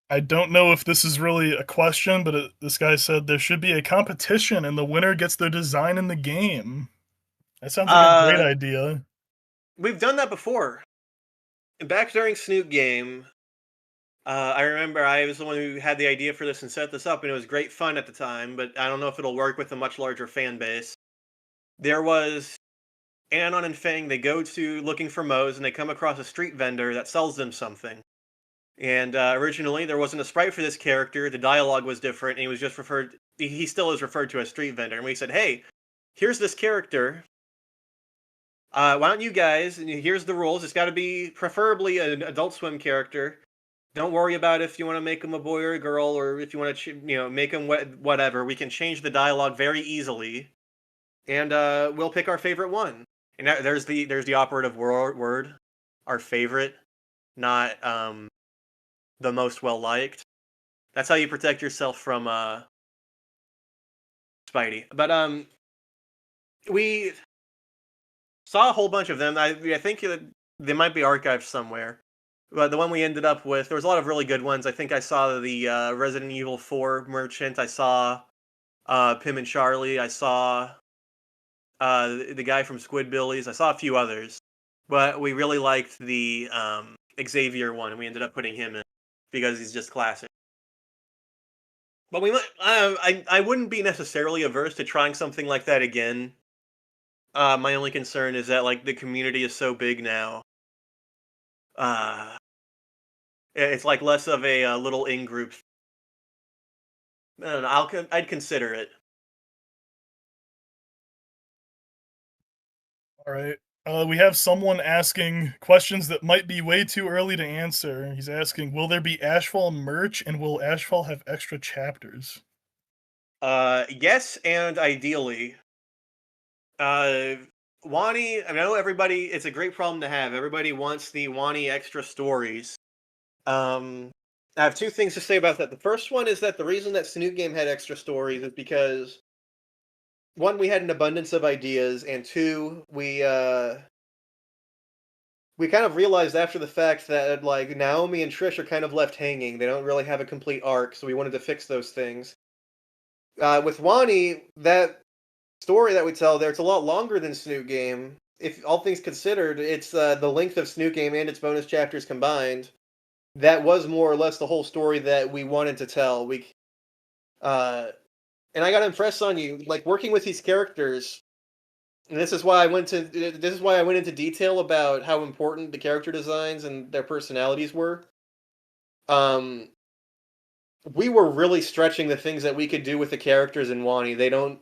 I don't know if this is really a question, but this guy said there should be a competition and the winner gets their design in the game. That sounds like a great Uh, idea. we've done that before. Back during Snoot Game, I remember I was the one who had the idea for this and set this up, and it was great fun at the time, but I don't know if it'll work with a much larger fan base. There was Anon and Fang, they go to looking for Moe's, and they come across a street vendor that sells them something. And originally, there wasn't a sprite for this character, the dialogue was different, and he was just referred, he still is referred to as street vendor. And we said, hey, here's this character. Why don't you guys, and here's the rules, it's got to be preferably an Adult Swim character. Don't worry about if you want to make him a boy or a girl, or if you want to, make him whatever. We can change the dialogue very easily, and we'll pick our favorite one. And there's the operative word, our favorite, not the most well liked. That's how you protect yourself from Spidey. But we saw a whole bunch of them. I think that they might be archived somewhere. But the one we ended up with, there was a lot of really good ones. I think I saw the Resident Evil 4 merchant. I saw Pim and Charlie. I saw the guy from Squidbillies. I saw a few others. But we really liked the Xavier one, and we ended up putting him in because he's just classic. But we might, I wouldn't be necessarily averse to trying something like that again. My only concern is that like the community is so big now. Uh, it's like less of a little in group. I don't know. I'd consider it. All right. We have someone asking questions that might be way too early to answer. He's asking, will there be Ashfall merch and will Ashfall have extra chapters? Yes, and ideally, uh, Wani. I know everybody. It's a great problem to have. Everybody wants the Wani extra stories. Um, I have two things to say about that. The first one is that the reason that Snoot Game had extra stories is because one, we had an abundance of ideas, and two, we kind of realized after the fact that like Naomi and Trish are kind of left hanging. They don't really have a complete arc, so we wanted to fix those things. With Wani, that story that we tell there, it's a lot longer than Snoot Game. If all things considered, it's the length of Snoot Game and its bonus chapters combined. That was more or less the whole story that we wanted to tell. Uh, and I got to impress on you, like working with these characters. And this is why I went to. This is why I went into detail about how important the character designs and their personalities were. Um, we were really stretching the things that we could do with the characters in Wani. They don't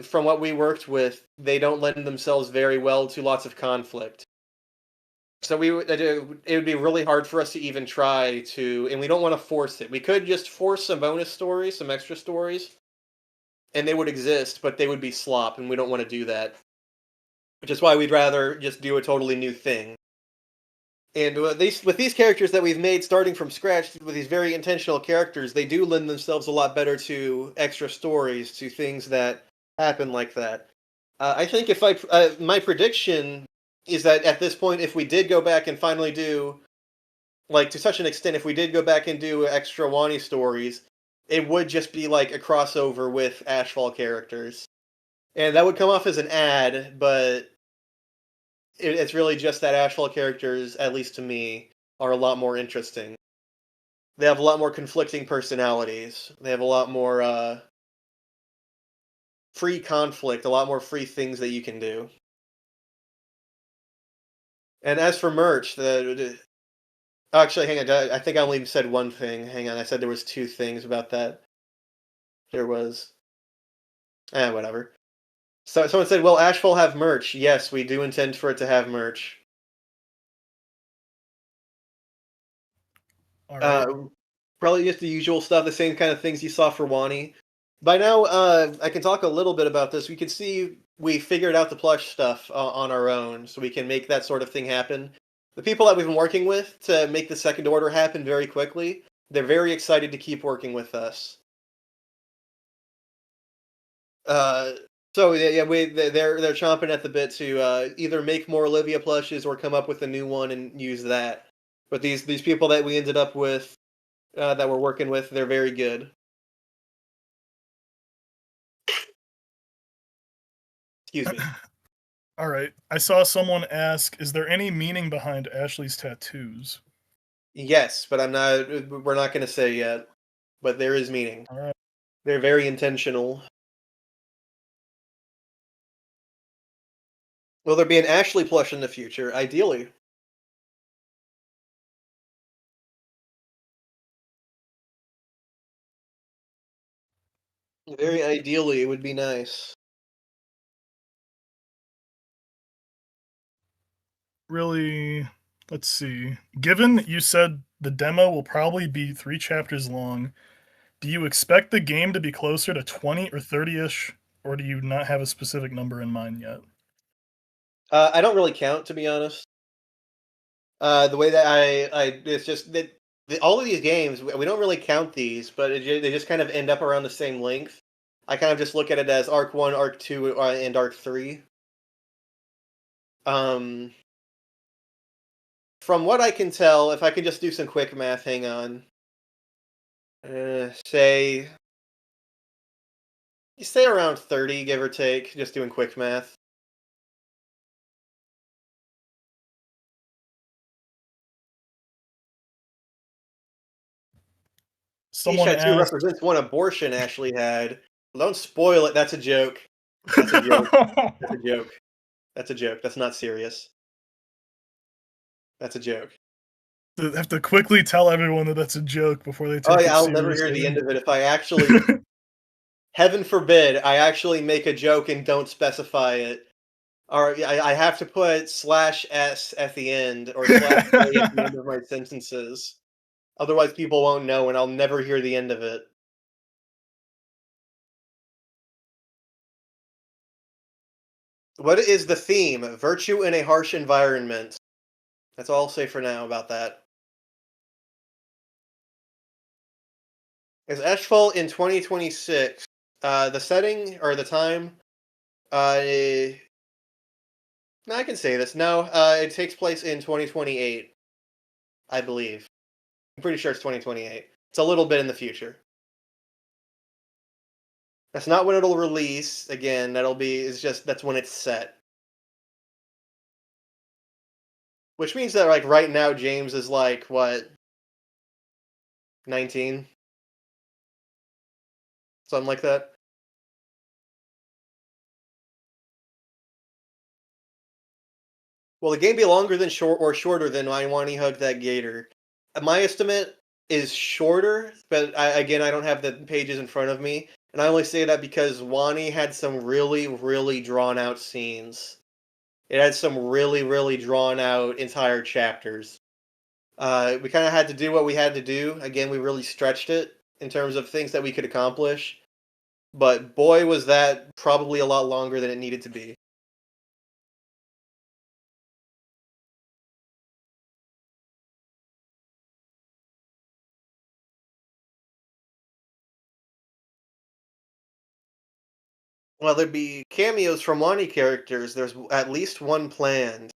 from what we worked with, they don't lend themselves very well to lots of conflict. So it would be really hard for us to even try to, and we don't want to force it. We could just force some bonus stories, some extra stories, and they would exist, but they would be slop, and we don't want to do that. Which is why we'd rather just do a totally new thing. And with these characters that we've made starting from scratch, with these very intentional characters, they do lend themselves a lot better to extra stories, to things that happen like that. I think if my prediction is that at this point, if we did go back and finally do, like to such an extent, if we did go back and do extra Wani stories, it would just be like a crossover with Ashfall characters. And that would come off as an ad, but it's really just that Ashfall characters, at least to me, are a lot more interesting. They have a lot more conflicting personalities. They have a lot more free conflict, a lot more free things that you can do. And as for merch, actually, hang on, I think I only said one thing. Hang on, I said there was two things about that. There was, whatever. So someone said, "Will Ashfall have merch?" Yes, we do intend for it to have merch. All right. Uh, Probably just the usual stuff, the same kind of things you saw for Wani. By now, I can talk a little bit about this. We can see we figured out the plush stuff on our own, so we can make that sort of thing happen. The people that we've been working with to make the second order happen very quickly, they're very excited to keep working with us. Uh, so yeah, they're chomping at the bit to either make more Olivia plushes or come up with a new one and use that. But these people that we ended up with that we're working with. They're very good. Excuse me. All right. I saw someone ask, "Is there any meaning behind Ashley's tattoos?" Yes, but I'm not. We're not going to say yet. But there is meaning. All right. They're very intentional. Will there be an Ashley plush in the future? Ideally. Very ideally, it would be nice. Really, let's see. Given that you said the demo will probably be 3 chapters long, do you expect the game to be closer to 20 or 30-ish, or do you not have a specific number in mind yet? I don't really count, to be honest. The way that it's just that all of these games, we don't really count these, but they just kind of end up around the same length. I kind of just look at it as Arc 1, Arc 2, and Arc 3. Um, from what I can tell, if I could just do some quick math, hang on. Say, you say around 30, give or take, just doing quick math. Each Someone tattoo asked represents one abortion Ashley had. Well, don't spoil it. That's a joke. That's a joke. That's a joke. That's a joke. That's not serious. That's a joke. have to quickly tell everyone that that's a joke before they Oh take yeah, it I'll never hear the seriously. end of it if I actually, heaven forbid, I actually make a joke and don't specify it. Or I have to put slash s at the end or slash a at the end of my sentences. Otherwise, people won't know, and I'll never hear the end of it. What is the theme? Virtue in a harsh environment. That's all I'll say for now about that. Is Ashfall in 2026? The setting or the time? Uh, no, I can say this. No, it takes place in 2028, I believe. I'm pretty sure it's 2028. It's a little bit in the future. That's not when it'll release. Again, that'll be. It's just that's when it's set. Which means that like right now, James is like what 19, something like that. Will the game be longer than short or shorter than I Want to Hug That Gator? My estimate is shorter, but again, I don't have the pages in front of me, and I only say that because Wani had some really, really drawn out scenes. It had some really, really drawn out entire chapters. We kind of had to do what we had to do. Again, we really stretched it in terms of things that we could accomplish, but boy, was that probably a lot longer than it needed to be. Well, there'd be cameos from Wani characters. There's at least one planned.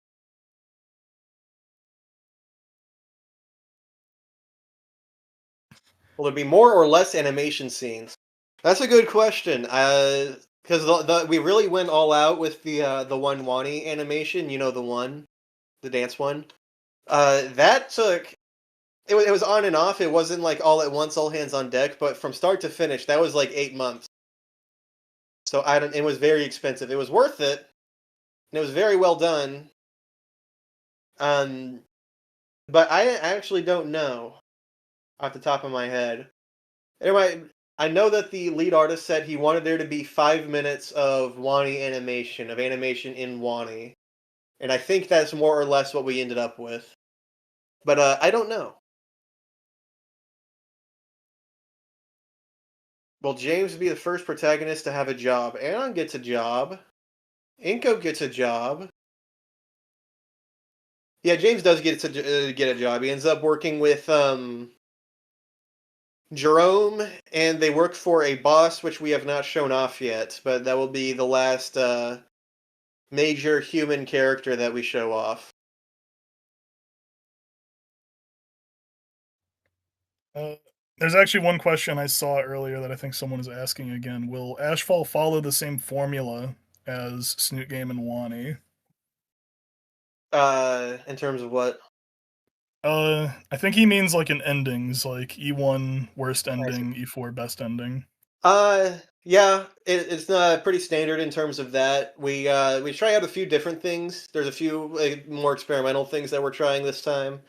Will there be more or less animation scenes? That's a good question. Because we really went all out with the one Wani animation. You know the dance one. That took it was on and off. It wasn't like all at once, all hands on deck. But from start to finish, that was like 8 months. So I don't. It was very expensive. It was worth it, and it was very well done. Um, but I actually don't know off the top of my head. Anyway, I know that the lead artist said he wanted there to be 5 minutes of Wani animation, of animation in Wani. And I think that's more or less what we ended up with. But I don't know. Will James be the first protagonist to have a job? Anon gets a job. Inko gets a job. Yeah, James does get a job. He ends up working with Jerome, and they work for a boss which we have not shown off yet, but that will be the last major human character that we show off. Uh, there's actually one question I saw earlier that I think someone is asking again. Will Ashfall follow the same formula as Snoot Game and Wani? In terms of what? I think he means like in endings, like E1 worst I see. ending, E4 best ending. Yeah, it's pretty standard in terms of that. We try out a few different things. There's a few more experimental things that we're trying this time,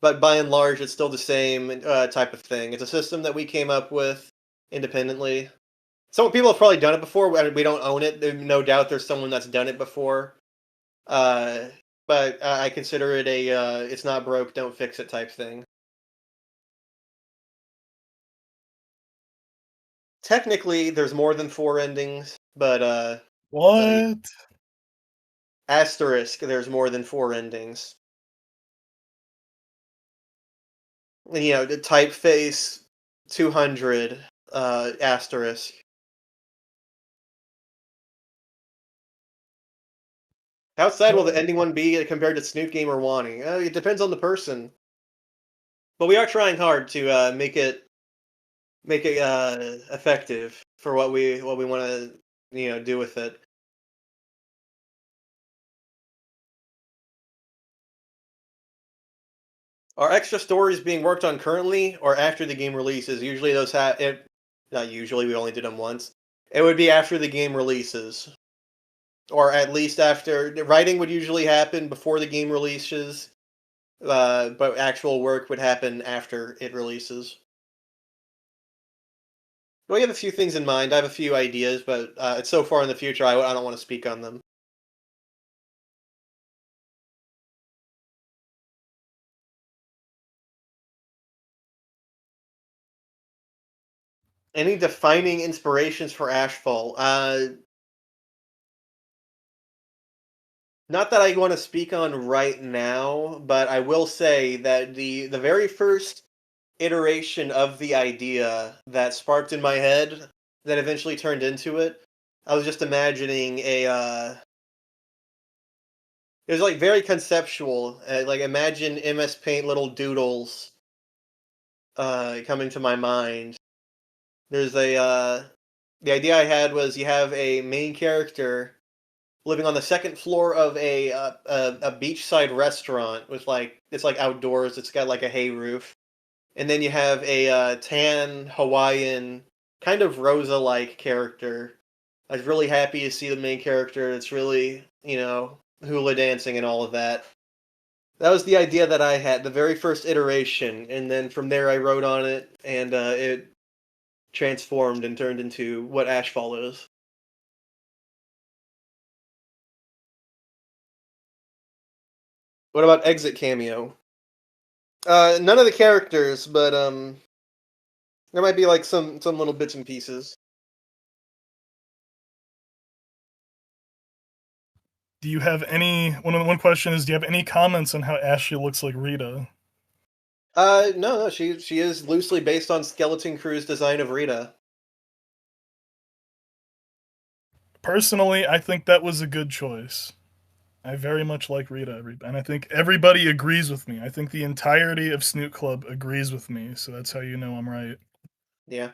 but by and large, it's still the same type of thing. It's a system that we came up with independently. Some people have probably done it before. We don't own it. No doubt there's someone that's done it before. Uh, but I consider it a it's not broke, don't fix it type thing. Technically, there's more than four endings, but What? asterisk, there's more than four endings. The typeface 200 asterisk. How sad will the ending one be compared to Snoot Game or Wani? It depends on the person, but we are trying hard to make it effective for what we want to do with it. Are extra stories being worked on currently or after the game releases? Usually those have it. Not usually. We only did them once. It would be after the game releases, or at least after. The writing would usually happen before the game releases, but actual work would happen after it releases. We have a few things in mind. I have a few ideas, but it's so far in the future. I don't want to speak on them. Any defining inspirations for Ashfall? Not that I want to speak on right now, but I will say that the very first iteration of the idea that sparked in my head that eventually turned into it, I was just imagining it was like very conceptual. Like imagine MS Paint little doodles coming to my mind. There's the idea I had was you have a main character living on the second floor of a beachside restaurant with like it's like outdoors. It's got like a hay roof, and then you have a tan Hawaiian kind of Rosa-like character. I was really happy to see the main character. It's really hula dancing and all of that. That was the idea that I had, the very first iteration, and then from there I wrote on it, and it transformed and turned into what Ash follows. What about Exit Cameo? None of the characters, but there might be like some little bits and pieces. Do you have any one question is do you have any comments on how Ashley looks like Rita? No, no, she is loosely based on Skeleton Crew's design of Rita. Personally, I think that was a good choice. I very much like Rita, and I think everybody agrees with me. I think the entirety of Snoot Club agrees with me, so that's how you know I'm right. Yeah.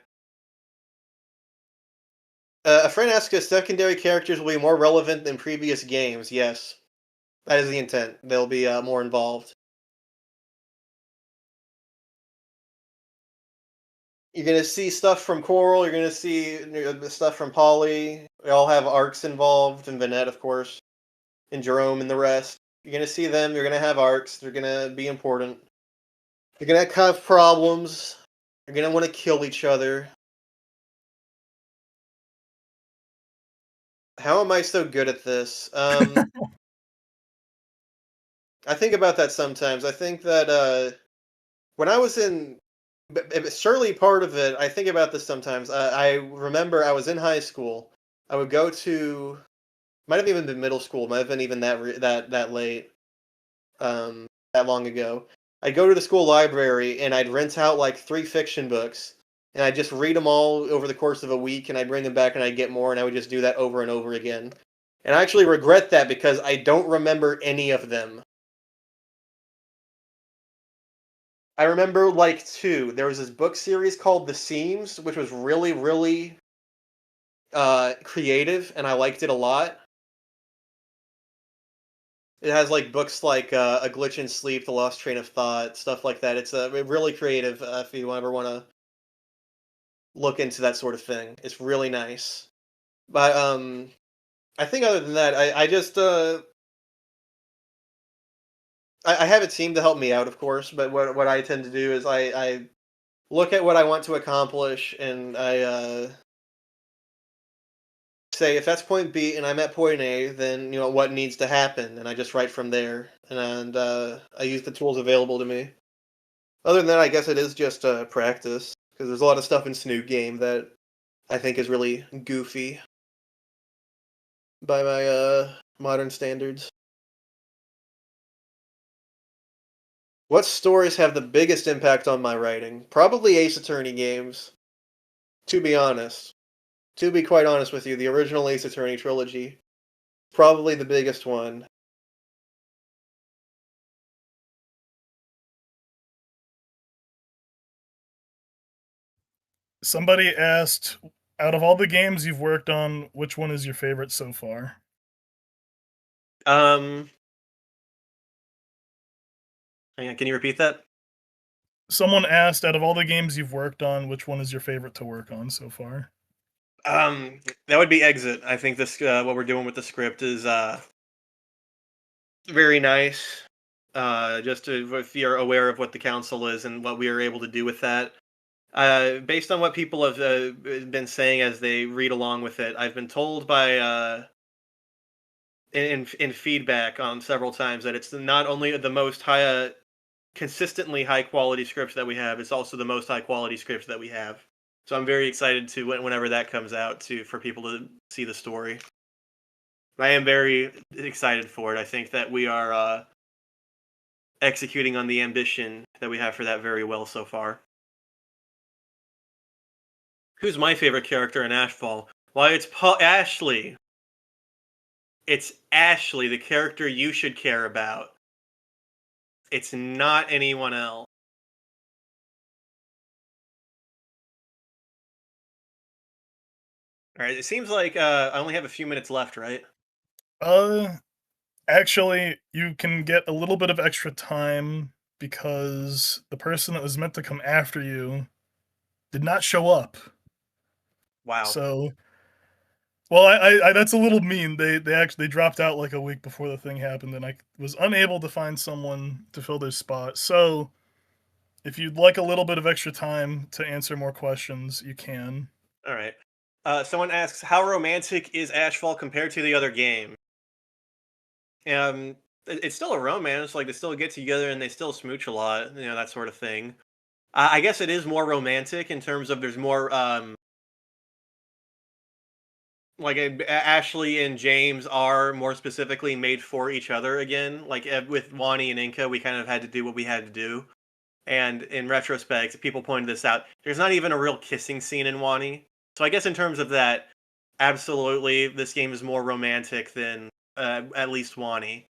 A friend asks if secondary characters will be more relevant than previous games. Yes, that is the intent. They'll be more involved. You're gonna see stuff from Coral. You're gonna see stuff from Polly. We all have arcs involved, and Vanette, of course, and Jerome and the rest. You're gonna see them. You're gonna have arcs. They're gonna be important. You're gonna have problems. You're gonna want to kill each other. How am I so good at this? I think about that sometimes. I think that when I was in, surely part of it. I think about this sometimes. I remember I was in high school. I would go to, might have even been middle school. Might have been even that late. That long ago. I'd go to the school library and I'd rent out like three fiction books, and I'd just read them all over the course of a week, and I'd bring them back and I'd get more, and I would just do that over and over again. And I actually regret that because I don't remember any of them. I remember like two. There was this book series called The Seams, which was really, really creative, and I liked it a lot. It has like books like A Glitch in Sleep, The Lost Train of Thought, stuff like that. It's really creative if you ever want to look into that sort of thing. It's really nice. But I think other than that, I just I have a team to help me out, of course. But what I tend to do is I look at what I want to accomplish, and I say if that's point B and I'm at point A, then what needs to happen, and I just write from there, and I use the tools available to me. Other than that, I guess it is just practice because there's a lot of stuff in Snoot game that I think is really goofy by my modern standards. What stories have the biggest impact on my writing? Probably Ace Attorney games, to be honest. To be quite honest with you, the original Ace Attorney trilogy, probably the biggest one. Somebody asked, out of all the games you've worked on, which one is your favorite so far? Um, Hang on, can you repeat that? Someone asked, out of all the games you've worked on, which one is your favorite to work on so far? That would be Exit. I think this what we're doing with the script is very nice. Just to, if you're aware of what the council is and what we are able to do with that. Based on what people have been saying as they read along with it, I've been told by in feedback on several times that it's not only the most consistently high quality script that we have, it's also the most high quality script that we have. So I'm very excited to whenever that comes out to for people to see the story. I am very excited for it. I think that we are executing on the ambition that we have for that very well so far. Who's my favorite character in Ashfall? Why, it's Ashley. It's Ashley, the character you should care about. It's not anyone else. All right, it seems like I only have a few minutes left, right? Uh, Actually, you can get a little bit of extra time because the person that was meant to come after you did not show up. Wow. So, well, I that's a little mean. They actually dropped out like a week before the thing happened, and I was unable to find someone to fill their spot. So, if you'd like a little bit of extra time to answer more questions, you can. All right. Someone asks, how romantic is Ashfall compared to the other game? It's still a romance. Like they still get together and they still smooch a lot. That sort of thing. I guess it is more romantic in terms of there's more like Ashley and James are more specifically made for each other again. Like with Wani and Inca, we kind of had to do what we had to do. And in retrospect, people pointed this out. There's not even a real kissing scene in Wani. So I guess in terms of that, absolutely, this game is more romantic than at least Wani.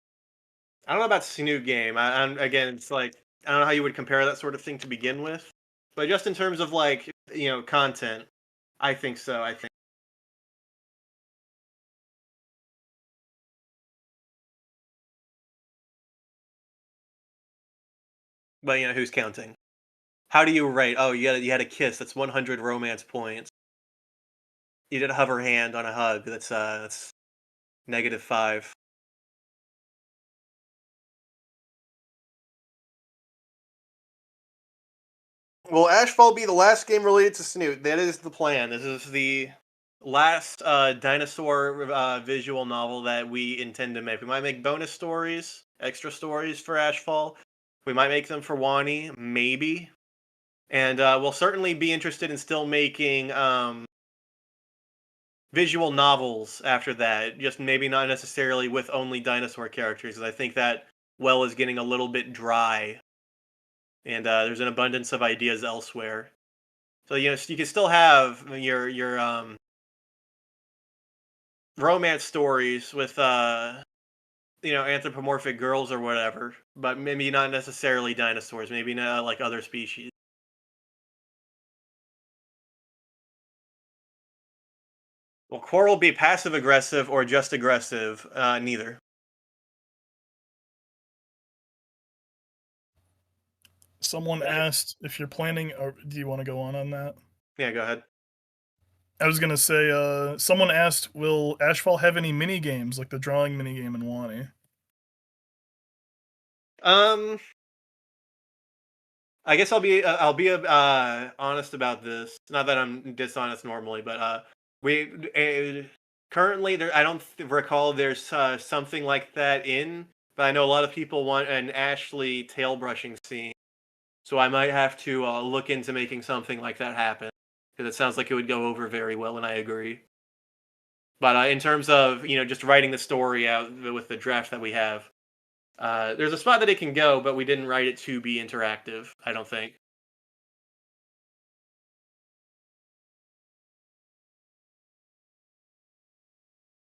I don't know about Snoot game. Again, it's like I don't know how you would compare that sort of thing to begin with, but just in terms of like content, I think so. I think, but who's counting? How do you rate? Oh, you had a kiss. That's 100 romance points. You did a hover hand on a hug. That's -5. Will Ashfall be the last game related to Snoot? That is the plan. This is the last dinosaur visual novel that we intend to make. We might make bonus stories, extra stories for Ashfall. We might make them for Wani, maybe. And we'll certainly be interested in still making visual novels after that. Just maybe not necessarily with only dinosaur characters, because I think that well is getting a little bit dry, and there's an abundance of ideas elsewhere. So you can still have your romance stories with anthropomorphic girls or whatever, but maybe not necessarily dinosaurs. Maybe not like other species. Will Coral be passive aggressive or just aggressive? Neither. Someone Right. asked if you're planning, or do you want to go on that? Yeah, go ahead. I was gonna say, someone asked, will Ashfall have any mini games like the drawing mini game in Wani? Um, I guess I'll be honest about this. Not that I'm dishonest normally, but we currently there. I don't recall there's something like that in, but I know a lot of people want an Ashley tail brushing scene, so I might have to look into making something like that happen because it sounds like it would go over very well, and I agree. But in terms of just writing the story out with the draft that we have, there's a spot that it can go, but we didn't write it to be interactive. I don't think.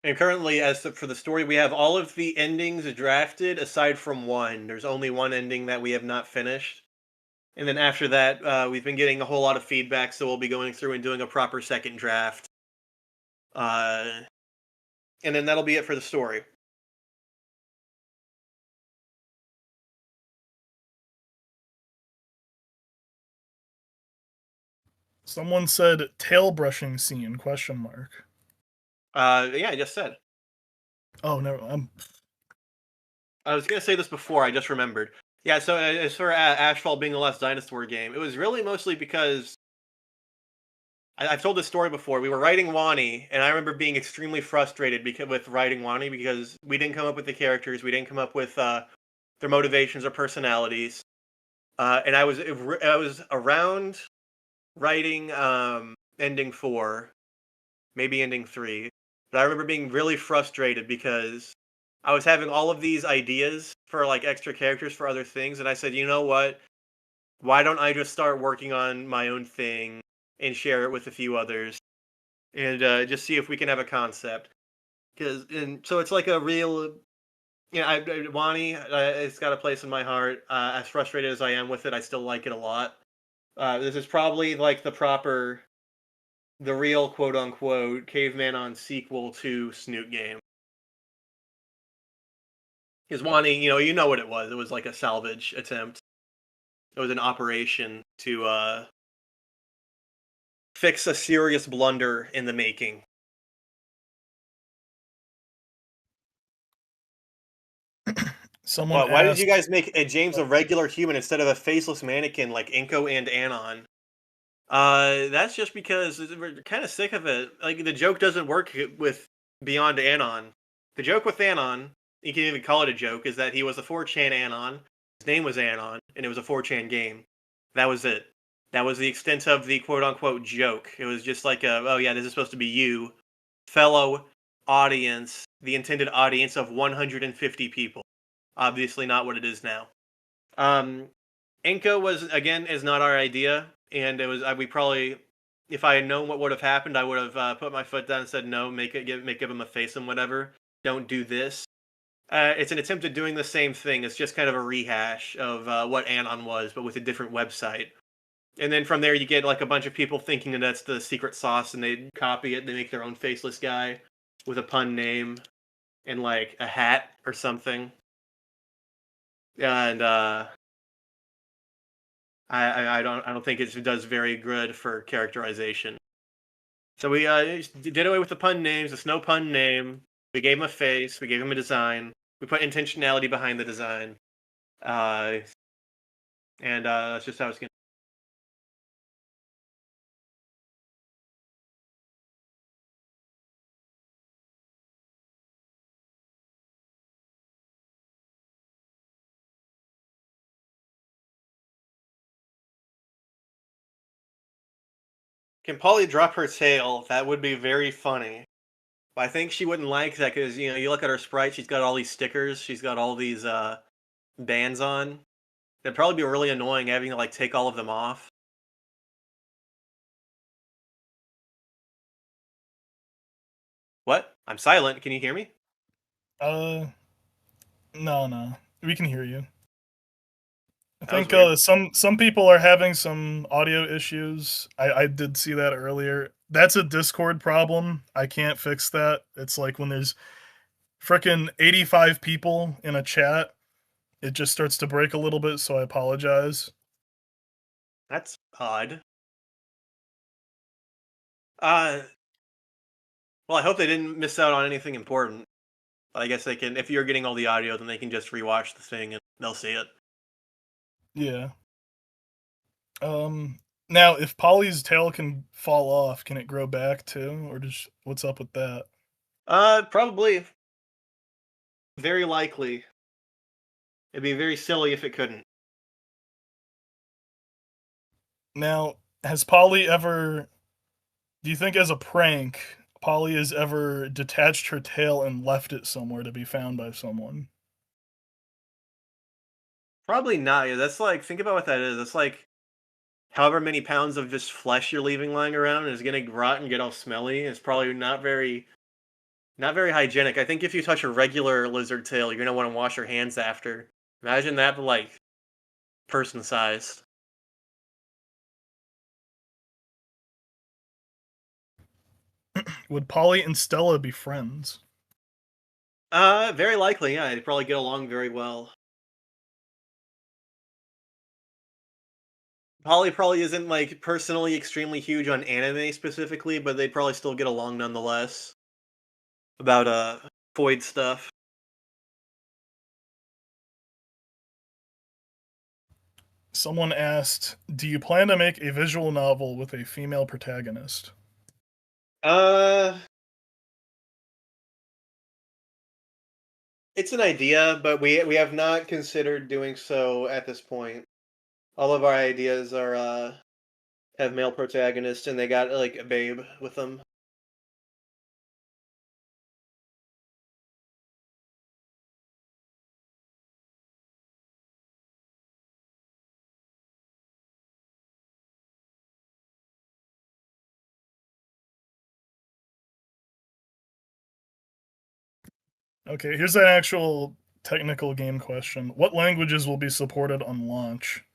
And currently, for the story, we have all of the endings drafted aside from one. There's only one ending that we have not finished. And then after that, we've been getting a whole lot of feedback, so we'll be going through and doing a proper second draft. Uh, and then that'll be it for the story. Someone said tail brushing scene question mark. Yeah, I just said. Oh no, I was gonna say this before. I just remembered. Yeah, so as for Ashfall being the last dinosaur game, it was really mostly because I've told this story before. We were writing Wani, and I remember being extremely frustrated with writing Wani because we didn't come up with the characters, we didn't come up with their motivations or personalities, and I was around writing ending 4, maybe ending 3, but I remember being really frustrated because I was having all of these ideas for like extra characters for other things, and I said, you know what? Why don't I just start working on my own thing and share it with a few others? And just see if we can have a concept. Because and so it's like a real, Wani. It's got a place in my heart. As frustrated as I am with it, I still like it a lot. This is probably like the real quote unquote caveman on sequel to Snoot game. Because Wani, you know what it was. It was like a salvage attempt. It was an operation to fix a serious blunder in the making. someone Why did you asked. guys make James a regular human instead of a faceless mannequin like Inko and Anon? That's just because we're kind of sick of it. Like the joke doesn't work with Beyond Anon. The joke with Anon, you can even call it a joke, is that he was a 4chan Anon. His name was Anon, and it was a 4chan game. That was it. That was the extent of the quote unquote joke. It was just like oh yeah, this is supposed to be you, fellow audience, the intended audience of 150 people. Obviously not what it is now. Um, Inko was again is not our idea, and it was we probably, if I had known what would have happened, I would have put my foot down and said no, give him a face and whatever. Don't do this. It's an attempt at doing the same thing. It's just kind of a rehash of what Anon was, but with a different website. And then from there, you get like a bunch of people thinking that that's the secret sauce, and they copy it. They make their own faceless guy with a pun name and like a hat or something. And I don't think it does very good for characterization. So we did away with the pun names. It's no pun name. We gave him a face. We gave him a design. We put intentionality behind the design. Uh, and that's just how it's going. Can Polly drop her tail? That would be very funny. But I think she wouldn't like that because you look at her sprite. She's got all these stickers. She's got all these bands on. It'd probably be really annoying having to like take all of them off. What? I'm silent. Can you hear me? Uh, No, no, we can hear you. I That was think weird. some people are having some audio issues. I did see that earlier. That's a Discord problem. I can't fix that. It's like when there's frickin' 85 people in a chat, it just starts to break a little bit. So I apologize. That's odd. Uh, well, I hope they didn't miss out on anything important. But I guess they can. If you're getting all the audio, then they can just rewatch the thing and they'll see it. Yeah. Um. Now, if Polly's tail can fall off, can it grow back too, or just what's up with that? Probably, very likely. It'd be very silly if it couldn't. Now, has Polly ever do you think as a prank, Polly has ever detached her tail and left it somewhere to be found by someone? Probably not. Yeah, that's like think about what that is. That's like however many pounds of just flesh you're leaving lying around is gonna rot and get all smelly. It's probably not very hygienic. I think if you touch a regular lizard tail, you're gonna want to wash your hands after. Imagine that, but like person sized. Would Polly and Stella be friends? Very likely. Yeah, they'd probably get along very well. Polly probably isn't like personally extremely huge on anime specifically, but they'd probably still get along nonetheless about Void stuff. Someone asked, "Do you plan to make a visual novel with a female protagonist?" Uh, it's an idea, but we have not considered doing so at this point. All of our ideas are have male protagonists, and they got like a babe with them. Okay, here's an actual technical game question. What languages will be supported on launch?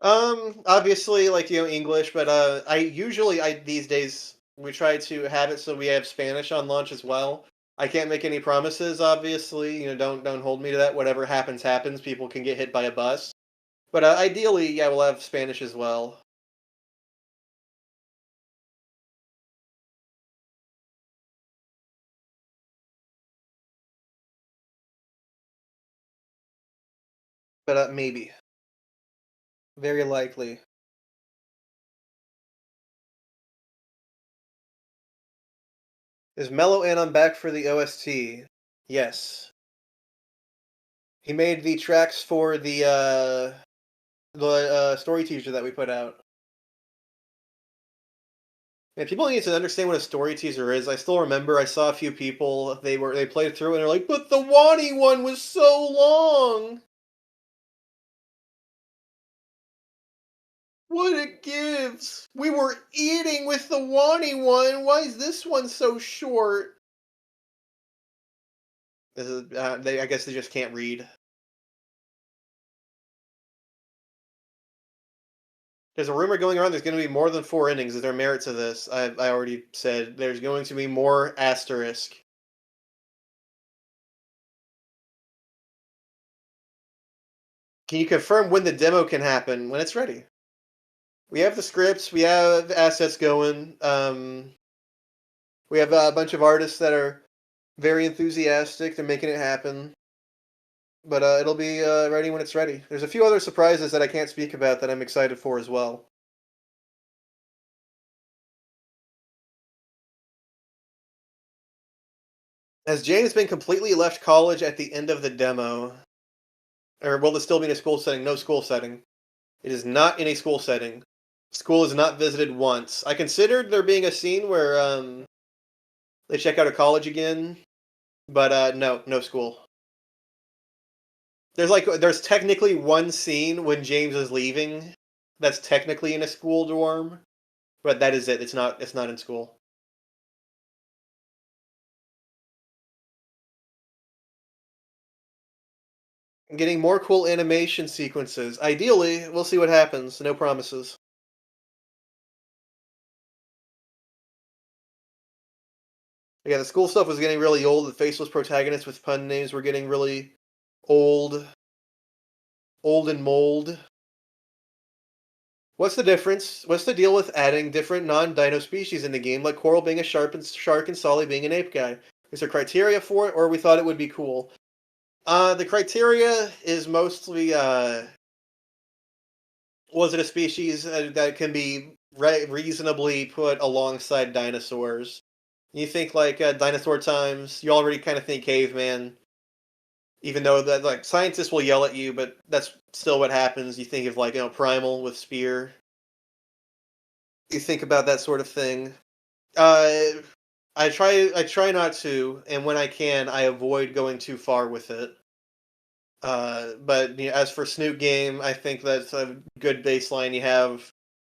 Obviously, like English, but I usually I these days we try to have it so we have Spanish on launch as well. I can't make any promises, obviously. Don't hold me to that. Whatever happens, happens. People can get hit by a bus, but ideally, yeah, we'll have Spanish as well. But maybe, very likely. Is Mellow and I'm back for the OST? Yes, he made the tracks for the story teaser that we put out. And people need to understand what a story teaser is. I still remember I saw a few people they played through and they're like, but the Wani one was so long. What it gives. We were eating with the Wani one. Why is this one so short? This is, I guess they just can't read. There's a rumor going around. There's going to be more than 4 endings. Is there merit to this? I already said there's going to be more asterisk. Can you confirm when the demo can happen? When it's ready. We have the scripts. We have assets going. We have a bunch of artists that are very enthusiastic. They're making it happen. But it'll be ready when it's ready. There's a few other surprises that I can't speak about that I'm excited for as well. Has James been completely left college at the end of the demo? Or will this still be in a school setting? No school setting. It is not in a school setting. School is not visited once. I considered there being a scene where they check out a college again, but no, no school. There's technically one scene when James is leaving that's technically in a school dorm, but that is it. It's not in school. Getting more cool animation sequences. Ideally, we'll see what happens. No promises. Yeah, the school stuff was getting really old. The faceless protagonists with pun names were getting really old, old and mold. What's the difference? What's the deal with adding different non-dino species in the game, like Coral being a shark and Solly being an ape guy? Is there criteria for it, or we thought it would be cool? The criteria is mostly was it a species that can be reasonably put alongside dinosaurs? You think like dinosaur times, you already kind of think caveman, even though that like scientists will yell at you, but that's still what happens. You think of like primal with spear. You think about that sort of thing. Uh, I try not to, and when I can, I avoid going too far with it. But as for Snoot game, I think that's a good baseline. You have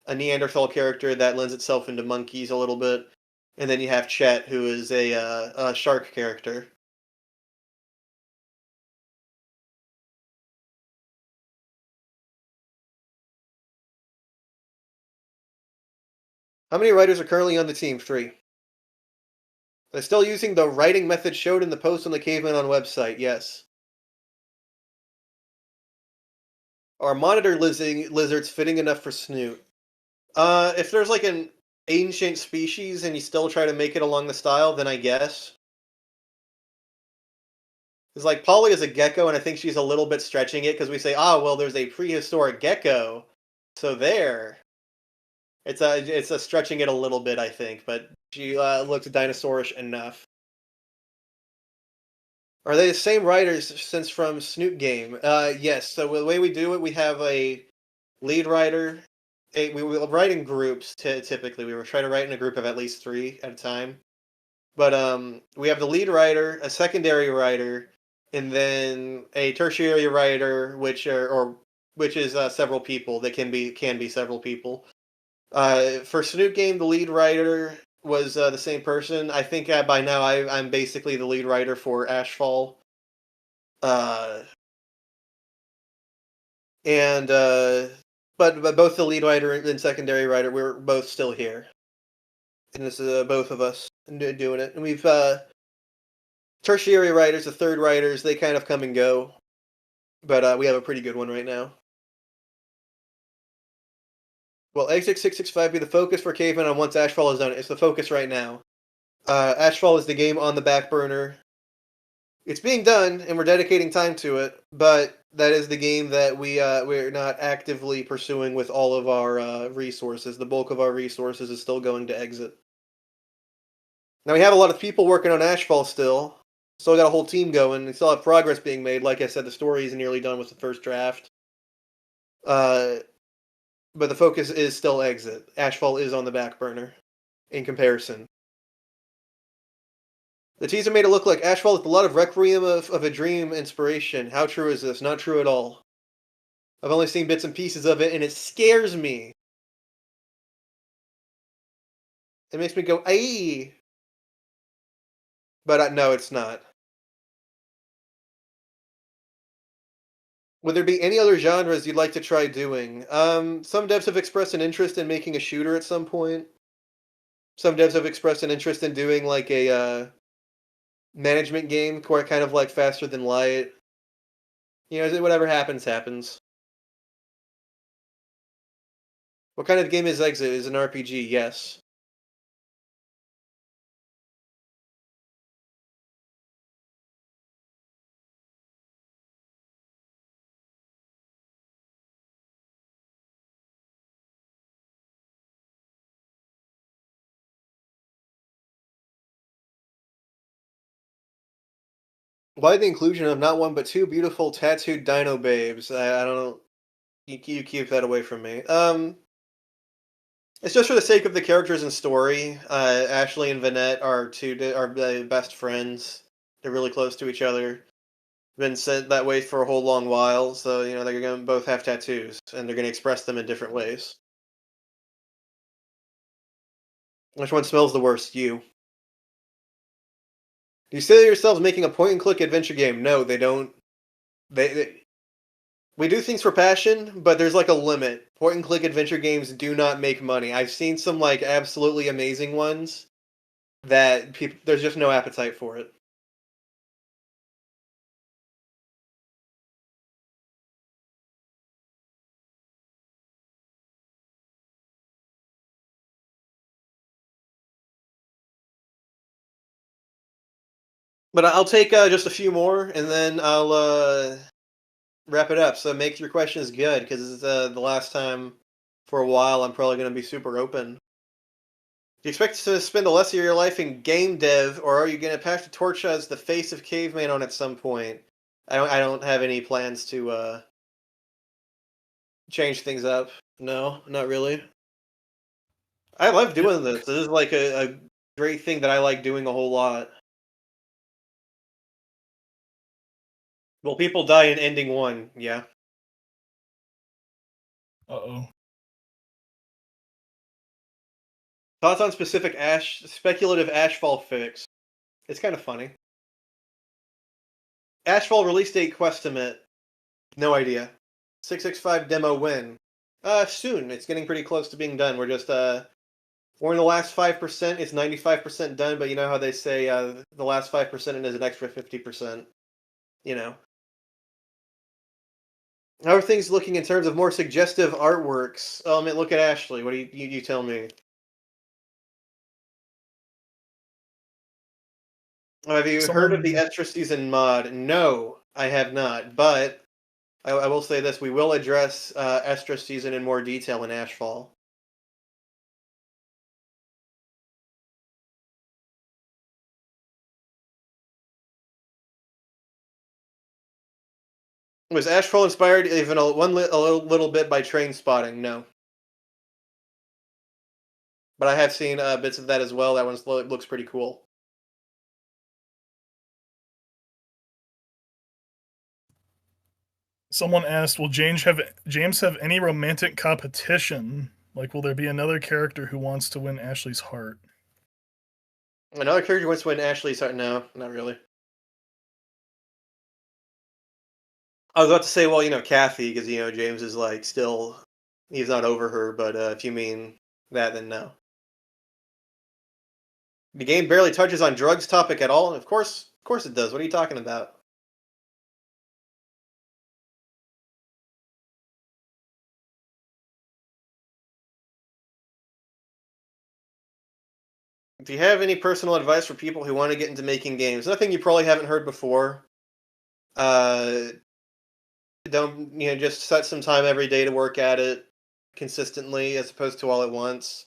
a Neanderthal character that lends itself into monkeys a little bit, and then you have Chet, who is a shark character. How many writers are currently on the team? Three. They're still using the writing method showed in the post on the Caveman on website. Yes. Are monitor lizards fitting enough for Snoot? If there's like an ancient species and you still try to make it along the style, then I guess. Because like Polly is a gecko, and I think she's a little bit stretching it because we say, ah, well, there's a prehistoric gecko, so there. It's a stretching it a little bit, I think, but she looks dinosaurish enough. Are they the same writers since from Snoot Game? Yes. So the way we do it, we have a lead writer. We will write in groups. Typically, we were trying to write in a group of at least three at a time. But we have the lead writer, a secondary writer, and then a tertiary writer, which is several people. That can be several people. For Snoot Game, the lead writer was the same person. I think by now I'm basically the lead writer for Ashfall. Uh, and but both the lead writer and secondary writer, we're both still here, and this is both of us doing it. And we've tertiary writers, the third writers, they kind of come and go, but we have a pretty good one right now. Will Exit 665 be the focus for Caveman on once Ashfall is done? It's the focus right now. Ashfall is the game on the back burner. It's being done, and we're dedicating time to it, but that is the game that we're not actively pursuing with all of our resources. The bulk of our resources is still going to Exit. Now we have a lot of people working on Ashfall still. Still got a whole team going. We still have progress being made. Like I said, the story is nearly done with the first draft. Uh, but the focus is still Exit. Ashfall is on the back burner in comparison. The teaser made it look like Ashfall with a lot of Requiem of a Dream inspiration. How true is this? Not true at all. I've only seen bits and pieces of it, and it scares me. It makes me go, aye. But no, it's not. Would there be any other genres you'd like to try doing? Some devs have expressed an interest in making a shooter at some point. Some devs have expressed an interest in doing like a management game, kind of like Faster Than Light. Whatever happens, happens. What kind of game is Exit? Is an RPG? Yes. Why the inclusion of not one but two beautiful tattooed dino babes? I don't know. You keep that away from me. It's just for the sake of the characters and story. Ashley and Vanette are best friends. They're really close to each other. Been said that way for a whole long while, so they're going to both have tattoos, and they're going to express them in different ways. Which one smells the worst? You. Do you say yourselves making a point and click adventure game? No, they don't. We do things for passion, but there's like a limit. Point and click adventure games do not make money. I've seen some like absolutely amazing ones that people there's just no appetite for it. But I'll take just a few more, and then I'll wrap it up. So make your questions good, because this is the last time for a while. I'm probably going to be super open. Do you expect to spend the rest of your life in game dev, or are you going to pass the torch as the face of caveman on at some point? I don't have any plans to change things up. No, not really. I love Yeah, doing this. This is like a great thing that I like doing a whole lot. Will people die in ending one? Yeah. uh-oh. Thoughts on specific speculative Ashfall fix? It's kind of funny. Ashfall release date questimate. No idea. 665 demo when? Soon. It's getting pretty close to being done. We're in the last 5%. It's 95% done, but you know how they say the last 5% is an extra 50%. You know. How are things looking in terms of more suggestive artworks? Oh, I mean, look at Ashley. What do you tell me? Have you heard of the Someone extra season mod? No, I have not. But I will say this: we will address extra season in more detail in Ashfall. Was Ashfall inspired even a little bit by Train Spotting? No, but I have seen bits of that as well. That looks pretty cool. someone asked, will James have any romantic competition? Like, will there be another character who wants to win Ashley's heart? Another character wants to win Ashley's heart. No, not really. I was about to say, well, Kathy, because James is like still he's not over her. But if you mean that, then no. The game barely touches on drugs topic at all. Of course it does. What are you talking about? If you have any personal advice for people who want to get into making games, nothing you probably haven't heard before. Uh, don't just set some time every day to work at it consistently, as opposed to all at once.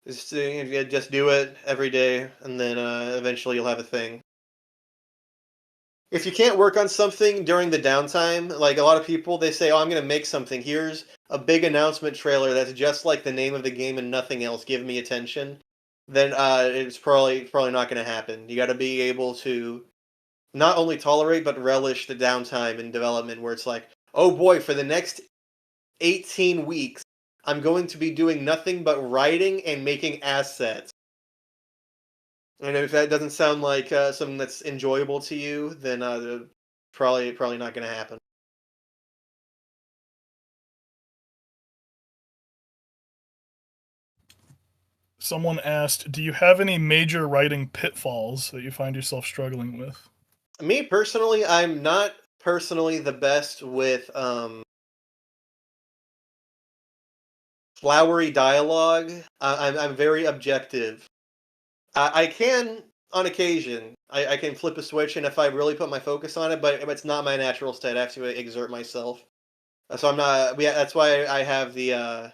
Just do it every day, and then eventually you'll have a thing. If you can't work on something during the downtime, like a lot of people, they say, "Oh, I'm going to make something. Here's a big announcement trailer that's just like the name of the game and nothing else. Give me attention." Then it's probably not going to happen. You got to be able to not only tolerate but relish the downtime in development, where it's like, "Oh boy, for the next 18 weeks, I'm going to be doing nothing but writing and making assets." And if that doesn't sound like something that's enjoyable to you, then probably not going to happen. Someone asked, do you have any major writing pitfalls that you find yourself struggling with? Me personally, I'm not personally the best with flowery dialogue. I'm very objective. I can on occasion. I can flip a switch, and if I really put my focus on it, but it's not my natural state. I have to exert myself. So I'm not. Yeah, that's why I have the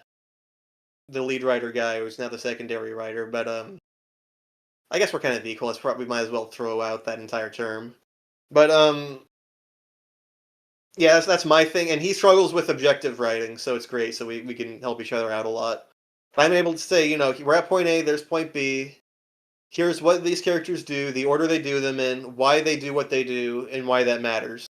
lead writer guy who's now the secondary writer. But I guess we're kind of equal. It's probably we might as well throw out that entire term. But yeah, that's my thing, and he struggles with objective writing, so it's great. So we can help each other out a lot. If I'm able to say, we're at point A, there's point B. Here's what these characters do, the order they do them in, why they do what they do, and why that matters.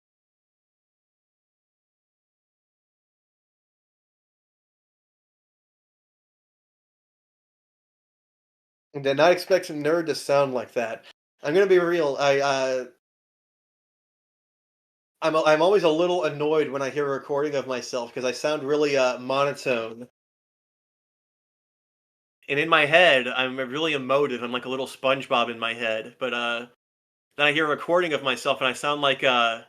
I did not expect a nerd to sound like that. I'm gonna be real. I'm always a little annoyed when I hear a recording of myself because I sound really monotone. And in my head, I'm really emotive. I'm like a little SpongeBob in my head. But then I hear a recording of myself and I sound like the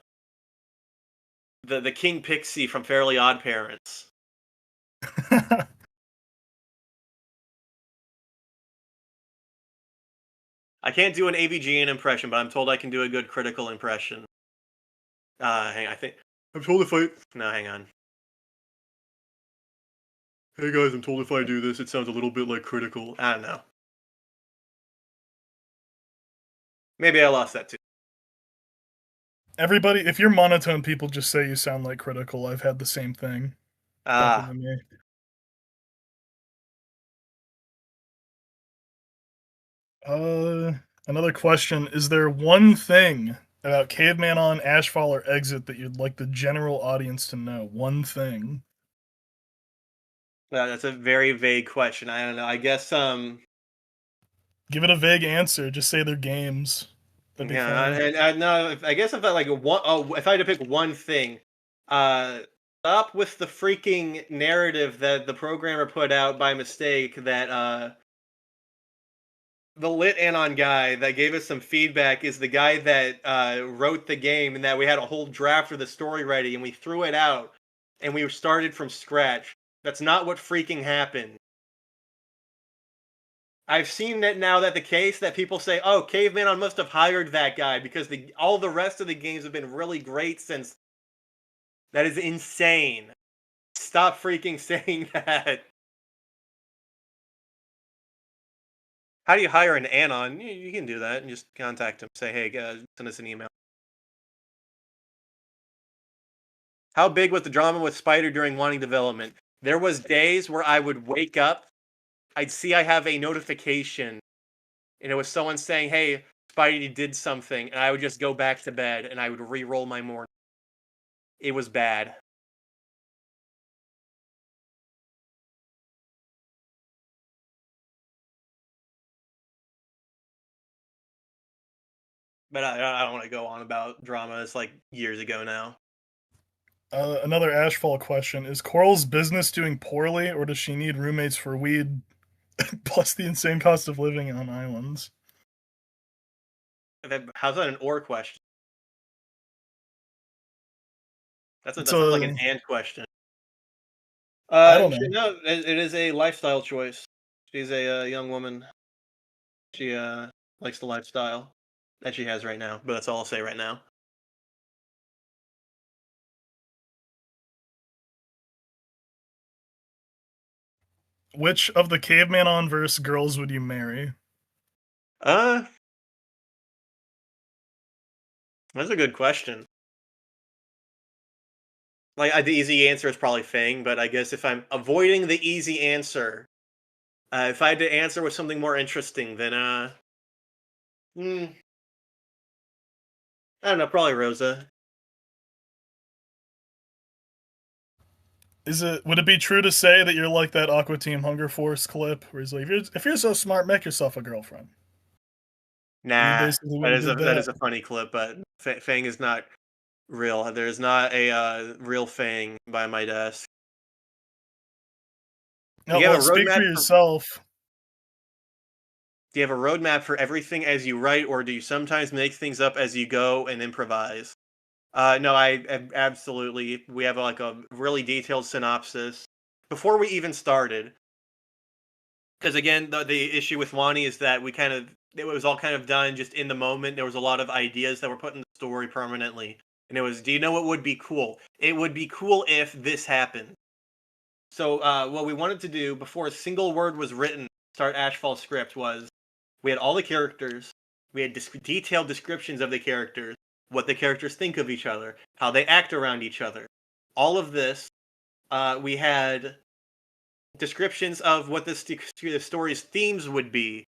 King Pixie from Fairly Odd Parents. I can't do an AVGN impression, but I'm told I can do a good critical impression. Hang on, I think I'm told if I no, hang on. Hey guys, I'm told if I do this, it sounds a little bit like critical. I don't know. Maybe I lost that too. Everybody, if you're monotone, people just say you sound like critical. I've had the same thing happen Ah, to me. Uh, Another question: is there one thing about Caveman on Ashfall or Exit that you'd like the general audience to know? One thing. that's a very vague question. I don't know. I guess Give it a vague answer. Just say they're games. That'd be yeah, fine. and I no, I guess if I like one, oh, if I had to pick one thing, uh, stop with the freaking narrative that the programmer put out by mistake that the lit anon guy that gave us some feedback is the guy that wrote the game, and that we had a whole draft of the story ready and we threw it out and we started from scratch. That's not what freaking happened. I've seen it now that the case that people say, "Oh, Caveman must have hired that guy because all the rest of the games have been really great since." That is insane. Stop freaking saying that. How do you hire an anon? You can do that and just contact him. Say, "Hey, send us an email." How big was the drama with Spider during wanting development? There was days where I would wake up, I'd see I have a notification, and it was someone saying, "Hey, Spidey did something," and I would just go back to bed and I would re-roll my morning. It was bad. But I don't want to go on about drama. It's like years ago now. Another Ashfall question: is Coral's business doing poorly, or does she need roommates for weed plus the insane cost of living on islands? How's that an or question? It's That sounds like an a and question. I don't know. No, it is a lifestyle choice. She's a young woman. She likes the lifestyle that she has right now. But that's all I'll say right now. Which of the Caveman on verse girls would you marry? Uh, that's a good question. Like the easy answer is probably Fang, but I guess if I'm avoiding the easy answer, if I had to answer with something more interesting, then hmm, I don't know, probably Rosa. Is it would it be true to say that you're like that Aqua Team Hunger Force clip where he's like, if you're so smart, make yourself a girlfriend? You Nah, basically would have did that that. is a funny clip, but Fang is not real. There is not a real Fang by my desk. Do No, you have well, a speak for roadmap for yourself. Do you have a roadmap for everything as you write, or do you sometimes make things up as you go and improvise? No, absolutely. We have like a really detailed synopsis before we even started. Because again, the issue with Wani is that it was all kind of done just in the moment. There was a lot of ideas that were put in the story permanently, and it was, do you know what would be cool? It would be cool if this happened. So what we wanted to do before a single word was written, start Ashfall's script was we had all the characters, we had detailed descriptions of the characters, what the characters think of each other, how they act around each other. All of this, we had descriptions of what the story's themes would be,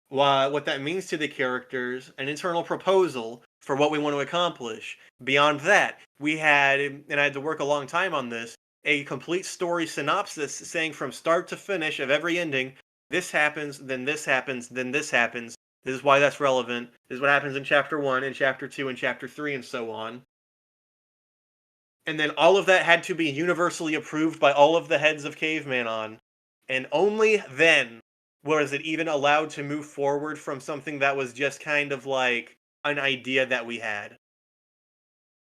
what that means to the characters, an internal proposal for what we want to accomplish. Beyond that, we had, and I had to work a long time on this, a complete story synopsis saying from start to finish of every ending, this happens, then this happens, then this happens. This is why that's relevant. This is what happens in chapter 1, in chapter 2, in chapter 3, and so on. and then all of that had to be universally approved by all of the heads of Caveman on, and only then was it even allowed to move forward from something that was just kind of like an idea that we had.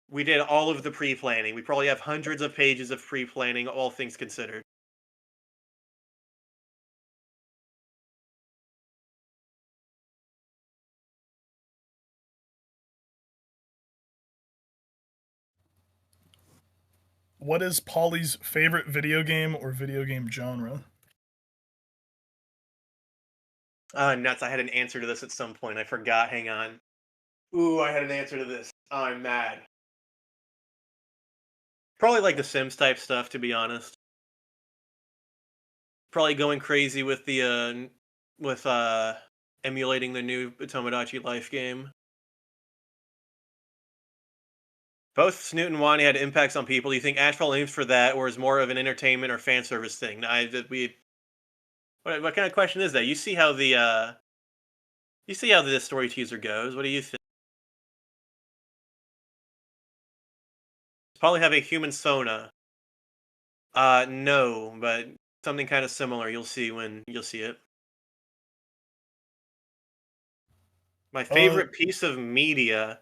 We did all of the pre-planning. We probably have hundreds of pages of pre-planning, all things considered. What is Polly's favorite video game or video game genre? Nuts. I had an answer to this at some point. I forgot. Hang on. Ooh, I had an answer to this. Oh, I'm mad. Probably like the Sims type stuff, to be honest. Probably going crazy with the with emulating the new Tomodachi Life game. Both Snoot and Wani had impacts on people. Do you think Ashfall aims for that, or is more of an entertainment or fan service thing? What kind of question is that? You see how the story teaser goes. What do you think? Probably have a human Sona. No, but something kind of similar. You'll see when you'll see it. My Uh, favorite piece of media.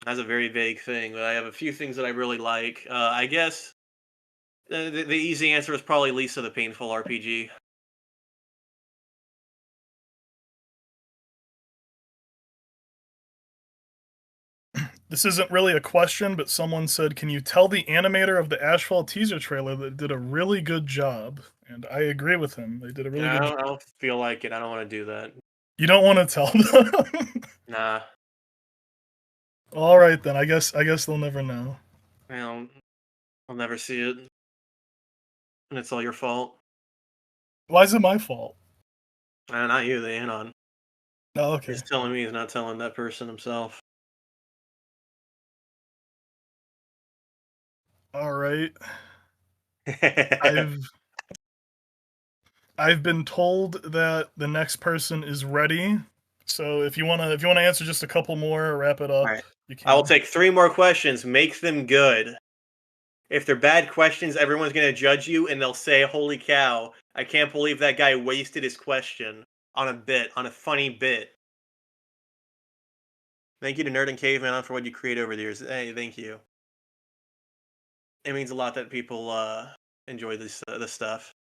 That's a very vague thing, but I have a few things that I really like. I guess the easy answer is probably Lisa the Painful RPG. this isn't really a question, but someone said, "Can you tell the animator of the Ashfall teaser trailer that did a really good job?" And I agree with him. They did a really Yeah, good job. I don't feel like it. I don't want to do that. You don't want to tell them? Nah, All right then. I guess they'll never know. I'll, I'll never see it, and it's all your fault. Why is it my fault? Not you, the Anon. Oh, okay. He's telling me he's not telling that person himself. All right. All I've I've been told that the next person is ready. So if you wanna answer just a couple more or wrap it up, right. you I will can. take 3 more questions. Make them good. If they're bad questions, everyone's going to judge you and they'll say, "Holy cow, I can't believe that guy wasted his question on a bit, on a funny bit." Thank you to Nerd and Caveman for what you create over the years. Hey, thank you. It means a lot that people enjoy this stuff.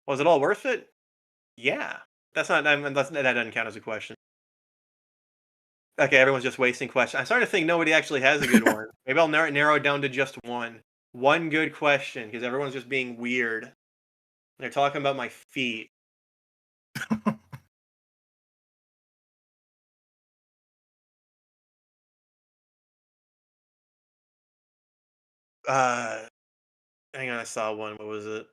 Was it all worth it? Yeah. That doesn't count as a question. Okay, everyone's just wasting questions. I'm starting to think nobody actually has a good one. Maybe I'll narrow it down to just one. One good question, because everyone's just being weird. They're talking about my feet. Uh, Hang on, I saw one. What was it?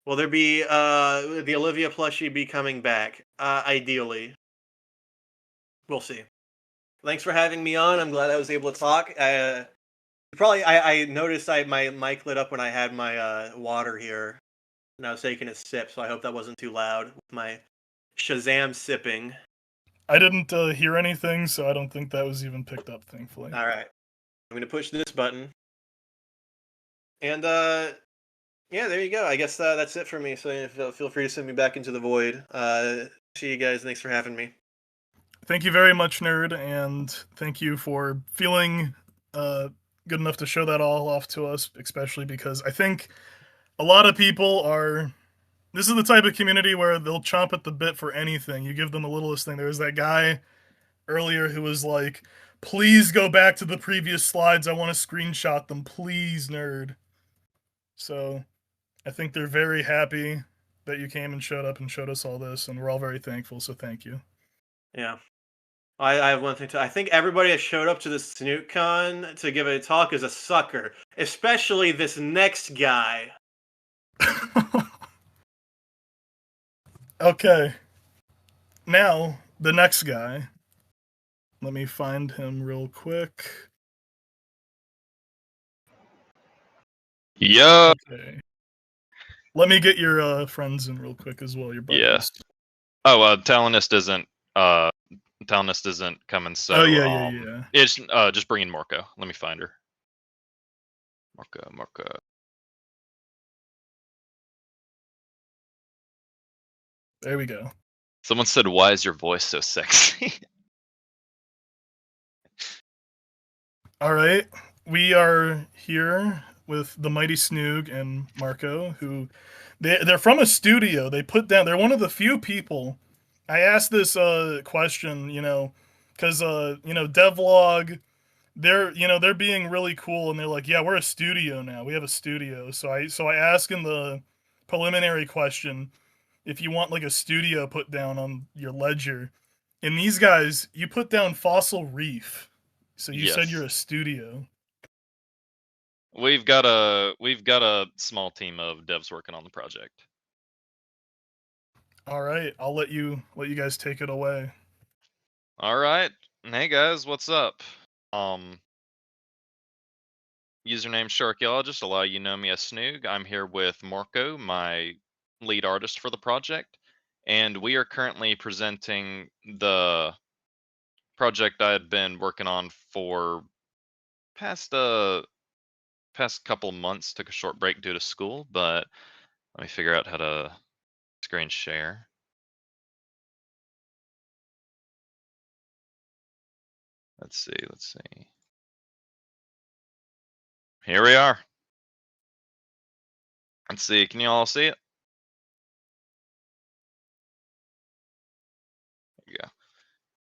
Will there be the Olivia plushie be coming back? Ideally, we'll see. Thanks for having me on. I'm glad I was able to talk. I noticed my mic lit up when I had my water here, and I was taking a sip. So I hope that wasn't too loud with my Shazam sipping. I didn't hear anything, so I don't think that was even picked up, thankfully. All right, I'm gonna push this button, and yeah, there you go. I guess that's it for me. So feel free to send me back into the void. See you guys. Thanks for having me. Thank you very much, Nerd, and thank you for feeling uh, good enough to show that all off to us, especially because I think a lot of people are. This is the type of community where they'll chomp at the bit for anything. You give them the littlest thing. There was that guy earlier who was like, "Please go back to the previous slides. I want to screenshot them, please, Nerd." So I think they're very happy that you came and showed up and showed us all this, and we're all very thankful. So thank you. Yeah. I have one thing to. I think everybody that showed up to the Snoot Con to give a talk is a sucker, especially this next guy. Okay, now the next guy. Let me find him real quick. Yo, Okay. Let me get your friends in real quick as well, your Yeah. buddies. Oh, uh Talonist isn't coming, Oh so yeah, yeah, yeah. it's just bring in Marco. Let me find her. Marco. There we go. Someone said, "Why is your voice so sexy?" All right, we are here with the mighty Snoog and Marco, who they're from a studio. They put down. They're one of the few people. I asked this question, because devlog. They're being really cool, and they're like, yeah, we're a studio now. We have a studio. So I asked in the preliminary question if you want like a studio put down on your ledger. And these guys, you put down Fossil Reef. So you said you're Yes. a studio. We've got a small team of devs working on the project. All right, I'll let you guys take it away. All right. Hey guys, what's up? Um Username Sharkyologist, a lot of you know me as Snoog. I'm here with Marco, my lead artist for the project, and we are currently presenting the project I had been working on for past past couple months. Took a short break due to school, but let me figure out how to screen share. Let's see, let's see. Here we are. Let's see, can you all see it? Yeah.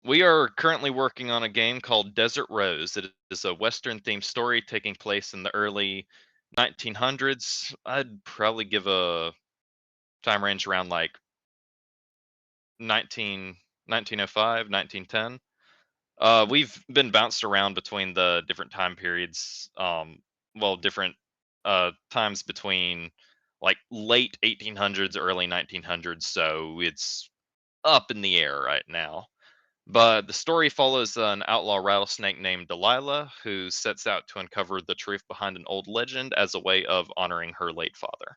We are currently working on a game called Desert Rose. It is a Western themed story taking place in the early 1900s. I'd probably give a time range around like 1905, 1910. We've been bounced around between the different time periods, different times between like late 1800s, early 1900s. So it's up in the air right now. But the story follows an outlaw rattlesnake named Delilah who sets out to uncover the truth behind an old legend as a way of honoring her late father.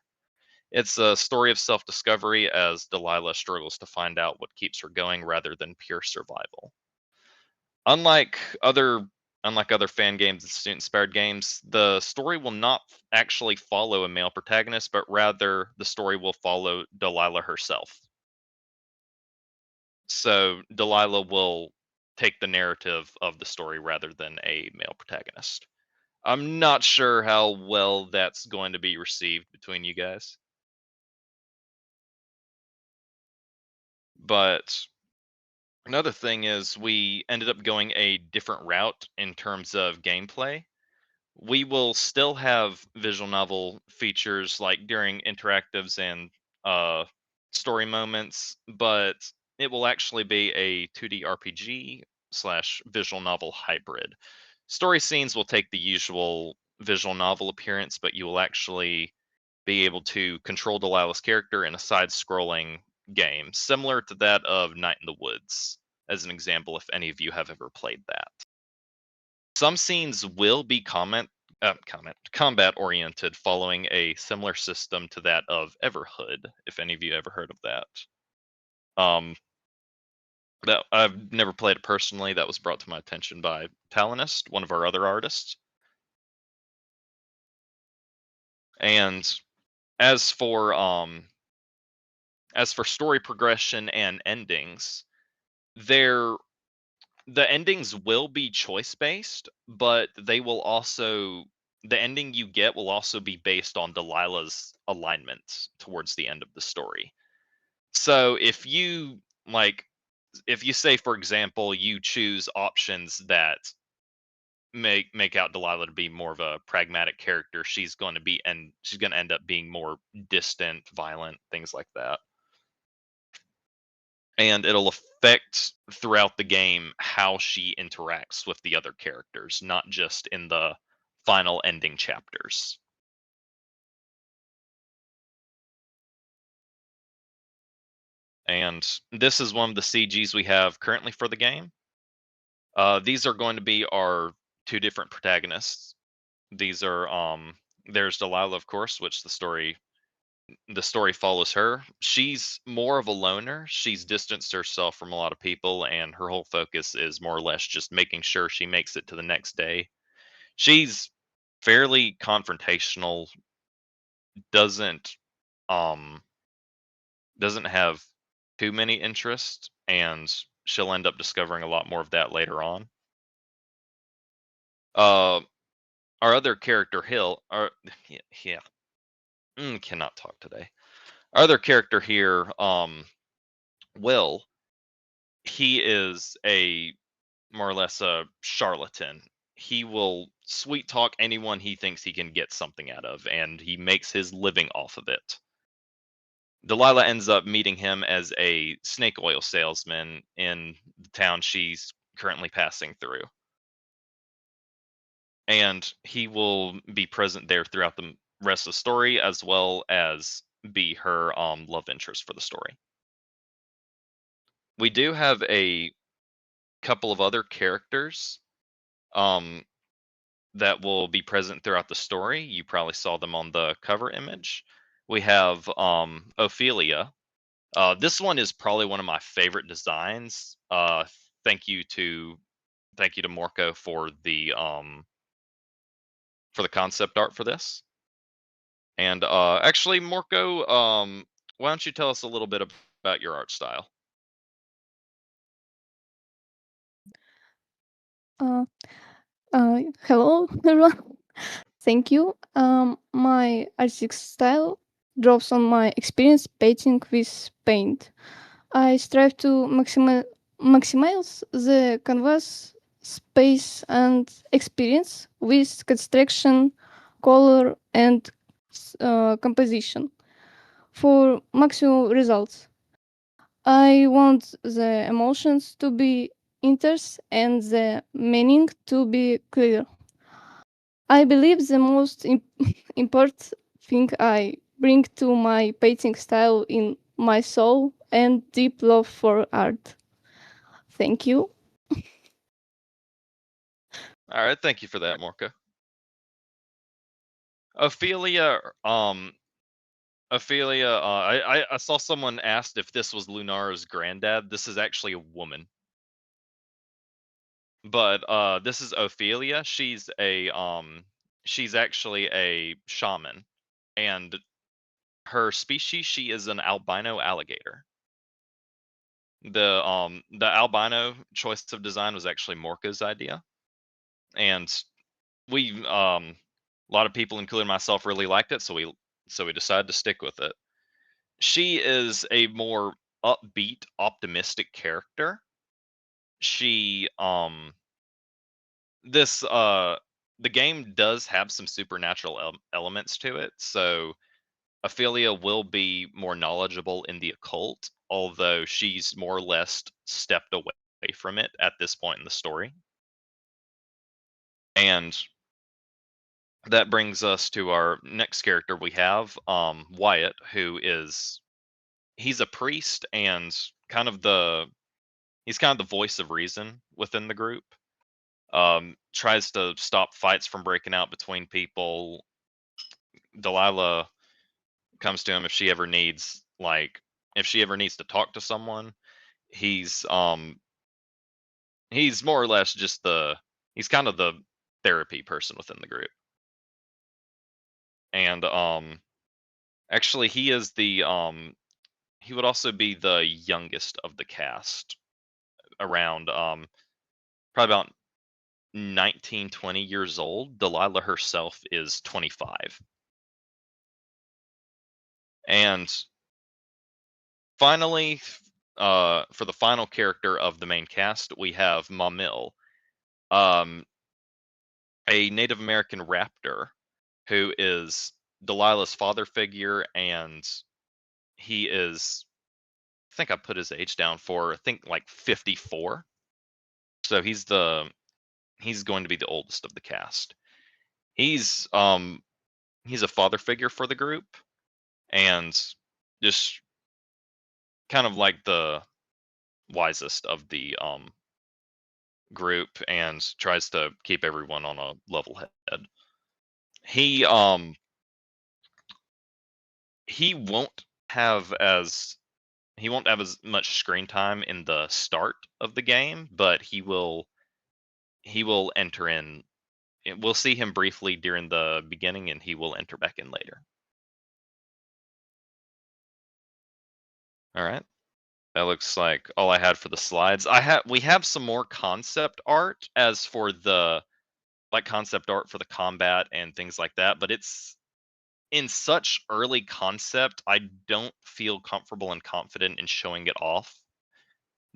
It's a story of self discovery as Delilah struggles to find out what keeps her going rather than pure survival. Unlike other unlike other fan games and student inspired games, the story will not actually follow a male protagonist, but rather the story will follow Delilah herself. So Delilah will take the narrative of the story rather than a male protagonist. I'm not sure how well that's going to be received between you guys, but another thing is we ended up going a different route in terms of gameplay. We will still have visual novel features like during interactives and uh, story moments, but it will actually be a 2D RPG slash visual novel hybrid. Story scenes will take the usual visual novel appearance, but you will actually be able to control Delilah's character in a side scrolling game, similar to that of Night in the Woods, as an example, if any of you have ever played that. Some scenes will be combat oriented, following a similar system to that of Everhood, if any of you ever heard of that. Um, that I've never played it personally. That was brought to my attention by Talonist, one of our other artists. And as for um, as for story progression and endings, there the endings will be choice based, but they will also the ending you get will also be based on Delilah's alignment towards the end of the story. So like if you say for example you choose options that make out Delilah to be more of a pragmatic character, she's going to end up being more distant, violent, things like that. And it'll affect throughout the game how she interacts with the other characters, not just in the final ending chapters. And this is one of the CGs we have currently for the game. These are going to be our two different protagonists. These are there's Delilah, of course, which the story the story follows her. She's more of a loner. She's distanced herself from a lot of people, and her whole focus is more or less just making sure she makes it to the next day. She's fairly confrontational, doesn't um doesn't have too many interests, and she'll end up discovering a lot more of that later on. Uh, our other character, Hill, yeah, cannot talk today. Our other character here, Will, he is a more or less a charlatan. He will sweet talk anyone he thinks he can get something out of, and he makes his living off of it. Delilah ends up meeting him as a snake oil salesman in the town she's currently passing through. And he will be present there throughout the rest of the story, as well as be her love interest for the story. We do have a couple of other characters um, that will be present throughout the story. You probably saw them on the cover image. We have Ophelia. This one is probably one of my favorite designs. Thank you to Morco for the concept art for this. And actually, Morco, why don't you tell us a little bit about your art style? Uh, Hello, everyone. Thank you. My artistic style draws on my experience painting with paint. I strive to maximize the canvas space and experience with construction, color, and composition for maximum results. I want the emotions to be intense and the meaning to be clear. I believe the most important thing I bring to my painting style in my soul and deep love for art. Thank you. All right, thank you for that, Morco. Ophelia, I saw someone asked if this was Lunara's granddad. This is actually a woman, but this is Ophelia. She's actually a shaman, and her species, she is an albino alligator. The albino choice of design was actually Morca's idea, and we a lot of people, including myself, really liked it, so we decided to stick with it. She is a more upbeat, optimistic character. She this the game does have some supernatural elements to it, so Ophelia will be more knowledgeable in the occult, although she's more or less stepped away from it at this point in the story. And that brings us to our next character we have, Wyatt, who is he's a priest and he's kind of the voice of reason within the group. Tries to stop fights from breaking out between people. Delilah comes to him if she ever needs to talk to someone. He's he's more or less just he's kind of the therapy person within the group. And actually he would also be the youngest of the cast, around probably about 19, 20 years old. Delilah herself is 25. And finally, for the final character of the main cast, we have Mamil, um, a Native American raptor who is Delilah's father figure, and he is, I think I put his age down for, I think, like 54. So he's going to be the oldest of the cast. He's he's a father figure for the group, and just kind of like the wisest of the group, and tries to keep everyone on a level head. He he won't have as much screen time in the start of the game, but he will enter in. We'll see him briefly during the beginning, and he will enter back in later. All right. That looks like all I had for the slides. We have some more concept art as for the concept art for the combat and things like that, but it's in such early concept, I don't feel comfortable and confident in showing it off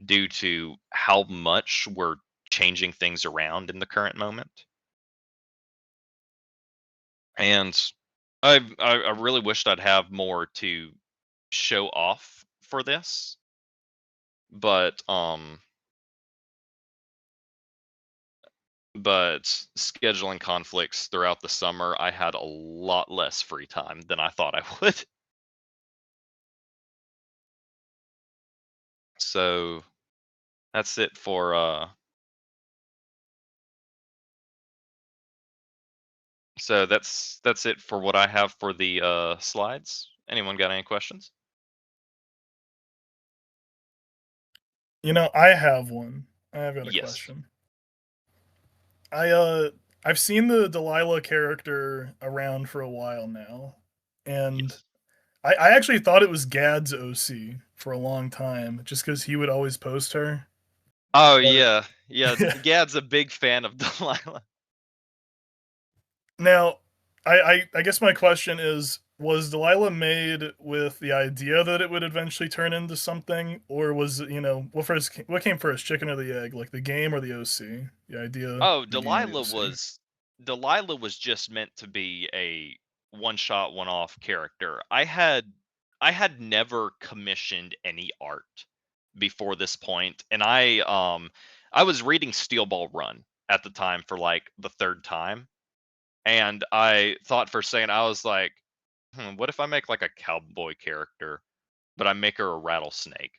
due to how much we're changing things around in the current moment. And I really wished I'd have more to show off for this, but scheduling conflicts throughout the summer, I had a lot less free time than I thought I would. So that's it for that's it for what I have for the slides. Anyone got any questions? I have one. I've got a Yes. question. I've seen the Delilah character around for a while now, and Yes. I actually thought it was Gad's OC for a long time, just because he would always post her. Oh But yeah. Yeah, Gad's a big fan of Delilah. now, I guess my question is: was Delilah made with the idea that it would eventually turn into something, or was it, what came first, chicken or the egg, like the game or the OC? The idea, Oh, the game or the Delilah OC? was Delilah was just meant to be a one shot, one off character. I had never commissioned any art before this point, and I was reading Steel Ball Run at the time for like the third time, and I thought for a second I was like, what if I make like a cowboy character, but I make her a rattlesnake?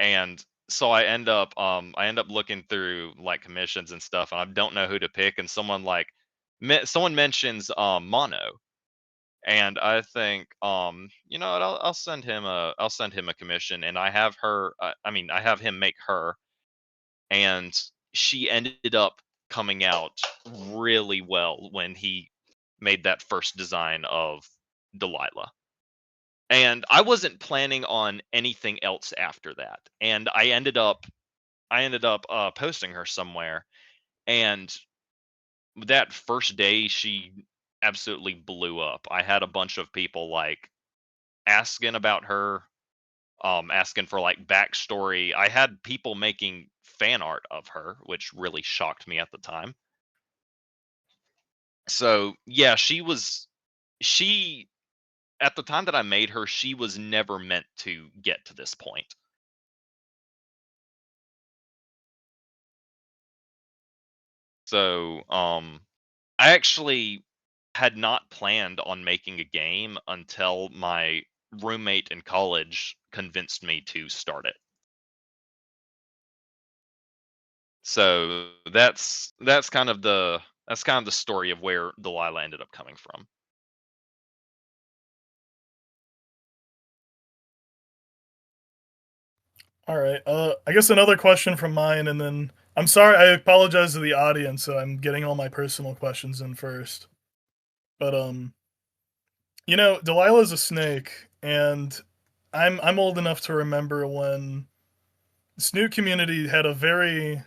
And so I end up looking through like commissions and stuff, and I don't know who to pick, and someone someone mentions Mono, and I think you know what, I'll send him a commission, and I have him make her, and she ended up coming out really well when he made that first design of Delilah. And I wasn't planning on anything else after that. And I ended up posting her somewhere, and that first day she absolutely blew up. I had a bunch of people like asking about her, asking for like backstory. I had people making fan art of her, which really shocked me at the time. So yeah, she at the time that I made her, she was never meant to get to this point. So I actually had not planned on making a game until my roommate in college convinced me to start it. So that's kind of the story of where Delilah ended up coming from. All right. I guess another question from mine, and then I'm sorry. I apologize to the audience. So I'm getting all my personal questions in first. But Delilah's a snake, and I'm old enough to remember when the Snoot community had a very,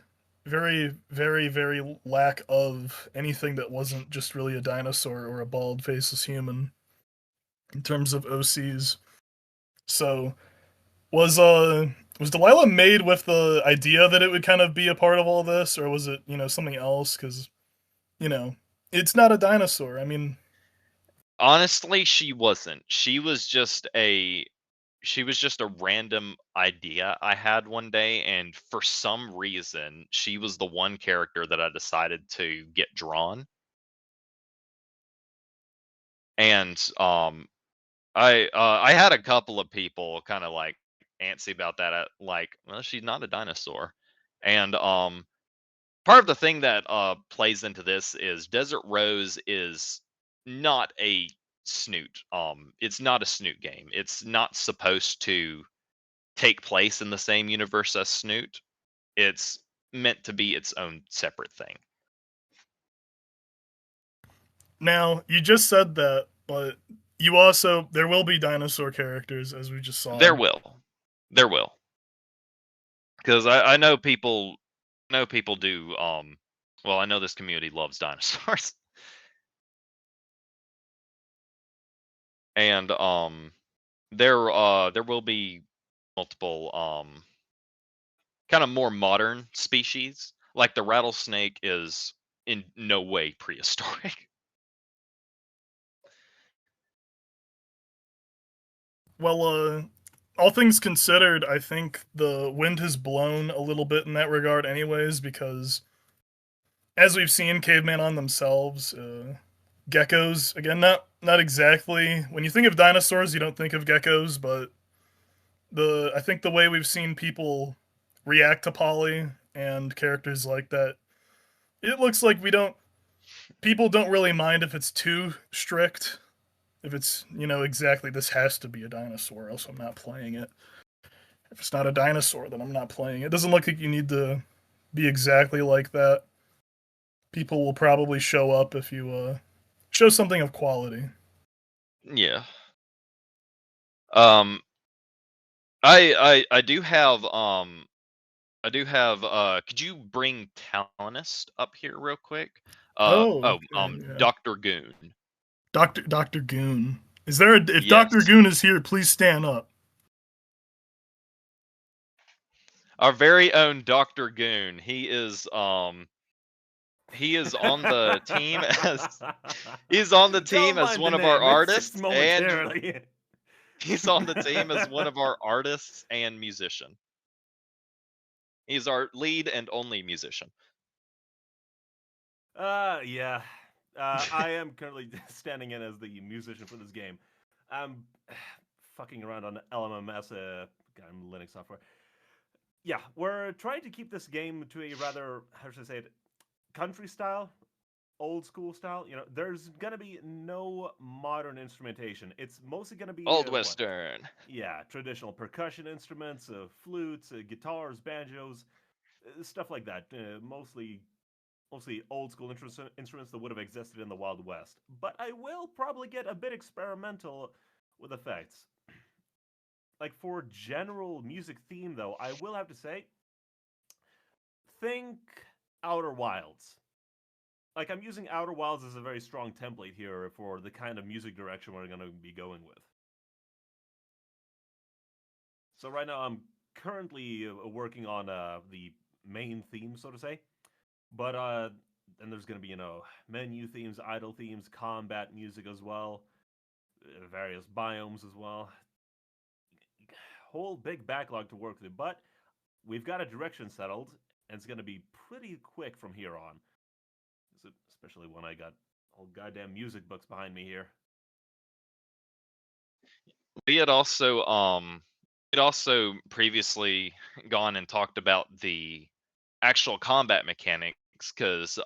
very, very, very lack of anything that wasn't just really a dinosaur or a bald, faceless human in terms of OCs. So was Delilah made with the idea that it would kind of be a part of all this, or was it something else? Because you know it's not a dinosaur. I mean, Honestly, she wasn't. She was just a random idea I had one day, and for some reason she was the one character that I decided to get drawn. And I had a couple of people kind of like antsy about that, like, well, she's not a dinosaur. And part of the thing that plays into this is Desert Rose is not a Snoot. It's not a Snoot game. It's not supposed to take place in the same universe as Snoot. It's meant to be its own separate thing. Now, you just said that, but you also there will be dinosaur characters as we just saw. There will, because I know people do. Well, I know this community loves dinosaurs, and there will be multiple kind of more modern species. Like the rattlesnake is in no way prehistoric. Well, all things considered, I think the wind has blown a little bit in that regard, anyways, because as we've seen, cavemen on themselves, geckos again, not exactly. When you think of dinosaurs, you don't think of geckos, but I think the way we've seen people react to Polly and characters like that, it looks like people don't really mind if it's too strict. If it's, exactly this has to be a dinosaur, else I'm not playing it. If it's not a dinosaur, then I'm not playing it. It doesn't look like you need to be exactly like that. People will probably show up if you show something of quality. Yeah. Um, I do have could you bring Talonist up here real quick? Oh, okay, yeah. Dr. Goon. Doctor Goon. Is there if Doctor Yes. Goon is here, please stand up. Our very own Dr. Goon. He is on the team as Don't mind one the of our name. It's artists, just momentarily. and he's on the team as one of our artists and musician. He's our lead and only musician. Yeah. I am currently standing in as the musician for this game. I'm fucking around on LMMS, Linux software. Yeah, we're trying to keep this game to a rather, how should I say it, country style, old school style. There's gonna be no modern instrumentation. It's mostly gonna be Old Western. Yeah, traditional percussion instruments, flutes, guitars, banjos, stuff like that. Mostly old school instruments that would have existed in the Wild West. But I will probably get a bit experimental with effects. Like for general music theme, though, I will have to say, think Outer Wilds. Like I'm using Outer Wilds as a very strong template here for the kind of music direction we're going to be going with. So right now I'm currently working on the main theme, so to say. But then there's going to be, menu themes, idle themes, combat music as well, various biomes as well. Whole big backlog to work with, but we've got a direction settled, and it's going to be pretty quick from here on. Especially when I got all goddamn music books behind me here. We had also previously gone and talked about the actual combat mechanics because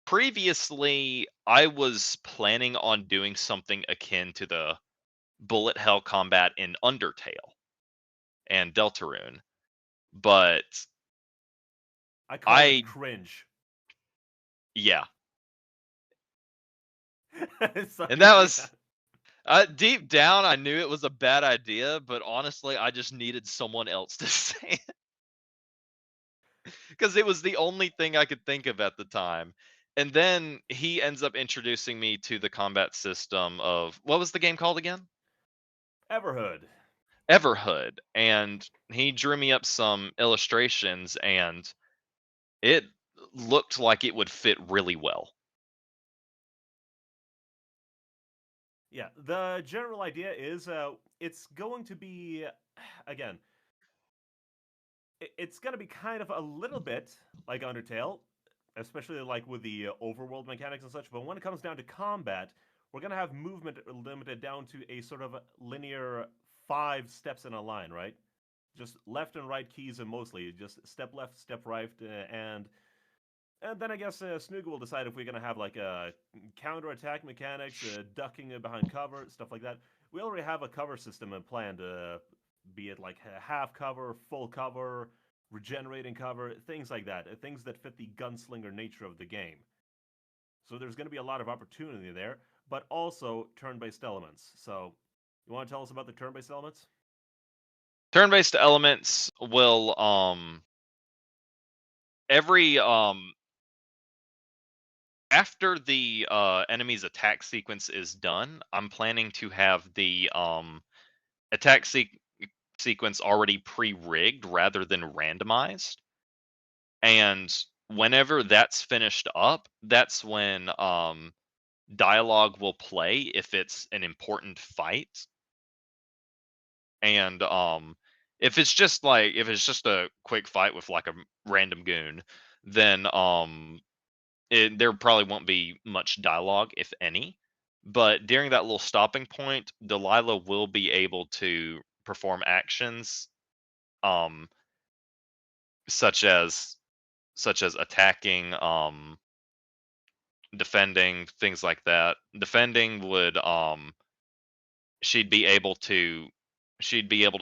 previously I was planning on doing something akin to the bullet hell combat in Undertale and Deltarune, but I call it cringe. Yeah. And that was deep down I knew it was a bad idea, but honestly I just needed someone else to say it. Because it was the only thing I could think of at the time. And then he ends up introducing me to the combat system of what was the game called again? Everhood. And he drew me up some illustrations and it looked like it would fit really well. Yeah, the general idea is it's going to be, again, it's going to be kind of a little bit like Undertale, especially like with the overworld mechanics and such, but when it comes down to combat, we're going to have movement limited down to a sort of linear 5 steps in a line, right? Just left and right keys, and mostly just step left, step right, and And then I guess Snoog will decide if we're gonna have like counter-attack mechanics, ducking behind cover, stuff like that. We already have a cover system planned, be it like half cover, full cover, regenerating cover, things like that. Things that fit the gunslinger nature of the game. So there's going to be a lot of opportunity there, but also turn-based elements. So, you want to tell us about the turn-based elements? Turn-based elements will every after the enemy's attack sequence is done, I'm planning to have the attack sequence already pre-rigged rather than randomized. And whenever that's finished up, that's when dialogue will play if it's an important fight. And if it's just a quick fight with like a random goon, then there probably won't be much dialogue, if any. But during that little stopping point, Delilah will be able to perform actions, um, such as attacking, defending, things like that. Defending would she'd be able to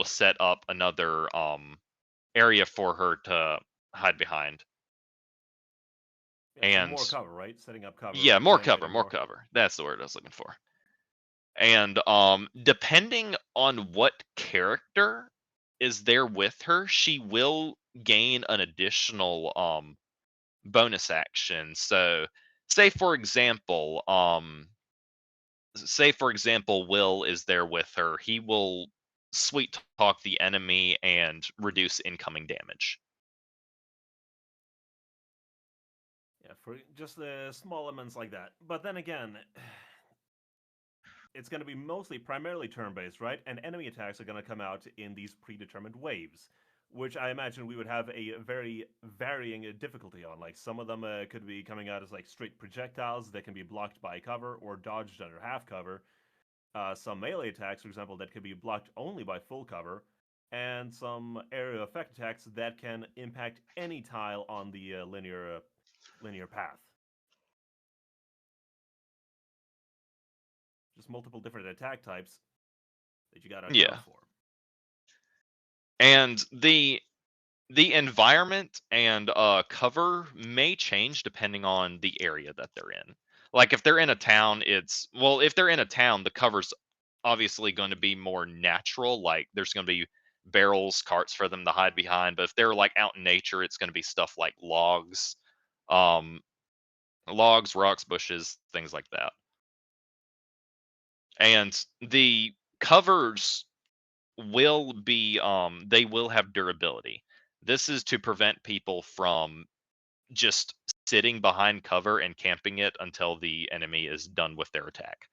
set up another area for her to hide behind. Yeah, so more And cover, right? Setting up cover, yeah, more regenerating cover, more more. cover. That's the word I was looking for. And depending on what character is there with her, she will gain an additional bonus action. So, say for example, Will is there with her. He will sweet talk the enemy and reduce incoming damage. Yeah, for just the small elements like that. But then again, it's going to be primarily turn-based, right? And enemy attacks are going to come out in these predetermined waves, which I imagine we would have a very varying difficulty on. Like some of them could be coming out as like straight projectiles that can be blocked by cover or dodged under half cover. Some melee attacks, for example, that could be blocked only by full cover, and some area effect attacks that can impact any tile on the linear path. Just multiple different attack types that you got to account Yeah. for. And the environment and cover may change depending on the area that they're in. Like if they're in a town, if they're in a town, the cover's obviously going to be more natural. Like there's going to be barrels, carts for them to hide behind. But if they're like out in nature, it's going to be stuff like um, rocks, bushes, things like that. And the covers they will have durability. This is to prevent people from just sitting behind cover and camping it until the enemy is done with their attack.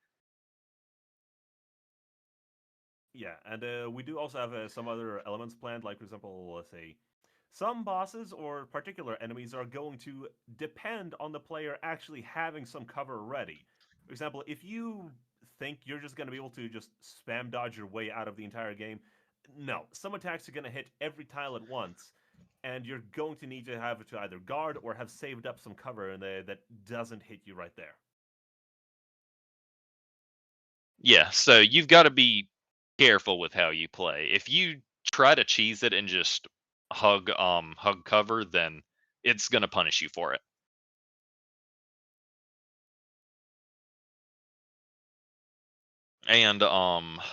Yeah, and we do also have some other elements planned, like, for example, let's say, some bosses or particular enemies are going to depend on the player actually having some cover ready. For example, if you think you're just going to be able to just spam dodge your way out of the entire game, no. Some attacks are going to hit every tile at once, and you're going to need to have to either guard or have saved up some cover that doesn't hit you right there. Yeah, so you've got to be careful with how you play. If you try to cheese it and just hug cover, then it's going to punish you for it. And I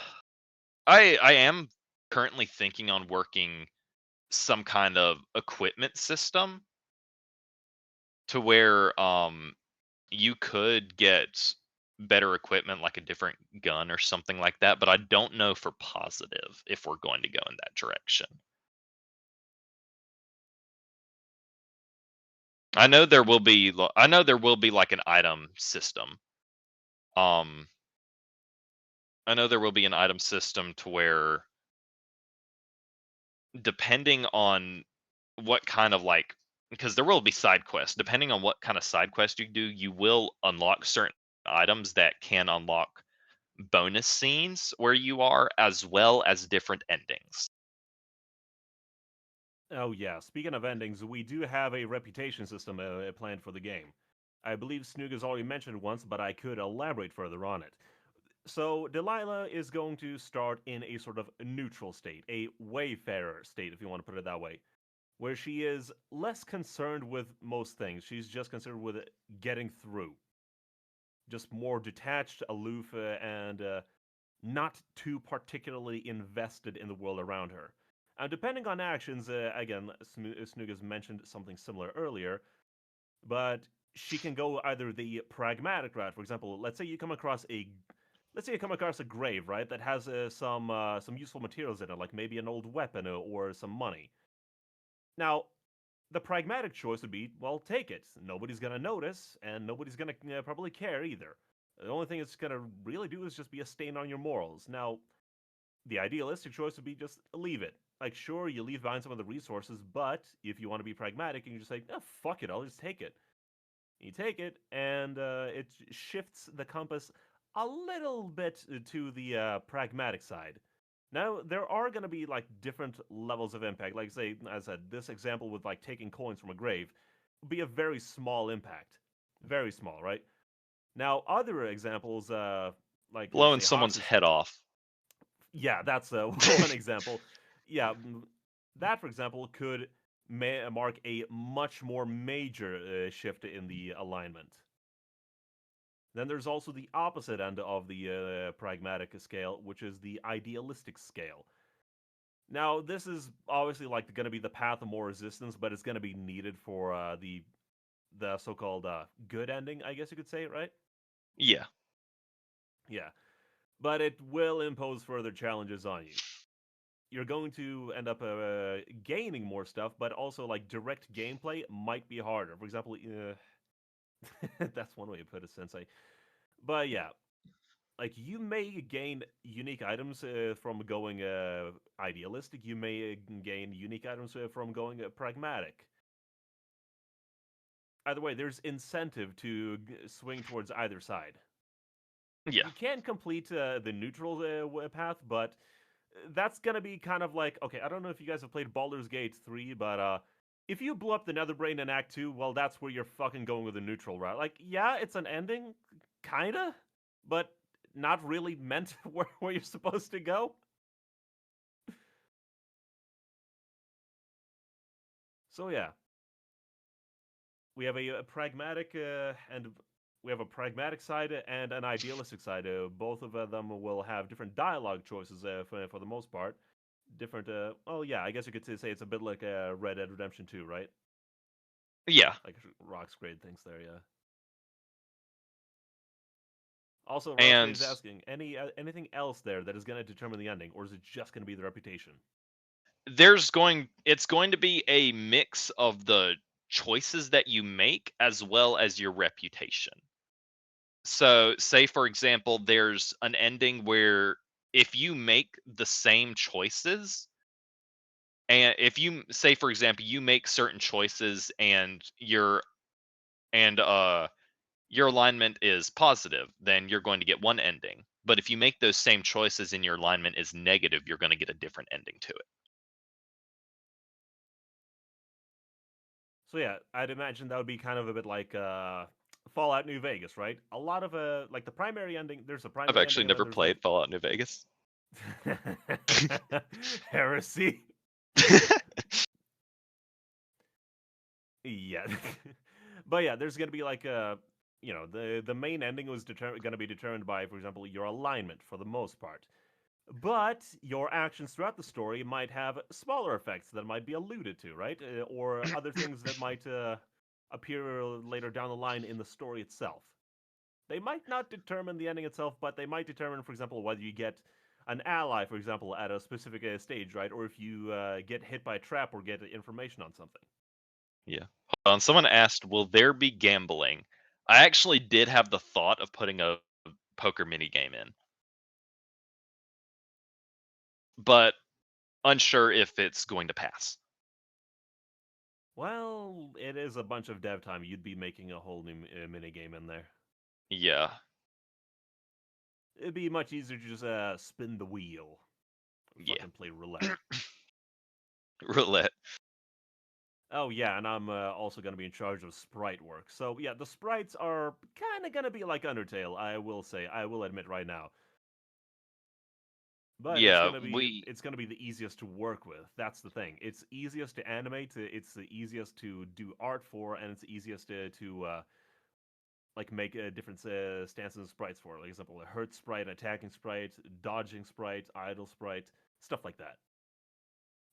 am currently thinking on working some kind of equipment system to where you could get better equipment like a different gun or something like that, but I don't know for positive if we're going to go in that direction. I know there will be like an item system. Um I know there will be an item system to where depending on what kind of like because there will be side quests. Depending on what kind of side quest you do, you will unlock certain items that can unlock bonus scenes where you are, as well as different endings. Oh yeah, speaking of endings, we do have a reputation system planned for the game. I believe Snoog has already mentioned once, but I could elaborate further on it. So Delilah is going to start in a sort of neutral state, a wayfarer state, if you want to put it that way, where she is less concerned with most things. She's just concerned with getting through, just more detached, aloof, and not too particularly invested in the world around her. Depending on actions, again, Snoog has mentioned something similar earlier, but she can go either the pragmatic route. For example, let's say you come across a grave, right, that has some useful materials in it, like maybe an old weapon or some money. Now, the pragmatic choice would be, well, take it. Nobody's gonna notice, and nobody's gonna probably care either. The only thing it's gonna really do is just be a stain on your morals. Now, the idealistic choice would be just leave it. Like, sure, you leave behind some of the resources, but if you want to be pragmatic, you can just say, oh, fuck it, I'll just take it. You take it, and it shifts the compass a little bit to the pragmatic side. Now, there are going to be like different levels of impact. Like, say, as I said, this example with like taking coins from a grave would be a very small impact. Very small, right? Now, other examples, like, let's Blowing say, someone's Hawks' head off. yeah, that's one example. Yeah, that, for example, could mark a much more major shift in the alignment. Then there's also the opposite end of the pragmatic scale, which is the idealistic scale. Now, this is obviously like going to be the path of more resistance, but it's going to be needed for the so-called good ending, I guess you could say, right? Yeah. Yeah, but it will impose further challenges on you. You're going to end up gaining more stuff, but also like direct gameplay might be harder. For example, that's one way to put it, Sensei. But yeah, like you may gain unique items from going idealistic. You may gain unique items from going pragmatic. Either way, there's incentive to swing towards either side. Yeah. You can complete the neutral path, but that's gonna be kind of like, okay, I don't know if you guys have played Baldur's Gate 3, but if you blew up the Nether Brain in Act 2, well, that's where you're fucking going with the neutral route. Like, yeah, it's an ending, kinda, but not really meant where you're supposed to go. So yeah, we have a pragmatic and we have a pragmatic side and an idealistic side. Both of them will have different dialogue choices for the most part. Different. Oh yeah, I guess you could say it's a bit like Red Dead Redemption 2, right? Yeah. Like Rock's great things there, yeah. Also, Rock's And is asking anything else there that is going to determine the ending, or is it just going to be the reputation? it's going to be a mix of the choices that you make as well as your reputation. So, say for example, there's an ending where if you make the same choices, and if you say for example you make certain choices and and your alignment is positive, then you're going to get one ending. But if you make those same choices and your alignment is negative, you're going to get a different ending to it. So yeah, I'd imagine that would be kind of a bit like Fallout New Vegas, right? A lot of like the primary ending. There's a I've primary actually ending, and then never there's like played Fallout New Vegas. heresy. Yeah, but yeah, there's gonna be like the main ending was gonna be determined by, for example, your alignment for the most part. But your actions throughout the story might have smaller effects that might be alluded to, right? Or other things that might appear later down the line in the story itself. They might not determine the ending itself, but they might determine, for example, whether you get an ally, for example, at a specific stage, right? Or if you get hit by a trap or get information on something. Yeah. Hold on. Someone asked, "Will there be gambling?" I actually did have the thought of putting a poker mini game in, but unsure if it's going to pass. Well, it is a bunch of dev time. You'd be making a whole new mini game in there. Yeah. It'd be much easier to just spin the wheel. Yeah. Fucking play roulette. Roulette. Oh yeah, and I'm also going to be in charge of sprite work. So yeah, the sprites are kind of going to be like Undertale. I will say, I will admit right now. But Yeah, it's gonna be the easiest to work with. That's the thing. It's easiest to animate. It's the easiest to do art for, and it's easiest to like make different stances and sprites for. Like example, a hurt sprite, attacking sprite, dodging sprite, idle sprite, stuff like that.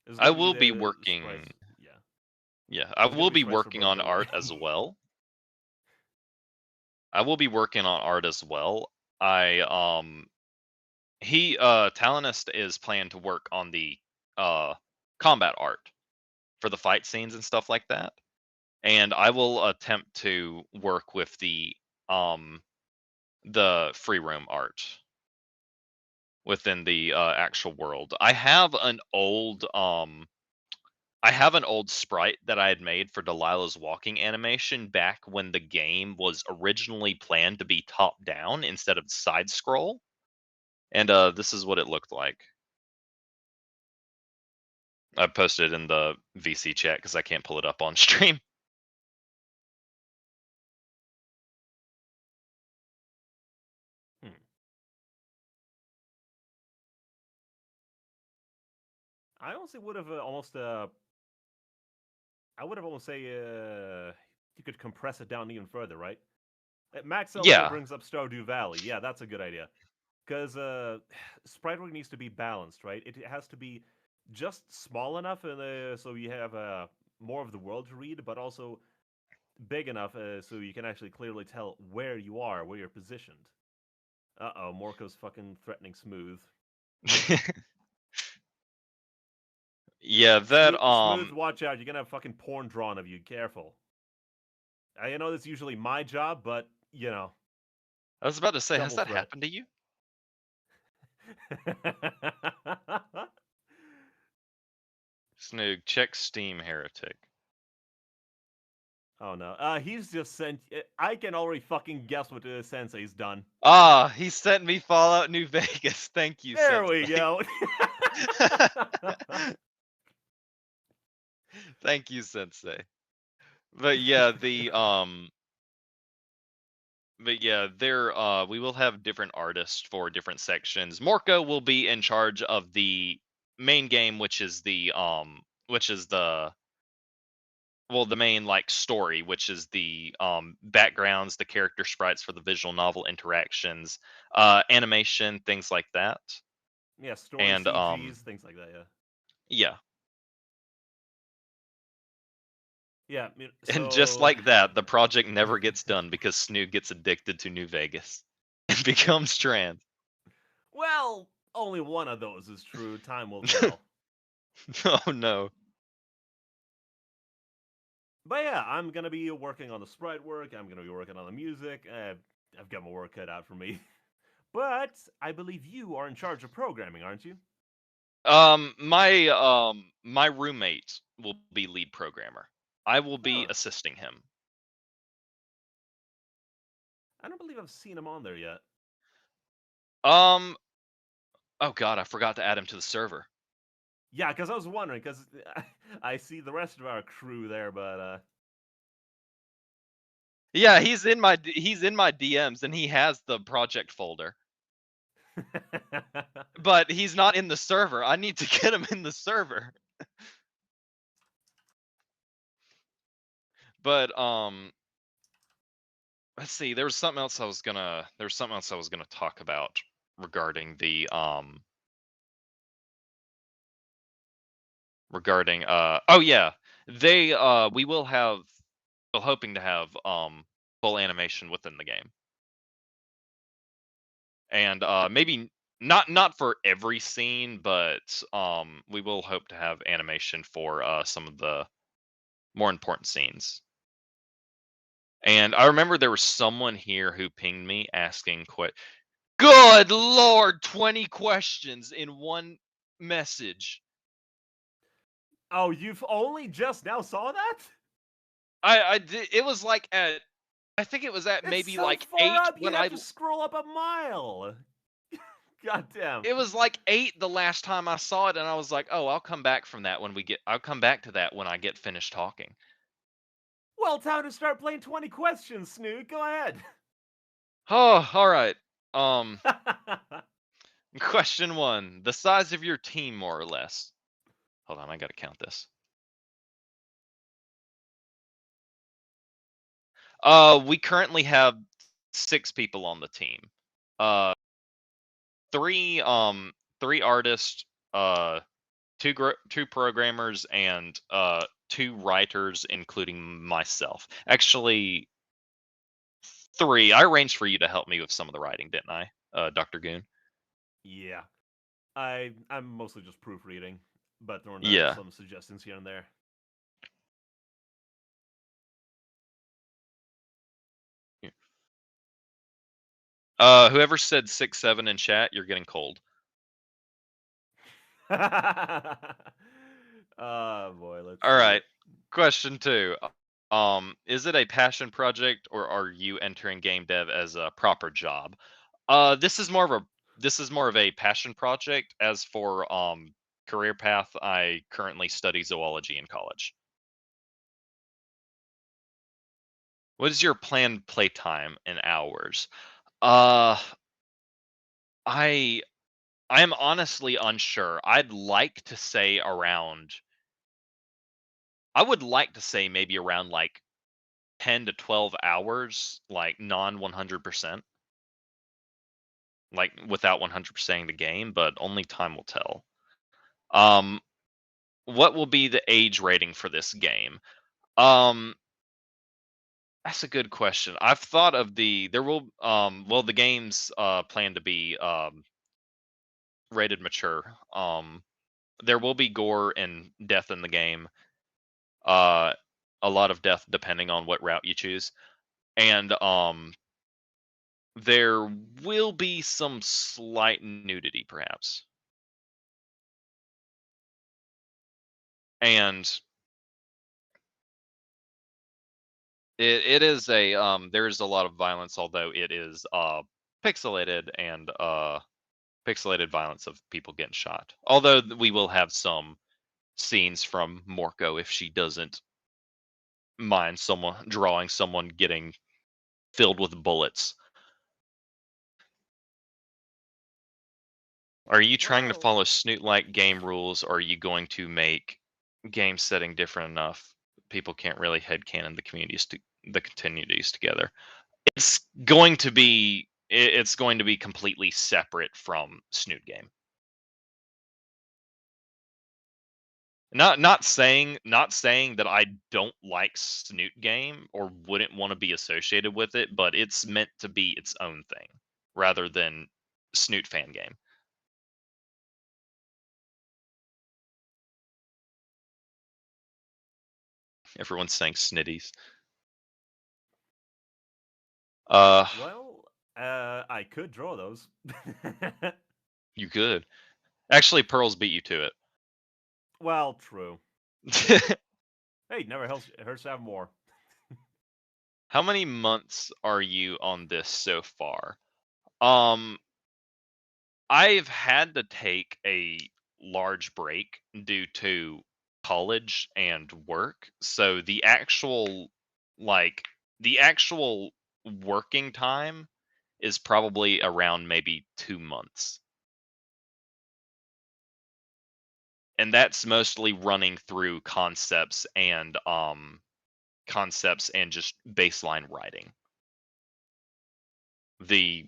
There's I gonna be will be the sprites. working. Yeah, Yeah, I there's gonna will be be sprites for working both. on Don't worry. art as well. I will be working on art as well. Talonist is planned to work on the combat art for the fight scenes and stuff like that. And I will attempt to work with the free roam art within the actual world. I have an old sprite that I had made for Delilah's walking animation back when the game was originally planned to be top down instead of side scroll. And this is what it looked like. I posted it in the VC chat because I can't pull it up on stream. I honestly would have almost. I would have almost say you could compress it down even further, right? Max Elder Yeah. brings up Stardew Valley. Yeah, that's a good idea. Because sprite work needs to be balanced, right? It has to be just small enough, so you have more of the world to read, but also big enough so you can actually clearly tell where you are, where you're positioned. Uh-oh, Morco's fucking threatening Smooth. Yeah, Smooth, watch out. You're gonna have fucking porn drawn of you. Careful. I know that's usually my job, but, you know. I was about to say, has Double that threat. happened to you? Snoog, check Steam, heretic. Oh no. He's just sent. I can already fucking guess what Sensei's done. Ah, he sent me Fallout New Vegas. Thank you, There Sensei. we go. Thank you, Sensei. But yeah, we will have different artists for different sections. Morco will be in charge of the main game, which is the main like story, which is the backgrounds, the character sprites for the visual novel interactions, animation, things like that. Yeah, story And CGs, things like that. Yeah. yeah. Yeah. And just like that, the project never gets done because Snoog gets addicted to New Vegas and becomes trans. Well, only one of those is true. Time will tell. Oh no. But yeah, I'm gonna be working on the sprite work. I'm gonna be working on the music. I've got my work cut out for me. But I believe you are in charge of programming, aren't you? My roommate will be lead programmer. I will be assisting him. I don't believe I've seen him on there yet. Oh god, I forgot to add him to the server. Yeah, because I was wondering, because I see the rest of our crew there, but yeah, he's in my DMs and he has the project folder. But he's not in the server. I need to get him in the server. But let's see. There was something else I was gonna talk about regarding the oh yeah, we're hoping to have full animation within the game. And maybe not for every scene, but we will hope to have animation for some of the more important scenes. And I remember there was someone here who pinged me asking good lord, 20 questions in one message. Oh, you've only just now saw that? I did, it was like I think it was at It's maybe so like far 8 up, when you'd have to scroll up a mile. God damn. It was like 8 the last time I saw it, and I was like, "Oh, I'll come back from that when we get. I'll come back to that when I get finished talking." Well, time to start playing 20 questions, Snoot. Go ahead. Oh, all right. Question 1: the size of your team, more or less. Hold on, I gotta count this. We currently have 6 people on the team. Uh, three three artists, uh, two programmers, and 2 writers, including myself. Actually, 3. I arranged for you to help me with some of the writing, didn't I, Dr. Goon? Yeah. I'm mostly just proofreading, but throwing down Yeah. some suggestions here and there. Whoever said 6, 7 in chat, you're getting cold. Oh boy, let's All see. right. Question 2. Is it a passion project, or are you entering game dev as a proper job? This is more of a passion project. As for career path, I currently study zoology in college. What is your planned playtime in hours? Uh, I I am honestly unsure. I would like to say maybe around like 10 to 12 hours, like non 100%, like without 100%ing the game, but only time will tell. Um, what will be the age rating for this game? Um, that's a good question. I've thought of the game's plan to be rated mature. There will be gore and death in the game. Uh, a lot of death depending on what route you choose. And there will be some slight nudity, perhaps. And it is there's a lot of violence, although it is pixelated and pixelated violence of people getting shot. Although we will have some scenes from Morko if she doesn't mind someone drawing someone getting filled with bullets. Are you trying to Well, follow Snoot-like game rules, or are you going to make game setting different enough people can't really headcanon the continuities together? It's going to be completely separate from Snoot game. Not saying that I don't like Snoot game or wouldn't want to be associated with it, but it's meant to be its own thing rather than Snoot fan game. Everyone's saying snitties. well, I could draw those. You could. Actually, Pearls beat you to Well, true. it. Hey, never hurts to have more. How many months are you on this so far? Um, I've had to take a large break due to college and work. So the actual working time is probably around maybe 2 months. And that's mostly running through concepts and just baseline writing. The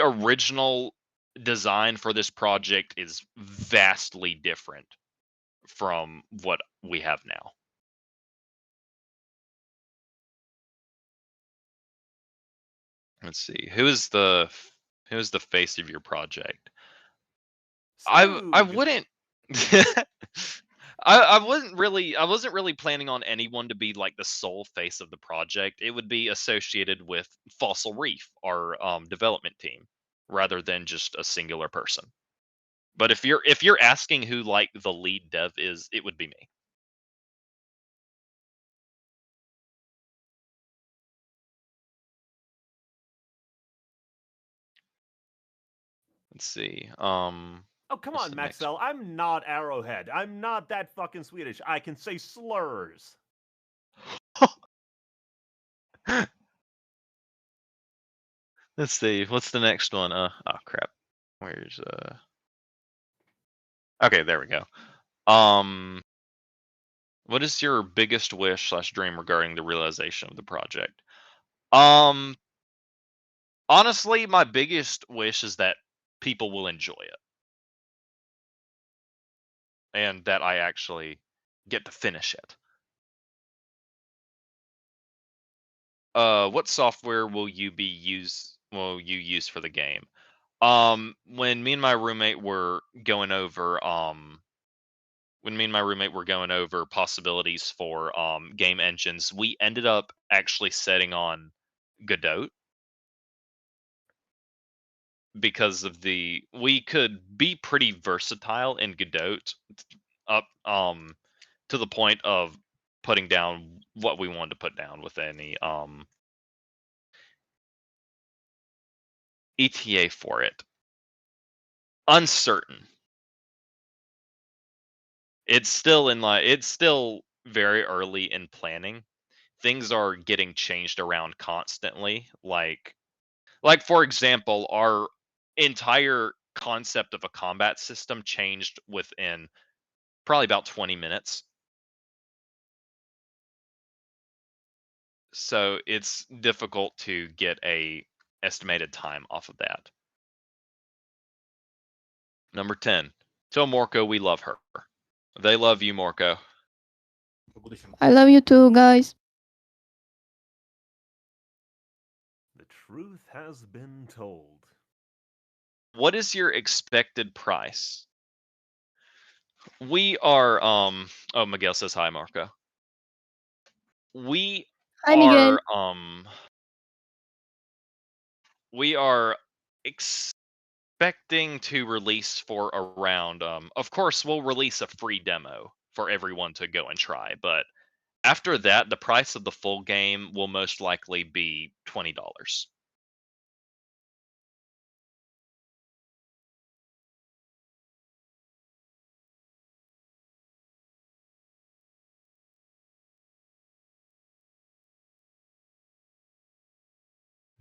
original design for this project is vastly different from what we have now. Let's see. Who is the face of your project? I Snoog. wouldn't I wasn't really planning on anyone to be like the sole face of the project. It would be associated with Fossil Reef, our development team, rather than just a singular person. But if you're asking who like the lead dev is, it would be me. Let's see. Oh, come what's on, the next Maxell. I'm not Arrowhead. I'm not that fucking Swedish. I can say slurs. Let's see. What's the next one? Oh crap. Where's Okay, there we go. What is your biggest wish / dream regarding the realization of the project? Honestly, my biggest wish is that people will enjoy it. And that I actually get to finish it. What software will you use for the game? When me and my roommate were going over possibilities for game engines, we ended up actually setting on Godot because of we could be pretty versatile in Godot up to the point of putting down what we wanted to put down with any ETA for it. Uncertain. It's still very early in planning. Things are getting changed around constantly. Like for example, our entire concept of a combat system changed within probably about 20 minutes. So it's difficult to get a estimated time off of that. Number 10. Tell Morco we love her. They love you, Morco. I love you too, guys. The truth has been told. What is your expected price? We are oh, Miguel says hi, Marco. We Hi, Miguel. are expecting to release for around of course we'll release a free demo for everyone to go and try, but after that the price of the full game will most likely be $20.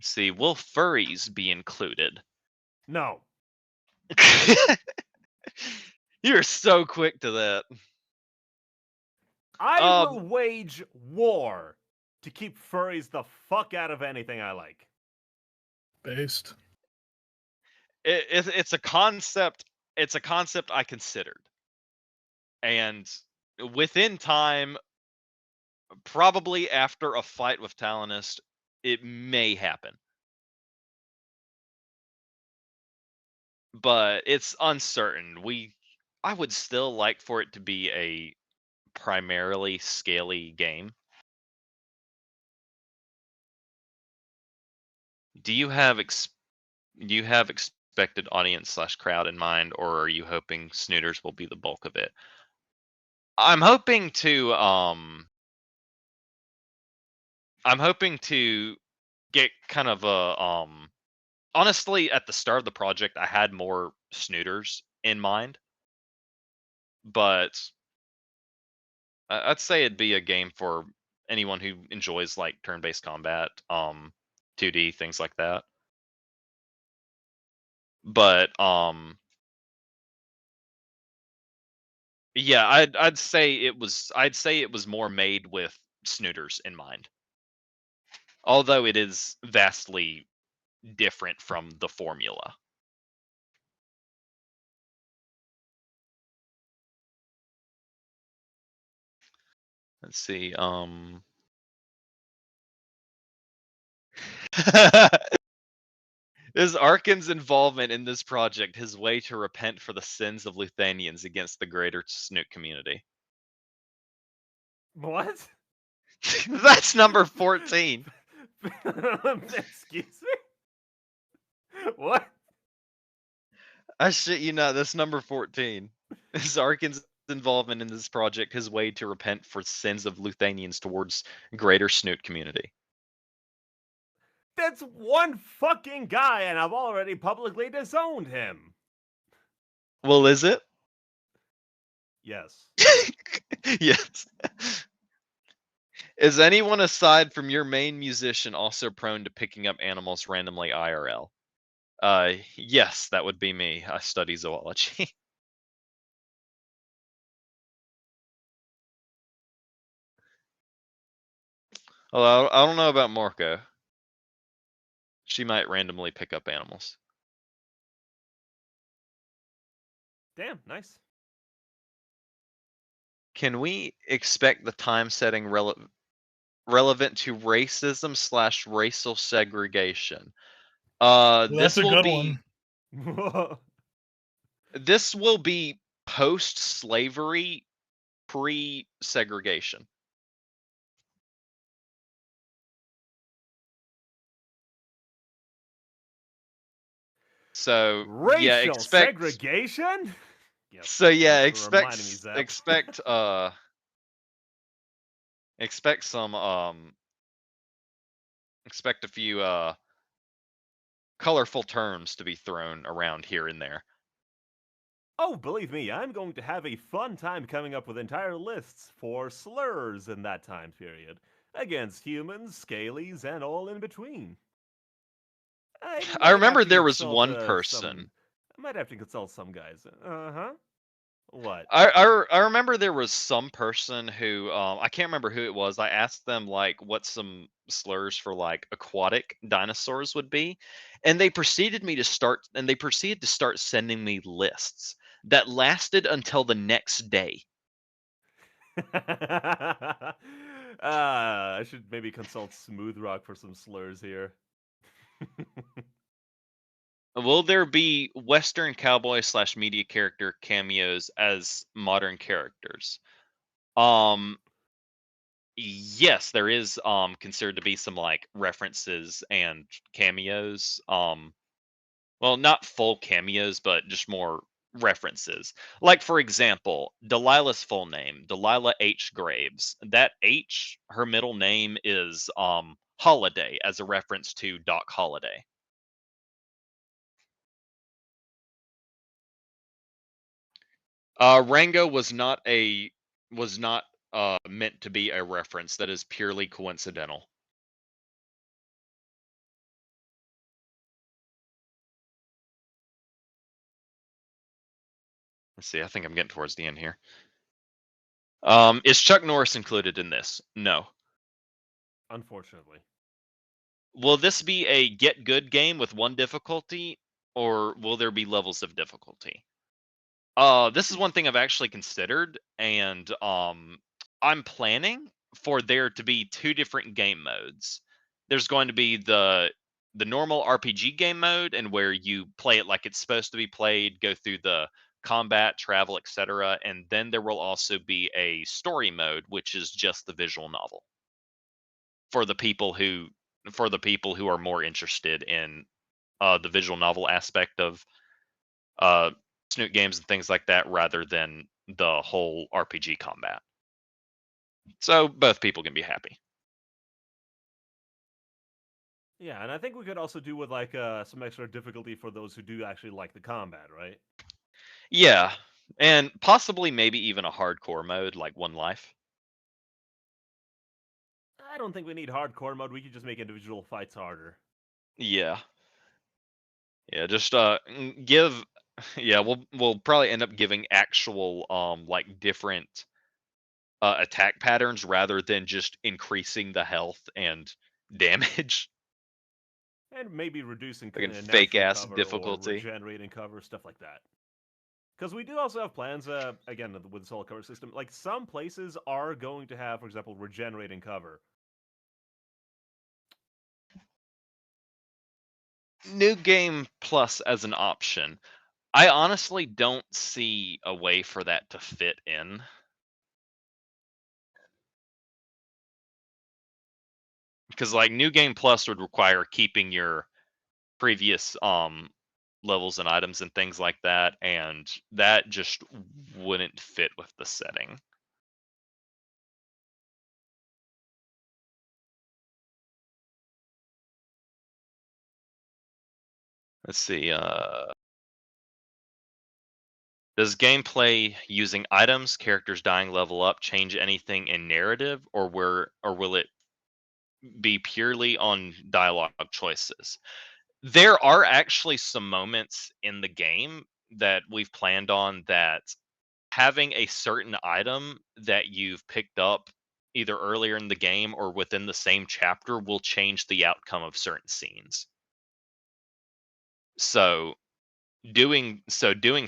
See, will furries be included? No. You're so quick to that. I will wage war to keep furries the fuck out of anything I like. Based. It's a concept. It's a concept I considered, and within time, probably after a fight with Talonist, it may happen. But it's uncertain. I would still like for it to be a primarily scaly game. Do you have expected audience / crowd in mind, or are you hoping Snooters will be the bulk of it? I'm hoping to get kind of a honestly, at the start of the project I had more Snooters in mind, but I'd say it'd be a game for anyone who enjoys like turn-based combat, 2D things like that. But yeah, I'd say it was more made with Snooters in mind. Although it is vastly different from the formula. Let's see. Is Arkin's involvement in this project his way to repent for the sins of Luthanians against the greater Snoot community? What? That's number 14. Excuse me? What? I shit you not, that's number 14. Is Arkin's involvement in this project his way to repent for sins of Luthanians towards greater Snoot community? That's one fucking guy, and I've already publicly disowned him. Well, is it? Yes. Yes. Is anyone aside from your main musician also prone to picking up animals randomly IRL? Yes, that would be me. I study zoology. Although I don't know about Marco. She might randomly pick up animals. Damn, nice. Can we expect the time setting relevant to racism / racial segregation? Well, that's This a will good be one. this will be post-slavery, pre-segregation. So yeah, Racial expect. segregation? Yes, So yeah, thanks for reminding me, Zap. expect expect some expect a few colorful terms to be thrown around here and there. Oh, believe me, I'm going to have a fun time coming up with entire lists for slurs in that time period. Against humans, scalies, and all in between. I I might have remember to there was consult one person. I might have to consult some guys. Uh-huh. What? I remember there was some person who I can't remember who it was. I asked them like what some slurs for like aquatic dinosaurs would be, and they proceeded to start sending me lists that lasted until the next day. I should maybe consult Smooth Rock for some slurs here. Will there be Western cowboy / media character cameos as modern characters? Yes, there is considered to be some like references and cameos. Well, not full cameos, but just more references. Like for example, Delilah's full name, Delilah H. Graves. That H, her middle name is Holiday as a reference to Doc Holliday. Rango was not meant to be a reference. That is purely coincidental. Let's see. I think I'm getting towards the end here. Is Chuck Norris included in this? No. Unfortunately. Will this be a get good game with one difficulty, or will there be levels of difficulty? This is one thing I've actually considered, and I'm planning for there to be two different game modes. There's going to be the normal RPG game mode, and where you play it like it's supposed to be played, go through the combat, travel, etc. And then there will also be a story mode, which is just the visual novel for the people who are more interested in the visual novel aspect of uh, Snoot games and things like that, rather than the whole RPG combat. So both people can be happy. Yeah, and I think we could also do with like some extra difficulty for those who do actually like the combat, right? Yeah, and possibly maybe even a hardcore mode like One Life. I don't think we need hardcore mode. We could just make individual fights harder. Yeah. Yeah, just give yeah, we'll probably end up giving actual like different attack patterns rather than just increasing the health and damage. And maybe reducing Like in fake natural ass cover or difficulty. regenerating cover, stuff like that. Because we do also have plans, again, with the soul cover system. Like, some places are going to have, for example, regenerating cover. New game plus as an option. I honestly don't see a way for that to fit in. Because like new game plus would require keeping your previous levels and items and things like that, and that just wouldn't fit with the setting. Let's see. Does gameplay using items, characters dying level up, change anything in narrative, or will it be purely on dialogue choices? There are actually some moments in the game that we've planned on that having a certain item that you've picked up either earlier in the game or within the same chapter will change the outcome of certain scenes. So doing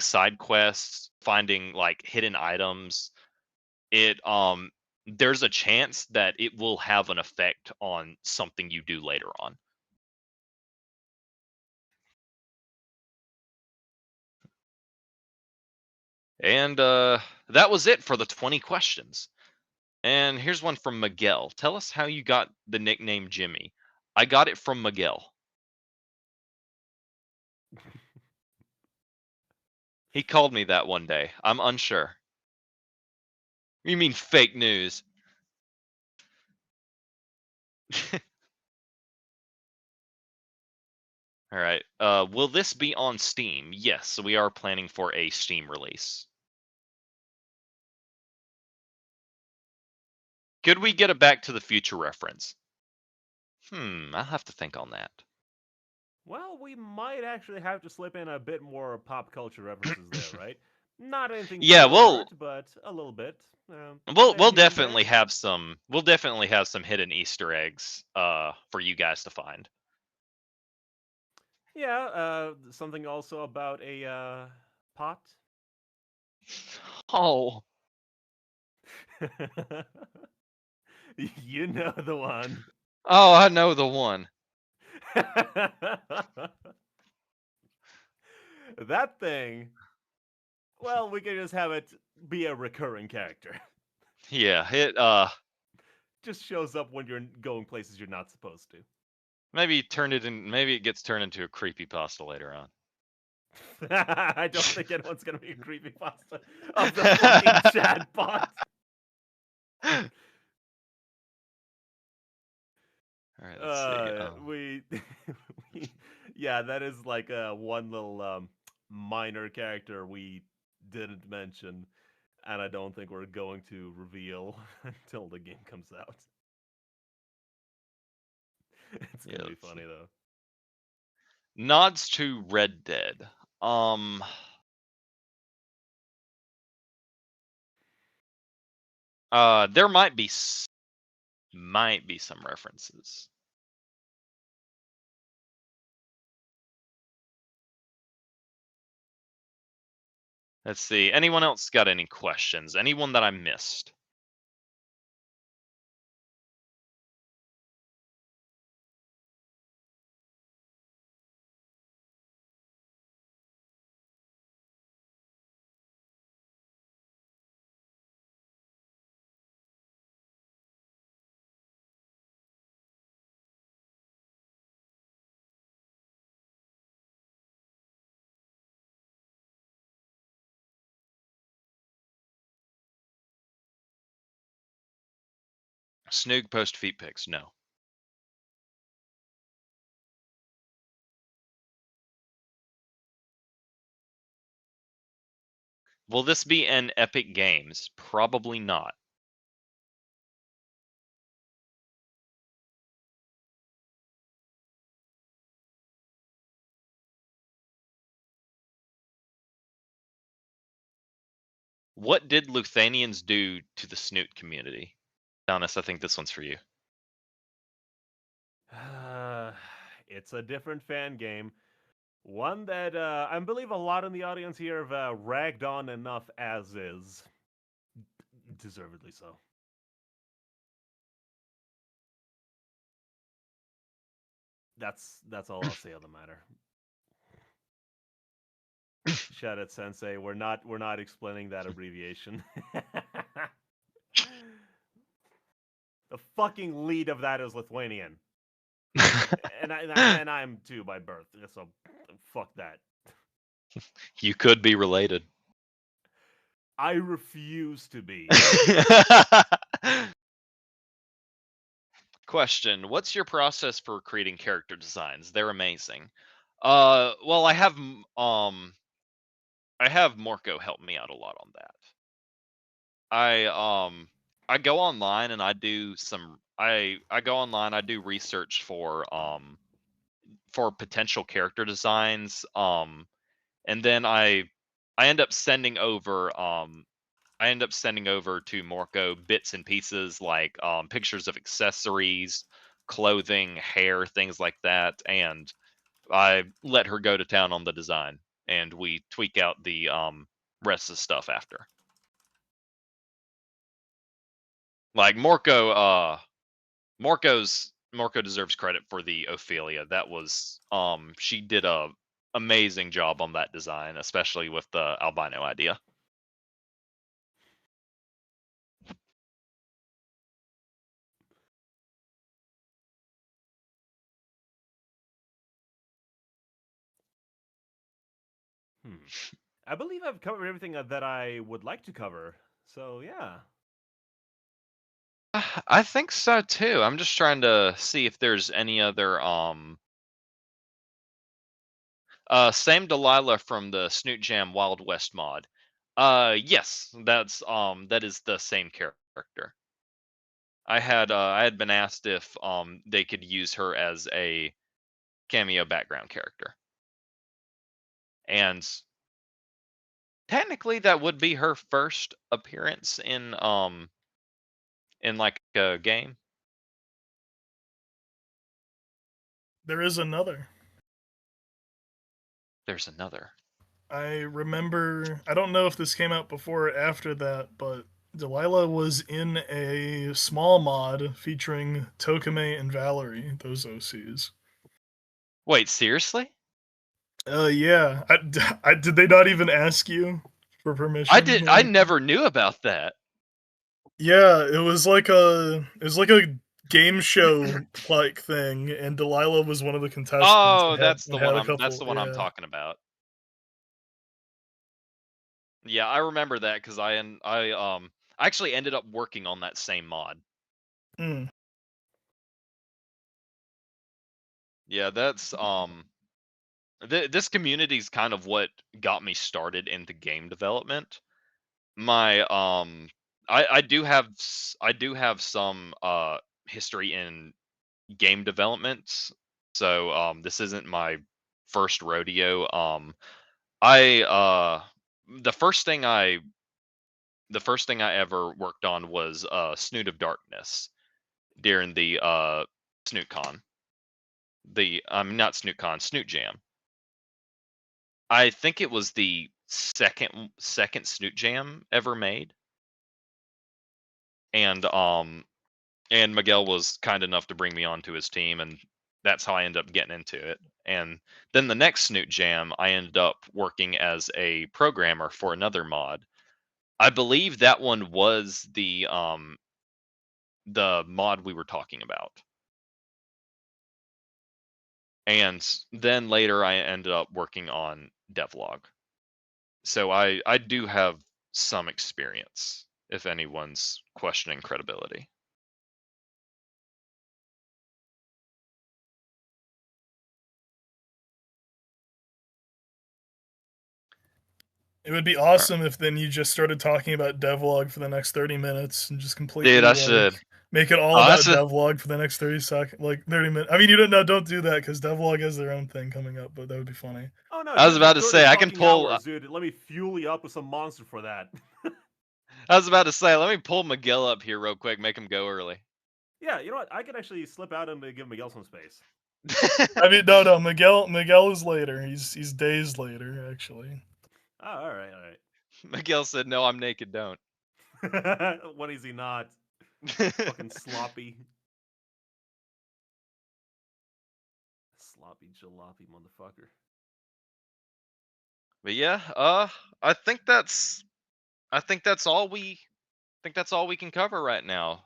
side quests, finding like hidden items, it there's a chance that it will have an effect on something you do later on. And that was it for the 20 questions. And here's one from Miguel. Tell us how you got the nickname Jimmy. I got it from Miguel. He called me that one day. I'm unsure. You mean fake news? All right. Will this be on Steam? Yes, we are planning for a Steam release. Could we get a Back to the Future reference? I'll have to think on that. Well, we might actually have to slip in a bit more pop culture references there, right? Not anything too Yeah, overt, but a little bit. We'll here and definitely there. have some. We'll definitely have some hidden Easter eggs for you guys to find. Yeah, something also about a pot. Oh, You know the one. oh, I know the one. That thing. Well, we can just have it be a recurring character. Yeah, it Just shows up when you're going places you're not supposed to. maybe maybe it gets turned into a creepypasta later on. I don't think anyone's gonna be a creepypasta of the fucking Chad bot. All right, let's see. Yeah, that is like one little minor character we didn't mention, and I don't think we're going to reveal until the game comes out. It's gonna be funny though. Nods to Red Dead. There might be some references. Let's see. Anyone else got any questions? Anyone that I missed? Snoog post feet pics. No. Will this be an Epic Games? Probably not. What did Luthanians do to the Snoot community? Donis, I think this one's for you. It's a different fan game. One that I believe a lot in the audience here have ragged on enough as is. Deservedly so. That's all I'll say on the matter. Shadit Sensei, we're not explaining that abbreviation. The fucking lead of that is Lithuanian. and I'm too by birth, so fuck that. You could be related. I refuse to be. Question: what's your process for creating character designs? They're amazing. Well, I have Morco help me out a lot on that. I go online and I do I go online, I do research for potential character designs, and then I end up sending over I end up sending over to Morco bits and pieces like pictures of accessories, clothing, hair, things like that, and I let her go to town on the design, and we tweak out the rest of the stuff after. Like Morco deserves credit for the Ophelia. That was she did a amazing job on that design, especially with the albino idea. I believe I've covered everything that I would like to cover. So yeah. I think so too. I'm just trying to see if there's any other same Delilah from the Snoot Jam Wild West mod. Yes, that is the same character. I had been asked if they could use her as a cameo background character. And technically that would be her first appearance in like a game. There is another. There's another. I remember, I don't know if this came out before or after that, but Delilah was in a small mod featuring Tokame and Valerie, those OCs. Wait, seriously? Yeah. Did they not even ask you for permission? I never knew about that. Yeah, it was like a game show like thing, and Delilah was one of the contestants. Oh, and that's the one I'm yeah. talking about. Yeah, I remember that because I actually ended up working on that same mod. Mm. Yeah, that's this community's kind of what got me started into game development. My I do have some history in game development, so this isn't my first rodeo. I the first thing I the first thing I ever worked on was Snoot of Darkness during the Snoot Con. The not Snoot Con, Snoot Jam. I think it was the second Snoot Jam ever made. And Miguel was kind enough to bring me onto his team, and that's how I ended up getting into it. And then the next Snoot Jam, I ended up working as a programmer for another mod. I believe that one was the mod we were talking about. And then later I ended up working on devlog. So I do have some experience if anyone's questioning credibility. It would be awesome if then you just started talking about devlog for the next 30 minutes and just completely Dude, I should. make it all Oh, about that's a, devlog for the next 30 seconds, like 30 minutes. I mean, don't do that because devlog has their own thing coming up, but that would be funny. Oh no, I was about to just say I can fucking pull. hours, dude. Let me fuel you up with some monster for that. I was about to say let me pull Miguel up here real quick, make him go early. Yeah, you know what? I could actually slip out and give Miguel some space. I mean, no, Miguel is later. He's days later actually. Oh, all right. Miguel said, "No, I'm naked. Don't." When is he not? Fucking sloppy. Sloppy jalopy motherfucker. But yeah, I think that's all we can cover right now.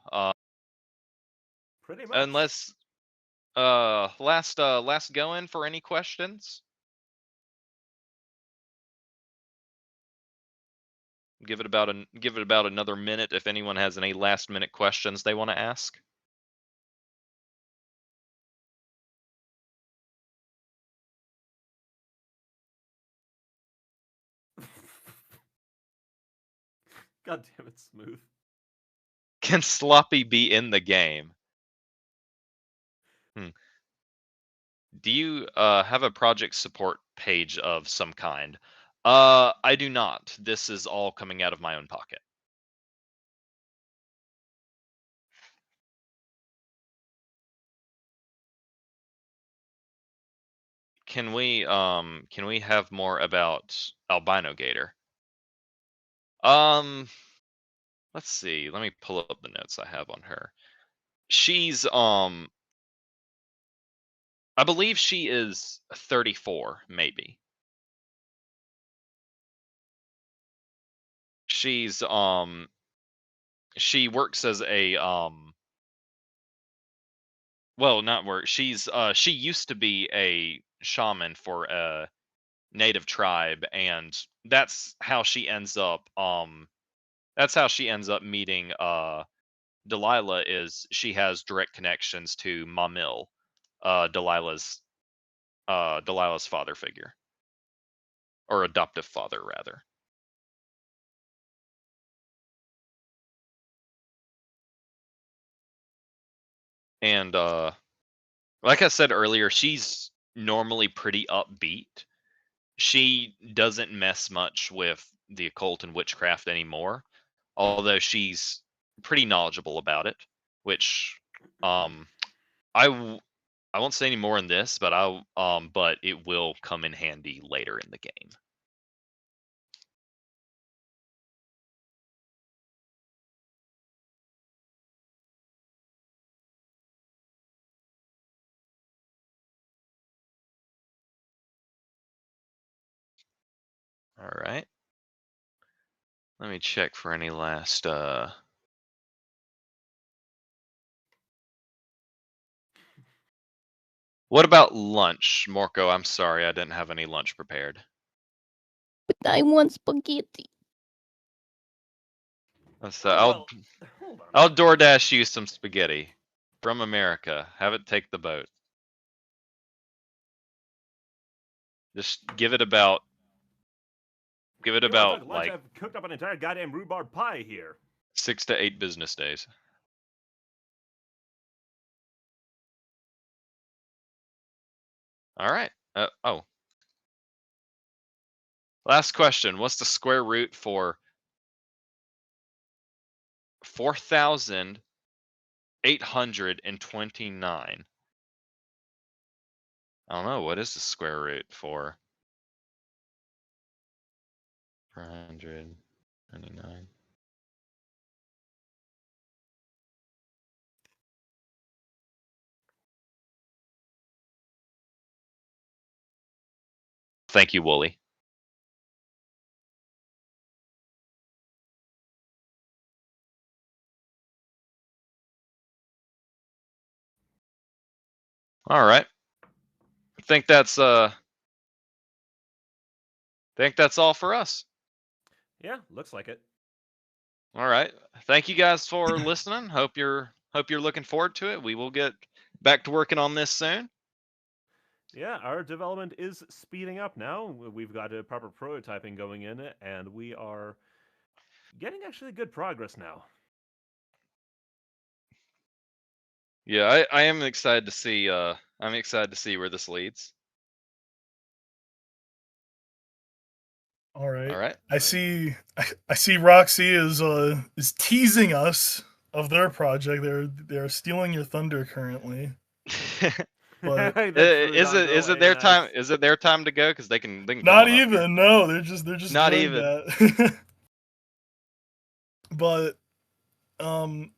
Pretty much. Unless last go in for any questions. Give it about another minute if anyone has any last minute questions they want to ask. God damn it, Smooth. Can Sloppy be in the game? Do you have a project support page of some kind? I do not. This is all coming out of my own pocket. Can we have more about Albino Gator? Let's see. Let me pull up the notes I have on her. She's I believe she is 34, maybe. She's she works as a well, not work. She's she used to be a shaman for a native tribe, and that's how she ends up meeting Delilah. Is she has direct connections to Mamil, Delilah's father figure, or adoptive father rather. And like I said earlier, she's normally pretty upbeat. She doesn't mess much with the occult and witchcraft anymore, although she's pretty knowledgeable about it, which I won't say any more in this, but but it will come in handy later in the game. All right. Let me check for any last What about lunch, Morco? I'm sorry, I didn't have any lunch prepared. But I want spaghetti. So hold on. I'll DoorDash you some spaghetti from America. Have it take the boat. Just give it about Lunch, like I've cooked up an entire goddamn rhubarb pie here. 6 to 8 business days. All right. Oh. Last question. What's the square root for 4,829? I don't know. What is the square root for 429? Thank you, Wooly. All right. I think that's all for us. Yeah, looks like it. All right. Thank you guys for listening. Hope you're looking forward to it. We will get back to working on this soon. Yeah, our development is speeding up now. We've got a proper prototyping going in, and we are getting actually good progress now. Yeah, I am excited to see I'm excited to see where this leads. All right. All right. I see Roxy is teasing us of their project. They're stealing your thunder currently. But is it their time? Is it their time to go? Because they can come not on up here. even. No, they're just Not doing even. that. But thank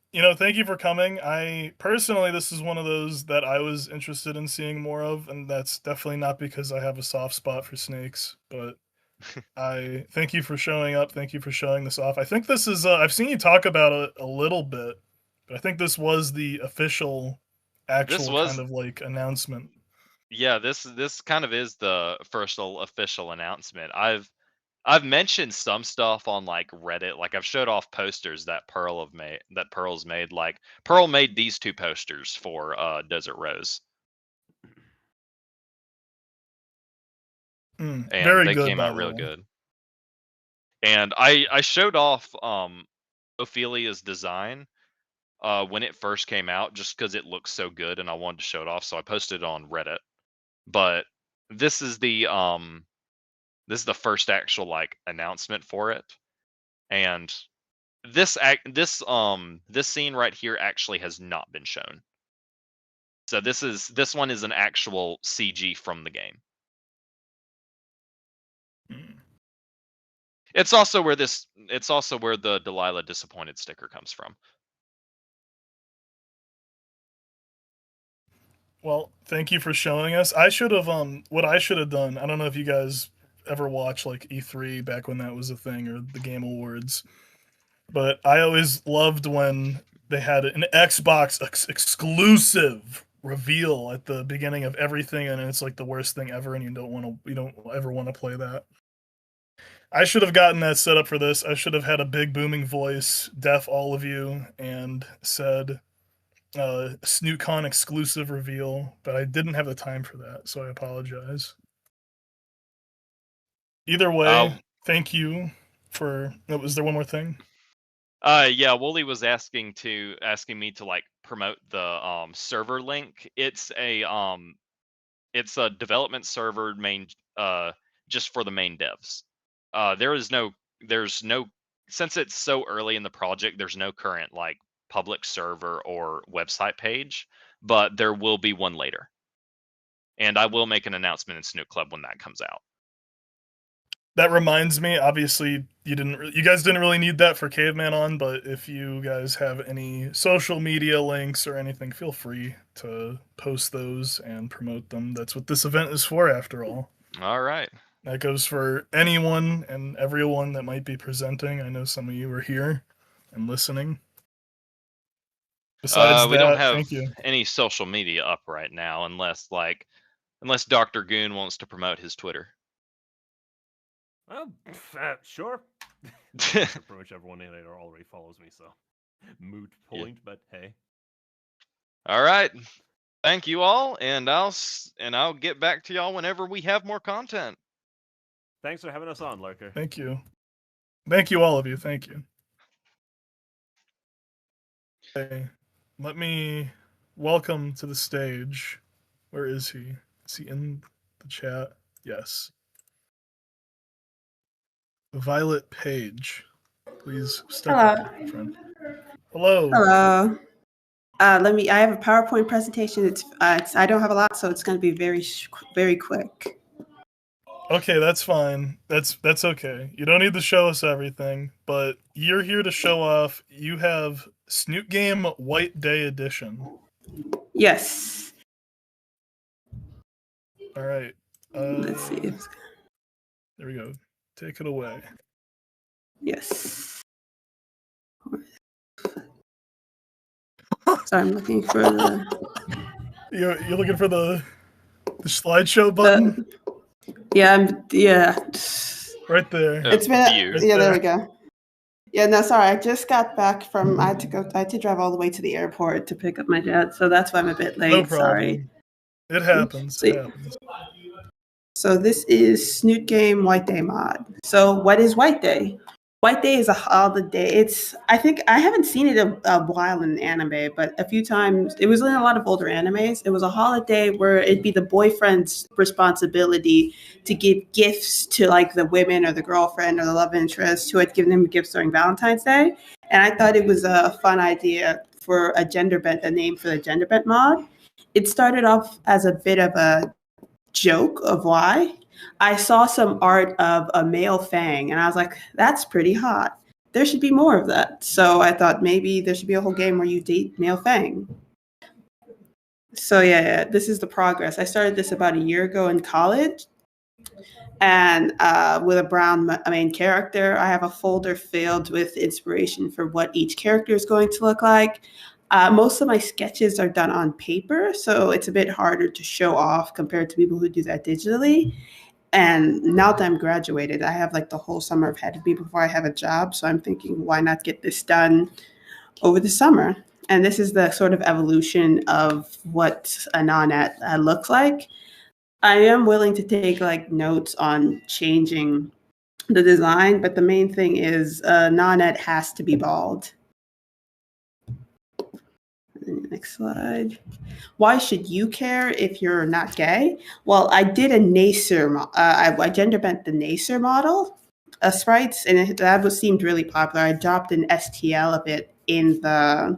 you for coming. I personally, this is one of those that I was interested in seeing more of, and that's definitely not because I have a soft spot for snakes, but I thank you for showing up. Thank you for showing this off. I think this is I've seen you talk about it a little bit, but I think this was the official actual kind of like announcement. Yeah, this kind of is the first official announcement. I've mentioned some stuff on like Reddit. Like I've showed off posters that Pearl's made. Like Pearl made these 2 posters for Desert Rose. And Very they good, came by out the real way. good. And I showed off Ophelia's design when it first came out, just because it looks so good, and I wanted to show it off, so I posted it on Reddit. But this is the first actual like announcement for it, and this scene right here actually has not been shown. So this one is an actual CG from the game. It's also where the Delilah disappointed sticker comes from. Well, thank you for showing us. I should have what I should have done. I don't know if you guys ever watched like E3 back when that was a thing, or the Game Awards. But I always loved when they had an Xbox exclusive reveal at the beginning of everything, and it's like the worst thing ever, and you don't ever want to play that. I should have gotten that set up for this. I should have had a big booming voice, deaf all of you, and said Snoot Con exclusive reveal, but I didn't have the time for that, so I apologize. Either way, thank you for. Was there one more thing? Yeah, Wooly was asking me to like promote the server link. It's a development server main just for the main devs. There's no since it's so early in the project, there's no current like public server or website page, but there will be one later. And I will make an announcement in Snoot Club when that comes out. That reminds me, obviously you guys didn't really need that for Caveman on, but if you guys have any social media links or anything, feel free to post those and promote them. That's what this event is for, after all. All right. That goes for anyone and everyone that might be presenting. I know some of you are here and listening. Besides we that, don't have thank you. any social media up right now, unless Dr. Goon wants to promote his Twitter. Well, sure. Pretty much everyone in it already follows me, so moot point. Yeah. But hey. All right. Thank you all, and I'll get back to y'all whenever we have more content. Thanks for having us on, Lurker. Thank you. Thank you, all of you. Thank you. Okay. Let me welcome to the stage. Where is he? Is he in the chat? Yes. Violet Page. Please step up, friend. Hello. Hello. I have a PowerPoint presentation. It's I don't have a lot, so it's going to be very quick. Okay, that's fine. That's okay. You don't need to show us everything, but you're here to show off. You have Snoot Game White Day Edition. Yes. All right. Let's see. There we go. Take it away. Yes. So I'm looking for the. You're looking for the slideshow button. Yeah. Right there. It's been there we go. Yeah, no, sorry. I just got back from. I had to drive all the way to the airport to pick up my dad, so that's why I'm a bit late. No problem. Sorry. It happens. So this is Snoot Game White Day mod. So what is White Day? White Day is a holiday. I think I haven't seen it a while in anime, but a few times it was in a lot of older animes. It was a holiday where it'd be the boyfriend's responsibility to give gifts to like the women or the girlfriend or the love interest who had given him gifts during Valentine's Day. And I thought it was a fun idea for a name for the gender bent mod. It started off as a bit of a joke of why. I saw some art of a male fang, and I was like, that's pretty hot. There should be more of that. So I thought maybe there should be a whole game where you date male fang. So yeah, this is the progress. I started this about a year ago in college, and with a brown main character. I have a folder filled with inspiration for what each character is going to look like. Most of my sketches are done on paper, so it's a bit harder to show off compared to people who do that digitally. And now that I'm graduated, I have like the whole summer ahead of me before I have a job. So I'm thinking, why not get this done over the summer? And this is the sort of evolution of what a non-net looks like. I am willing to take like notes on changing the design, but the main thing is Nanette has to be bald. Next slide. Why should you care if you're not gay? Well, I did a Nacer. I gender bent the Nacer model sprites, and that seemed really popular. I dropped an STL a bit in the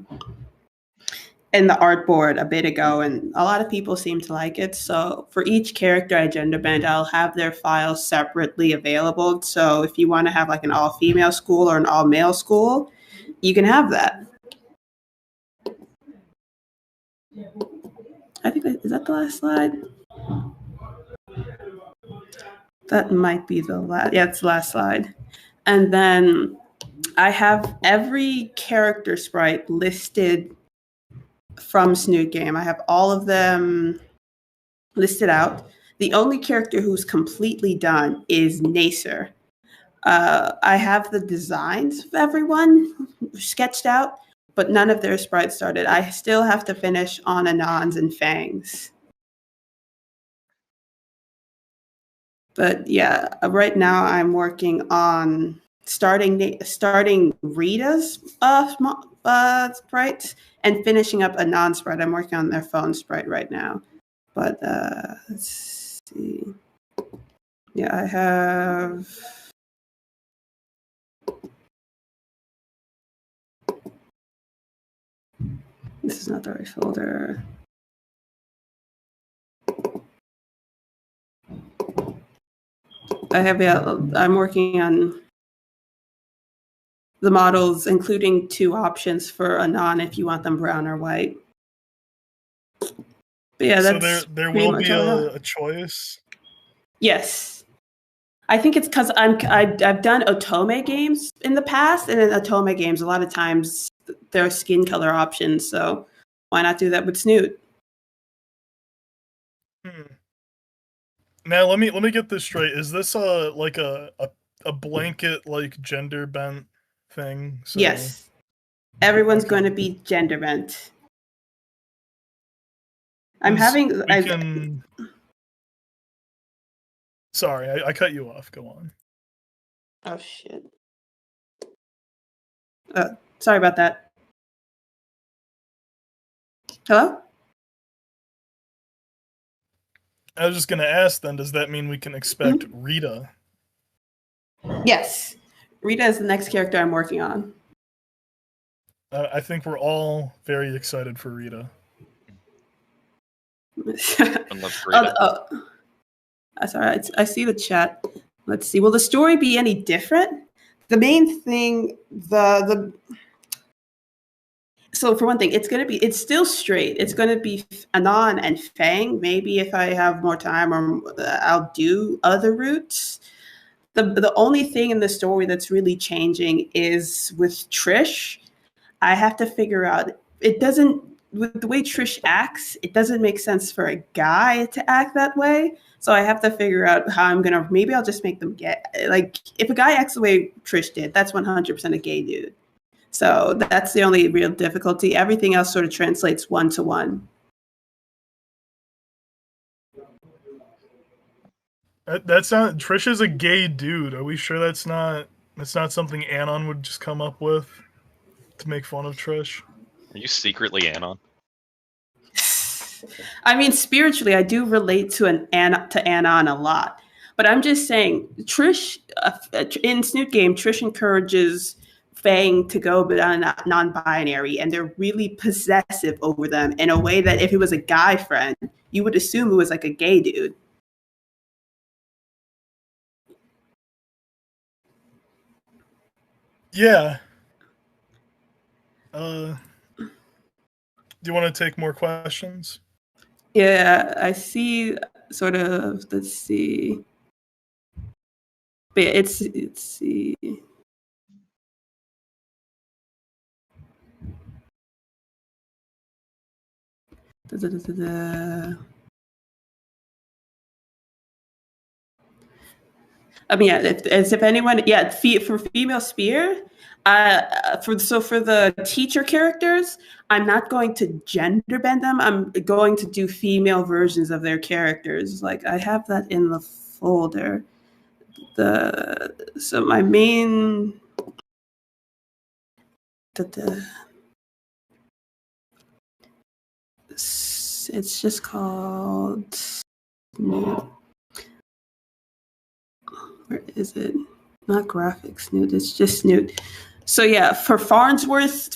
artboard a bit ago, and a lot of people seem to like it. So for each character I gender bend, I'll have their files separately available. So if you want to have like an all female school or an all male school, you can have that. I think is that the last slide? That might be the last. Yeah, it's the last slide. And then I have every character sprite listed from Snoot Game. I have all of them listed out. The only character who's completely done is Nacer. I have the designs of everyone sketched out, but none of their sprites started. I still have to finish on Anons and Fangs. But yeah, right now I'm working on starting Rita's sprites and finishing up a non-sprite. I'm working on their phone sprite right now. But let's see. Yeah, I have. This is not the right folder. I'm working on the models, including 2 options for Anon if you want them brown or white. But yeah, that's so there will be a choice. Yes, I think it's because I've done Otome games in the past, and in Otome games, a lot of times there are skin color options. So why not do that with Snoot? Now let me get this straight. Is this like a blanket like gender bent thing? So, yes, everyone's going to be gender bent. I'm having. Sorry, I cut you off. Go on. Oh shit. Sorry about that. Hello? I was just gonna ask then, does that mean we can expect Rita? Yes. Rita is the next character I'm working on. I think we're all very excited for Rita. I love Rita. Sorry, I see the chat. Let's see. Will the story be any different? The main thing, so for one thing, it's still straight. It's gonna be Anon and Fang. Maybe if I have more time, or I'll do other routes. The only thing in the story that's really changing is with Trish. I have to figure out. It doesn't, with the way Trish acts, it doesn't make sense for a guy to act that way. So I have to figure out how I'm gonna. Maybe I'll just make them get like, if a guy acts the way Trish did, that's 100% a gay dude. So that's the only real difficulty. Everything else sort of translates 1-to-1. That's not. Trish is a gay dude. Are we sure that's not something Anon would just come up with to make fun of Trish? Are you secretly Anon? I mean, spiritually, I do relate to Anon a lot. But I'm just saying, Trish, in Snoot Game, Trish encourages Fang to go non-binary, and they're really possessive over them in a way that if it was a guy friend, you would assume it was like a gay dude. Yeah. Do you want to take more questions? Yeah, I see. Sort of. Let's see. But yeah, let's see. I mean, yeah, if anyone, yeah, for female spear, for the teacher characters, I'm not going to gender bend them. I'm going to do female versions of their characters. Like, I have that in the folder. So my main it's just called Snoot. Where is it? Not graphics Snoot, it's just Snoot. So yeah, for Farnsworth,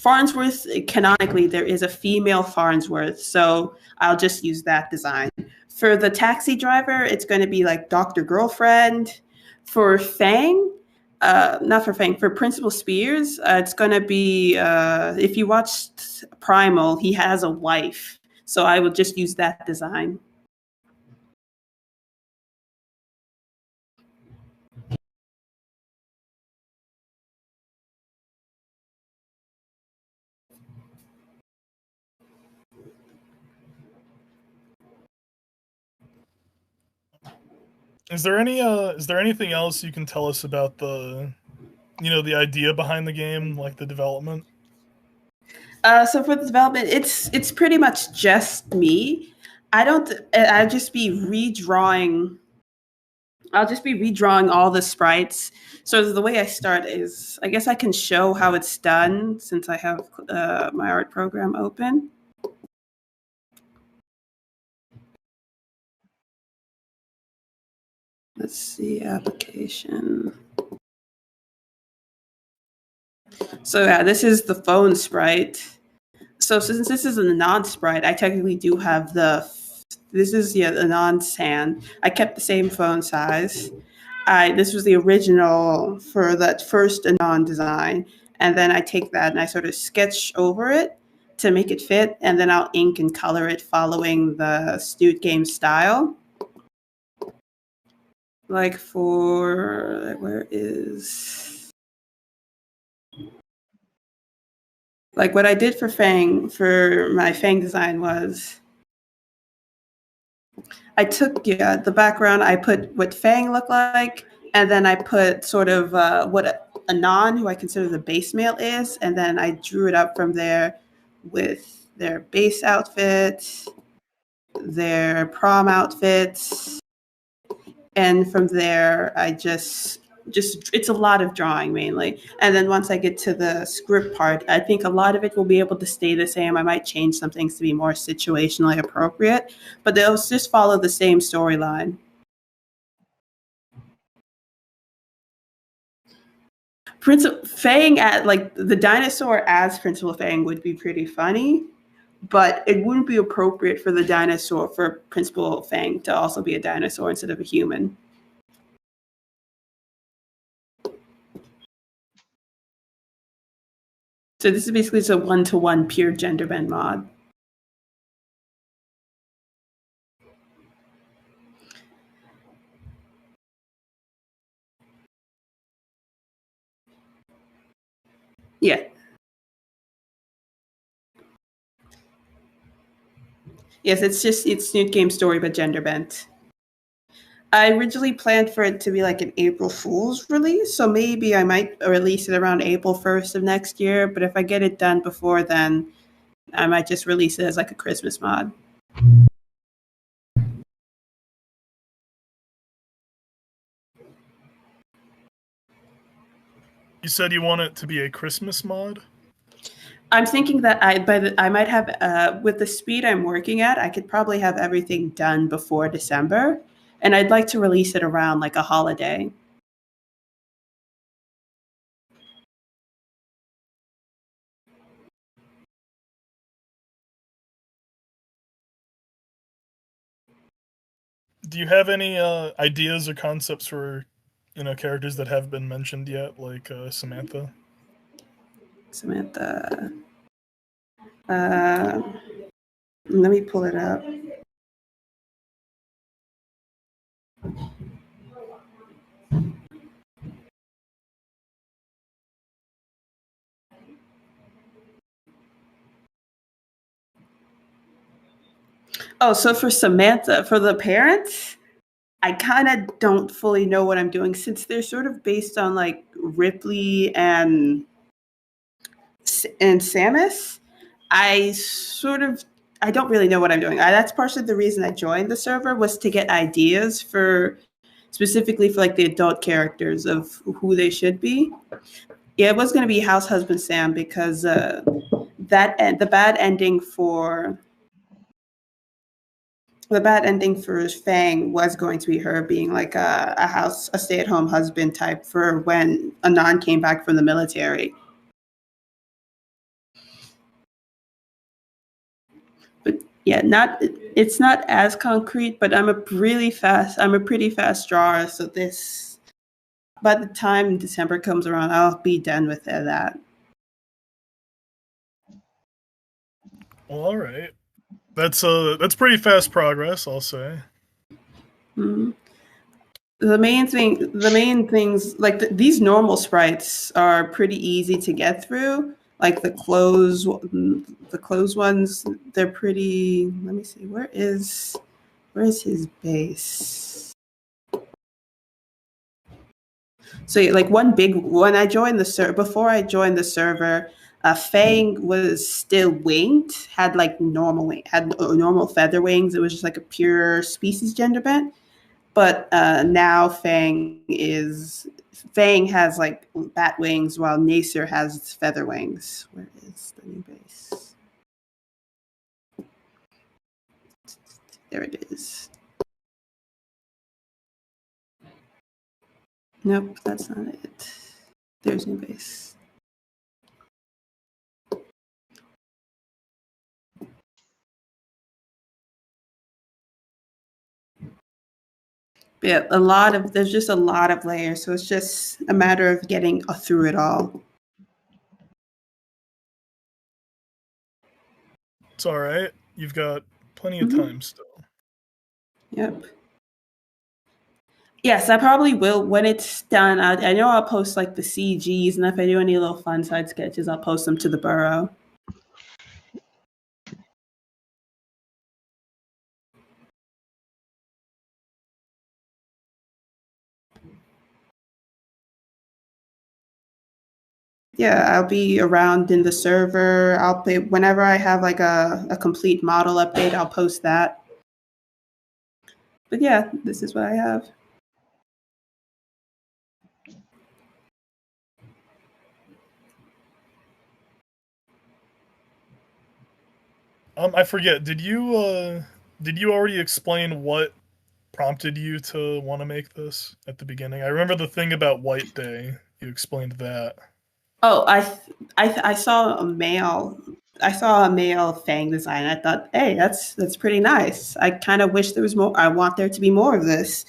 canonically there is a female Farnsworth, so I'll just use that design. For the taxi driver, it's going to be like Dr. Girlfriend. For Fang, not for Fang, for Principal Spears, it's going to be, if you watched Primal, he has a wife, so I will just use that design. Is there anything else you can tell us about the idea behind the game, like the development? So for the development, it's pretty much just me. I'll just be redrawing all the sprites. So the way I start is, I guess I can show how it's done since I have my art program open. Let's see, application. So yeah, this is the phone sprite. So since this is a non-sprite, I technically do have this is a non-sand. I kept the same phone size. This was the original for that first Anon design. And then I take that and I sort of sketch over it to make it fit. And then I'll ink and color it following the Snoot game style. Like where is... Like what I did for Fang, for my Fang design was, I took the background, I put what Fang looked like, and then I put sort of what Anon, who I consider the base male, is, and then I drew it up from there with their base outfits, their prom outfits, and from there I just it's a lot of drawing mainly. And then once I get to the script part, I think a lot of it will be able to stay the same. I might change some things to be more situationally appropriate, but they'll just follow the same storyline. Fang at like the dinosaur as Principal Fang would be pretty funny, but it wouldn't be appropriate for Principal Fang to also be a dinosaur instead of a human. So this is basically just a one-to-one pure gender bend mod. Yeah. Yes, it's Snoot game story, but gender bent. I originally planned for it to be like an April Fool's release, so maybe I might release it around April 1st of next year, but if I get it done before then, I might just release it as like a Christmas mod. You said you want it to be a Christmas mod? I'm thinking that I might have, with the speed I'm working at, I could probably have everything done before December, and I'd like to release it around like a holiday. Do you have any ideas or concepts for characters that have been mentioned yet, like Samantha? Samantha. Let me pull it up. Oh, so for Samantha, for the parents, I kind of don't fully know what I'm doing since they're sort of based on like Ripley and Samus. I don't really know what I'm doing. That's partially the reason I joined the server, was to get ideas for specifically for like the adult characters of who they should be. Yeah, it was going to be House Husband Sam because the bad ending for Fang was going to be her being like a stay-at-home husband type for when Anon came back from the military. But yeah, it's not as concrete, but I'm a pretty fast drawer, so this, by the time December comes around, I'll be done with that. Well, all right. That's pretty fast progress, I'll say. Mm-hmm. The main things like these normal sprites are pretty easy to get through. Like the clothes ones, they're pretty. Let me see. Where is his base? So like when I joined before I joined the server, Fang was still winged, had normal feather wings. It was just like a pure species gender bent. But now Fang has like bat wings, while Nacer has feather wings. Where is the new base? There it is. Nope, that's not it. There's new base. Yeah, there's just a lot of layers, so it's just a matter of getting through it all. It's all right. You've got plenty of time still. Yep. Yes, I probably will when it's done. I know I'll post like the CGs, and if I do any little fun side sketches, I'll post them to the burrow. Yeah, I'll be around in the server. I'll play whenever I have like a complete model update, I'll post that. But yeah, this is what I have. I forget. Did you already explain what prompted you to want to make this at the beginning? I remember the thing about White Day. You explained that. Oh, I saw a male Fang design. I thought, hey, that's pretty nice. I kind of wish there was more. I want there to be more of this.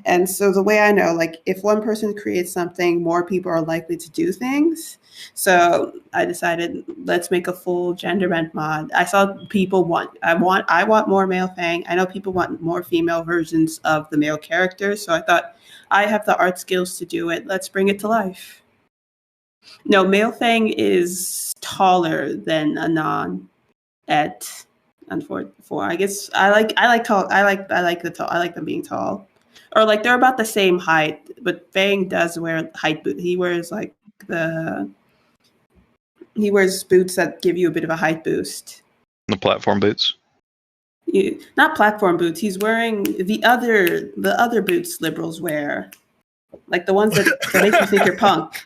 And so the way I know, like, if one person creates something, more people are likely to do things. So I decided, let's make a full gender bent mod. I saw people I want more male Fang. I know people want more female versions of the male characters. So I thought, I have the art skills to do it. Let's bring it to life. No, male Fang is taller than Anon at unfortunately. I guess I like tall. I like them being tall, or like they're about the same height. But Fang does wear height boot. He wears boots that give you a bit of a height boost. The platform boots. Not platform boots. He's wearing the other boots liberals wear, like the ones that make you think you're punk.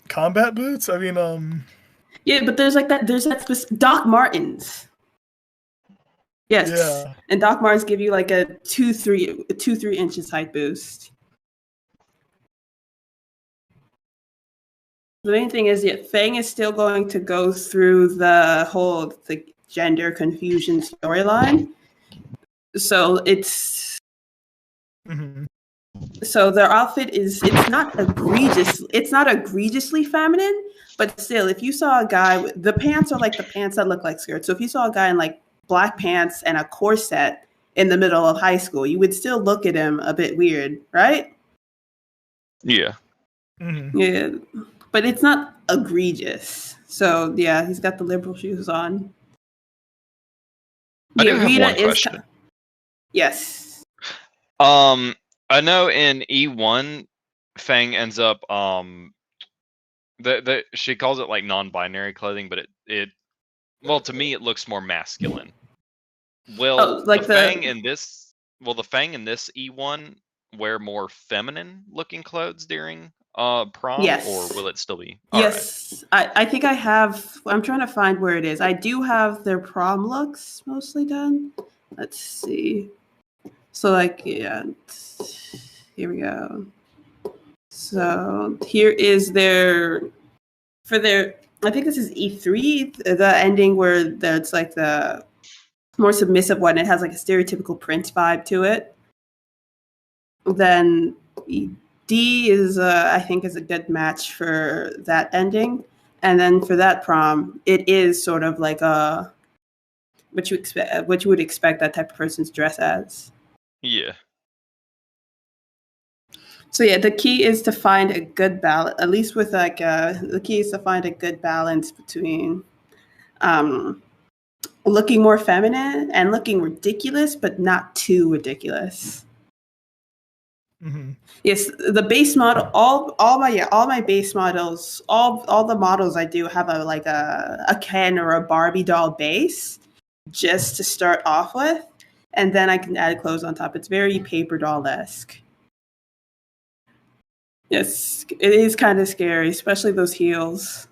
Combat boots? I mean, Yeah, but there's that Doc Martens. Yes. Yeah. And Doc Martens give you like a 2-3 inches height boost. The main thing is Fang is still going to go through the whole gender confusion storyline. So it's so their outfit it's not egregiously feminine, but still, if you saw a guy, the pants are like the pants that look like skirts. So if you saw a guy in like black pants and a corset in the middle of high school, you would still look at him a bit weird, right? Yeah. Mm-hmm. Yeah, but it's not egregious. So yeah, he's got the liberal shoes on. I do have one question. Yes. I know in E1, Fang ends up she calls it like non-binary clothing, but it well, to me it looks more masculine. Will like the Fang in this E1 wear more feminine looking clothes during prom, or Yes. will it still be? All right. Yes, I think I have. I'm trying to find where it is. I do have their prom looks mostly done. Let's see. So, like, yeah, here we go. So here is their for their. I think this is E3, the ending where that's like the more submissive one. It has like a stereotypical Prince vibe to it. Then D is I think is a good match for that ending, and then for that prom, it is sort of like a what you would expect that type of person's dress as. Yeah. So yeah, the key is to find a good balance. At least with like the key is to find a good balance between um, looking more feminine and looking ridiculous, but not too ridiculous. Mm-hmm. Yes, the base model, all my base models, all the models I do have a Ken or a Barbie doll base just to start off with, and then I can add clothes on top. It's very paper doll-esque. Yes, it is kind of scary, especially those heels.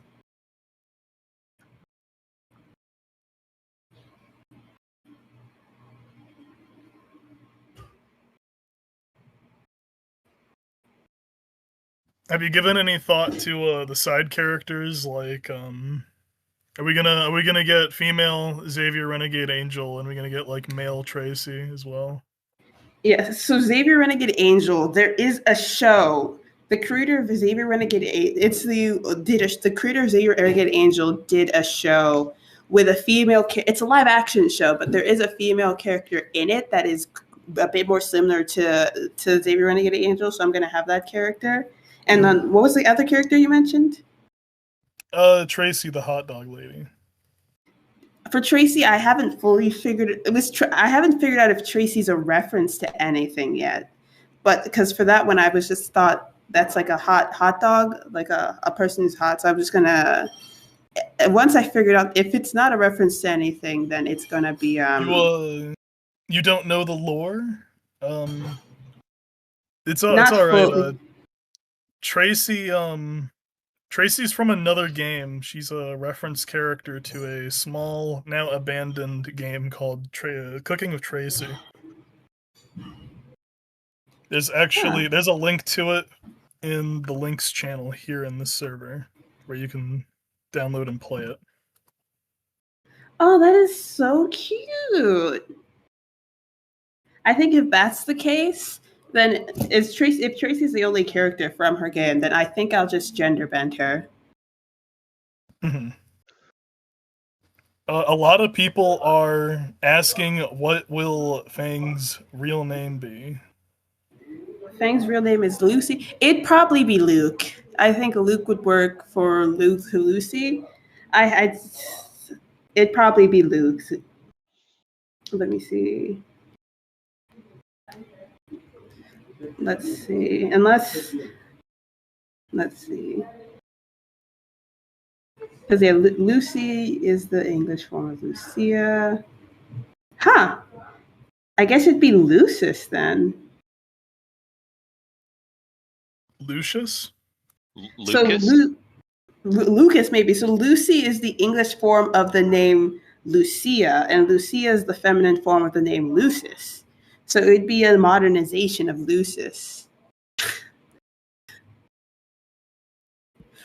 Have you given any thought to the side characters? Like, are we gonna get female Xavier Renegade Angel, and are we gonna get like male Tracy as well? Yes, so Xavier Renegade Angel, there is a show. The creator of Xavier Renegade, the creator of Xavier Renegade Angel did a show with a female. It's a live action show, but there is a female character in it that is a bit more similar to Xavier Renegade Angel. So I'm going to have that character. And then what was the other character you mentioned? Tracy, the hot dog lady. For Tracy, I haven't fully figured I haven't figured out if Tracy's a reference to anything yet. But because for that one, I was just thought that's like a hot dog, like a person who's hot. So I'm just gonna once I figured out if it's not a reference to anything, then it's gonna be You don't know the lore? It's all not right. full. Tracy's from another game. She's a reference character to a small, now abandoned game called Cooking with Tracy. There's a link to it in the links channel here in this server where you can download and play it. Oh, that is so cute. I think if that's the case, then if Tracy's the only character from her game, then I think I'll just gender bend her. Mm-hmm. A lot of people are asking what will Fang's real name be. Fang's real name is Lucy. It'd probably be Luke. I think Luke would work for Lucy. It'd probably be Luke. Let me see. Let's see. Let's see. Because yeah, Lucy is the English form of Lucia. Huh. I guess it'd be Lucius then. Lucius? Lucas? So Lucas maybe. So Lucy is the English form of the name Lucia, and Lucia is the feminine form of the name Lucis. So it would be a modernization of Lucis.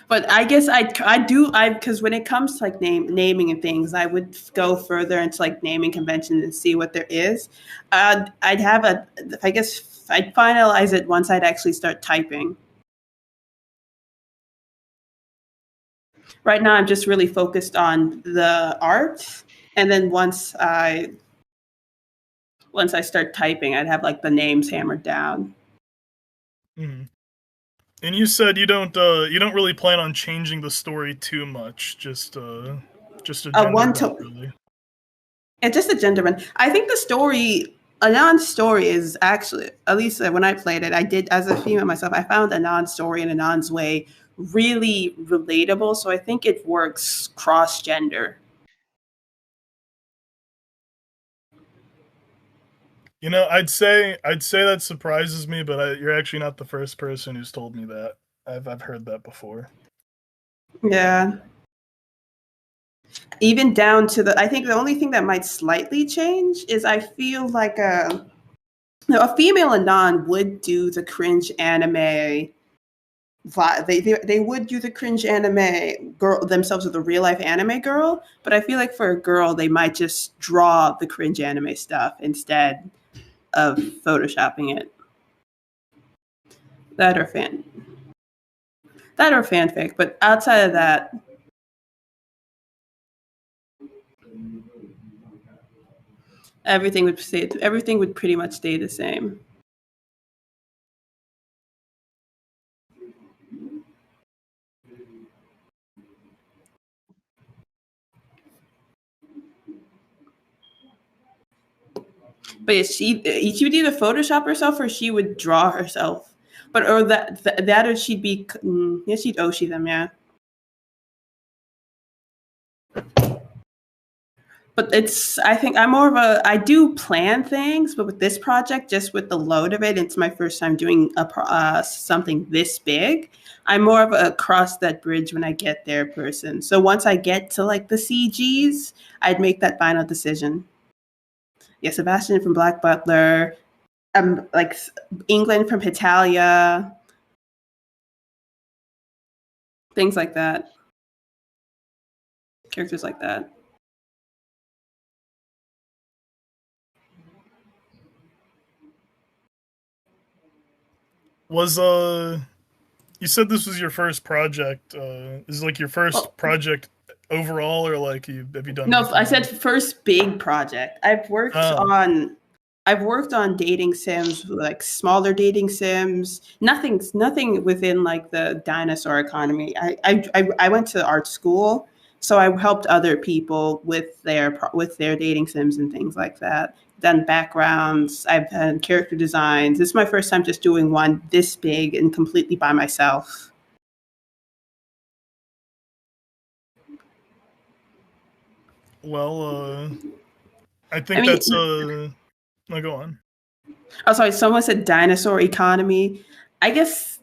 But I guess because when it comes to like naming and things, I would go further into like naming conventions and see what there is. I'd finalize it once I'd actually start typing. Right now, I'm just really focused on the art, and then once I start typing, I'd have like the names hammered down. Mm-hmm. And you said you don't really plan on changing the story too much, just a gender bend, really. It's just a gender bend. I think the story, Anand's story is actually, at least when I played it, I did as a female myself. I found Anand's story in Anand's way really relatable, so I think it works cross gender. You know, I'd say that surprises me, but you're actually not the first person who's told me that. I've heard that before. Yeah. Even down to I think the only thing that might slightly change is I feel like a female anon would do the cringe anime. They would do the cringe anime girl themselves with a real life anime girl, but I feel like for a girl they might just draw the cringe anime stuff instead of photoshopping it. That or fanfic, but outside of that, everything would pretty much stay the same. But she would either Photoshop herself or she would draw herself. But or that or she'd be she'd Oshi them, yeah. But I think I'm more of I do plan things, but with this project, just with the load of it, it's my first time doing something this big. I'm more of a cross that bridge when I get there person. So once I get to like the CGs, I'd make that final decision. Yeah, Sebastian from Black Butler, like England from Hitalia, things like that. Characters like that. Was you said this was your first project? Is it like your first project overall, or like have you done? No, I said first big project. I've worked on dating sims, like smaller dating sims. Nothing within like the dinosaur economy. I went to art school, so I helped other people with their dating sims and things like that. Done backgrounds. I've done character designs. This is my first time just doing one this big and completely by myself. Well, I think that's no, go on. Oh, sorry. Someone said dinosaur economy. I guess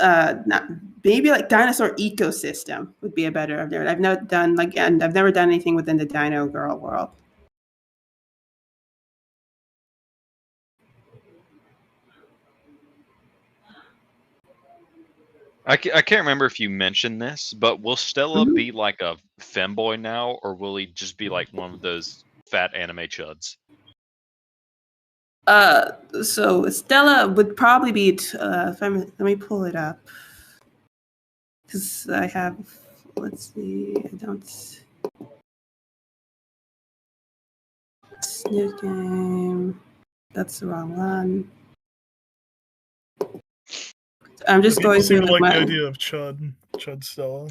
not, maybe like dinosaur ecosystem would be a better of there. I've never done anything within the Dino Girl world. I can't remember if you mentioned this, but will Stella be like a femboy now, or will he just be like one of those fat anime chuds? So Stella would probably be. Let me pull it up because I have. Let's see. I don't. Snoot game. That's the wrong one. I'm just going through like the idea of Chud Stella.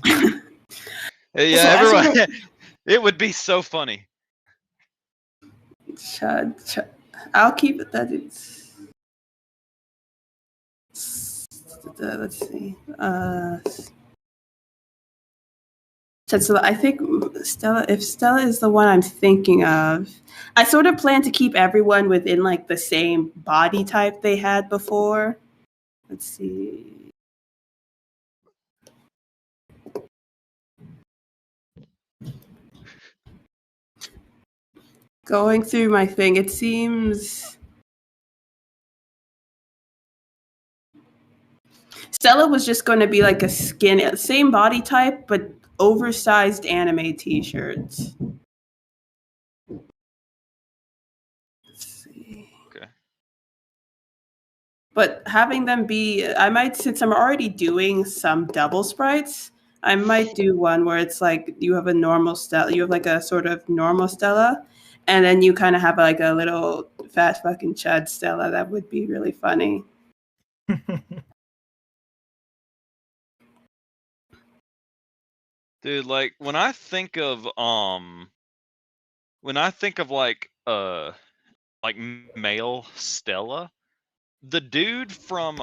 Yeah, so everyone. It would be so funny. Chud. I'll keep it that it's. Let's see. So I think Stella. If Stella is the one I'm thinking of, I sort of plan to keep everyone within like the same body type they had before. Let's see. Going through my thing, it seems Stella was just going to be like a same body type, but oversized anime t-shirts. Let's see. Okay. But having them be, I might, since I'm already doing some double sprites, I might do one where it's like you have a normal Stella, you have like a sort of normal Stella, and then you kind of have like a little fat fucking chud Stella. That would be really funny. Dude, like when I think of like male Stella, the dude from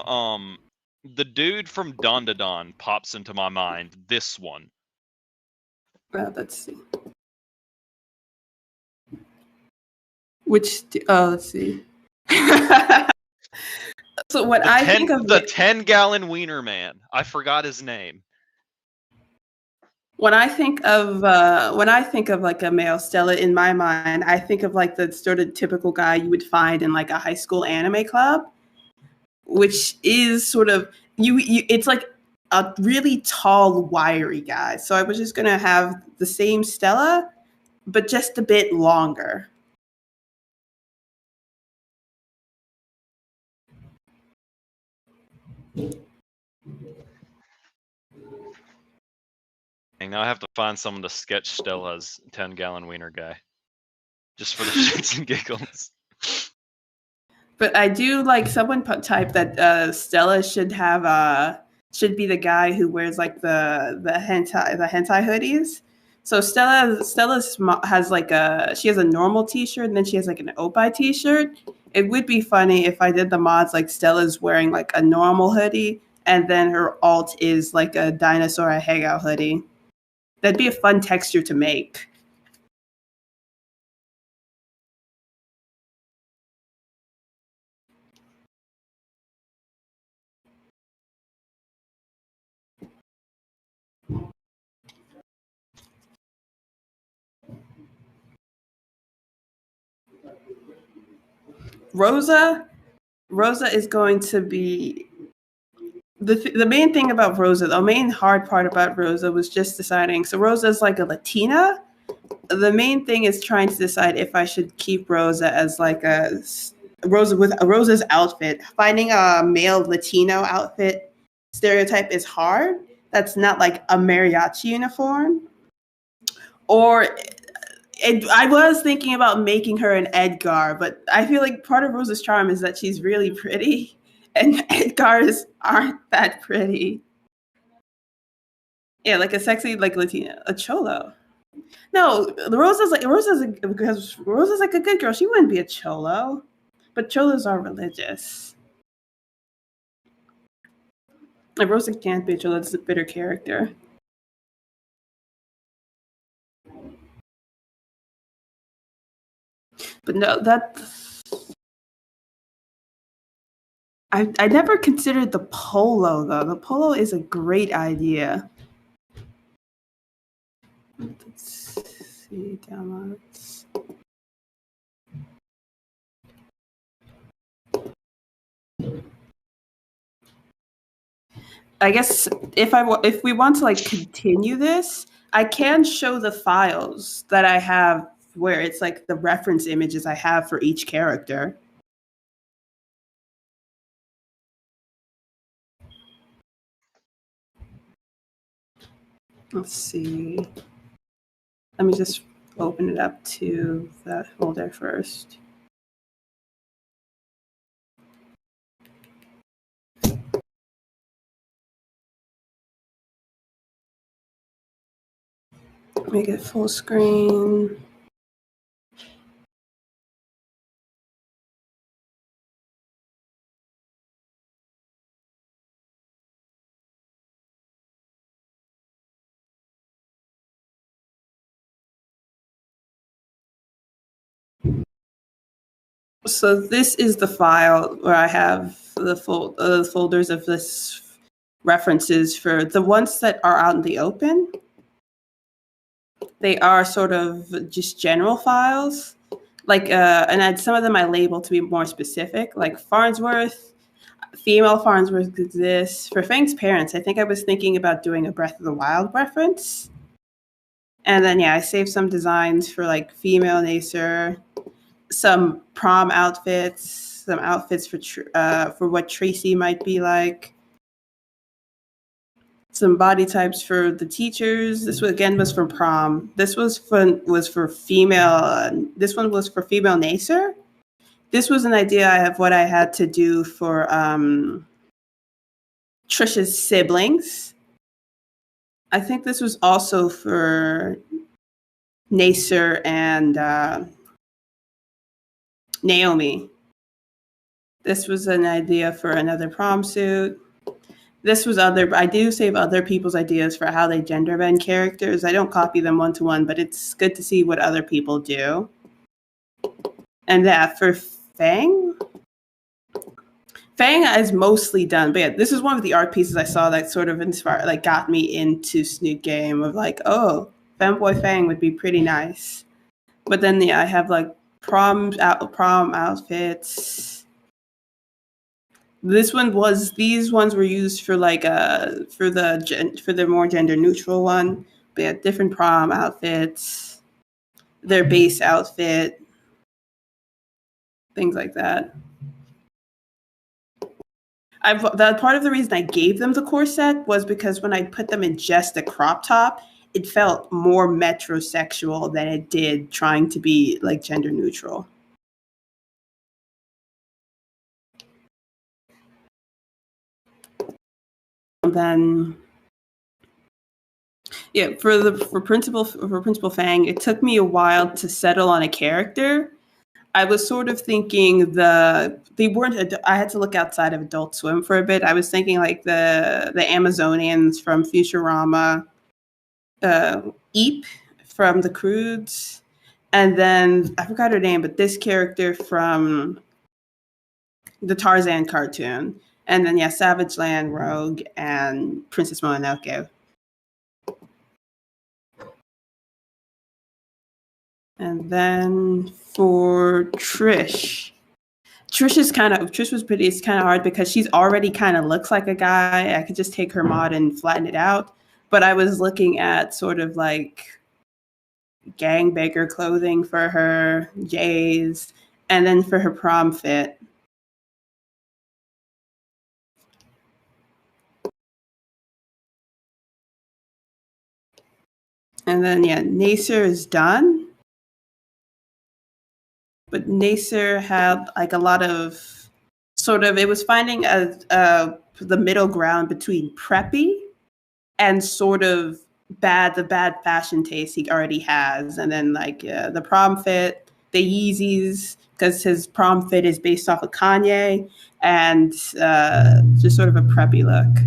Don to Don pops into my mind. This one. Let's see. Let's see. So what I think of the 10-gallon wiener man. I forgot his name. when I think of like a male Stella in my mind, I think of like the sort of typical guy you would find in like a high school anime club, which is sort of you it's like a really tall, wiry guy. So I was just gonna have the same Stella, but just a bit longer. And now I have to find someone to sketch Stella's 10-gallon wiener guy. Just for the shits and giggles. But I do like someone type that Stella should have should be the guy who wears like the hentai hoodies. So Stella's has like she has a normal T-shirt and then she has like an Opie T-shirt. It would be funny if I did the mods like Stella's wearing like a normal hoodie and then her alt is like a dinosaur hangout hoodie. That'd be a fun texture to make. Rosa is going to be the main thing about Rosa. The main hard part about Rosa was just deciding. So Rosa is like a Latina. The main thing is trying to decide if I should keep Rosa as like a Rosa with Rosa's outfit. Finding a male Latino outfit stereotype is hard. That's not like a mariachi uniform. Or I was thinking about making her an Edgar, but I feel like part of Rosa's charm is that she's really pretty, and Edgars aren't that pretty. Yeah, like a sexy like Latina, a cholo. No, Rosa's like a good girl. She wouldn't be a cholo, but cholos are religious. Like Rosa can't be a cholo. It's a bitter character. But no, I never considered the polo though. The polo is a great idea. Let's see, downloads. I guess if we want to like continue this, I can show the files that I have where it's like the reference images I have for each character. Let's see. Let me just open it up to that folder first. Make it full screen. So this is the file where I have the folders of this references for the ones that are out in the open. They are sort of just general files, like and some of them I label to be more specific, like Farnsworth, female Farnsworth exists. For Fang's parents, I think I was thinking about doing a Breath of the Wild reference. And then yeah, I saved some designs for like female Nacer, some prom outfits, some outfits for what Tracy might be like, some body types for the teachers. This was for prom. This was for female. This one was for female Nacer. This was an idea I have what I had to do for Trisha's siblings. I think this was also for Nacer and Naomi. This was an idea for another prom suit. This was I do save other people's ideas for how they gender bend characters. I don't copy them one-to-one, but it's good to see what other people do. And that for Fang, Fang is mostly done, but yeah, this is one of the art pieces I saw that sort of inspired, like, got me into Snoot Game of like, oh, Femboy Fang would be pretty nice. But then yeah, I have like prom outfits. These ones were used for like for the more gender neutral one. They had different prom outfits, their base outfit, things like that. That part of the reason I gave them the corset was because when I put them in just a crop top, it felt more metrosexual than it did trying to be like gender neutral. And then yeah, for Principal Fang, it took me a while to settle on a character. I was sort of thinking they weren't. I had to look outside of Adult Swim for a bit. I was thinking like the Amazonians from Futurama, Eep from the Croods, and then I forgot her name, but this character from the Tarzan cartoon, and then yeah, Savage Land Rogue and Princess Mononoke. And then for Trish was pretty. It's kind of hard because she's already kind of looks like a guy. I could just take her mod and flatten it out. But I was looking at sort of like gangbanger clothing for her, Jay's, and then for her prom fit. And then yeah, Nacer is done. But Nacer had like a lot of it was finding the middle ground between preppy and sort of the bad fashion taste he already has. And then like the prom fit, the Yeezys, because his prom fit is based off of Kanye, and just sort of a preppy look.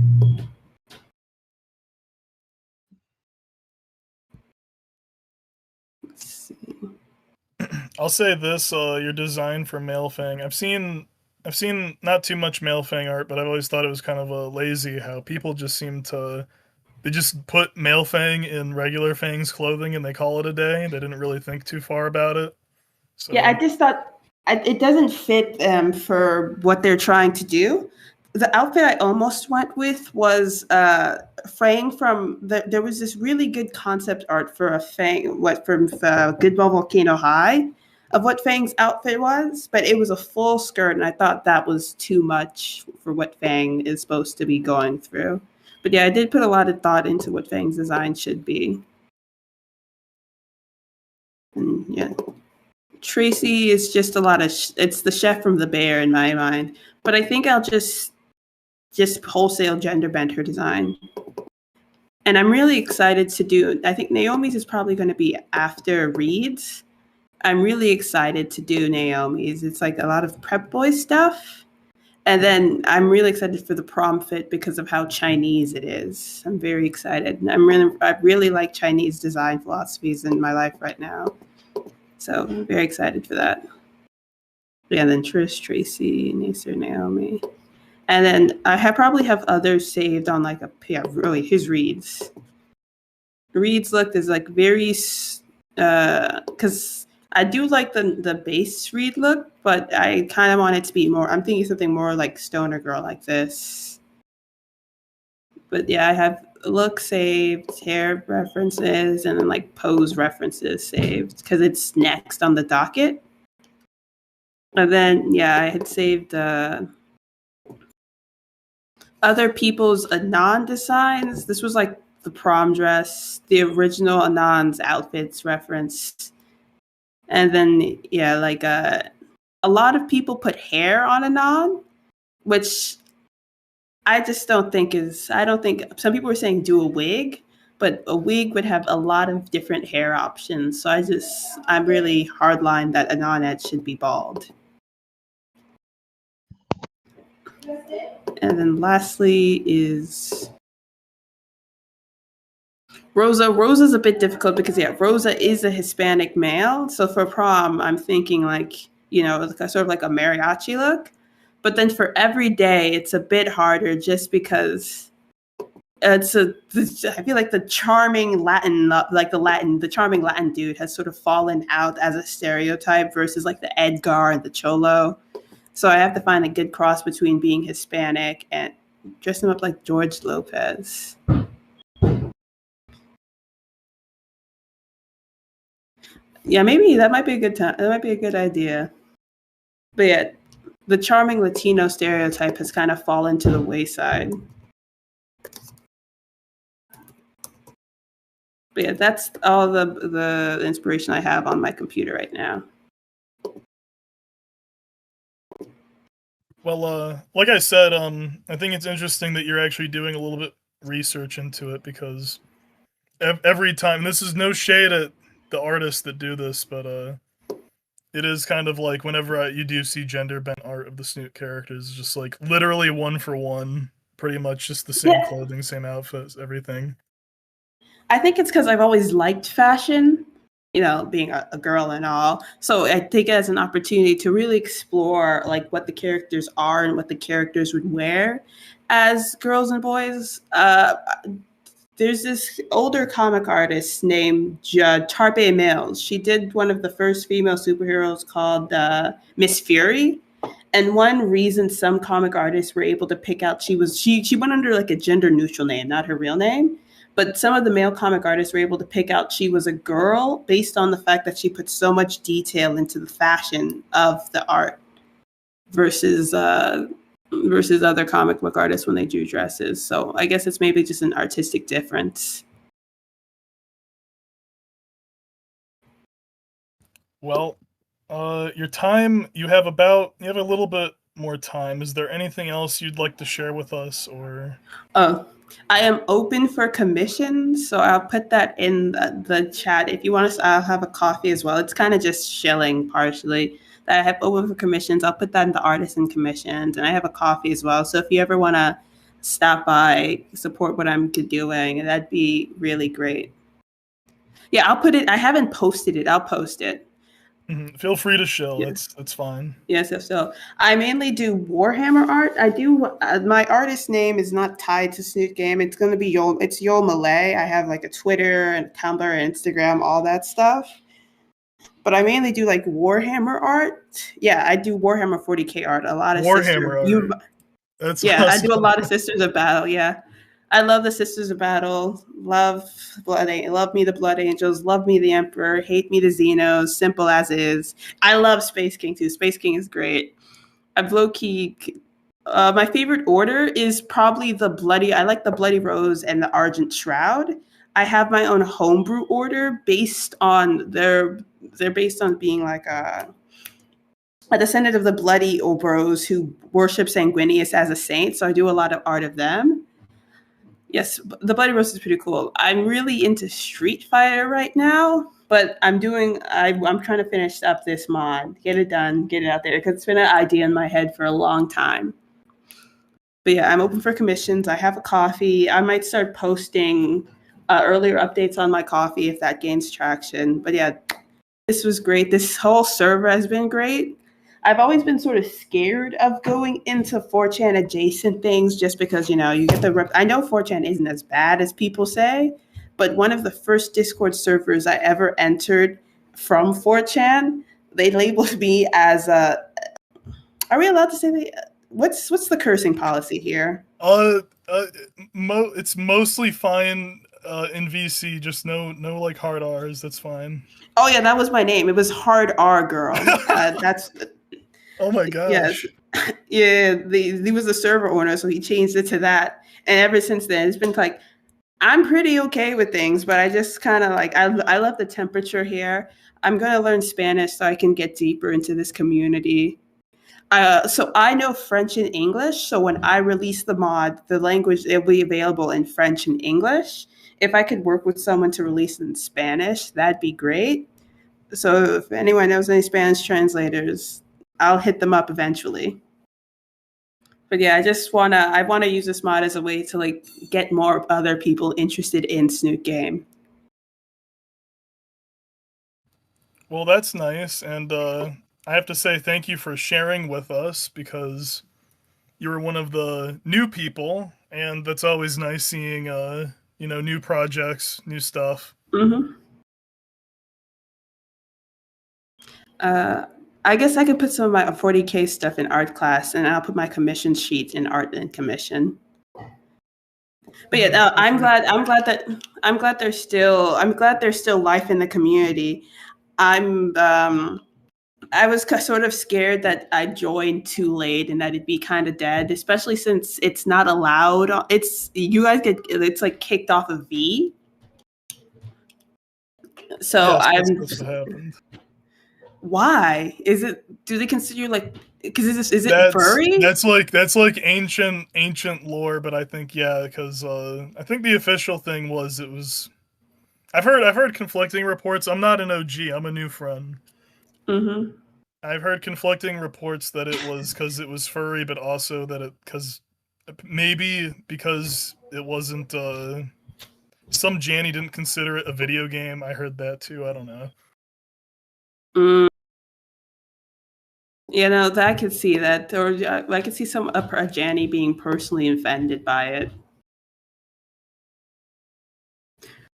Let's see. I'll say this: your design for Male Fang. I've seen not too much Male Fang art, but I've always thought it was kind of lazy how people just seem to they just put Male Fang in regular Fang's clothing and they call it a day. They didn't really think too far about it. So. Yeah, I just thought it doesn't fit for what they're trying to do. The outfit I almost went with was Fang from there was this really good concept art for a Fang from Goodball Volcano High of what Fang's outfit was, but it was a full skirt, and I thought that was too much for what Fang is supposed to be going through. But yeah, I did put a lot of thought into what Fang's design should be. And yeah. Tracy is just a lot of it's the chef from The Bear in my mind, but I think I'll just wholesale gender bend her design. And I'm really excited to do, I think Naomi's is probably going to be after Reed's. I'm really excited to do Naomi's. It's like a lot of prep boy stuff. And then I'm really excited for the prom fit because of how Chinese it is. I'm very excited. I really like Chinese design philosophies in my life right now. So I'm very excited for that. Yeah, then Trish, Tracy, Nacer, Naomi. And then I probably have others saved on like his Reed's. Reed's look is like very, because I do like the base Reed look, but I kind of want it to be more, I'm thinking something more like Stoner Girl like this. But yeah, I have look saved, hair references, and then like pose references saved because it's next on the docket. And then yeah, I had saved other people's Anon designs. This was like the prom dress, the original Anon's outfits reference. And then yeah, like a lot of people put hair on Anon, which I just don't think some people were saying do a wig, but a wig would have a lot of different hair options. So I'm really hardline that Anonette should be bald. And then lastly is Rosa. Rosa's a bit difficult because yeah, Rosa is a Hispanic male. So for prom, I'm thinking like, sort of like a mariachi look. But then for every day, it's a bit harder just because I feel like the charming Latin dude has sort of fallen out as a stereotype versus like the Edgar and the Cholo. So I have to find a good cross between being Hispanic and dressing up like George Lopez. Yeah, maybe that might be a good time. That might be a good idea. But yeah, the charming Latino stereotype has kind of fallen to the wayside. But yeah, that's all the inspiration I have on my computer right now. Well, like I said, I think it's interesting that you're actually doing a little bit research into it because every time, this is no shade at the artists that do this, but it is kind of like whenever you do see gender bent art of the Snoot characters, just like literally one for one, pretty much just the same clothing, same outfits, everything. I think it's because I've always liked fashion, being a girl and all. So I take it as an opportunity to really explore like what the characters are and what the characters would wear as girls and boys. There's this older comic artist named Tarpe Mills. She did one of the first female superheroes called Miss Fury. And one reason some comic artists were able to pick out she went under like a gender neutral name, not her real name. But some of the male comic artists were able to pick out she was a girl based on the fact that she put so much detail into the fashion of the art versus other comic book artists when they do dresses. So I guess it's maybe just an artistic difference. Well, your time, you have a little bit more time. Is there anything else you'd like to share with us, or? Oh, I am open for commissions, so I'll put that in the chat. If you want us, I'll have a coffee as well. It's kind of just shilling partially. That I have open for commissions. I'll put that in the artisan commissions, and I have a coffee as well. So if you ever want to stop by, support what I'm doing, that'd be really great. Yeah, I'll put it. I haven't posted it. I'll post it. Mm-hmm. Feel free to show. Yeah. That's fine. Yes, so I mainly do Warhammer art. I do. My artist name is not tied to Snoot Game. It's going to be It's Yo Malay. I have like a Twitter and Tumblr and Instagram, all that stuff. But I mainly do like Warhammer art. Yeah, I do Warhammer 40K art. A lot of Warhammer art. That's awesome. I do a lot of Sisters of Battle. Yeah, I love the Sisters of Battle. Love me the Blood Angels. Love me the Emperor. Hate me the Xenos. Simple as is. I love Space King too. Space King is great. I've low key. My favorite order is probably the Bloody. I like the Bloody Rose and the Argent Shroud. I have my own homebrew order based on they're based on being like a descendant of the Bloody Obros who worship Sanguinius as a saint. So I do a lot of art of them. Yes, the Bloody Rose is pretty cool. I'm really into Street Fighter right now, but I'm trying to finish up this mod, get it done, get it out there, because it's been an idea in my head for a long time. But yeah, I'm open for commissions. I have a coffee. I might start posting earlier updates on my coffee if that gains traction. But yeah, this was great. This whole server has been great. I've always been sort of scared of going into 4chan adjacent things just because, you get I know 4chan isn't as bad as people say, but one of the first Discord servers I ever entered from 4chan, they labeled me as a... Are we allowed to say what's the cursing policy here? It's mostly fine in VC, just no like hard R's, that's fine. Oh yeah, that was my name. It was Hard R Girl. That's... Oh my gosh. Yes. Yeah, he was the server owner, so he changed it to that. And ever since then, it's been like, I'm pretty okay with things, but I just kind of like, I love the temperature here. I'm going to learn Spanish so I can get deeper into this community. So I know French and English. So when I release the mod, the language, it'll be available in French and English. If I could work with someone to release it in Spanish, that'd be great. So if anyone knows any Spanish translators, I'll hit them up eventually. But yeah, I want to use this mod as a way to like get more other people interested in Snoot Game. Well, that's nice, and I have to say thank you for sharing with us, because you were one of the new people, and that's always nice seeing new projects, new stuff. Mm-hmm. I guess I could put some of my 40K stuff in art class, and I'll put my commission sheet in art and commission. But yeah, no, I'm glad there's still life in the community. I was sort of scared that I joined too late and that it'd be kind of dead, especially since it's not allowed. It's like kicked off of V. So Yes, I'm. that's what happened. Why is it? Do they consider you like? Because is it furry? That's like ancient lore, but I think because I think the official thing was it was. I've heard conflicting reports. I'm not an OG. I'm a new friend. Mm-hmm. I've heard conflicting reports that it was because it was furry, but also that maybe because it wasn't. Some Janny didn't consider it a video game. I heard that too. I don't know. I could see that, or I could see a Janny being personally offended by it.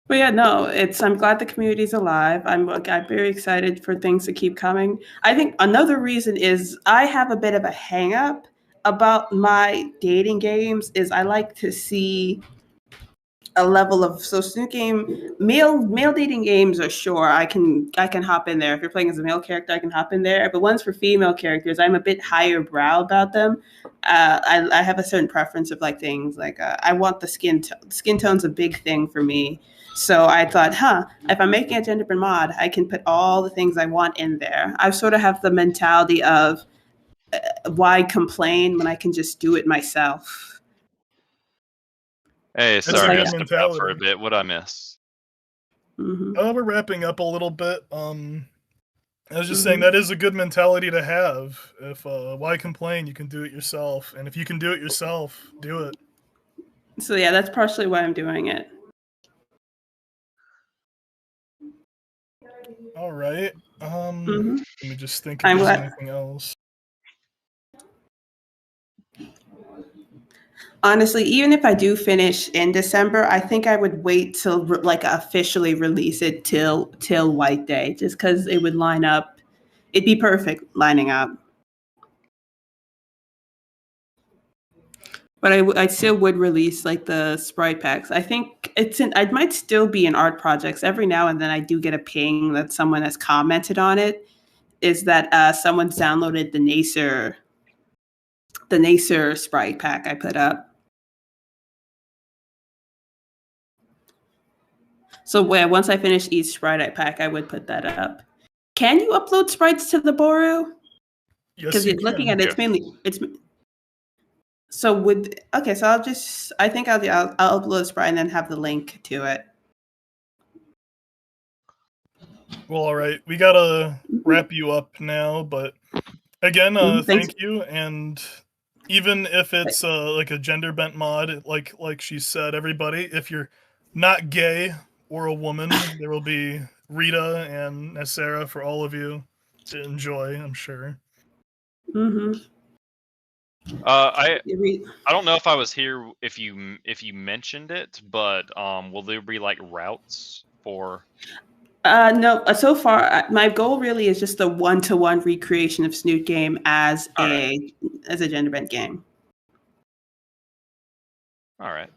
But yeah, no, I'm glad the community's alive. I'm very excited for things to keep coming. I think another reason is I have a bit of a hang up about my dating games is I like to see a level of Snoot game male dating games are sure I can hop in there. If you're playing as a male character, I can hop in there. But ones for female characters, I'm a bit higher brow about them. I have a certain preference of like things like I want the skin tone's a big thing for me. So I thought, if I'm making a gender-bend mod, I can put all the things I want in there. I sort of have the mentality of why complain when I can just do it myself. Hey, sorry, I stepped out for a bit. What'd I miss? Mm-hmm. We're wrapping up a little bit. I was just saying that is a good mentality to have. If why complain? You can do it yourself, and if you can do it yourself, do it. So yeah, that's partially why I'm doing it. All right. Let me just think if there's anything else. Honestly, even if I do finish in December, I think I would wait till like officially release it till White Day, just because it would line up. It'd be perfect lining up. But I still would release like the sprite packs. I think I might still be in art projects. Every now and then I do get a ping that someone has commented on it. Is that someone's downloaded the Nacer sprite pack I put up. So once I finish each sprite pack, I would put that up. Can you upload sprites to the Boru? Yes, because you're looking at it, it's so I think I'll upload a sprite and then have the link to it. Well, all right, we gotta wrap you up now, but again, thank you. And even if it's like a gender bent mod, like she said, everybody, if you're not gay or a woman, there will be Rita and Nasera for all of you to enjoy, I'm sure. I don't know if I was here if you mentioned it, but will there be like routes for? No. So far, my goal really is just a one-to-one recreation of Snoot game as a gender bent game. All right.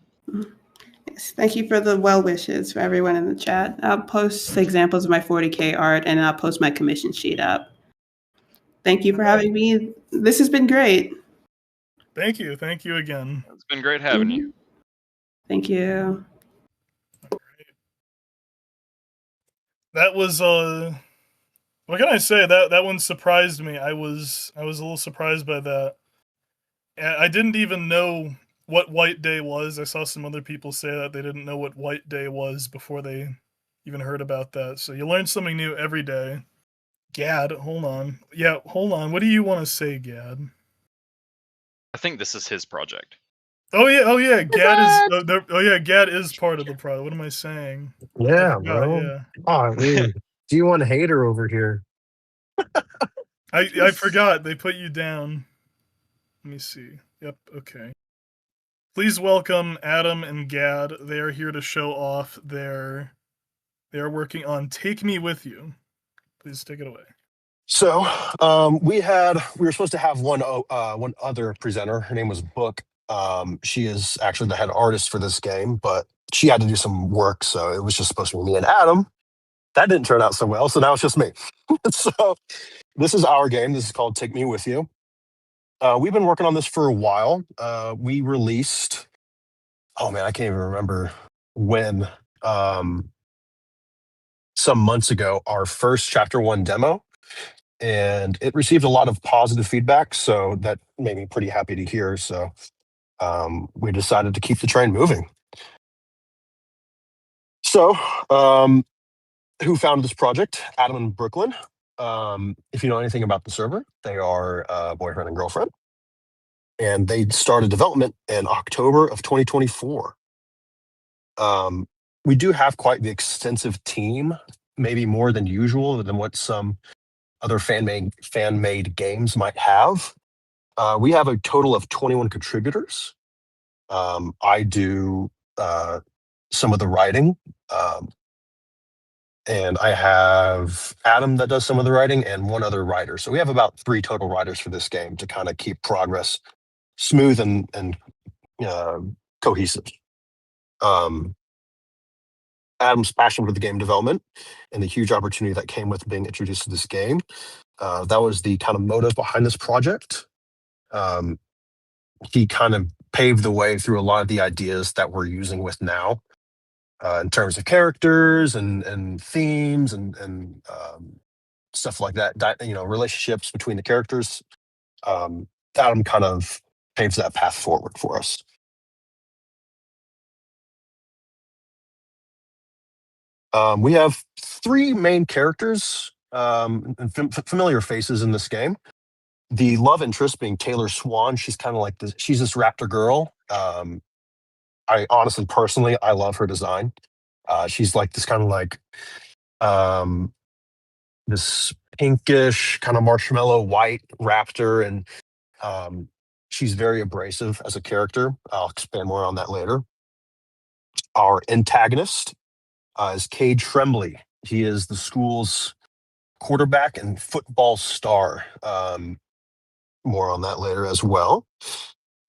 Yes, thank you for the well wishes for everyone in the chat. I'll post examples of my 40K art and I'll post my commission sheet up. Thank you for having me. This has been great. Thank you again. It's been great having you. Thank you. All right. That was what can I say? That one surprised me. I was a little surprised by that. I didn't even know what White Day was. I saw some other people say that they didn't know what White Day was before they even heard about that. So you learn something new every day. Gad, hold on. Yeah, hold on. What do you want to say, Gad? I think this is his project. Oh yeah. Gad is Gad is part of the project. What am I saying? Yeah, bro. Yeah. Oh, I mean, do you want a hater over here? I forgot they put you down. Let me see. Yep, okay. Please welcome Adam and Gad. They are here to show off their. They are working on Take Me With You. Please take it away. So we were supposed to have one other presenter. Her name was Book. She is actually the head artist for this game, but she had to do some work, so it was just supposed to be me and Adam. That didn't turn out so well, so now it's just me. So this is our game. This is called Take Me With You. We've been working on this for a while. We released, oh man, I can't even remember when, some months ago, our first chapter 1 demo, and it received a lot of positive feedback, so that made me pretty happy to hear. So we decided to keep the train moving. So who founded this project? Adam and Brooklyn. If you know anything about the server, they are boyfriend and girlfriend, and they started development in October of 2024. We do have quite the extensive team, maybe more than usual, than what some other fan-made games might have. We have a total of 21 contributors. I do some of the writing, and I have Adam that does some of the writing and one other writer. So we have about 3 total writers for this game to kind of keep progress smooth and cohesive. Adam's passion for the game development and the huge opportunity that came with being introduced to this game. That was the kind of motive behind this project. He kind of paved the way through a lot of the ideas that we're using with now, in terms of characters and themes and stuff like that. Relationships between the characters. Adam kind of paves that path forward for us. We have 3 main characters and familiar faces in this game. The love interest being Taylor Swan. She's kind of like this. She's this raptor girl. I honestly, personally, I love her design. She's like this kind of like this pinkish kind of marshmallow white raptor, and she's very abrasive as a character. I'll expand more on that later. Our antagonist is Cade Tremblay. He is the school's quarterback and football star. More on that later as well.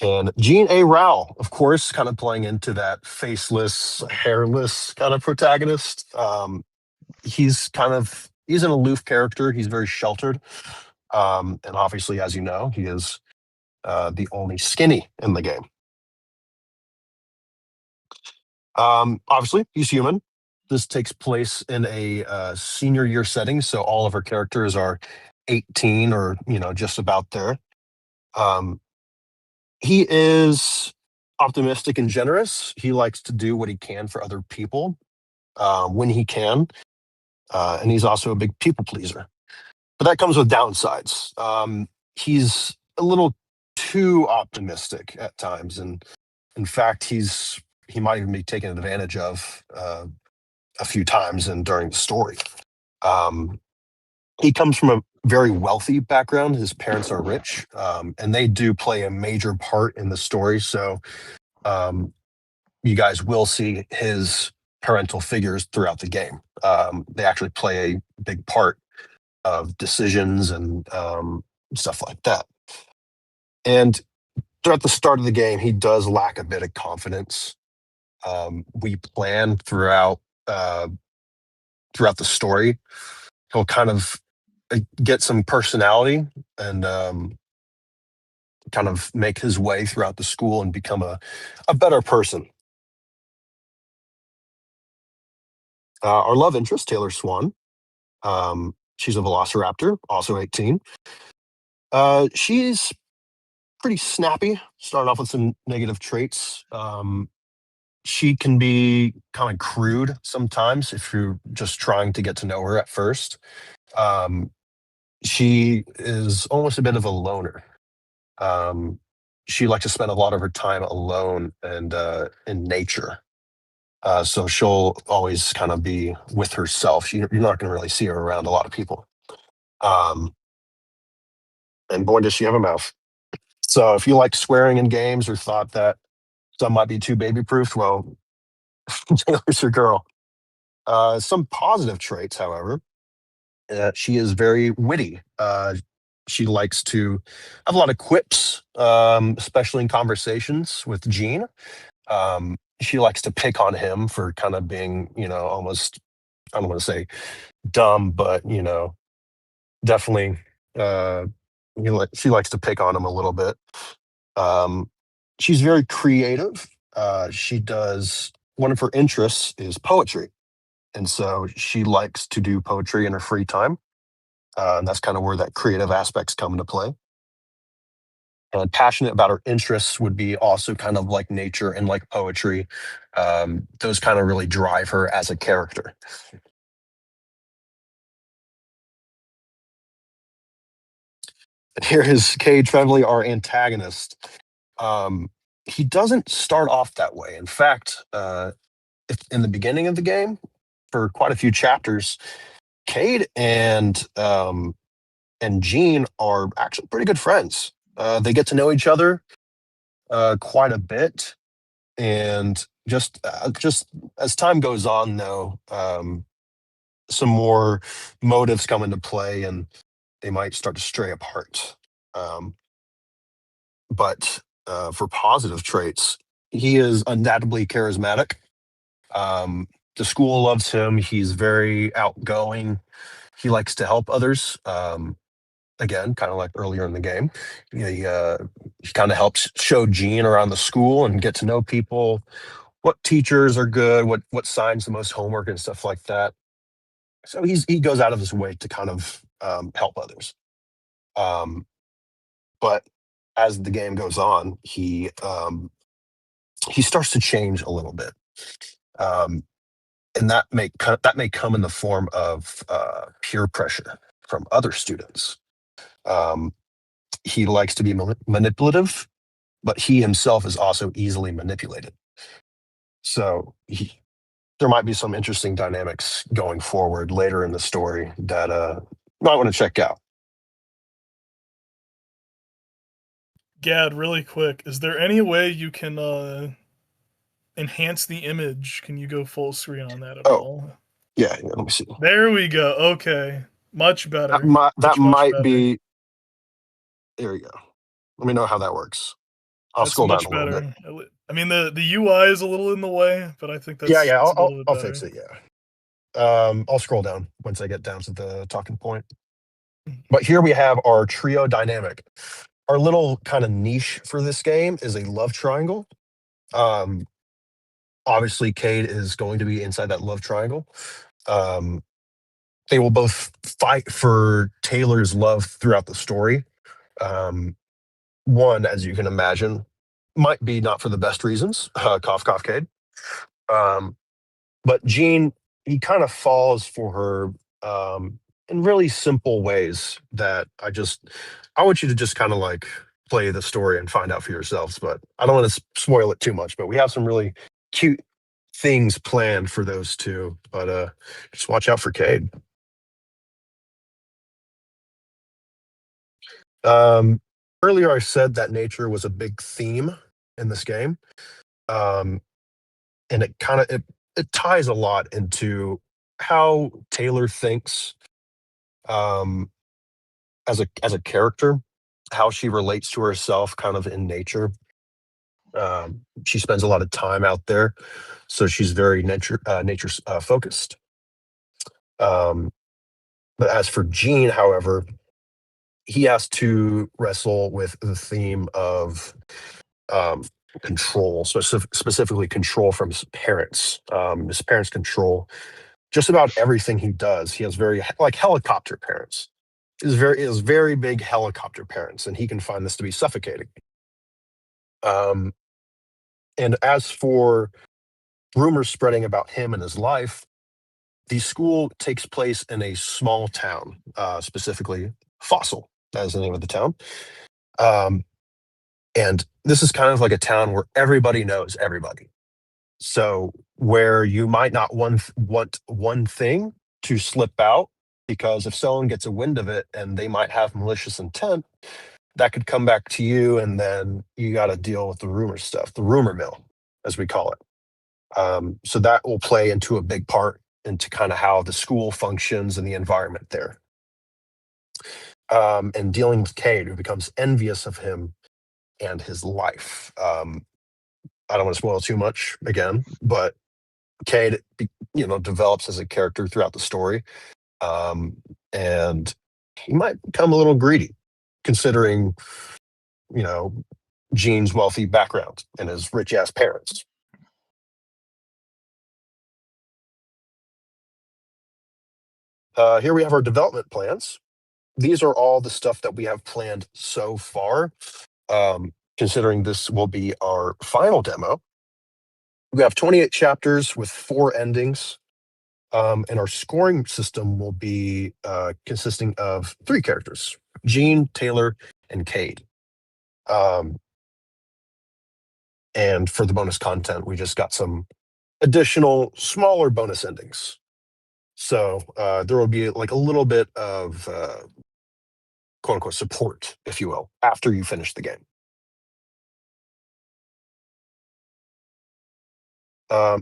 And Gene A. Rao, of course, kind of playing into that faceless, hairless kind of protagonist. He's an aloof character. He's very sheltered. And obviously, as you know, he is the only skinny in the game. Obviously, he's human. This takes place in a senior year setting, so all of our characters are 18 or just about there. He is optimistic and generous. He likes to do what he can for other people when he can, and he's also a big people pleaser. But that comes with downsides. He's a little too optimistic at times, and in fact, he might even be taken advantage of a few times and during the story. He comes from a very wealthy background. His parents are rich, and they do play a major part in the story. So you guys will see his parental figures throughout the game. They actually play a big part of decisions and stuff like that. And throughout the start of the game, he does lack a bit of confidence. We plan throughout the story. He'll kind of get some personality and kind of make his way throughout the school and become a better person. Our love interest, Taylor Swan. She's a velociraptor, also 18. She's pretty snappy, starting off with some negative traits. She can be kind of crude sometimes if you're just trying to get to know her at first. She is almost a bit of a loner. She likes to spend a lot of her time alone and in nature. So she'll always kind of be with herself. You're not going to really see her around a lot of people. And boy, does she have a mouth. So if you like swearing in games or thought that some might be too baby proof, well, Taylor's your girl. Some positive traits, however, she is very witty. She likes to have a lot of quips, especially in conversations with Gene. She likes to pick on him for kind of being, almost, I don't want to say dumb, but, definitely, uh, she likes to pick on him a little bit. Um, she's very creative. One of her interests is poetry. And so she likes to do poetry in her free time. And that's kind of where that creative aspects come into play. And passionate about her interests would be also kind of like nature and like poetry. Those kind of really drive her as a character. Here is Cade Trevely, our antagonist. He doesn't start off that way. In fact, in the beginning of the game, for quite a few chapters, Cade and Gene are actually pretty good friends. They get to know each other quite a bit, and just as time goes on, though, some more motives come into play, and they might start to stray apart. Um, but for positive traits, he is undoubtedly charismatic. The school loves him. He's very outgoing. He likes to help others. Again, kind of like earlier in the game, he kind of helps show Gene around the school and get to know people, what teachers are good, what signs the most homework and stuff like that. So he goes out of his way to kind of help others. But as the game goes on, he starts to change a little bit. And that may come in the form of peer pressure from other students. Um, he likes to be manipulative, but he himself is also easily manipulated. So there might be some interesting dynamics going forward later in the story that you might want to check out. Gad, really quick, is there any way you can enhance the image? Can you go full screen on that at all? Yeah, let me see. There we go. Okay. Much better. That Much might better. be. There we go. Let me know how that works. I'll That's scroll down much a little bit. better. I mean, the UI is a little in the way, but I think that's Yeah, it's a little bit I'll better. fix it. Yeah. I'll scroll down once I get down to the talking point. But here we have our trio dynamic. Our little kind of niche for this game is a love triangle. Obviously, Cade is going to be inside that love triangle. They will both fight for Taylor's love throughout the story. One, as you can imagine, might be not for the best reasons. Cough, cough, Cade. But Gene, he kind of falls for her in really simple ways that I want you to just kind of like play the story and find out for yourselves. But I don't want to spoil it too much. But we have some really cute things planned for those two. But just watch out for Cade. Earlier, I said that nature was a big theme in this game, and it ties a lot into how Taylor thinks as a character, how she relates to herself, kind of in nature. She spends a lot of time out there, so she's very nature focused. But as for Gene, however, he has to wrestle with the theme of um, control, specifically control from his parents. His parents control just about everything he does. He has very like helicopter parents. Is very big helicopter parents, and he can find this to be suffocating. Um, and as for rumors spreading about him and his life, the school takes place in a small town, specifically Fossil, that is the name of the town. Um, and this is kind of like a town where everybody knows everybody. So where you might not want one thing to slip out, because if someone gets a wind of it and they might have malicious intent, that could come back to you, and then you got to deal with the rumor stuff, the rumor mill, as we call it. So that will play into a big part into kind of how the school functions and the environment there. And dealing with Cade, who becomes envious of him and his life. I don't want to spoil too much again, but Cade, develops as a character throughout the story, and he might become a little greedy, considering Gene's wealthy background and his rich ass parents. Here we have our development plans. These are all the stuff that we have planned so far. Considering this will be our final demo, we have 28 chapters with 4 endings. And our scoring system will be consisting of 3 characters: Gene, Taylor, and Cade. And for the bonus content, we just got some additional smaller bonus endings. So there will be like a little bit of quote unquote support, if you will, after you finish the game.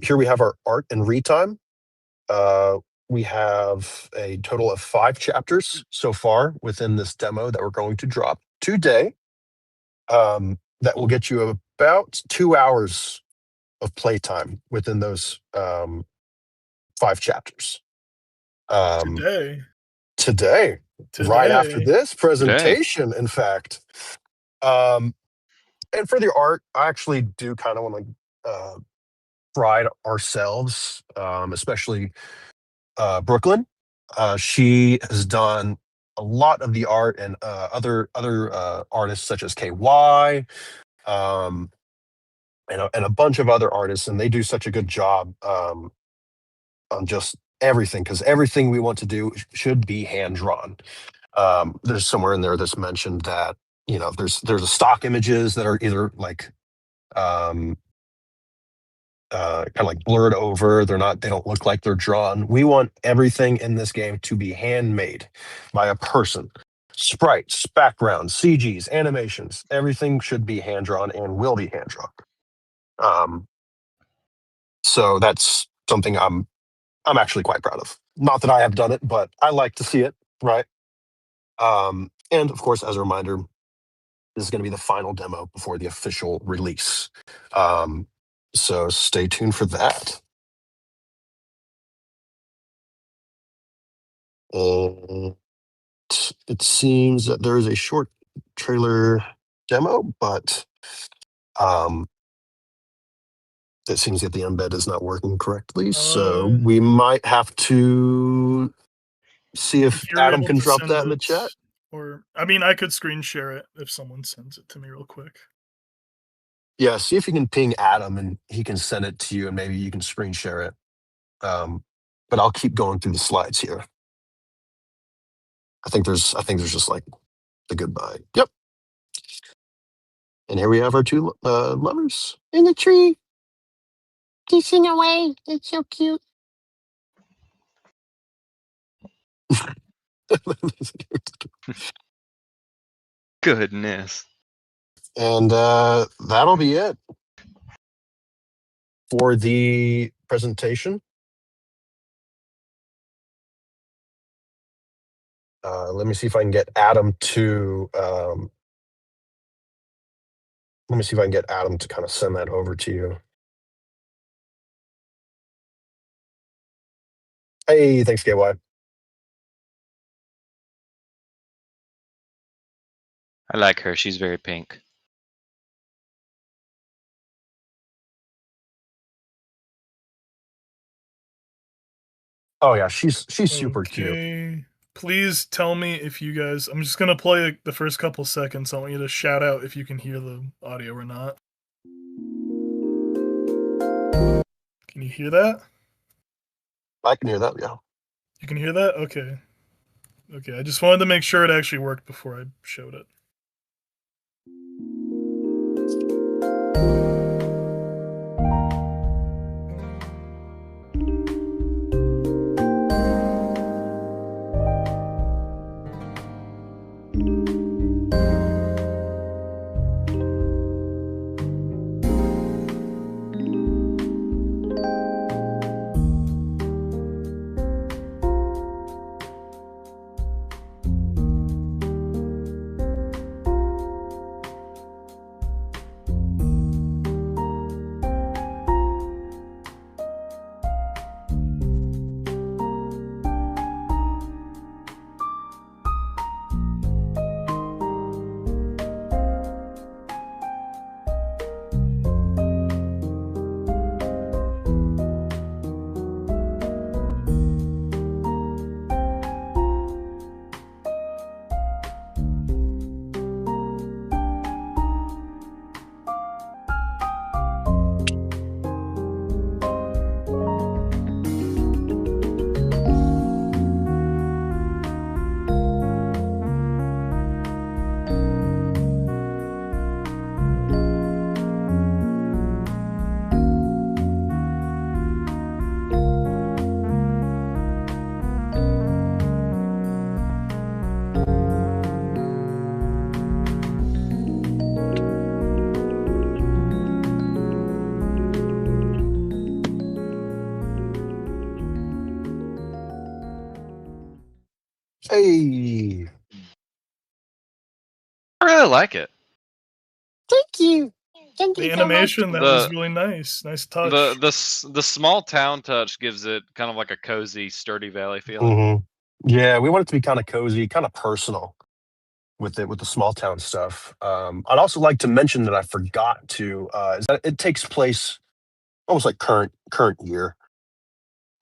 Here we have our art and read time. We have a total of 5 chapters so far within this demo that we're going to drop today. That will get you about 2 hours of playtime within those 5 chapters. Today, right after this presentation, in fact. And for the art, I actually do kind of want to pride ourselves, especially Brooklyn. She has done a lot of the art, and other artists such as KY, and a bunch of other artists, and they do such a good job on just everything, because everything we want to do should be hand drawn. There's somewhere in there that's mentioned that there's a stock images that are either like kind of like blurred over. They don't look like they're drawn. We want everything in this game to be handmade by a person. Sprites, backgrounds, CGs, animations, everything should be hand drawn and will be hand drawn. So that's something I'm actually quite proud of. Not that I have done it, but I like to see it, right? And of course, as a reminder, this is going to be the final demo before the official release. So stay tuned for that. It seems that there is a short trailer demo, but it seems that the embed is not working correctly. So we might have to see if Adam can drop that in the chat. Or, I mean, I could screen share it if someone sends it to me real quick. Yeah, see if you can ping Adam and he can send it to you, and maybe you can screen share it. But I'll keep going through the slides here. I think there's just like the goodbye. Yep. And here we have our 2 lovers in the tree, kissing away. It's so cute. Goodness. And that'll be it for the presentation. Let me see if I can get Adam to kind of send that over to you. Hey, thanks, KY. I like her. She's very pink. Oh yeah, she's super cute. Please tell me if you guys. I'm just gonna play the first couple seconds. I want you to shout out if you can hear the audio or not. Can you hear that? I can hear that. Yeah. You can hear that? Okay. Okay. I just wanted to make sure it actually worked before I showed it. Hey, I really like it. thank you. Thank The you so much. animation, that was really nice. Nice touch. The small town touch gives it kind of like a cozy, sturdy valley feeling. Yeah, we want it to be kind of cozy, kind of personal with it, with the small town stuff. I'd also like to mention that I forgot to is that it takes place almost like current year.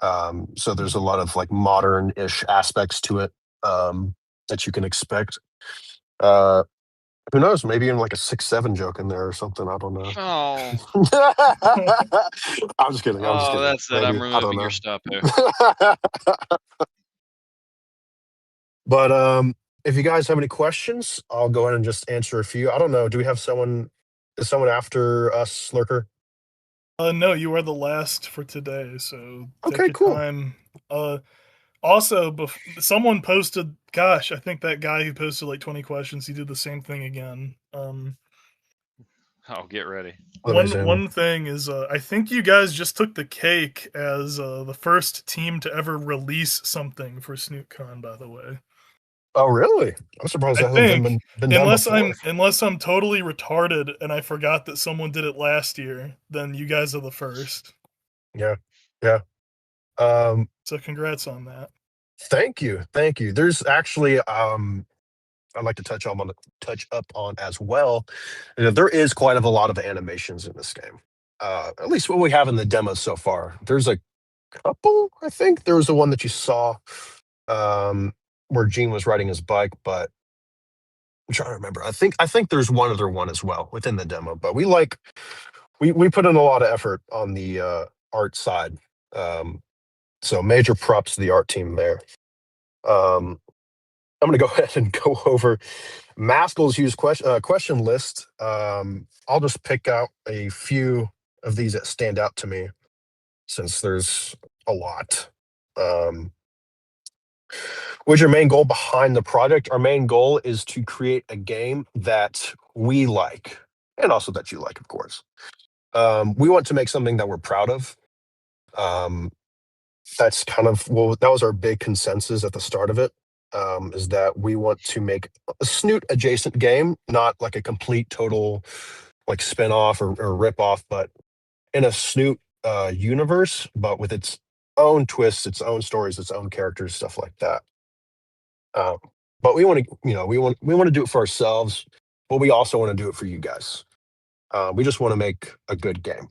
So there's a lot of like modern-ish aspects to it that you can expect. Uh, who knows? Maybe even like a 6-7 joke in there or something. I don't know. Oh, I'm just kidding. I'm just oh, kidding. that's it. I'm Maybe I don't removing your know. stop here. But if you guys have any questions, I'll go ahead and just answer a few. I don't know. Do we have someone? Is someone after us, Lurker? No, you are the last for today, so take Okay, your cool. time. Also, someone posted. Gosh, I think that guy who posted like 20 questions, he did the same thing again. Oh, get ready. Let me One zoom. one thing is, I think you guys just took the cake as the first team to ever release something for Snoot Con. By the way, Oh, really? I'm surprised I that hasn't think been done before. unless I'm totally retarded and I forgot that someone did it last year, then you guys are the first. Yeah, yeah. So congrats on that. Thank you, thank you. There's actually I'd like to touch up on as well. You know, there is quite a lot of animations in this game. At least what we have in the demo so far. There's a couple. I think there was the one that you saw where Gene was riding his bike, but I'm trying to remember. I think there's one other one as well within the demo. But we put in a lot of effort on the art side. So major props to the art team there. I'm going to go ahead and go over Maskell's use question list. I'll just pick out a few of these that stand out to me since there's a lot. What's your main goal behind the project? Our main goal is to create a game that we like and also that you like, of course. We want to make something that we're proud of. That's that was our big consensus at the start of it. Is that we want to make a Snoot adjacent game, not like a complete total like spin off or rip off, but in a Snoot universe, but with its own twists, its own stories, its own characters, stuff like that. But we want to, we want to do it for ourselves, but we also want to do it for you guys. We just want to make a good game.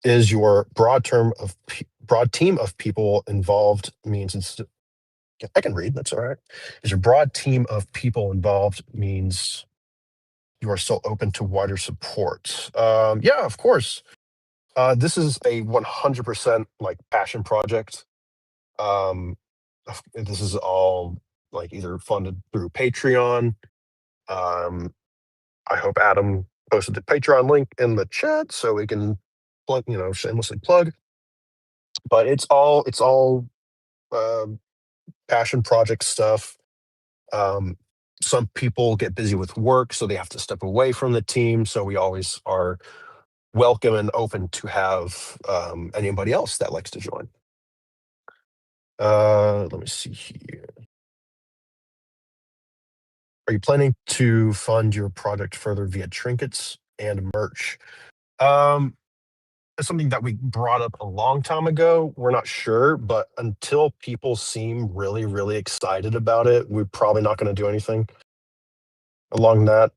Is your broad team of people involved means I can read. That's all right. Is your broad team of people involved means you are still open to wider support? Yeah, of course. This is a 100% like passion project. This is all like either funded through Patreon. I hope Adam posted the Patreon link in the chat so we can plug, shamelessly plug. But it's all passion project stuff. Some people get busy with work, so they have to step away from the team. So we always are welcome and open to have anybody else that likes to join. Let me see here. Are you planning to fund your project further via trinkets and merch? It's something that we brought up a long time ago. We're not sure, but until people seem really, really excited about it, we're probably not going to do anything along that.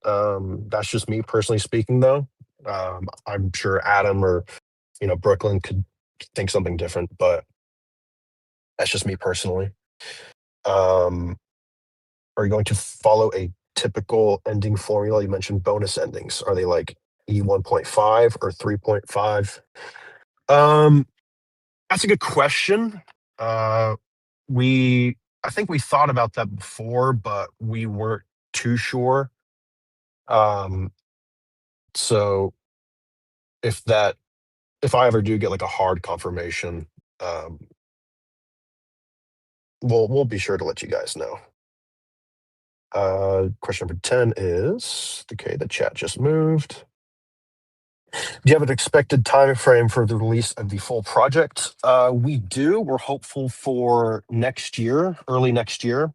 That's just me personally speaking, though. I'm sure Adam or Brooklyn could think something different, but that's just me personally. Are you going to follow a typical ending formula? You mentioned bonus endings. Are they like E1.5 or 3.5? That's a good question. We I think we thought about that before, but we weren't too sure. So if I ever do get like a hard confirmation, um, we'll be sure to let you guys know. Question number 10 is okay. The chat just moved. Do you have an expected time frame for the release of the full project? We do. We're hopeful for next year, early next year.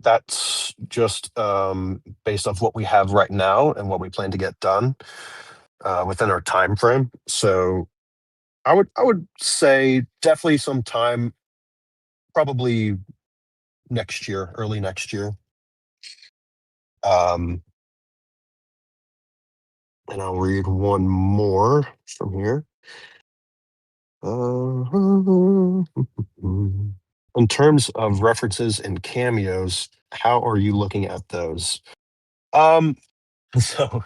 That's just based off what we have right now and what we plan to get done within our time frame. So I would say definitely sometime, probably next year, early next year. And I'll read one more from here. In terms of references and cameos, how are you looking at those? Um, so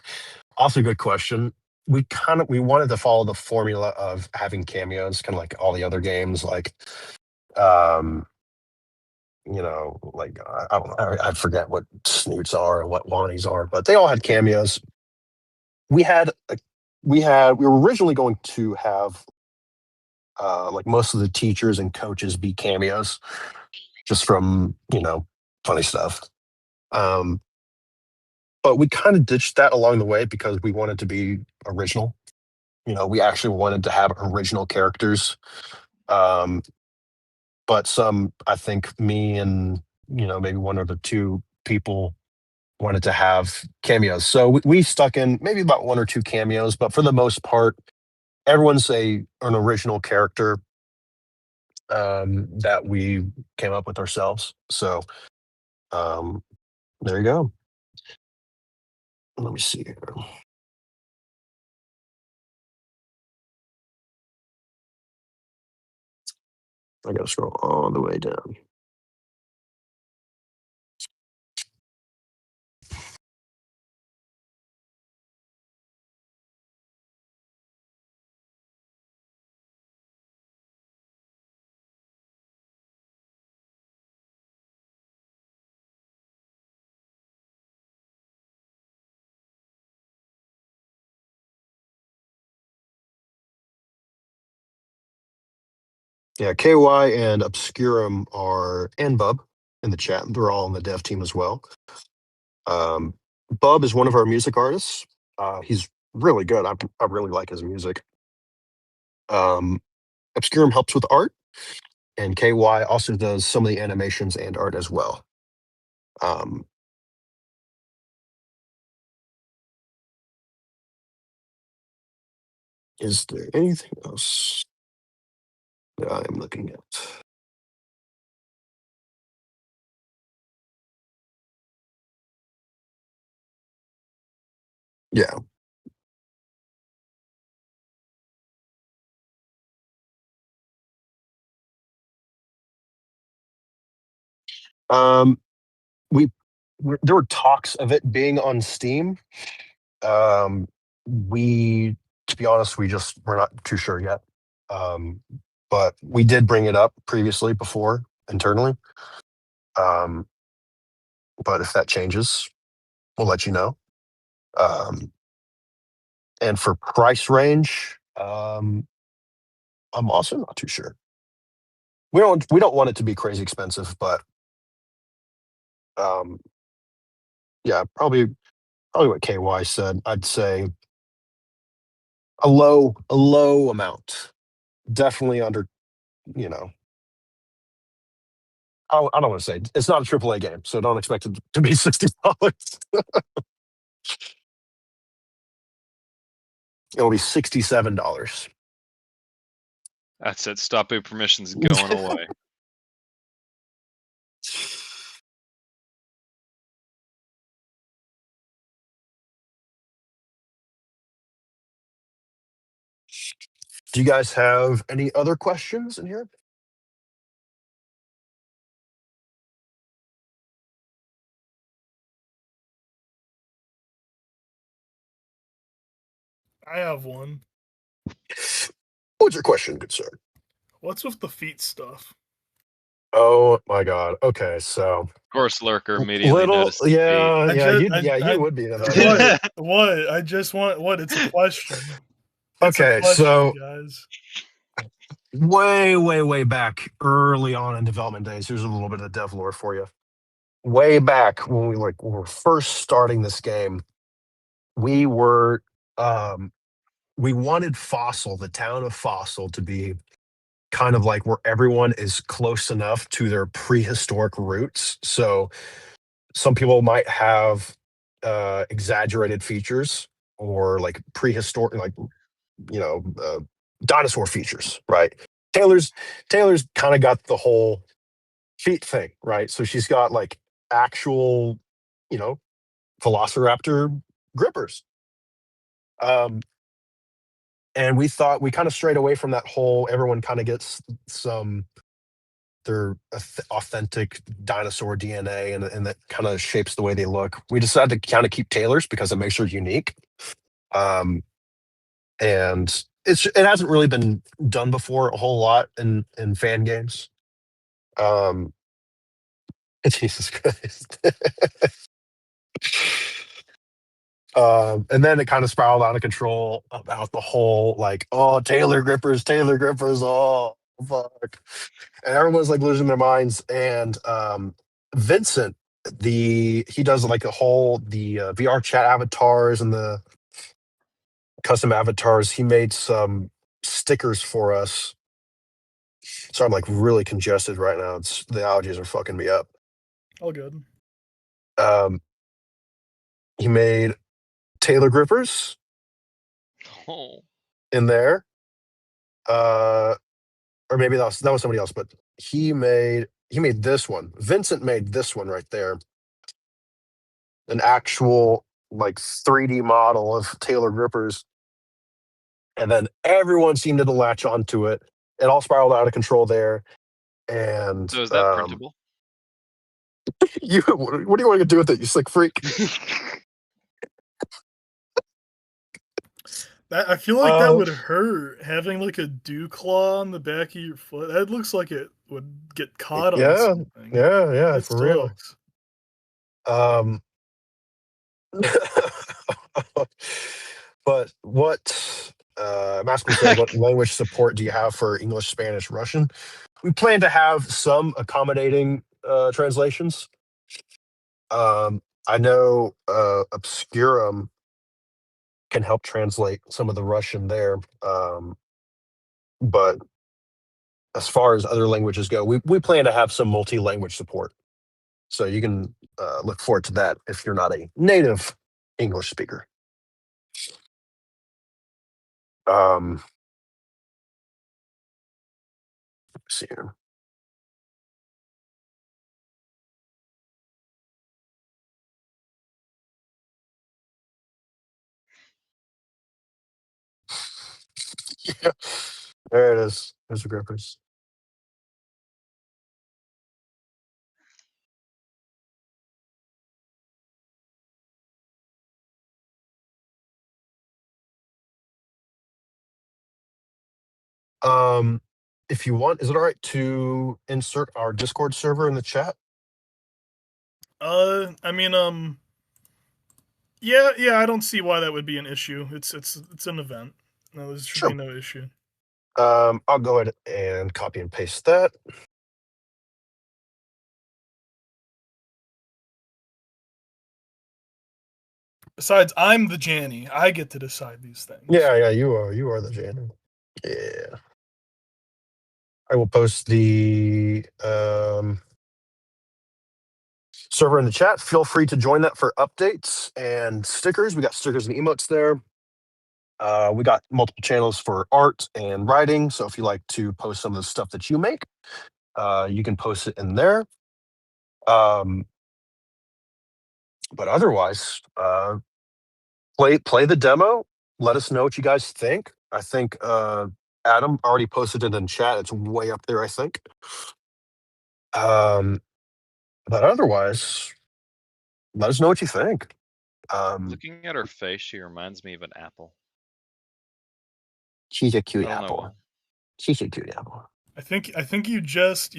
also a good question. We wanted to follow the formula of having cameos, kind of like all the other games, like um, like I don't know, I forget what Snoots are and what Wanies are, but they all had cameos. We had we were originally going to have like most of the teachers and coaches be cameos, just from funny stuff. Um, but we kind of ditched that along the way because we wanted to be original. We actually wanted to have original characters. Um, but I think me and maybe one or the two people wanted to have cameos. So we stuck in maybe about one or two cameos, but for the most part, everyone's an original character that we came up with ourselves. So um, there you go. Let me see here. I gotta scroll all the way down. Yeah, KY and Obscurum and Bub in the chat. They're all on the dev team as well. Bub is one of our music artists. He's really good. I really like his music. Obscurum helps with art, and KY also does some of the animations and art as well. Is there anything else that I am looking at? Yeah. Um, there were talks of it being on Steam. Um, we, to be honest, we're not too sure yet. But we did bring it up previously before internally. But if that changes, we'll let you know. And for price range, I'm also not too sure. We don't want it to be crazy expensive, but yeah, probably what KY said. I'd say a low amount. Definitely under, you know, I don't want to say it's not a AAA game, so don't expect it to be $60. It'll be $67. That's it. Stop boot permissions going away. Do you guys have any other questions in here? I have one. What's your question, good sir? What's with the feet stuff? Oh my god. Okay, so Of course, Lurker immediately noticed the feet. you would be that. What? I just want what? It's a question. Okay, so guys. way back, early on in development days. Here's a little bit of dev lore for you. Way back when we were first starting this game, we were we wanted Fossil, the town of Fossil, to be kind of like where everyone is close enough to their prehistoric roots. So some people might have exaggerated features or like prehistoric, like dinosaur features, right? Taylor's kind of got the whole feet thing, right? So she's got like actual, you know, Velociraptor grippers. And we thought we kind of strayed away from that whole everyone kind of gets some their authentic dinosaur DNA and that kind of shapes the way they look. We decided to kind of keep Taylor's because it makes her unique. And it hasn't really been done before a whole lot in fan games. Jesus Christ. And then it kind of spiraled out of control about the whole like, oh, Taylor grippers, oh fuck. And everyone's like losing their minds. And Vincent, he does like a whole VR chat avatars and the custom avatars. He made some stickers for us. So I'm like really congested right now. The allergies are fucking me up. All good. He made Taylor grippers Oh. in there. Or maybe that was somebody else, but he made this one. Vincent made this one right there. An actual like 3D model of Taylor grippers. And then everyone seemed to latch onto it. It all spiraled out of control there. And So is that printable? what do you want to do with it, you sick freak? I feel like that would hurt, having like a dew claw on the back of your foot. That looks like it would get caught on something. Yeah, That for real. sucks. But what Masculine said, what language support do you have for English, Spanish, Russian? We plan to have some accommodating translations. I know Obscurum can help translate some of the Russian there. But as far as other languages go, we plan to have some multi-language support. So you can look forward to that if you're not a native English speaker. Let's see here. Yeah, there it is. There's the grippers. If you want, is it all right to insert our Discord server in the chat? I mean, yeah, I don't see why that would be an issue. It's an event. No, there should Sure. be no issue. I'll go ahead and copy and paste that. Besides, I'm the Janny. I get to decide these things. Yeah, you are the Janny. Yeah. I will post the server in the chat. Feel free to join that for updates and stickers. We got stickers and emotes there. We got multiple channels for art and writing. So if you like to post some of the stuff that you make, you can post it in there. But otherwise, play the demo. Let us know what you guys think. I think Adam already posted it in chat. It's way up there, I think. But otherwise, let us know what you think. Looking at her face, she reminds me of an apple. She's a cute I don't know apple. why. She's a cute apple. I think you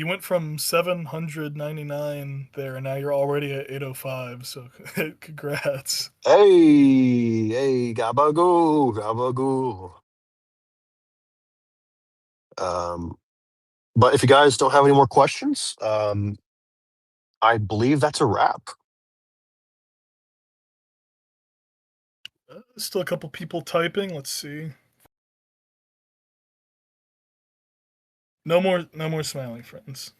went from 799 there, and now you're already at 805. So congrats. Hey, gabagoo, gabagoo. But if you guys don't have any more questions, I believe that's a wrap. Still a couple people typing. Let's see. No more smiling friends.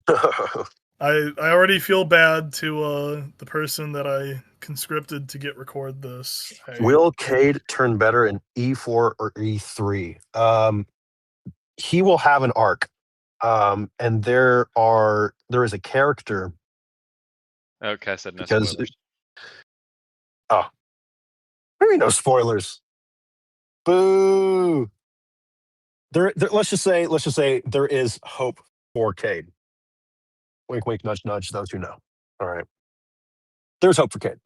I already feel bad to the person that I conscripted to get record this. Will Cade turn better in E4 or E3? He will have an arc. And there is a character Okay, I said no because spoilers. oh, maybe no spoilers. Boo. There, let's just say there is hope for Cade. Wink, wink, nudge, nudge. Those who know. All right. There's hope for Cade.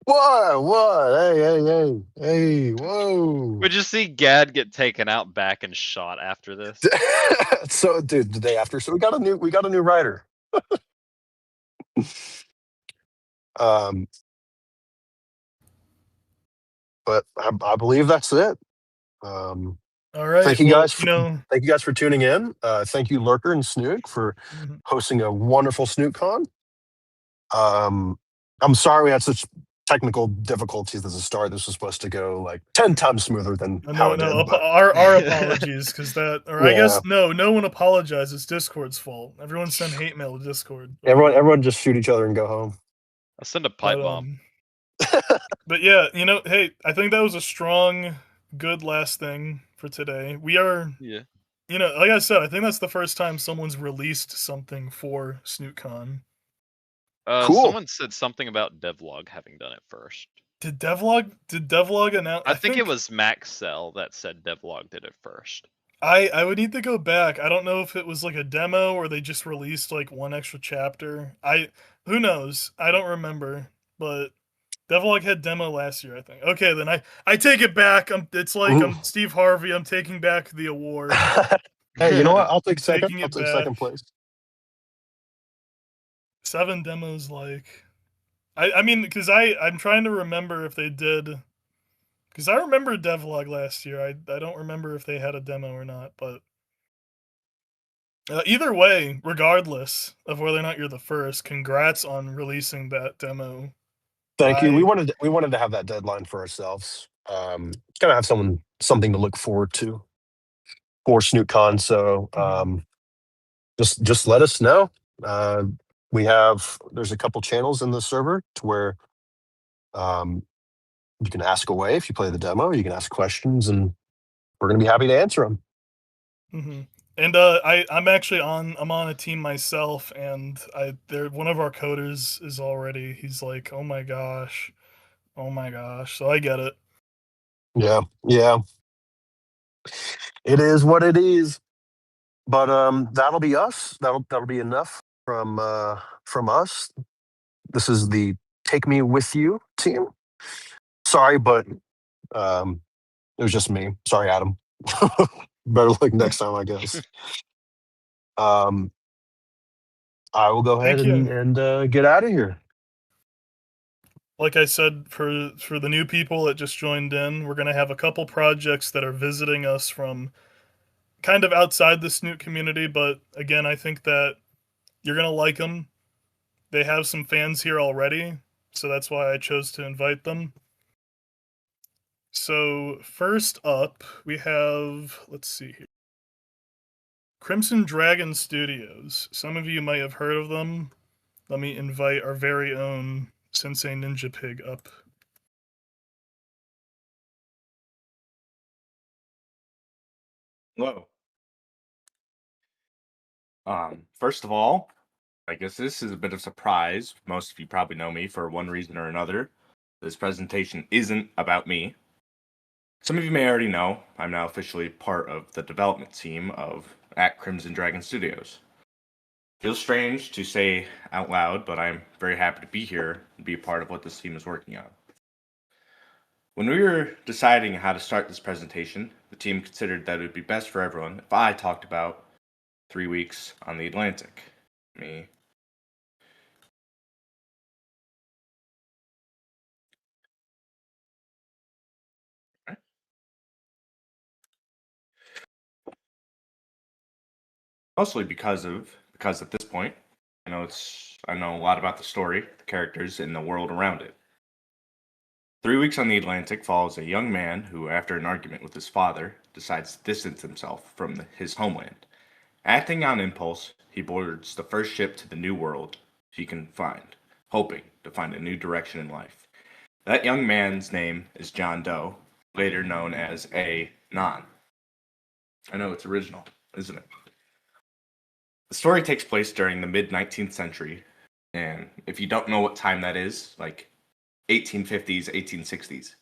What? Hey, whoa. Would you see Gad get taken out back and shot after this? So, dude, the day after, so we got a new writer. um, but I believe that's it. All right. Thank you Well, guys. Thank you guys for tuning in. Thank you, Lurker and Snook, for hosting a wonderful Snoot Con. I'm sorry we had such technical difficulties at the start. This was supposed to go like 10 times smoother than how it did. But our apologies, because that, or I Yeah. guess no one apologizes. Discord's fault. Everyone send hate mail to Discord. everyone just shoot each other and go home. I'll send a pipe But, bomb. But yeah, hey, I think that was a strong, good last thing for today. We are, Yeah. Like I said, I think that's the first time someone's released something for SnootCon. Cool. Someone said something about Devlog having done it first. Did Devlog announce? I think it was Maxell that said Devlog did it first. I would need to go back. I don't know if it was like a demo or they just released like one extra chapter. Who knows? I don't remember. But Devlog had demo last year, I think. Okay, then I take it back. It's like I'm Steve Harvey. I'm taking back the award. Hey, you know what? I'll take second. Taking I'll it take back. second place. 7 demos, like I mean, because I'm trying to remember if they did, because I remember Devlog last year. I don't remember if they had a demo or not, but either way, regardless of whether or not you're the first, congrats on releasing that demo. Thank you. We wanted to have that deadline for ourselves. Gotta have something to look forward to for SnootCon. So just let us know. There's a couple channels in the server to where you can ask away if you play the demo. You can ask questions, and we're gonna be happy to answer them. And I'm actually I'm on a team myself, and one of our coders is already, he's like, oh my gosh, so I get it. Yeah, it is what it is. But that'll be us. That'll be enough from us. This is the Take Me With You team. Sorry, but it was just me. Sorry, Adam. Better luck next time, I guess. I will go ahead and get out of here. Like I said, for the new people that just joined in, we're gonna have a couple projects that are visiting us from kind of outside the Snoot community, but again, I think that you're gonna like them. They have some fans here already, so that's why I chose to invite them. So first up, we have, let's see here, Crimson Dragon Studios. Some of you might have heard of them. Let me invite our very own Sensei Ninja Pig up. Hello. First of all, I guess this is a bit of a surprise. Most of you probably know me for one reason or another. This presentation isn't about me. Some of you may already know, I'm now officially part of the development team at Crimson Dragon Studios. Feels strange to say out loud, but I'm very happy to be here and be a part of what this team is working on. When we were deciding how to start this presentation, the team considered that it would be best for everyone if I talked about 3 weeks on the Atlantic. Me. Mostly because at this point, I know a lot about the story, the characters, and the world around it. 3 Weeks on the Atlantic follows a young man who, after an argument with his father, decides to distance himself from his homeland. Acting on impulse, he boards the first ship to the new world he can find, hoping to find a new direction in life. That young man's name is John Doe, later known as A. Non. I know it's original, isn't it? The story takes place during the mid-19th century, and if you don't know what time that is, like 1850s, 1860s.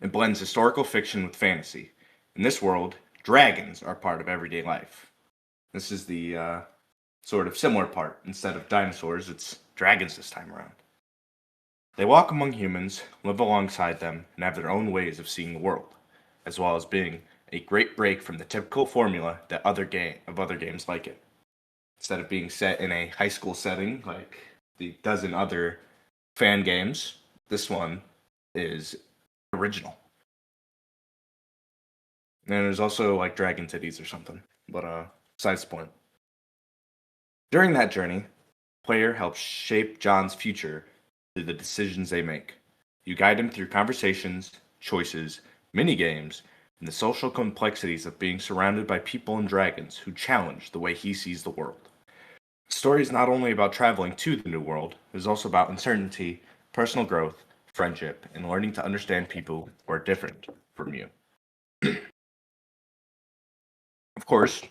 It blends historical fiction with fantasy. In this world, dragons are part of everyday life. This is the sort of similar part. Instead of dinosaurs, it's dragons this time around. They walk among humans, live alongside them, and have their own ways of seeing the world, as well as being a great break from the typical formula that other games like it. Instead of being set in a high school setting like the dozen other fan games, this one is original. And there's also like dragon titties or something, but besides the point. During that journey, the player helps shape John's future through the decisions they make. You guide him through conversations, choices, mini games, and the social complexities of being surrounded by people and dragons who challenge the way he sees the world. The story is not only about traveling to the new world, it is also about uncertainty, personal growth, friendship, and learning to understand people who are different from you. Of course,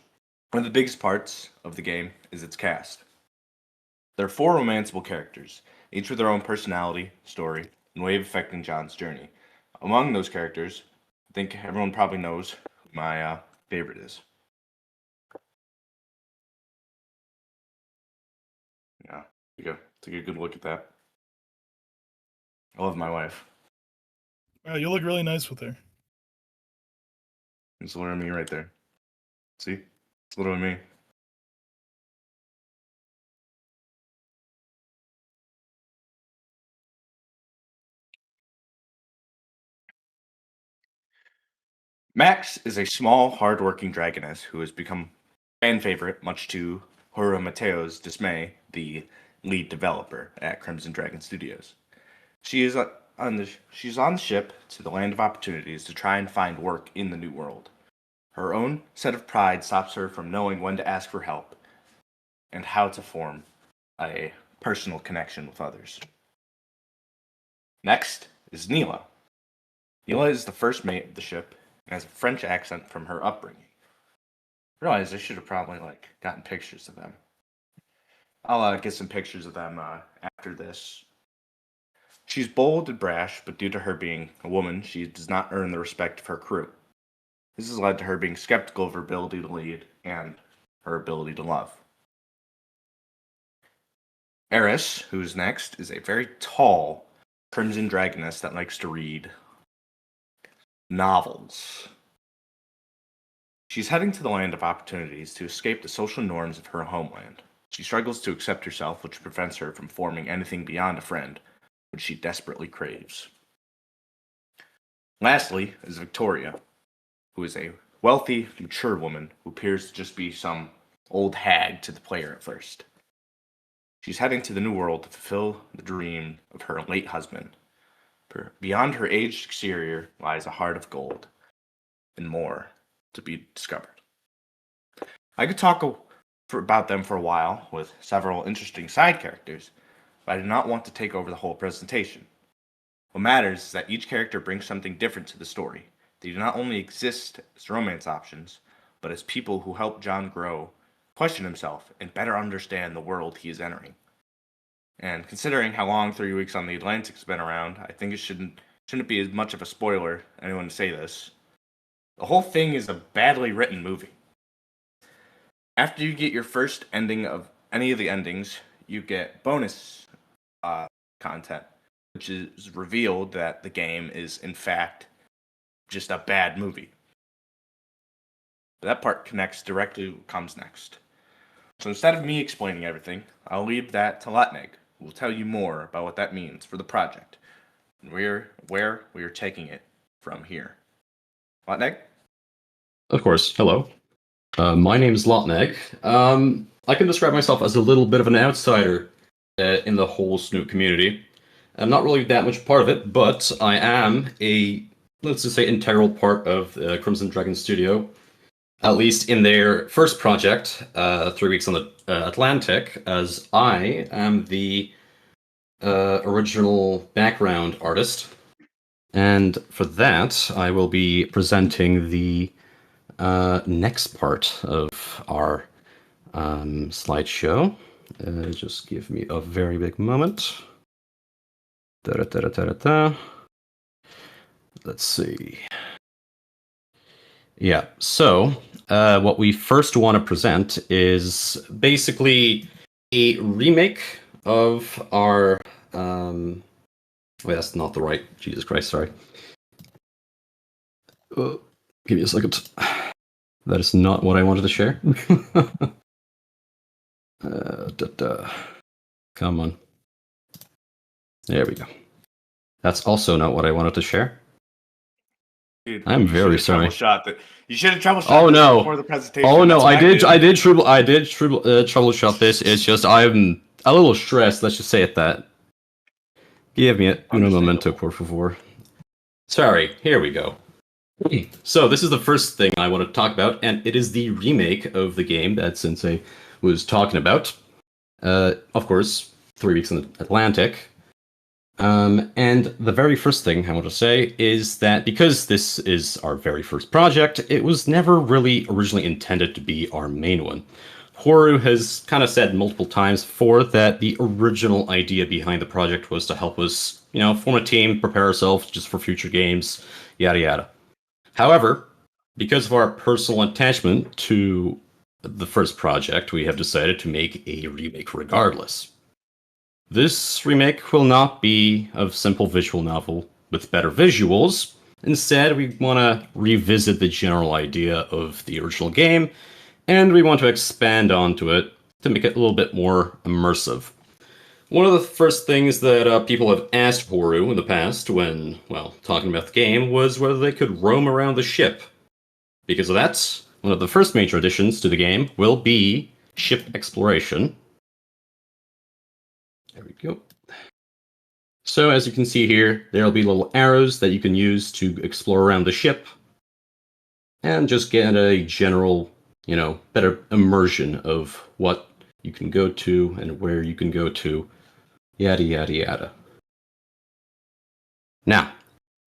one of the biggest parts of the game is its cast. There are 4 romanceable characters, each with their own personality, story, and way of affecting John's journey. Among those characters, I think everyone probably knows who my favorite is. Yeah, take a good look at that. I love my wife. Wow, you look really nice with her. It's a little of me right there. See? It's a little of me. Max is a small, hard-working dragoness who has become fan favorite, much to Hora Mateo's dismay, the lead developer at Crimson Dragon Studios. She's on the ship to the land of opportunities to try and find work in the new world. Her own set of pride stops her from knowing when to ask for help and how to form a personal connection with others. Next is Neela. Neela is the first mate of the ship and has a French accent from her upbringing. I realize I should have probably gotten pictures of them. I'll get some pictures of them after this. She's bold and brash, but due to her being a woman, she does not earn the respect of her crew. This has led to her being skeptical of her ability to lead and her ability to love. Eris, who's next, is a very tall crimson dragoness that likes to read novels. She's heading to the land of opportunities to escape the social norms of her homeland. She struggles to accept herself, which prevents her from forming anything beyond a friend, which she desperately craves. Lastly is Victoria, who is a wealthy, mature woman who appears to just be some old hag to the player at first. She's heading to the new world to fulfill the dream of her late husband. Beyond her aged exterior lies a heart of gold, and more to be discovered. I could talk about them for a while with several interesting side characters, but I do not want to take over the whole presentation. What matters is that each character brings something different to the story. They do not only exist as romance options, but as people who help John grow, question himself, and better understand the world he is entering. And considering how long 3 Weeks on the Atlantic's been around, I think it shouldn't be as much of a spoiler, anyone to say this. The whole thing is a badly written movie. After you get your first ending of any of the endings, you get bonus content, which is revealed that the game is, in fact, just a bad movie. That part connects directly to what comes next. So instead of me explaining everything, I'll leave that to Latnig, who will tell you more about what that means for the project, and where we are taking it from here. Latnig? Of course. Hello. My name is Lotneg. I can describe myself as a little bit of an outsider in the whole Snoot community. I'm not really that much part of it, but I am let's just say, integral part of the Crimson Dragon Studio, at least in their first project, 3 Weeks on the Atlantic, as I am the original background artist. And for that, I will be presenting the next part of our slideshow. Just give me a very big moment. Da-da-da-da-da-da. Let's see. Yeah, so what we first want to present is basically a remake of our. Wait, that's not the right. Jesus Christ, sorry. Give me a second. That is not what I wanted to share. Come on. There we go. That's also not what I wanted to share. Dude, I'm very sorry. You should have troubleshot. Oh no! Before the presentation. Oh no! I did Troubleshot troubleshot this. It's just I'm a little stressed. Let's just say it that. Give me un momento, por favor. Sorry. Here we go. So this is the first thing I want to talk about, and it is the remake of the game that Sensei was talking about. Of course, 3 Weeks in the Atlantic. And the very first thing I want to say is that because this is our very first project, it was never really originally intended to be our main one. Horu has kind of said multiple times before that the original idea behind the project was to help us, form a team, prepare ourselves just for future games, yada yada. However, because of our personal attachment to the first project, we have decided to make a remake regardless. This remake will not be a simple visual novel with better visuals. Instead, we want to revisit the general idea of the original game, and we want to expand onto it to make it a little bit more immersive. One of the first things that people have asked Horu in the past when, talking about the game was whether they could roam around the ship. Because of that, one of the first major additions to the game will be ship exploration. There we go. So as you can see here, there'll be little arrows that you can use to explore around the ship and just get a general, better immersion of what you can go to and where you can go to, yada yada yada. Now,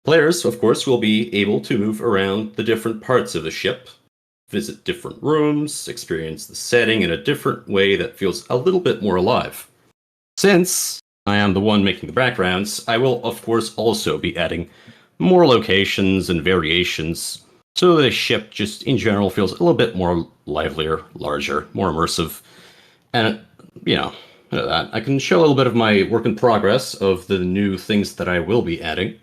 players, of course, will be able to move around the different parts of the ship, visit different rooms, experience the setting in a different way that feels a little bit more alive. Since I am the one making the backgrounds, I will of course also be adding more locations and variations, so the ship just in general feels a little bit more livelier, larger, more immersive, and that. I can show a little bit of my work in progress of the new things that I will be adding.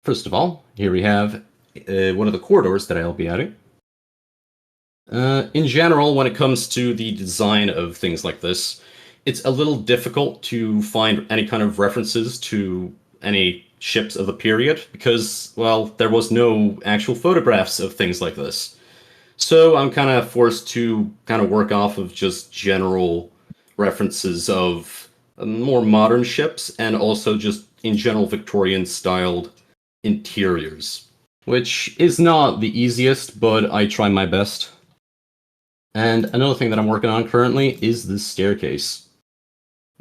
First of all, here we have one of the corridors that I'll be adding. In general, when it comes to the design of things like this, it's a little difficult to find any kind of references to any ships of the period because, there was no actual photographs of things like this. So I'm kind of forced to kind of work off of just general references of more modern ships and also just in general Victorian-styled interiors, which is not the easiest, but I try my best. And another thing that I'm working on currently is this staircase.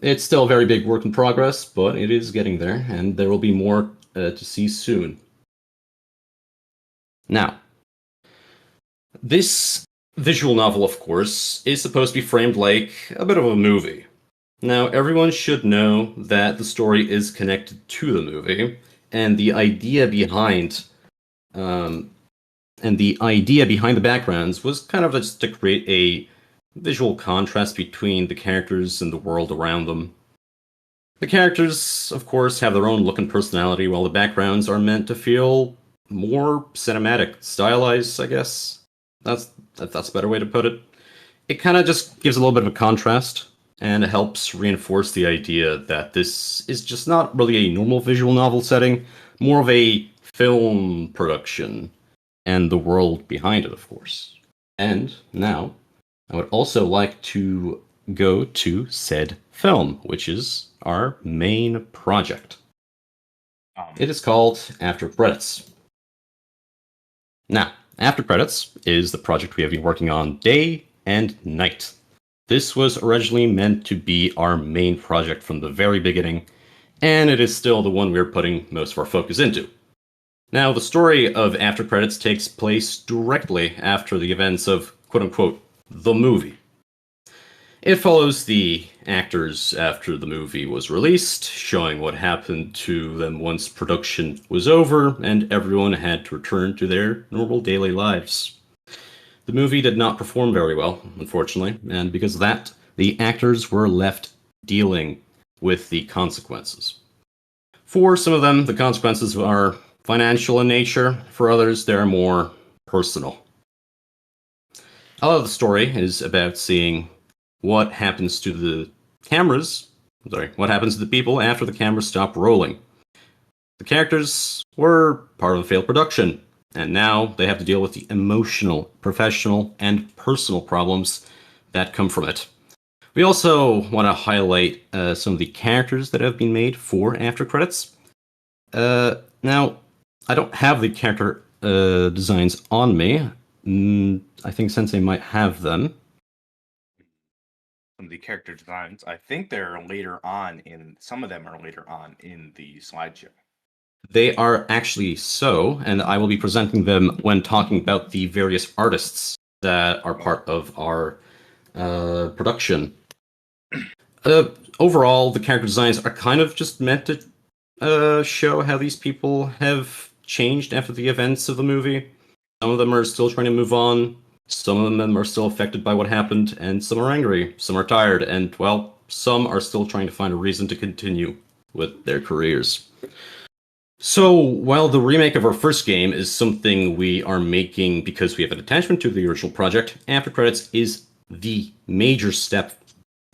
It's still a very big work in progress, but it is getting there, and there will be more to see soon. Now, this visual novel, of course, is supposed to be framed like a bit of a movie. Now, everyone should know that the story is connected to the movie, and the idea behind the backgrounds was kind of just to create a visual contrast between the characters and the world around them. The characters, of course, have their own look and personality, while the backgrounds are meant to feel more cinematic, stylized, I guess. That's a better way to put it. It kind of just gives a little bit of a contrast, and it helps reinforce the idea that this is just not really a normal visual novel setting, more of a film production. and the world behind it, of course. And now, I would also like to go to said film, which is our main project. It is called After Credits. Now, After Credits is the project we have been working on day and night. This was originally meant to be our main project from the very beginning, and it is still the one we're putting most of our focus into. Now, the story of After Credits takes place directly after the events of quote-unquote the movie. It follows the actors after the movie was released, showing what happened to them once production was over and everyone had to return to their normal daily lives. The movie did not perform very well, unfortunately, and because of that, the actors were left dealing with the consequences. For some of them, the consequences are financial in nature. For others, they're more personal. A lot of the story is about seeing what happens to the cameras. What happens to the people after the cameras stop rolling. The characters were part of a failed production, and now they have to deal with the emotional, professional, and personal problems that come from it. We also want to highlight some of the characters that have been made for After Credits. Now, I don't have the character designs on me. I think Sensei might have them. Some of the character designs, I think they're later on in, some of them are later on in the slideshow. They are actually so, and I will be presenting them when talking about the various artists that are part of our production. Overall, the character designs are kind of just meant to show how these people have changed after the events of the movie. Some of them are still trying to move on, some of them are still affected by what happened, and some are angry, some are tired, and, well, some are still trying to find a reason to continue with their careers. So, while the remake of our first game is something we are making because we have an attachment to the original project, After Credits is the major step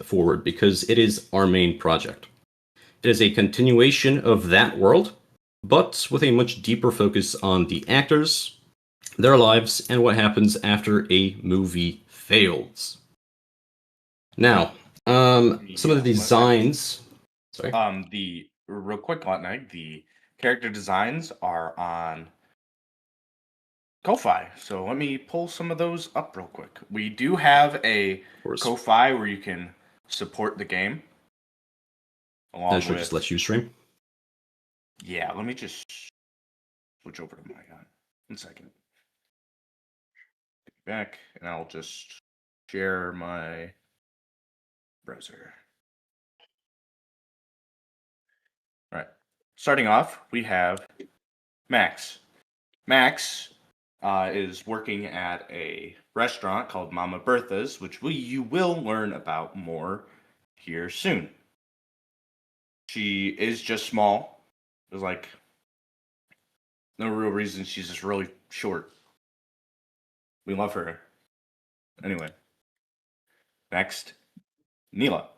forward because it is our main project. It is a continuation of that world, but with a much deeper focus on the actors, their lives, and what happens after a movie fails. Now, some of the designs. Sorry. The real quick, Lotneg, the character designs are on Ko-Fi, so let me pull some of those up real quick. We do have a Ko-Fi where you can support the game. Should I just let you stream? Yeah, let me just switch over to my 1 second. Back, and I'll just share my browser. All right. Starting off, we have Max. Max is working at a restaurant called Mama Bertha's, which you will learn about more here soon. She is just small. There's like no real reason. She's just really short. We love her. Anyway. Next, Neela.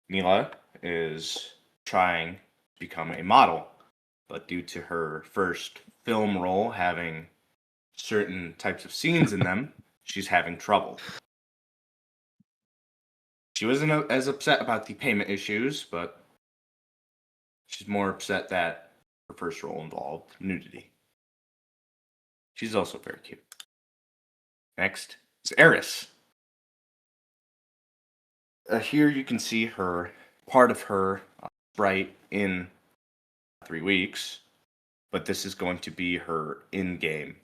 Neela is trying to become a model, but due to her first film role having certain types of scenes in them, she's having trouble. She wasn't as upset about the payment issues, but she's more upset that her first role involved nudity. She's also very cute. Next is Eris. Here you can see part of her sprite in 3 weeks, but this is going to be her in-game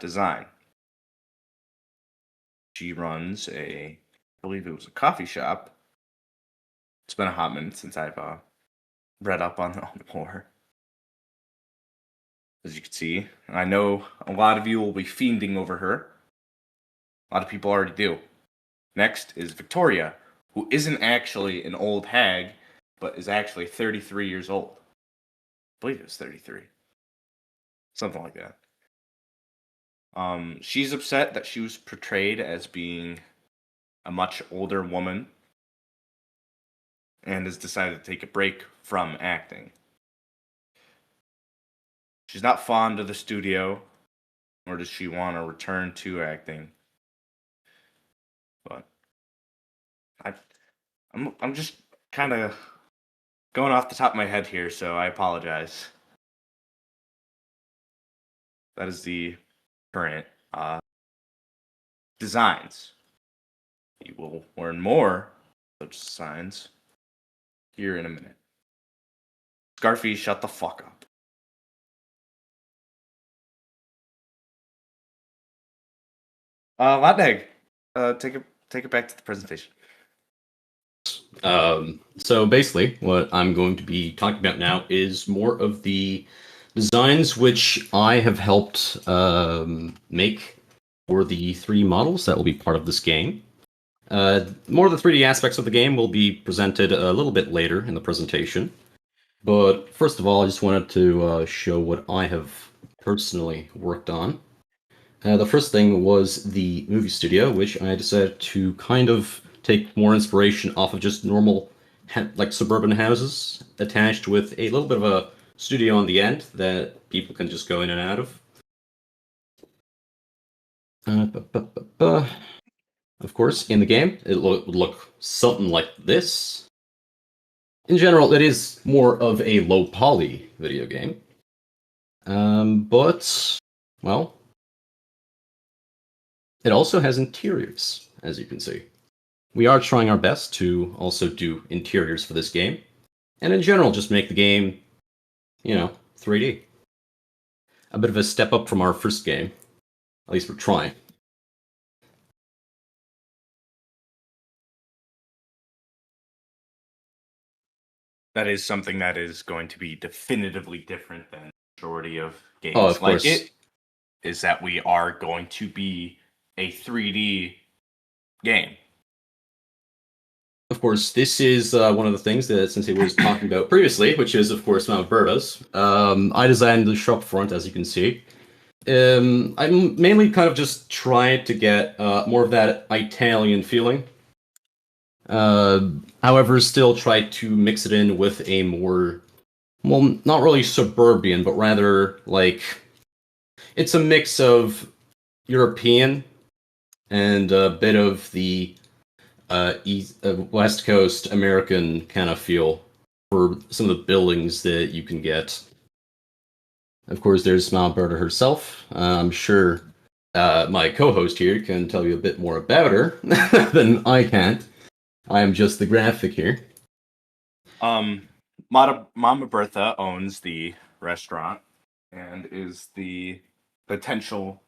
design. She runs I believe it was a coffee shop. It's been a hot minute since I've read up on more. As you can see, I know a lot of you will be fiending over her. A lot of people already do. Next is Victoria, who isn't actually an old hag, but is actually 33 years old. I believe it was 33. Something like that. She's upset that she was portrayed as being a much older woman and has decided to take a break from acting. she's not fond of the studio, nor does she want to return to acting. But I'm just kind of going off the top of my head here, so I apologize. That is the current designs. You will learn more such designs here in a minute. Scarfy, shut the fuck up. Latneg, take it back to the presentation. So basically, what I'm going to be talking about now is more of the designs which I have helped make for the 3 models that will be part of this game. More of the 3D aspects of the game will be presented a little bit later in the presentation. But first of all, I just wanted to show what I have personally worked on. The first thing was the movie studio, which I decided to kind of take more inspiration off of just normal, like suburban houses, attached with a little bit of a studio on the end that people can just go in and out of. Of course, in the game, it would look something like this. In general, it is more of a low-poly video game. But, well, it also has interiors, as you can see. We are trying our best to also do interiors for this game, and in general, just make the game, 3D. A bit of a step up from our first game. At least we're trying. That is something that is going to be definitively different than the majority of games of like course. it, is that we are going to be a 3D game. Of course, this is one of the things that Sensei was talking about previously, which is, of course, Mount Berta's. I designed the shop front, as you can see. I'm mainly kind of just trying to get more of that Italian feeling. However, still try to mix it in with a more, well, not really suburban, but rather like it's a mix of European and a bit of the West Coast American kind of feel for some of the buildings that you can get. Of course, there's Mount Berta herself. I'm sure my co-host here can tell you a bit more about her than I can. I am just the graphic here. Mama Bertha owns the restaurant and is the potential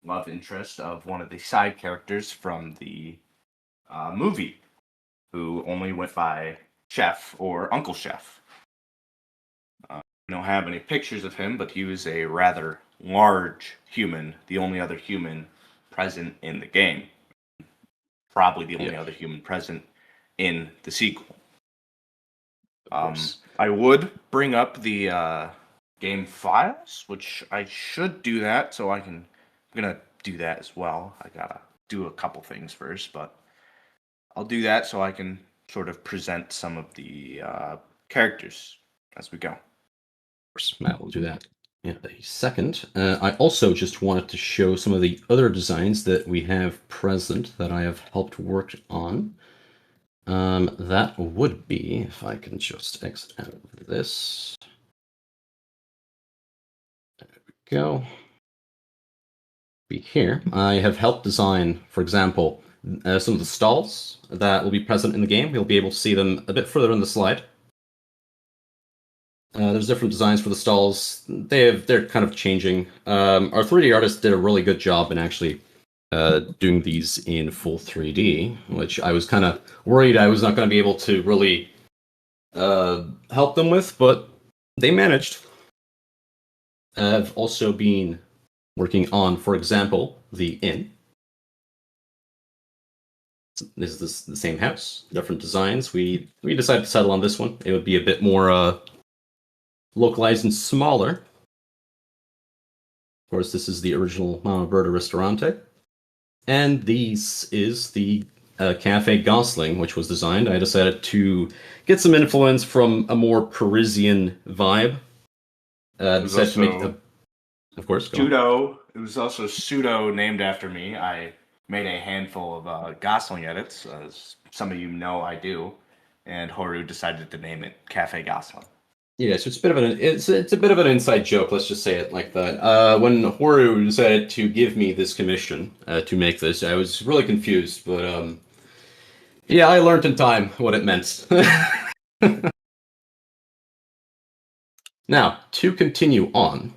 love interest of one of the side characters from the movie, who only went by Chef or Uncle Chef. I don't have any pictures of him, but he was a rather large human, the only other human present in the game. Probably the only other human present in the sequel. I would bring up the game files, which I should do that, so I'm gonna do that as well. I gotta do a couple things first, but I'll do that so I can sort of present some of the characters as we go. Of course, Matt will do that in a second. I also just wanted to show some of the other designs that we have present that I have helped work on. That would be, if I can just exit out of this. There we go. Be here. I have helped design, for example, some of the stalls that will be present in the game. You'll be able to see them a bit further in the slide. There's different designs for the stalls. They're kind of changing. Our 3D artist did a really good job in actually doing these in full 3D, which I was kind of worried I was not going to be able to really help them with, but they managed. I've also been working on, for example, the inn. This is the same house, different designs. We decided to settle on this one. It would be a bit more localized and smaller. Of course, this is the original Mama Berta Ristorante. And this is the Cafe Gosling, which was designed. I decided to get some influence from a more Parisian vibe. Decided to make Of course. Go on. Pseudo. It was also pseudo named after me. I made a handful of Gosling edits, as some of you know I do, and Horu decided to name it Cafe Gosling. Yeah, so it's a bit of an inside joke. Let's just say it like that. When Horu decided to give me this commission to make this, I was really confused. But yeah, I learned in time what it meant. Now, to continue on,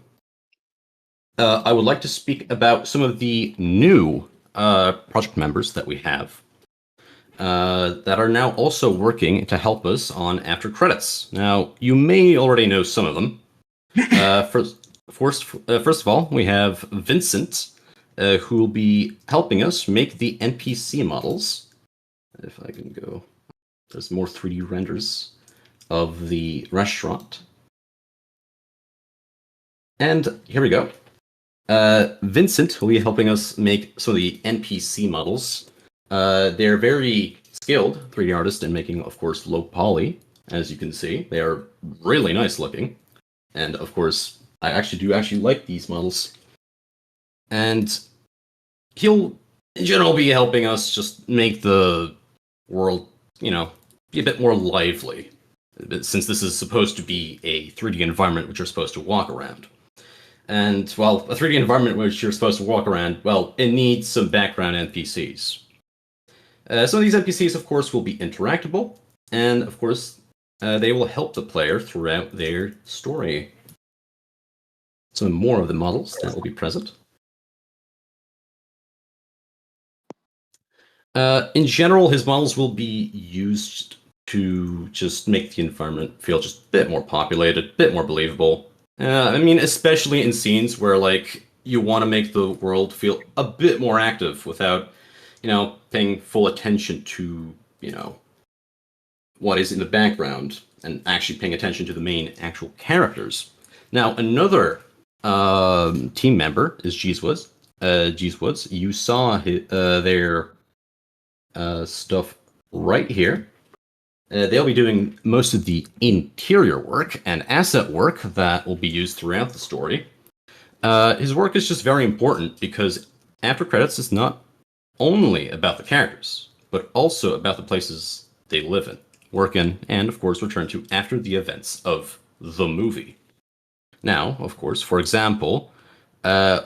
I would like to speak about some of the new project members that we have that are now also working to help us on After Credits. Now, you may already know some of them. First of all, we have Vincent, who will be helping us make the NPC models. If I can go, there's more 3D renders of the restaurant. And here we go. Vincent will be helping us make some of the NPC models. They're very skilled 3D artists in making, of course, low poly. As you can see, they are really nice looking. And of course, I actually like these models. And he'll, in general, be helping us just make the world, be a bit more lively. Since this is supposed to be a 3D environment which you're supposed to walk around. And, well, a 3D environment which you're supposed to walk around, well, it needs some background NPCs. Some of these NPCs, of course, will be interactable, and, of course, they will help the player throughout their story. Some more of the models that will be present. In general, his models will be used to just make the environment feel just a bit more populated, a bit more believable. Especially in scenes where, you want to make the world feel a bit more active without, paying full attention to, what is in the background and actually paying attention to the main actual characters. Now, another team member is Geeswoods. Geeswoods, you saw their stuff right here. They'll be doing most of the interior work and asset work that will be used throughout the story. His work is just very important because After Credits is not only about the characters, but also about the places they live in, work in, and of course return to after the events of the movie. Now, of course, for example, as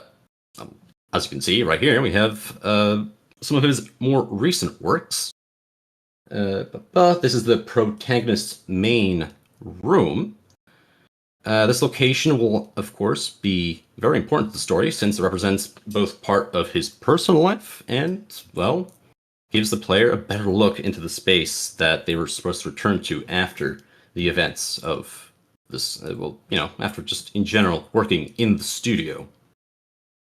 you can see right here, we have some of his more recent works. This is the protagonist's main room. This location will, of course, be very important to the story since it represents both part of his personal life and, well, gives the player a better look into the space that they were supposed to return to after the events of this, after just in general working in the studio.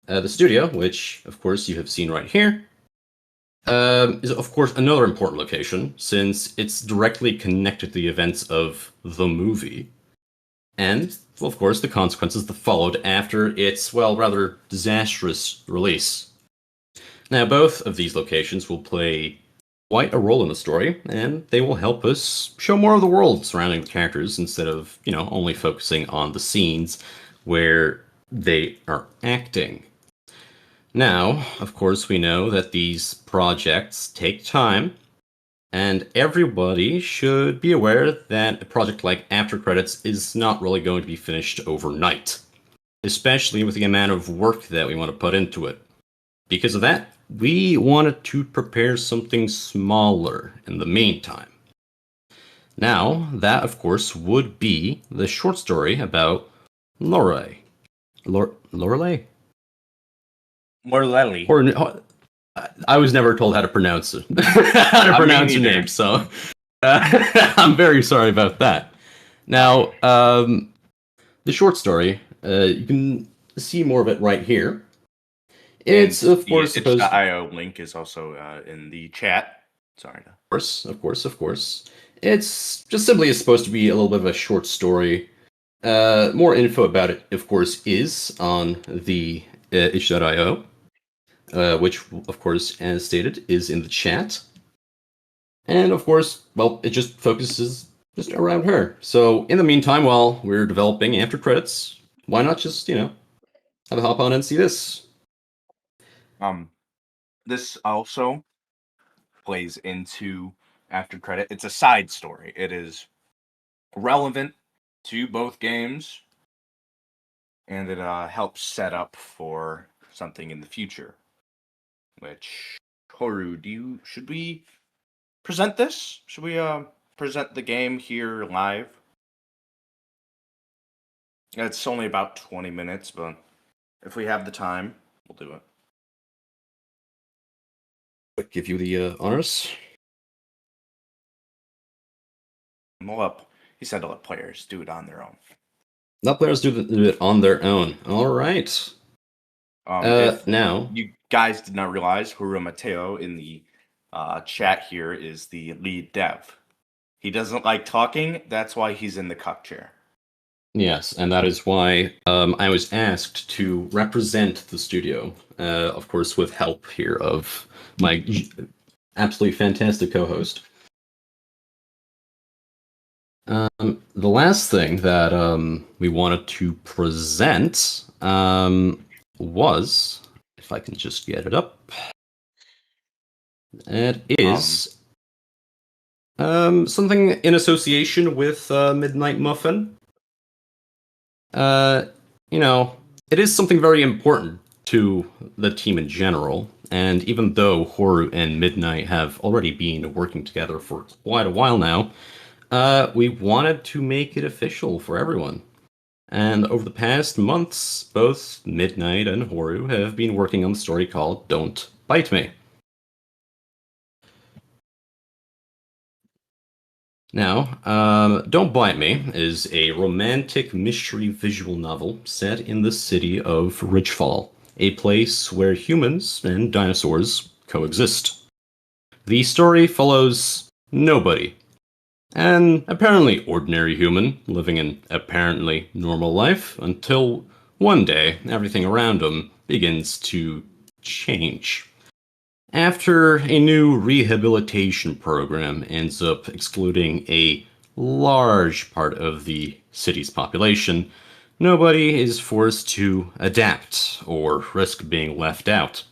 The studio, which, of course, you have seen right here, is, of course, another important location, since it's directly connected to the events of the movie. And, well, of course, the consequences that followed after its, well, rather disastrous release. Now, both of these locations will play quite a role in the story, and they will help us show more of the world surrounding the characters instead of, only focusing on the scenes where they are acting. Now, of course, we know that these projects take time, and everybody should be aware that a project like After Credits is not really going to be finished overnight, especially with the amount of work that we want to put into it. Because of that, we wanted to prepare something smaller in the meantime. Now, that, of course, would be the short story about Lorelei. Lorelei? Morlelli. I was never told how to pronounce it. How to pronounce your name, so I'm very sorry about that. Now, the short story, you can see more of it right here. It's, of course, supposed the IO link is also in the chat. Sorry. Of course. It's just simply supposed to be a little bit of a short story. More info about it, of course, is on the itch.io. Which, of course, as stated, is in the chat. And, of course, well, it just focuses just around her. So, in the meantime, while we're developing After Credits, why not just, have a hop on and see this. This also plays into after credit. It's a side story. It is relevant to both games, and it helps set up for something in the future. Which, Horu, should we present this? Should we present the game here live? It's only about 20 minutes, but if we have the time, we'll do it. I'll give you the honors. He said to let players do it on their own. Let players do it on their own. All right. If now, you guys did not realize, Huru Mateo in the chat here is the lead dev. He doesn't like talking. That's why he's in the cup chair. yes, and that is why I was asked to represent the studio, of course, with help here of my absolutely fantastic co-host. The last thing that we wanted to present was, if I can just get it up, it is something in association with Midnight Muffin. It is something very important to the team in general, and even though Horu and Midnight have already been working together for quite a while now, we wanted to make it official for everyone. And over the past months, both Midnight and Horu have been working on the story called Don't Bite Me. Now, Don't Bite Me is a romantic mystery visual novel set in the city of Ridgefall, a place where humans and dinosaurs coexist. The story follows nobody, an apparently ordinary human living an apparently normal life until one day everything around him begins to change. After a new rehabilitation program ends up excluding a large part of the city's population, nobody is forced to adapt or risk being left out.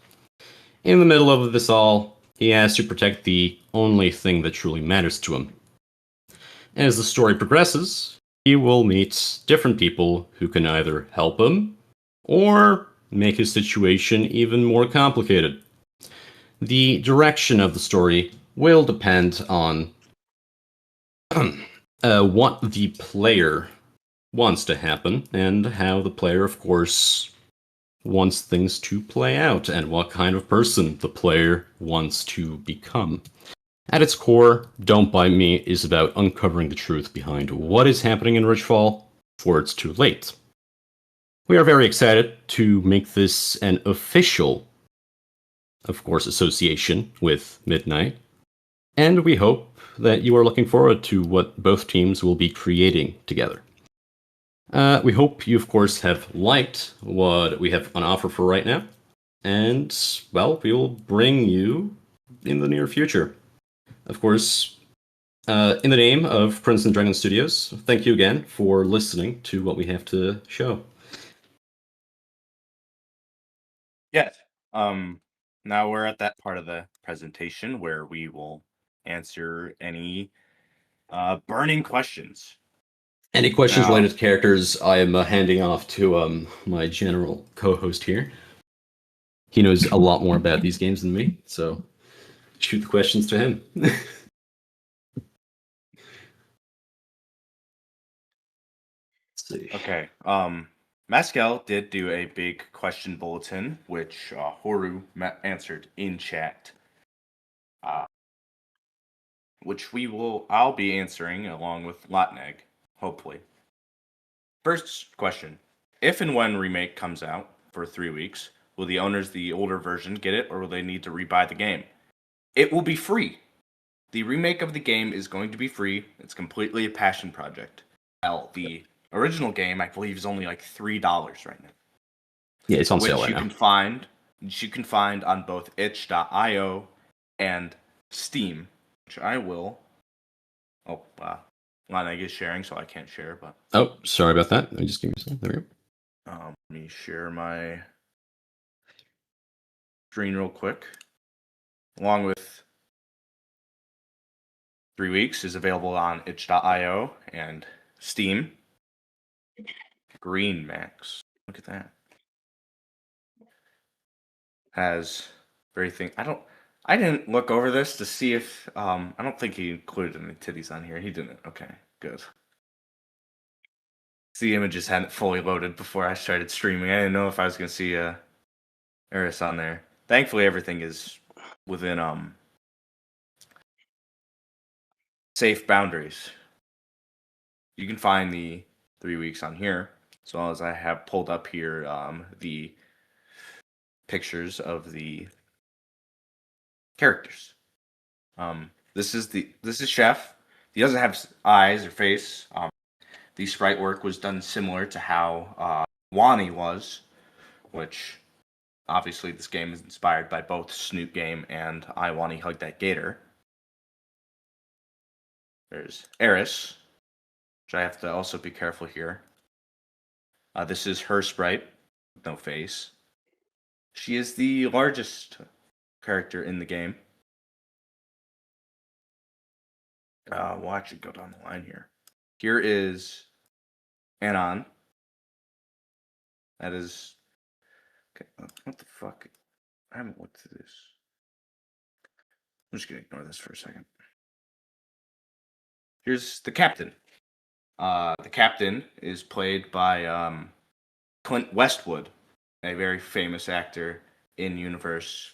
In the middle of this all, he has to protect the only thing that truly matters to him. As the story progresses, he will meet different people who can either help him or make his situation even more complicated. The direction of the story will depend on what the player wants to happen and how the player, of course, wants things to play out and what kind of person the player wants to become. At its core, Don't Bite Me is about uncovering the truth behind what is happening in Ridgefall before it's too late. We are very excited to make this an official, of course, association with Midnight, and we hope that you are looking forward to what both teams will be creating together. We hope you, of course, have liked what we have on offer for right now, and, well, we will bring you in the near future. Of course, in the name of Prince and Dragon Studios, thank you again for listening to what we have to show. Yes. Now we're at that part of the presentation where we will answer any burning questions. Any questions related to characters, I am handing off to my general co-host here. He knows a lot more about these games than me, so shoot the questions to him. Let's see. Okay. Mascal did do a big question bulletin, which Horu answered in chat. Which I'll be answering along with Lotneg, hopefully. First question. If and when Remake comes out for 3 weeks, will the owners of the older version get it, or will they need to rebuy the game? It will be free. The remake of the game is going to be free. It's completely a passion project. Well, the original game, I believe, is only like $3 right now. Yeah, it's on sale right now. Which you can find on both itch.io and Steam, which I will. Oh, wow. Lana is sharing, so I can't share, but. Oh, sorry about that. Let me just give you a second. There we go. Let me share my screen real quick. Along with 3 weeks is available on itch.io and Steam. Green Max. Look at that. Has everything. I didn't look over this to see if I don't think he included any titties on here. He didn't. Okay, good. The images hadn't fully loaded before I started streaming. I didn't know if I was gonna see Eris on there. Thankfully everything is within safe boundaries. You can find the 3 weeks on here, as well as I have pulled up here the pictures of the characters. This is Chef. He doesn't have eyes or face. The sprite work was done similar to how Wani was, which obviously this game is inspired by both Snoot Game and I Wani Hug That Gator. There's Eris, which I have to also be careful here. This is her sprite, with no face. She is the largest character in the game. We'll actually go down the line here. Here is Anon. That is... Okay, what the fuck? I haven't looked through this. I'm just gonna ignore this for a second. Here's the captain. The captain is played by Clint Westwood, a very famous actor in universe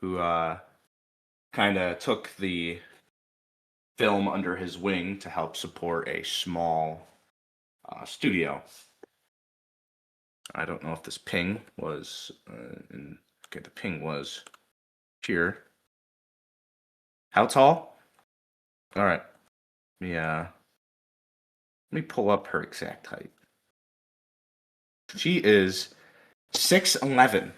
who kind of took the film under his wing to help support a small studio. I don't know if this ping was okay, the ping was here. How tall? All right. Yeah. Let me pull up her exact height. She is 6'11",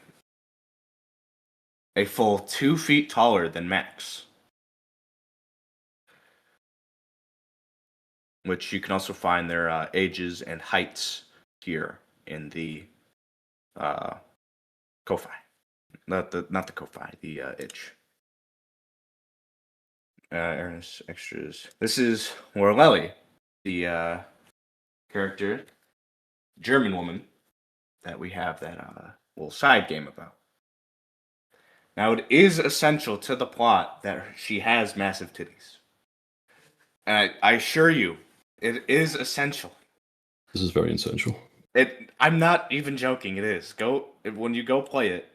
a full 2 feet taller than Max. Which you can also find their ages and heights here in the Ko-Fi. Not the Ko-Fi, the itch. Ernest extras. This is Lorelei, the character, German woman that we have that little side game about. Now it is essential to the plot that she has massive titties. And I assure you, it is essential. This is very essential. I'm not even joking. It is. When you go play it.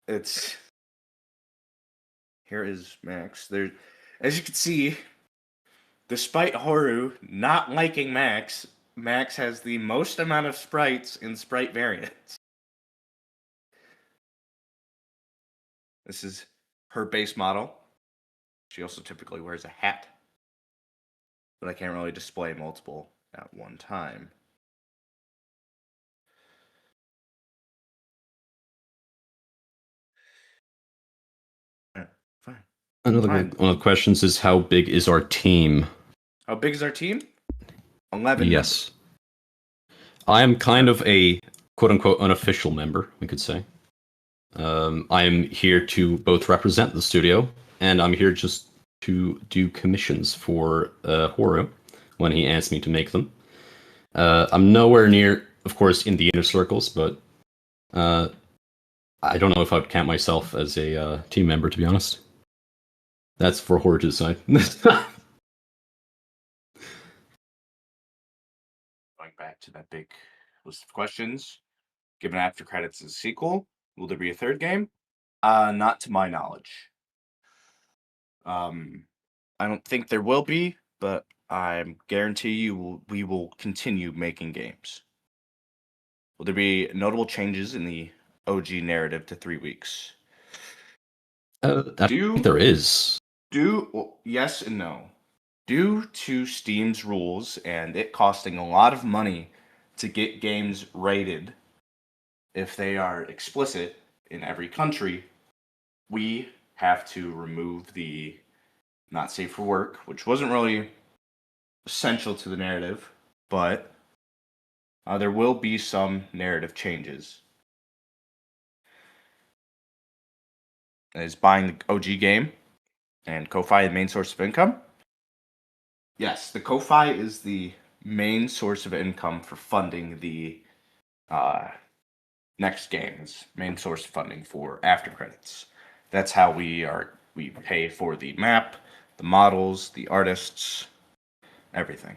It's here is Max. There, as you can see, despite Horu not liking Max, Max has the most amount of sprites in sprite variants. This is her base model. She also typically wears a hat, but I can't really display multiple at one time. Fine. Another one of the questions is, how big is our team? How big is our team? 11. Yes. I am kind of a quote-unquote unofficial member, we could say. I am here to both represent the studio, and I'm here just to do commissions for Horu when he asks me to make them. I'm nowhere near, of course, in the inner circles, but I don't know if I would count myself as a team member, to be honest. That's for Horu to decide. Going back to that big list of questions. Given after credits as a sequel, will there be a third game? Not to my knowledge. I don't think there will be, but I guarantee you we will continue making games. Will there be notable changes in the OG narrative to 3 weeks? I think there is. Yes and no. Due to Steam's rules and it costing a lot of money to get games rated if they are explicit in every country, we have to remove the not safe for work, which wasn't really essential to the narrative, but there will be some narrative changes. Is buying the OG game and Ko-Fi the main source of income? Yes, the Ko-Fi is the main source of income for funding the next game's main source of funding for after credits. That's how we pay for the map, the models, the artists, everything.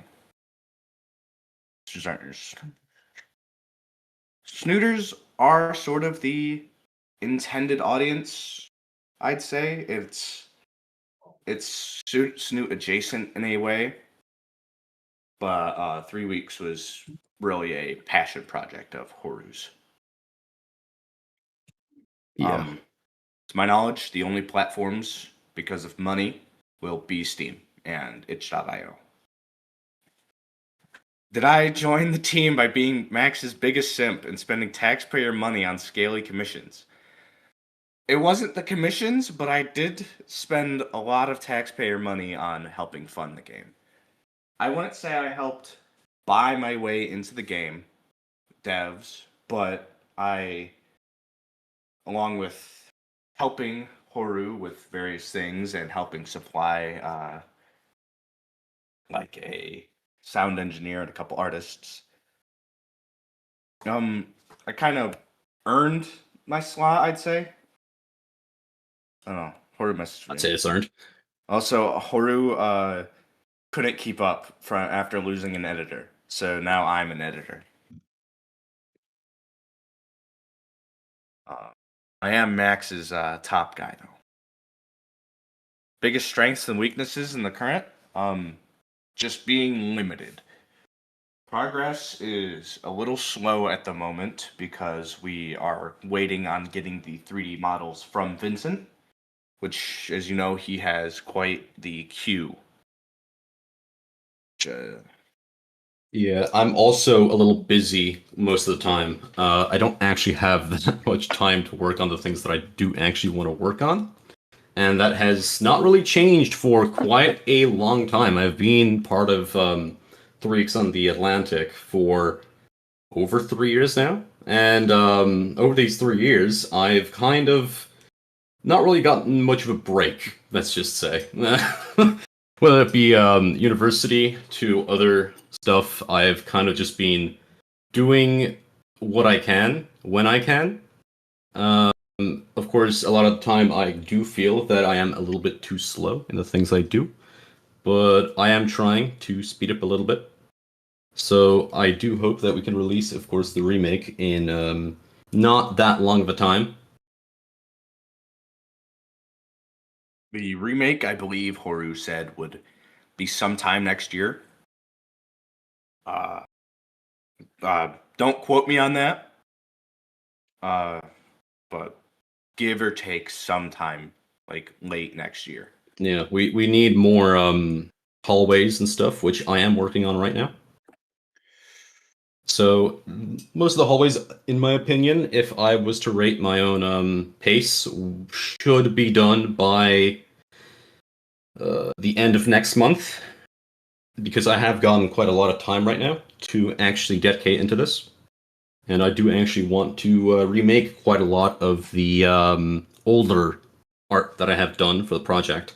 Snooters are sort of the intended audience, I'd say. It's Snoot adjacent in a way, but 3 weeks was really a passion project of Horu's. Yeah. To my knowledge, the only platforms because of money will be Steam and itch.io. Did I join the team by being Max's biggest simp and spending taxpayer money on scaly commissions? It wasn't the commissions, but I did spend a lot of taxpayer money on helping fund the game. I wouldn't say I helped buy my way into the game, devs, but I, along with helping Horu with various things and helping supply like a sound engineer and a couple artists, I kind of earned my slot, I'd say. I don't know. Horu messaged me. I'd say it's earned. Also, Horu couldn't keep up after losing an editor, so now I'm an editor. I am Max's top guy, though. Biggest strengths and weaknesses in the current? Just being limited. Progress is a little slow at the moment because we are waiting on getting the 3D models from Vincent, which, as you know, he has quite the queue. Yeah, I'm also a little busy most of the time. I don't actually have that much time to work on the things that I do actually want to work on. And that has not really changed for quite a long time. I've been part of 3X on the Atlantic for over 3 years now. And over these 3 years, I've kind of not really gotten much of a break, let's just say. Whether it be university to other stuff, I've kind of just been doing what I can when I can. Of course, a lot of the time I do feel that I am a little bit too slow in the things I do, but I am trying to speed up a little bit. So I do hope that we can release, of course, the remake in not that long of a time. The remake, I believe Horu said, would be sometime next year. Don't quote me on that. But give or take sometime, like late next year. Yeah, we need more hallways and stuff, which I am working on right now. So most of the hallways, in my opinion, if I was to rate my own pace, should be done by the end of next month, because I have gotten quite a lot of time right now to actually dedicate into this. And I do actually want to remake quite a lot of the older art that I have done for the project.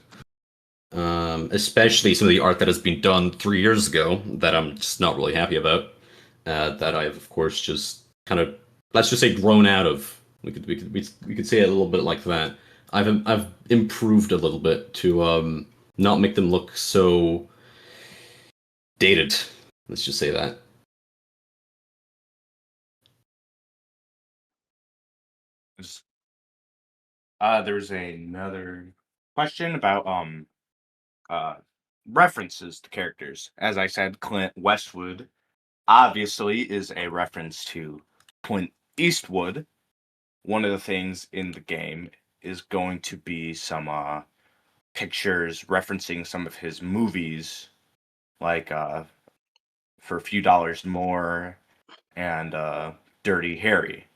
Especially some of the art that has been done 3 years ago that I'm just not really happy about. That I've, of course, just kind of, let's just say, grown out of. We could say it a little bit like that. I've improved a little bit to not make them look so dated. Let's just say that. There's another question about references to characters. As I said, Clint Westwood obviously is a reference to Clint Eastwood. One of the things in the game is going to be some pictures referencing some of his movies, like For a Few Dollars More and Dirty Harry,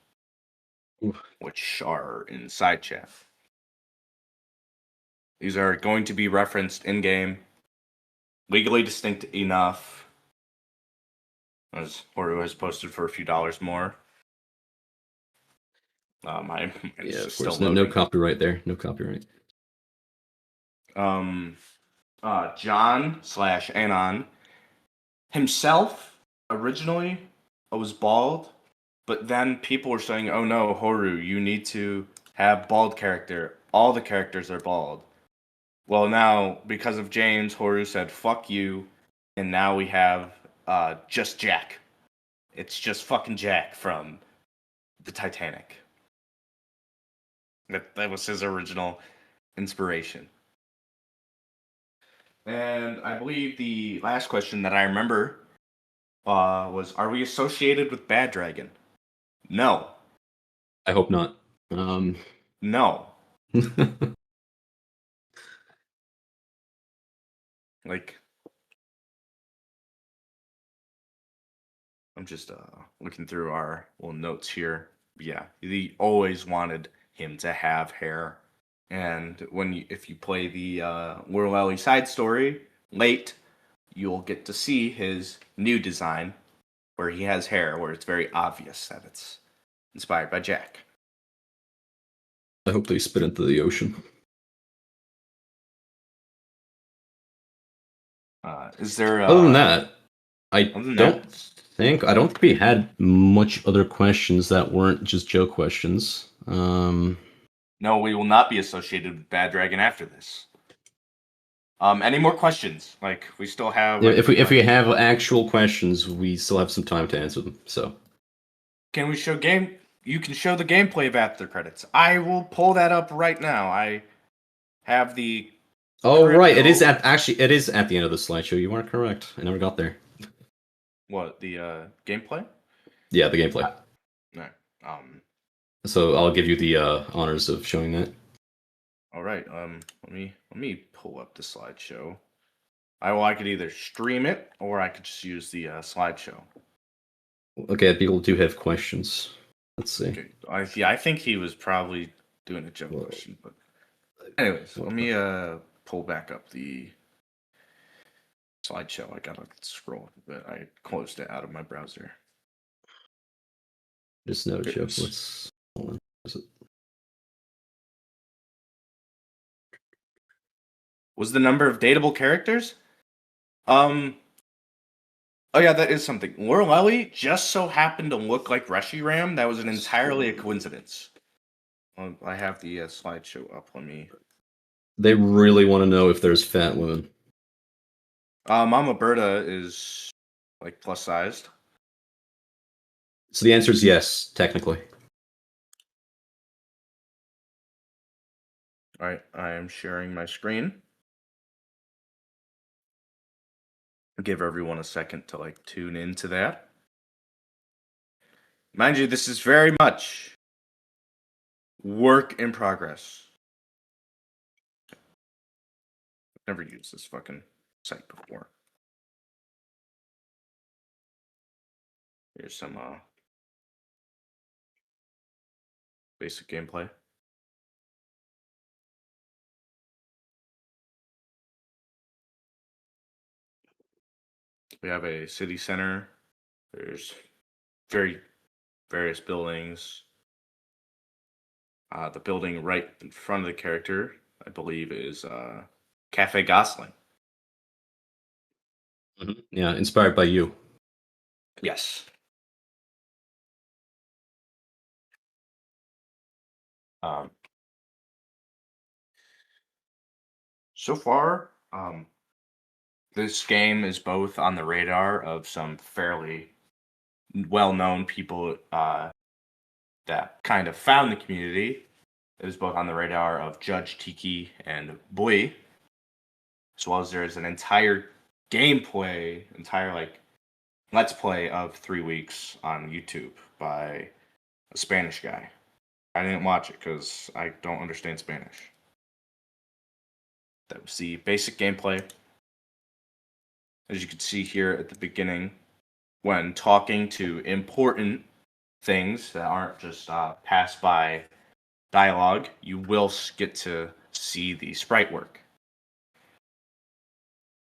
which are in side chat. These are going to be referenced in game, legally distinct enough. as Horu has posted for a few dollars more. Mine is Yeah, of just still course. No loading. copyright there. No copyright. John/Anon himself originally was bald, but then people were saying, "Oh no, Horu, you need to have bald character. All the characters are bald." Well, now because of James, Horu said, "Fuck you," and now we have just Jack. It's just fucking Jack from the Titanic. That was his original inspiration. And I believe the last question that I remember was, "Are we associated with Bad Dragon?" No. I hope not. No. Like, I'm just looking through our little notes here. Yeah, he always wanted him to have hair. And if you play the Whirl Alley side story late, you'll get to see his new design where he has hair, where it's very obvious that it's inspired by Jack. I hope they spit into the ocean. Is there Other than that, I other than don't that- think we had much other questions that weren't just joke questions. No, we will not be associated with Bad Dragon after this. Any more questions? Like, we still have. if we have actual questions, we still have some time to answer them. So Can we show game? You can show the gameplay of after credits. I will pull that up right now. I have the. oh right, it is crypto- it is at the end of the slideshow. You are correct. I never got there. What, the gameplay? Yeah, the gameplay. No. So I'll give you the honors of showing that. All right. Let me pull up the slideshow. I could either stream it or I could just use the slideshow. Okay, people do have questions. Let's see. Okay. I think he was probably doing a joke question, but anyways, let me pull back up the slideshow. I gotta scroll, but I closed it out of my browser. Just no Here it joke. is. Let's. Hold on. Is it? Was the number of dateable characters? Oh yeah, that is something. Lorelei just so happened to look like Reshiram. That was an entirely a coincidence. I have the slideshow up. Let me. They really want to know if there's fat women. Mama Berta is like plus sized. So the answer is yes, technically. All right, I am sharing my screen. Give everyone a second to like tune into that. Mind you, this is very much work in progress. I've never used this fucking site before. Here's some basic gameplay. We have a city center. There's various buildings. The building right in front of the character, I believe, is Cafe Gosling. Mm-hmm. Yeah, inspired by you. Yes. So far, this game is both on the radar of some fairly well-known people that kind of found the community. It was both on the radar of Judge Tiki and Boy, as well as there's an entire entire like let's play of 3 weeks on YouTube by a Spanish guy. I didn't watch it because I don't understand Spanish. That was the basic gameplay. As you can see here at the beginning, when talking to important things that aren't just passed by dialogue, you will get to see the sprite work,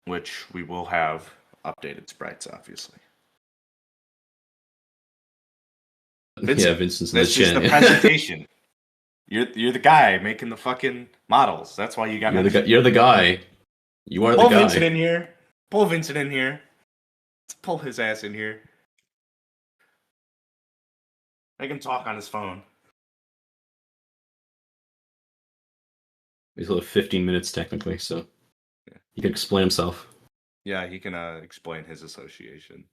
which we will have updated sprites, obviously. Yeah, Vincent's in the This is the chat. presentation. You're the guy making the fucking models. That's why you got You're the guy. mentioned. You're the guy. You are the Pull Vincent guy. in here. Pull Vincent in here. Let's pull his ass in here. Make him talk on his phone. He's only 15 minutes technically, so he can explain himself. Yeah, he can explain his association.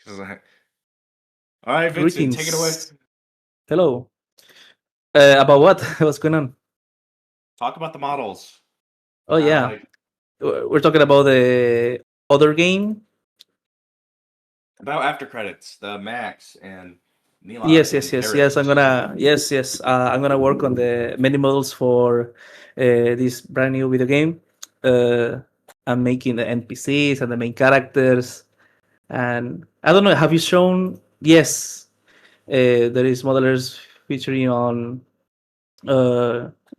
All right, Vincent, take it away. Greetings. Hello. About what? What's going on? Talk about the models. Oh yeah, we're talking about the other game. About after credits, the Max and Nila. Yes. and Eric. I'm gonna work on the many models for this brand new video game. I'm making the NPCs and the main characters, and I don't know. Have you shown? Yes, there is modelers featuring on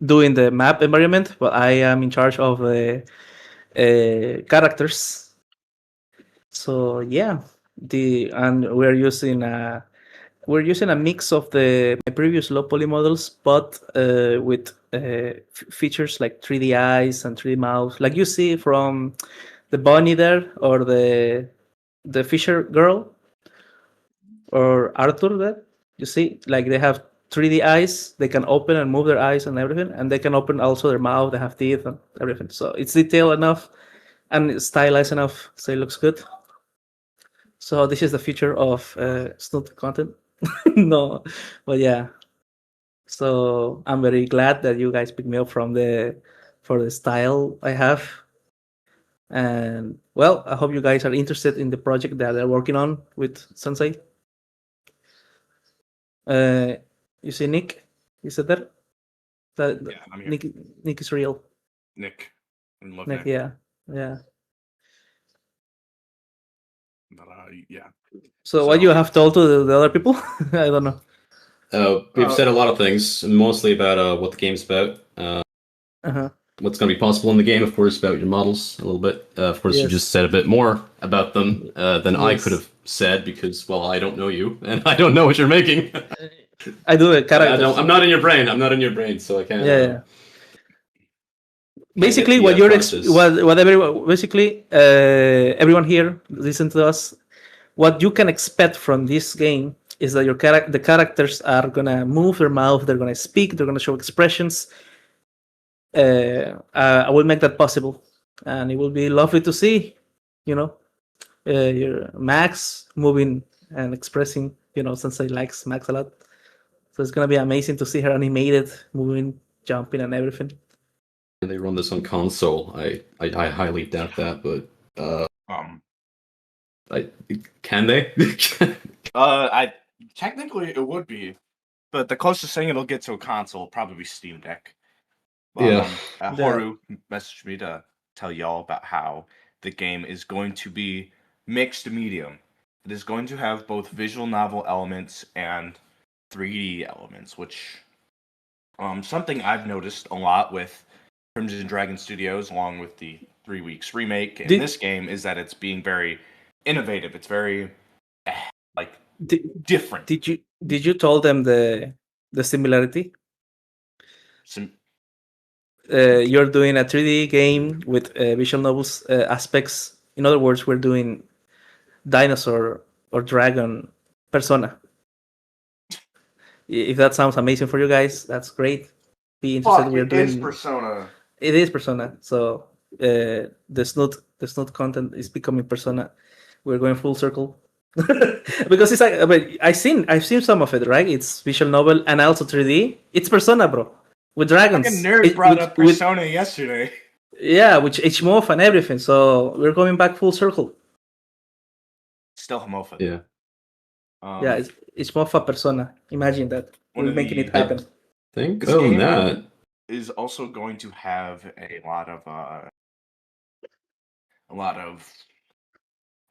doing the map environment, but I am in charge of the characters. So yeah, we're using a mix of my previous low poly models, but with features like 3D eyes and 3D mouth, like you see from the bunny there, or the Fisher girl, or Arthur there. You see, like they have 3D eyes. They can open and move their eyes and everything, and they can open also their mouth. They have teeth and everything. So it's detailed enough and stylized enough, so it looks good. So this is the future of Snoot content. No, but yeah. So I'm very glad that you guys picked me up for the style I have. And well, I hope you guys are interested in the project that they're working on with Sensei. You see Nick? Is it there? Yeah, I'm here. Nick is real. Nick. I love Nick, Nick. yeah. But yeah. So what you have told to the other people? I don't know. We've said a lot of things, mostly about what the game's about. What's going to be possible in the game, of course, about your models a little bit. Of course, you Yes. just said a bit more about them than I Yes. could have said because, well, I don't know you and I don't know what you're making. I do the characters. I'm not in your brain. I'm not in your brain, so I can't. Yeah. Can't Basically, get what the you're process. everyone here listen to us. What you can expect from this game is that the characters are gonna move their mouth, they're gonna speak, they're gonna show expressions. I will make that possible, and it will be lovely to see. Your Max moving and expressing. Sensei likes Max a lot, so it's gonna be amazing to see her animated, moving, jumping, and everything. They run this on console. I highly doubt that, but can they? I technically it would be, but the closest thing it'll get to a console will probably be Steam Deck. Yeah. Horu messaged me to tell y'all about how the game is going to be mixed medium. It is going to have both visual novel elements and 3D elements, which something I've noticed a lot with Crimson Dragon Studios, along with the 3 Weeks remake in this game, is that it's being very innovative. It's very different. Did you tell them the similarity? You're doing a 3D game with visual novels aspects. In other words, we're doing dinosaur or dragon persona. If that sounds amazing for you guys, that's great. Be interested. We're doing. It is Persona. It is Persona. So the Snoot content is becoming Persona. We're going full circle. Because it's like, I've seen some of it, right? It's visual novel and also 3D. It's Persona, bro, with dragons. Fucking nerd brought up Persona yesterday. Yeah, with HMOF and everything. So we're coming back full circle. Still homophobic. Yeah. Yeah, it's more for Persona. Imagine that. We're making it happen. Think that is also going to have a lot of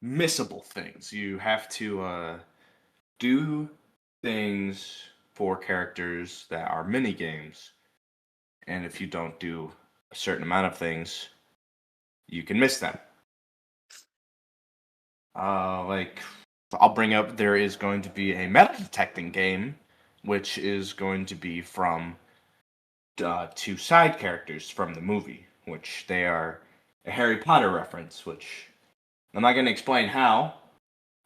missable things. You have to do things for characters that are mini games, and if you don't do a certain amount of things, you can miss them. Like So I'll bring up there is going to be a meta detecting game, which is going to be from two side characters from the movie, which they are a Harry Potter reference, which I'm not going to explain how.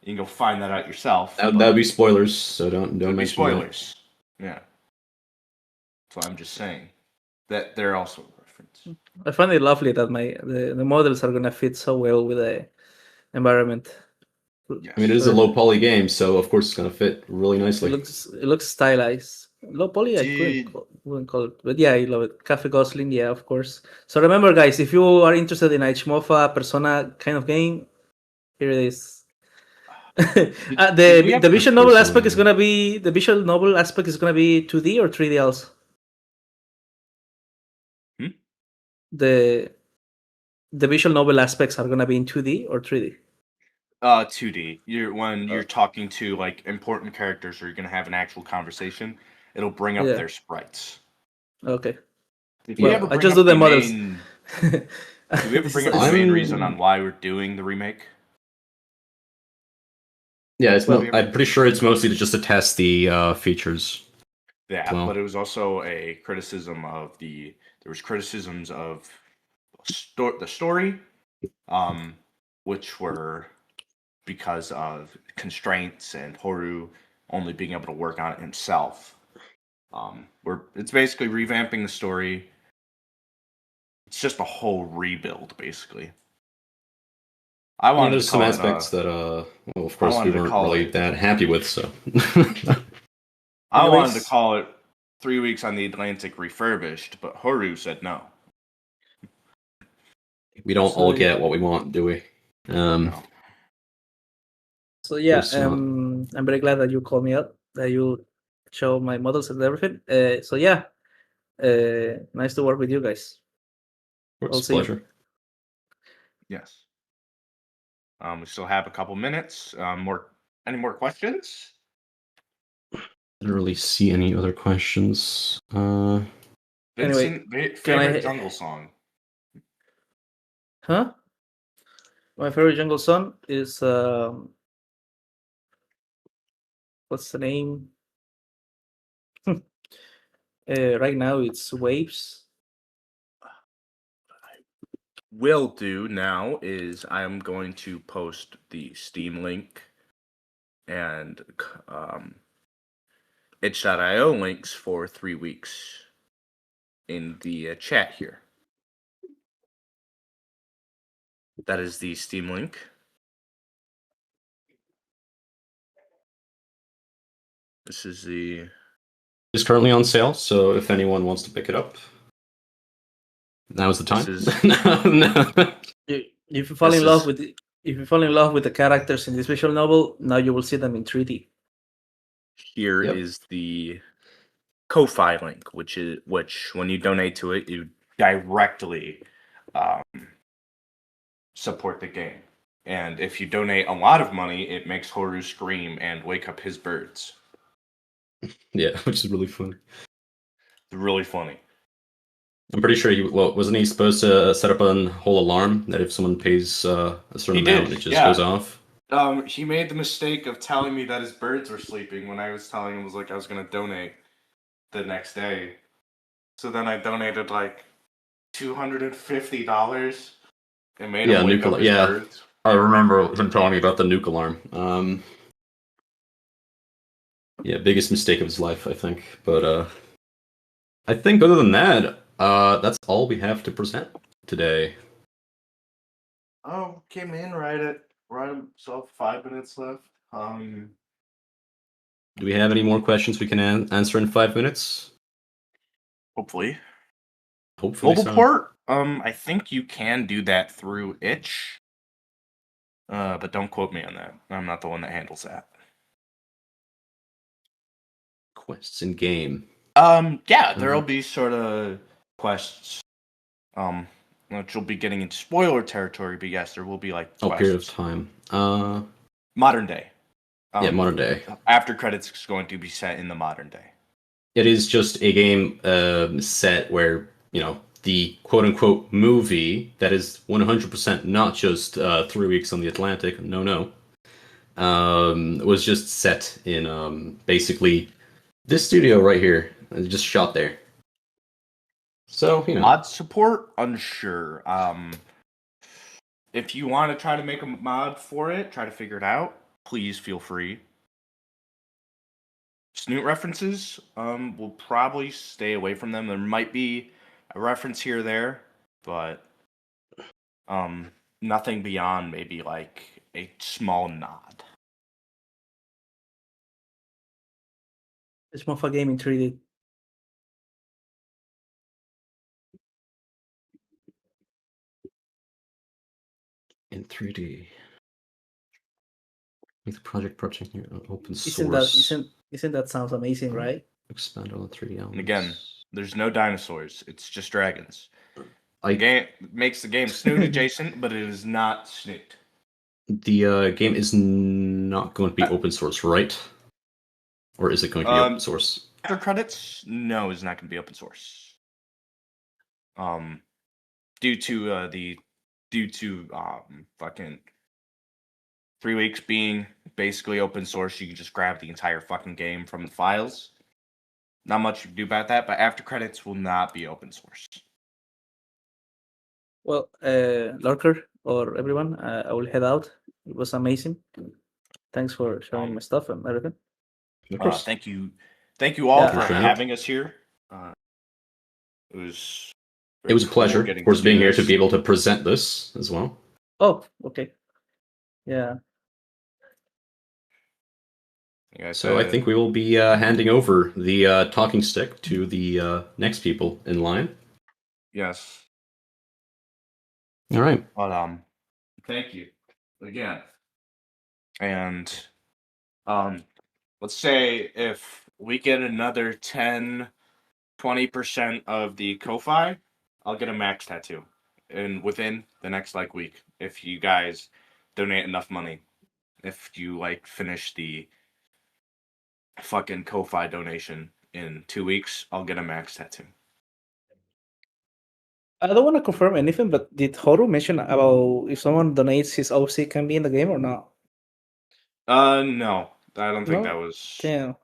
You can go find that out yourself. That would be spoilers, so don't Be mention spoilers. Yeah. So I'm just saying that they're also a reference. I find it lovely that the models are gonna fit so well with the environment. Yes. I mean, it is a low poly game, so of course it's gonna fit really nicely. It looks stylized. Low poly, wouldn't call it, but yeah, I love it. Cafe Gosling, yeah, of course. So remember, guys, if you are interested in a Chmofa Persona kind of game, here it is. The visual novel aspect is gonna be 2D or 3D also. The visual novel aspects are gonna be in 2D or 3D. 2D. You're talking to like important characters, or you're gonna have an actual conversation, it'll bring up their sprites. Okay. Did we ever I just do the models. Did we ever bring up the main reason on why we're doing the remake? Yeah, I'm pretty sure it's mostly just to test the features. Yeah, but it was also a criticism of there was criticisms of the story, which were because of constraints and Horu only being able to work on it himself. It's basically revamping the story. It's just a whole rebuild, basically. There's some aspects that, well, of course, we weren't really that happy with, so. I wanted to call it 3 weeks on the Atlantic refurbished, but Horu said no. We don't all get what we want, do we? No. So yeah, I'm very glad that you called me up, that you show my models and everything. So yeah, nice to work with you guys. It's a pleasure. Yes. We still have a couple minutes. Any more questions? I didn't really see any other questions. Vincent, favorite jungle song? Huh? My favorite jungle song is what's the name? Right now it's Waves. Will do now is I'm going to post the Steam link and itch.io links for 3 weeks in the chat here. That is the Steam link. This is It's currently on sale, so if anyone wants to pick it up, now's the time. No. If you fall in love with the characters in this visual novel, now you will see them in 3D. Here is the Ko-Fi link, which when you donate to it, you directly support the game. And if you donate a lot of money, it makes Horu scream and wake up his birds. Yeah, which is really funny. It's really funny. I'm pretty sure wasn't he supposed to set up a whole alarm that if someone pays a certain amount, it just goes off? He made the mistake of telling me that his birds were sleeping when I was telling him I was going to donate the next day. So then I donated like $250 and made him wake up his birds. I remember him telling me about the nuke alarm. Yeah, biggest mistake of his life, I think. But I think other than that, that's all we have to present today. Oh, came in right so 5 minutes left. Do we have any more questions we can answer in 5 minutes? Hopefully. Mobile port. I think you can do that through itch. But don't quote me on that. I'm not the one that handles that. Quests in game. Yeah, there'll be sort of quests. Which will be getting into spoiler territory, but yes, there will be like quests. Period of time. Modern day. Modern day. After credits is going to be set in the modern day. It is just a game set where, the quote-unquote movie that is 100% not just 3 weeks on the Atlantic. No. was just set in basically this studio right here. Just shot there. So, Mod support? Unsure. If you want to try to make a mod for it, try to figure it out, please feel free. Snoot references, we'll probably stay away from them. There might be a reference here or there, but nothing beyond maybe like a small nod. It's more for game in 3D. in 3D. Make the project open Isn't source. that sounds amazing, right? Expand on the 3D elements. And again, there's no dinosaurs. It's just dragons. The game makes the game Snoot adjacent, but it is not Snoot. The game is not going to be open source, right? Or is it going to be open source? After credits, no, it's not going to be open source. Due to fucking 3 weeks being basically open source, you can just grab the entire fucking game from the files. Not much you can do about that, but after credits will not be open source. Well, Lurker or everyone, I will head out. It was amazing. Thanks for showing my stuff and everything. Of course. Thank you all Yeah. for having us here. It was a pleasure, of course, being here to be able to present this as well. Oh, okay. Yeah. So I think we will be handing over the talking stick to the next people in line. Yes. All right. But thank you again. And let's say if we get another 10-20% of the Ko-Fi, I'll get a max tattoo. And within the next week, if you guys donate enough money, if you finish the fucking Ko-Fi donation in 2 weeks, I'll get a max tattoo. I don't want to confirm anything, but did Horu mention about if someone donates his OC can be in the game or not? No. I don't think that was... Damn.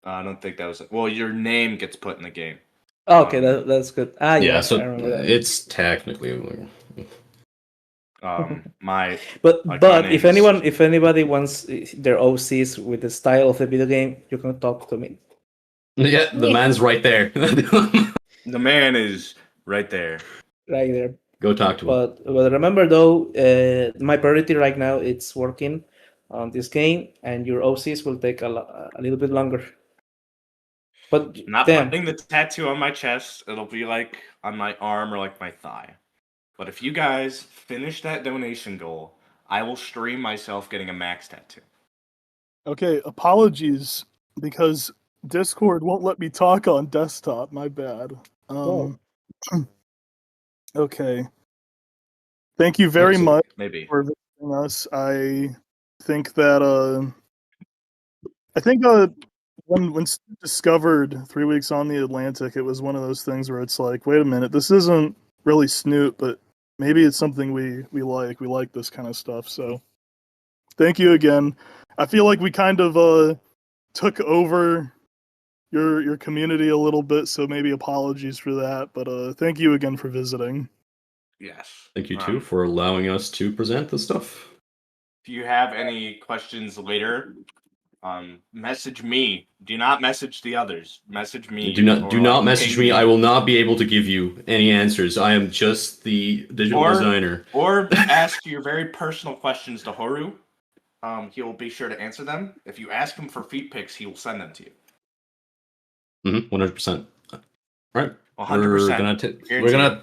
I don't think that was... Well, your name gets put in the game. Oh, okay, that's good. Yeah, so I remember that. it's technically... my... But if anybody wants their OCs with the style of the video game, you can talk to me. Yeah, the man's right there. The man is right there. Right there. Go talk to him. But remember though, my priority right now it's working on this game, and your OCs will take a little bit longer. But not putting the tattoo on my chest, it'll be on my arm or my thigh. But if you guys finish that donation goal, I will stream myself getting a max tattoo. Okay, apologies because Discord won't let me talk on desktop. My bad. Okay. Thank you very much for visiting us. I think that when Snoot discovered 3 weeks on the Atlantic, it was one of those things where it's like, wait a minute, this isn't really Snoot, but maybe it's something we like. We like this kind of stuff. So thank you again. I feel like we kind of took over your community a little bit, so maybe apologies for that. But thank you again for visiting. Yes. Thank you too for allowing us to present the stuff. If you have any questions later, message me. Do not message the others. Message me. Do not message me. I will not be able to give you any answers. I am just the digital designer. Or ask your very personal questions to Horu. He will be sure to answer them. If you ask him for feet pics, he will send them to you. 100%. All right. 100%. We're gonna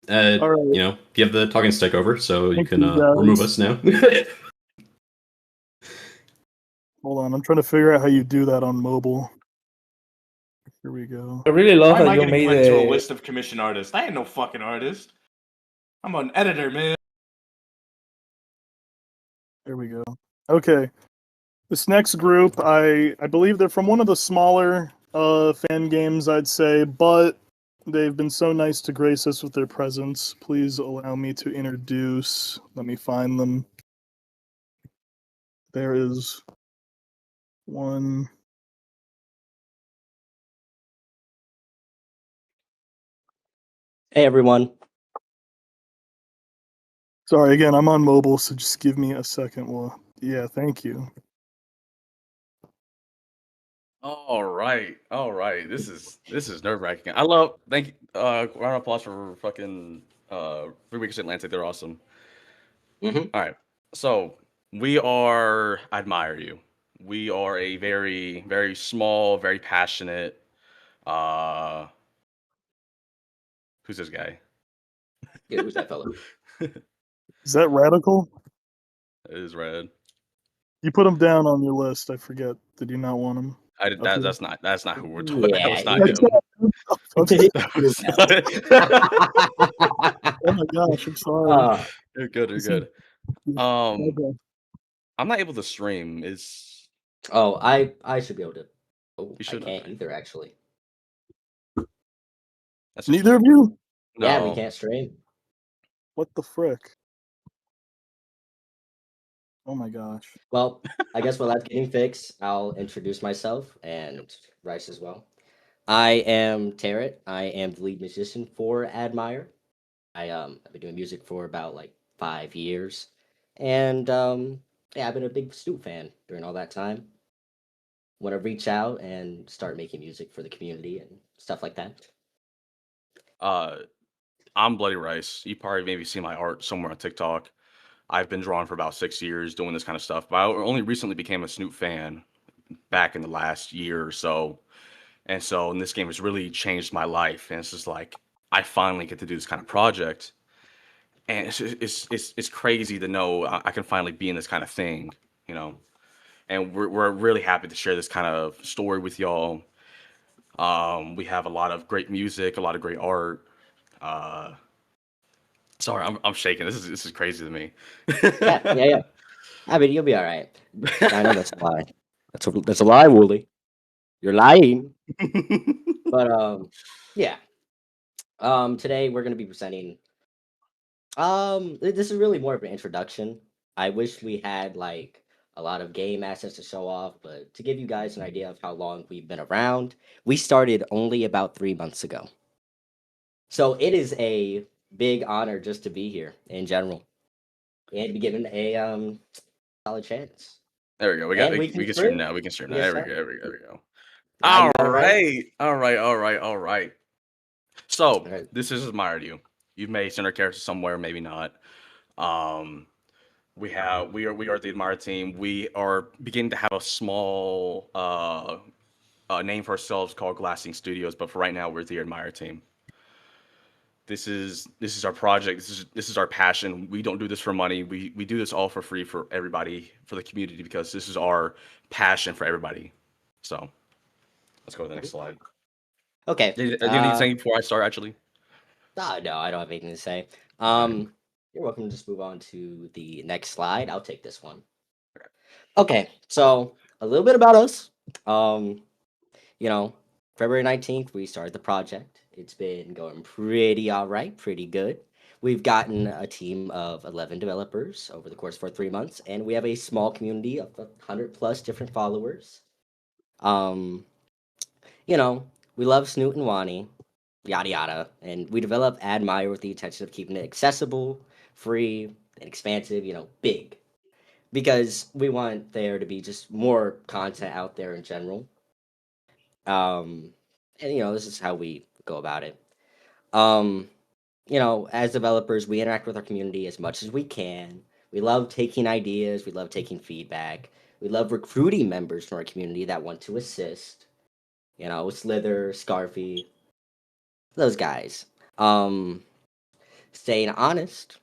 right. Give the talking stick over so you can remove us now. Hold on, I'm trying to figure out how you do that on mobile. Here we go. I really love Why am that I you getting made put into a list of commissioned artists? I ain't no fucking artist. I'm an editor, man. There we go. Okay. This next group, I believe they're from one of the smaller fan games, I'd say, but they've been so nice to grace us with their presence. Please allow me to introduce. Let me find them. There is one. Hey everyone. Sorry, again, I'm on mobile, so just give me a second. Well, yeah, thank you. All right. This is nerve wracking. Thank you. Round of applause for fucking 3 Weeks Atlantic. They're awesome. Mhm. All right. So I admire you. We are a very, very small, very passionate. Uh, who's this guy? Yeah, who's that fella? Is that radical? It is red. You put him down on your list. I forget. Did you not want him? I did, Okay. that's not who we're talking. Yeah. That was not him. Okay. That was not- Oh my gosh, I'm sorry. Uh, You're good. You're good. Okay. I'm not able to stream. Is oh, I should be able to. Oh, You I should? can't Okay. either actually. that's Neither of you? Yeah, we No. can't stream. What the frick? Oh my gosh. Well, I guess while that's getting fixed, I'll introduce myself and Rice as well. I am Tarrant. I am the lead musician for Admire. I've been doing music for about like 5 years, and yeah, I've been a big Snoot fan during all that time. Want to reach out and start making music for the community and stuff like that. Uh, I'm Bloody Rice. You probably maybe see my art somewhere on TikTok. I've been drawing for about 6 years, doing this kind of stuff. But I only recently became a Snoop fan back in the last year or so. And this game has really changed my life. And it's just like I finally get to do this kind of project. And it's crazy to know I can finally be in this kind of thing, you know. And we're really happy to share this kind of story with y'all. We have a lot of great music, a lot of great art. Uh, Sorry, I'm shaking. This is crazy to me. Yeah. I mean, you'll be all right. I know that's a lie. That's a lie, Wooly. You're lying. But yeah. Today we're gonna be presenting. This is really more of an introduction. I wish we had like a lot of game assets to show off, but to give you guys an idea of how long we've been around, we started only about 3 months ago. So it is a big honor just to be here in general and be given a solid chance. There we go. And We can stream now. We can stream now. There we go. There we go. Now you All got it right. right. So All right. this is admired you. You've made center character somewhere, maybe not. Um, we are the admired team. We are beginning to have a small name for ourselves called Glassing Studios, but for right now, we're the admired team. This is our project. This is our passion. We don't do this for money. We do this all for free for everybody, for the community, because this is our passion for everybody. So let's go to the next slide. Okay. Do you have anything to say before I start? Actually, No, I don't have anything to say. You're welcome to just move on to the next slide. I'll take this one. Okay, so a little bit about us. Um, you know, February 19th, we started the project. It's been going pretty all right, pretty good. We've gotten a team of 11 developers over the course for 3 months, and we have a small community of 100 plus different followers. Um, we love Snoot and Wani, yada yada, and we develop Admire with the intention of keeping it accessible, free, and expansive, big. Because we want there to be just more content out there in general. And this is how we go about it. Um, as developers, we interact with our community as much as we can. We love taking ideas, we love taking feedback. We love recruiting members from our community that want to assist. Slither, Scarfy, those guys. Um, Staying honest,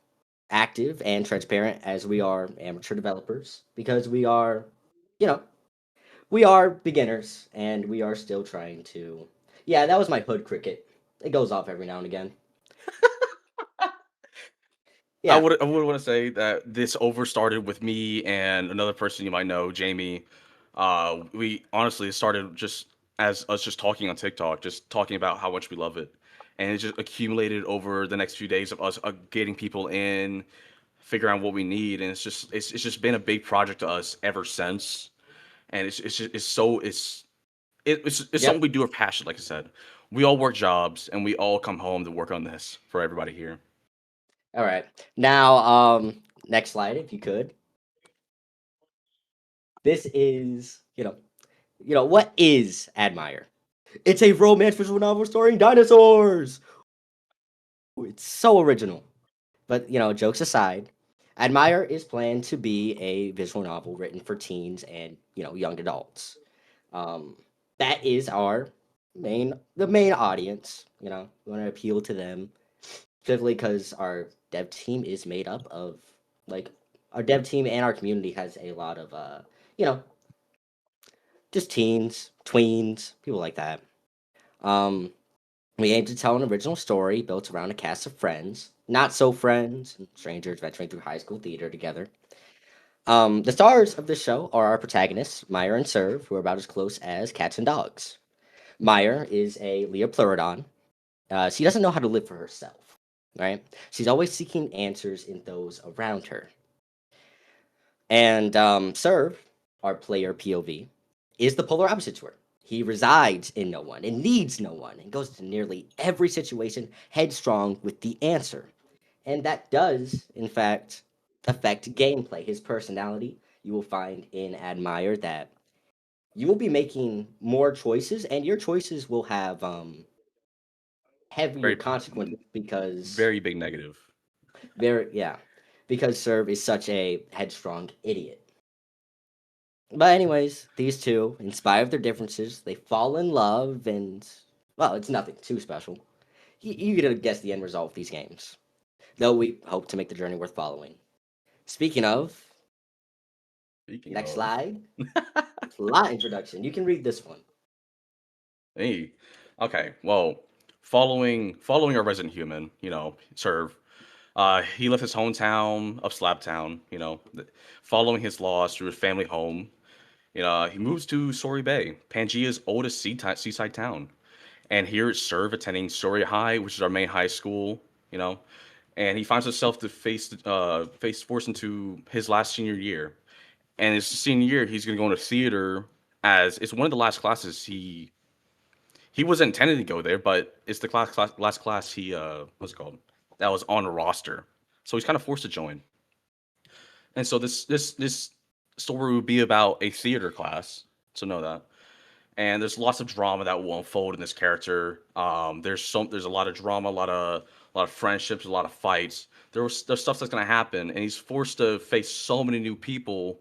active, and transparent as we are amateur developers because you know, we are beginners and we are still trying to. Yeah, that was my hood cricket. It goes off every now and again. I Yeah. would want to say that this over started with me and another person you might know, Jamie. We honestly started just as us just talking on TikTok, just talking about how much we love it, and it just accumulated over the next few days of us getting people in, figuring out what we need, and it's just been a big project to us ever since. And it's just it's Yep. something we do with passion. Like I said, we all work jobs, and we all come home to work on this for everybody here. All right. Now, next slide, if you could. This is, what is Admire? It's a romance visual novel starring dinosaurs. Ooh, it's so original. But, jokes aside, Admire is planned to be a visual novel written for teens and, young adults. Um, that is the main audience. We want to appeal to them, specifically because our dev team is made up of like our dev team and our community has a lot of you know, just teens, tweens, people like that. Um, we aim to tell an original story built around a cast of friends, not so friends, and strangers venturing through high school theater together. The stars of this show are our protagonists, Meyer and Serve, who are about as close as cats and dogs. Meyer is a Leopleurodon. She doesn't know how to live for herself, right? She's always seeking answers in those around her. And Serve, our player POV, is the polar opposite to her. He resides in no one and needs no one and goes to nearly every situation headstrong with the answer. And that does, in fact, affect gameplay. His personality, you will find in Admire that you will be making more choices, and your choices will have heavier Very consequences because very big negative. yeah, because Serve is such a headstrong idiot. But anyways, these two, in spite of their differences, they fall in love, and well, it's nothing too special. You get to guess the end result of these games, though we hope to make the journey worth following. Speaking of, Speaking next of, slide, plot introduction. You can read this one. hey, okay, well, following our resident human, Serve. He left his hometown of Slaptown, following his loss through his family home. He moves to Story Bay, Pangea's oldest seaside town. And here it's Serve attending Story High, which is our main high school, you know. And he finds himself to face forced into his last senior year. And his senior year, he's gonna go into theater as it's one of the last classes he wasn't intending to go there, but it's the last class he what's it called? That was on a roster. So he's kind of forced to join. And so this story would be about a theater class. So know that. And there's lots of drama that will unfold in this character. There's a lot of drama, a lot of friendships, a lot of fights. There's stuff that's gonna happen, and he's forced to face so many new people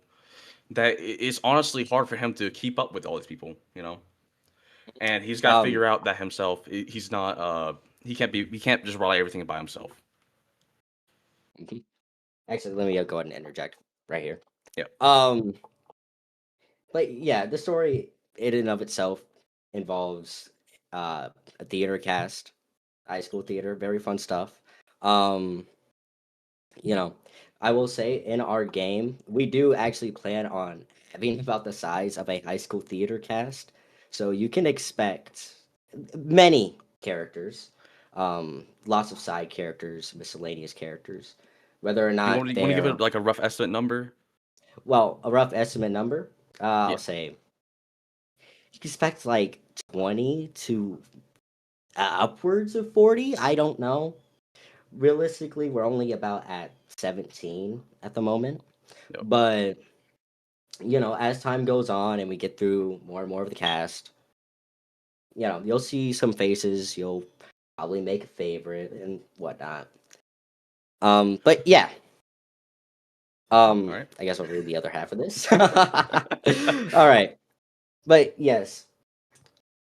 that it's honestly hard for him to keep up with all these people, And he's got to Um, figure out that himself. He's not. He can't just rely everything by himself. mhm. Actually, let me go ahead and interject right here. Yeah. But yeah, the story in and of itself involves a theater cast, high school theater, very fun stuff. Um, you know, I will say in our game, we do actually plan on having about the size of a high school theater cast. So you can expect many characters, lots of side characters, miscellaneous characters, whether or You not want to give they're, it like a rough estimate number? well, a rough estimate number, Yeah. I'll say you can expect like 20 to upwards of 40. I don't know. Realistically, we're only about at 17 at the moment. Yep. But, as time goes on and we get through more and more of the cast, you'll see some faces, you'll probably make a favorite and whatnot. But yeah. All right. I guess I'll read the other half of this. All right. But yes,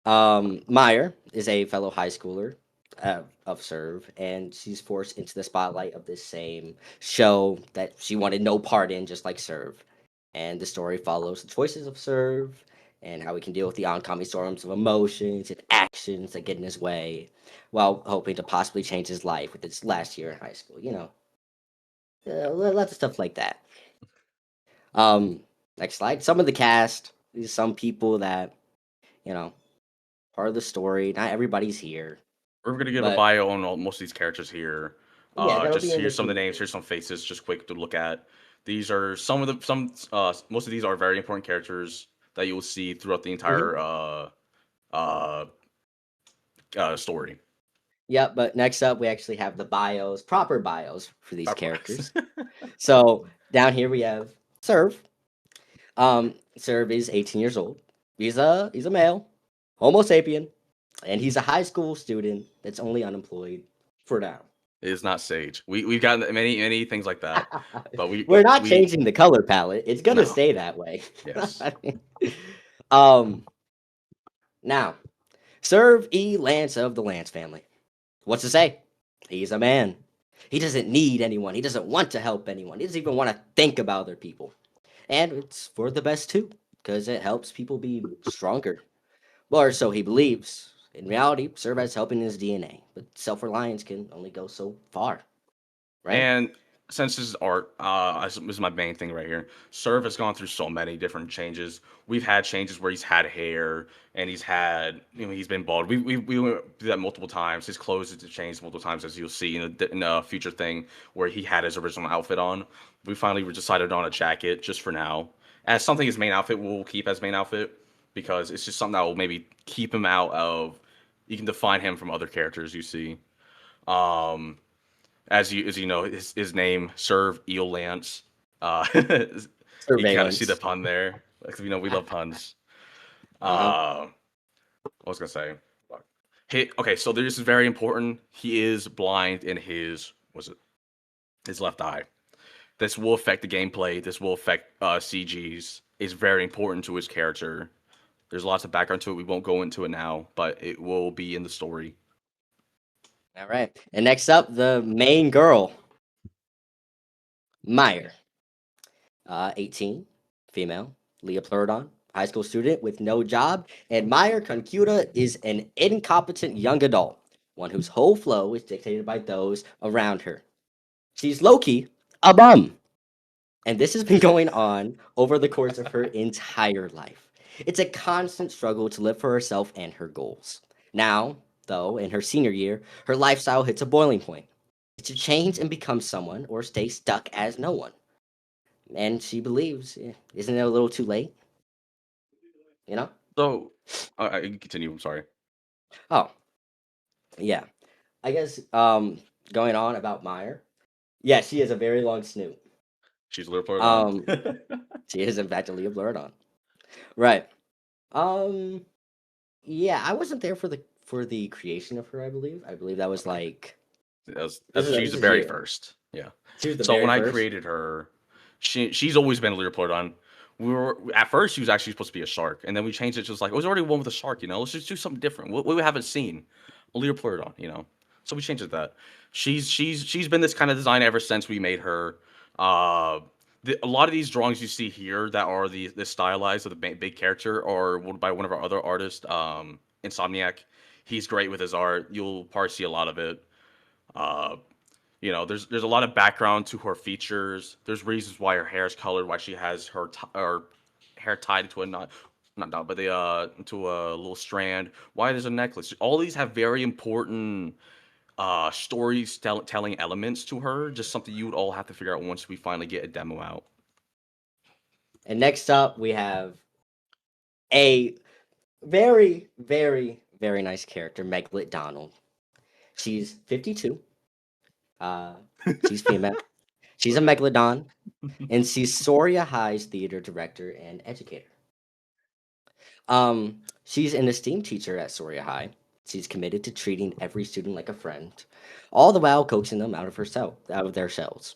Meyer is a fellow high schooler of Serve, and she's forced into the spotlight of this same show that she wanted no part in, just like Serve. And the story follows the choices of Serve and how he can deal with the oncoming storms of emotions and actions that get in his way, while hoping to possibly change his life with his last year in high school. Lots of stuff like that. Um, Next slide. Some of the cast, these some people that you know part of the story. Not everybody's here, We're gonna give a but bio on most of these characters here. Yeah, that'll be Just in the here's some of the community. names. Here's some faces, just quick to look at. These are some of the some. Most of these are very important characters that you will see throughout the Mhm. entire uh, story. Yep, but next up we actually have the bios, proper bios for these Proper. characters. So down here we have Serve. Serve is 18 years old. He's a male, Homo sapien, and he's a high school student that's only unemployed for now. It is not Sage. We've gotten many things like that, but We're not we changing the color palette. It's gonna no. stay that way. Yes. um now, Serve E. Lance of the Lance family. What's to say? He's a man. He doesn't need anyone. He doesn't want to help anyone. He doesn't even want to think about other people. And it's for the best too, because it helps people be stronger. Or so he believes. In reality, Serve as helping his DNA, but self-reliance can only go so far, right? And since this is art, this is my main thing right here. Serve has gone through so many different changes. We've had changes where he's had hair and he's had, he's been bald. We went through that multiple times. His clothes have changed multiple times, as you'll see in a future thing where he had his original outfit on. We finally decided on a jacket just for now. As something his main outfit we'll keep as main outfit because it's just something that will maybe keep him out of. You can define him from other characters you see. Um, as you know, his name Serve Eel Lance. You kind of see the Surveillance. pun there. Like, we love puns. Uh-huh. What was I gonna say? Okay, so this is very important. He is blind in his left eye. This will affect the gameplay. This will affect CGs. It's very important to his character. There's lots of background to it. We won't go into it now, but it will be in the story. All right. And next up, the main girl, Meyer. 18, female, Leah Plurdon, high school student with no job, and Meyer Concuta is an incompetent young adult, one whose whole flow is dictated by those around her. She's low-key a bum, and this has been going on over the course of her entire life. It's a constant struggle to live for herself and her goals. Now, though, in her senior year, her lifestyle hits a boiling point. To change and become someone or stay stuck as no one. And she believes, isn't it a little too late? You know? So, I can continue. I'm sorry. Oh, yeah. I guess going on about Meyer. Yeah, she has a very long snoot. She's a little blurred on. She is in fact a Leah Blurdon. Right. Um yeah, I wasn't there for the creation of her, I believe. I believe that was like She's the this is very you. first. Yeah. She was the So very when I first. created her, she's always been a Leopleurodon. We were at first she was actually supposed to be a shark, and then we changed it to just like it was already one with a shark. Let's just do something different. What we haven't seen, a Leopleurodon. So we changed it to that. She's been this kind of design ever since we made her. Uh, a lot of these drawings you see here that are the stylized of the big character are by one of our other artists, Insomniac. He's great with his art. You'll probably see a lot of it. Uh, there's a lot of background to her features. There's reasons why her hair is colored, why she has her hair tied into a knot, not knot, but into a little strand. Why there's a necklace. All these have very important storytelling elements to her. Just something you would all have to figure out once we finally get a demo out. And next up we have a very, very, very nice character, Meglit Donald. She's 52. She's female. She's a megalodon, and she's Soria High's theater director and educator. She's an esteemed teacher at Soria High. She's committed to treating every student like a friend, all the while coaxing them out of their shells.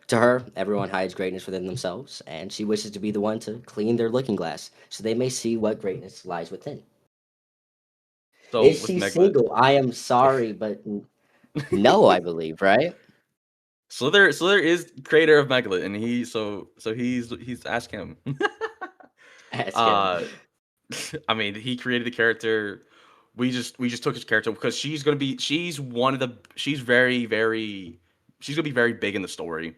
To her, everyone hides greatness within themselves, and she wishes to be the one to clean their looking glass so they may see what greatness lies within. So Is with she Meglit, single? I am sorry, but no, I believe, right? Slither is creator of Meglit, and he's ask him. Ask him. uh, I mean, he created the character. We just took his character because she's gonna be she's one of the she's she's gonna be very big in the story.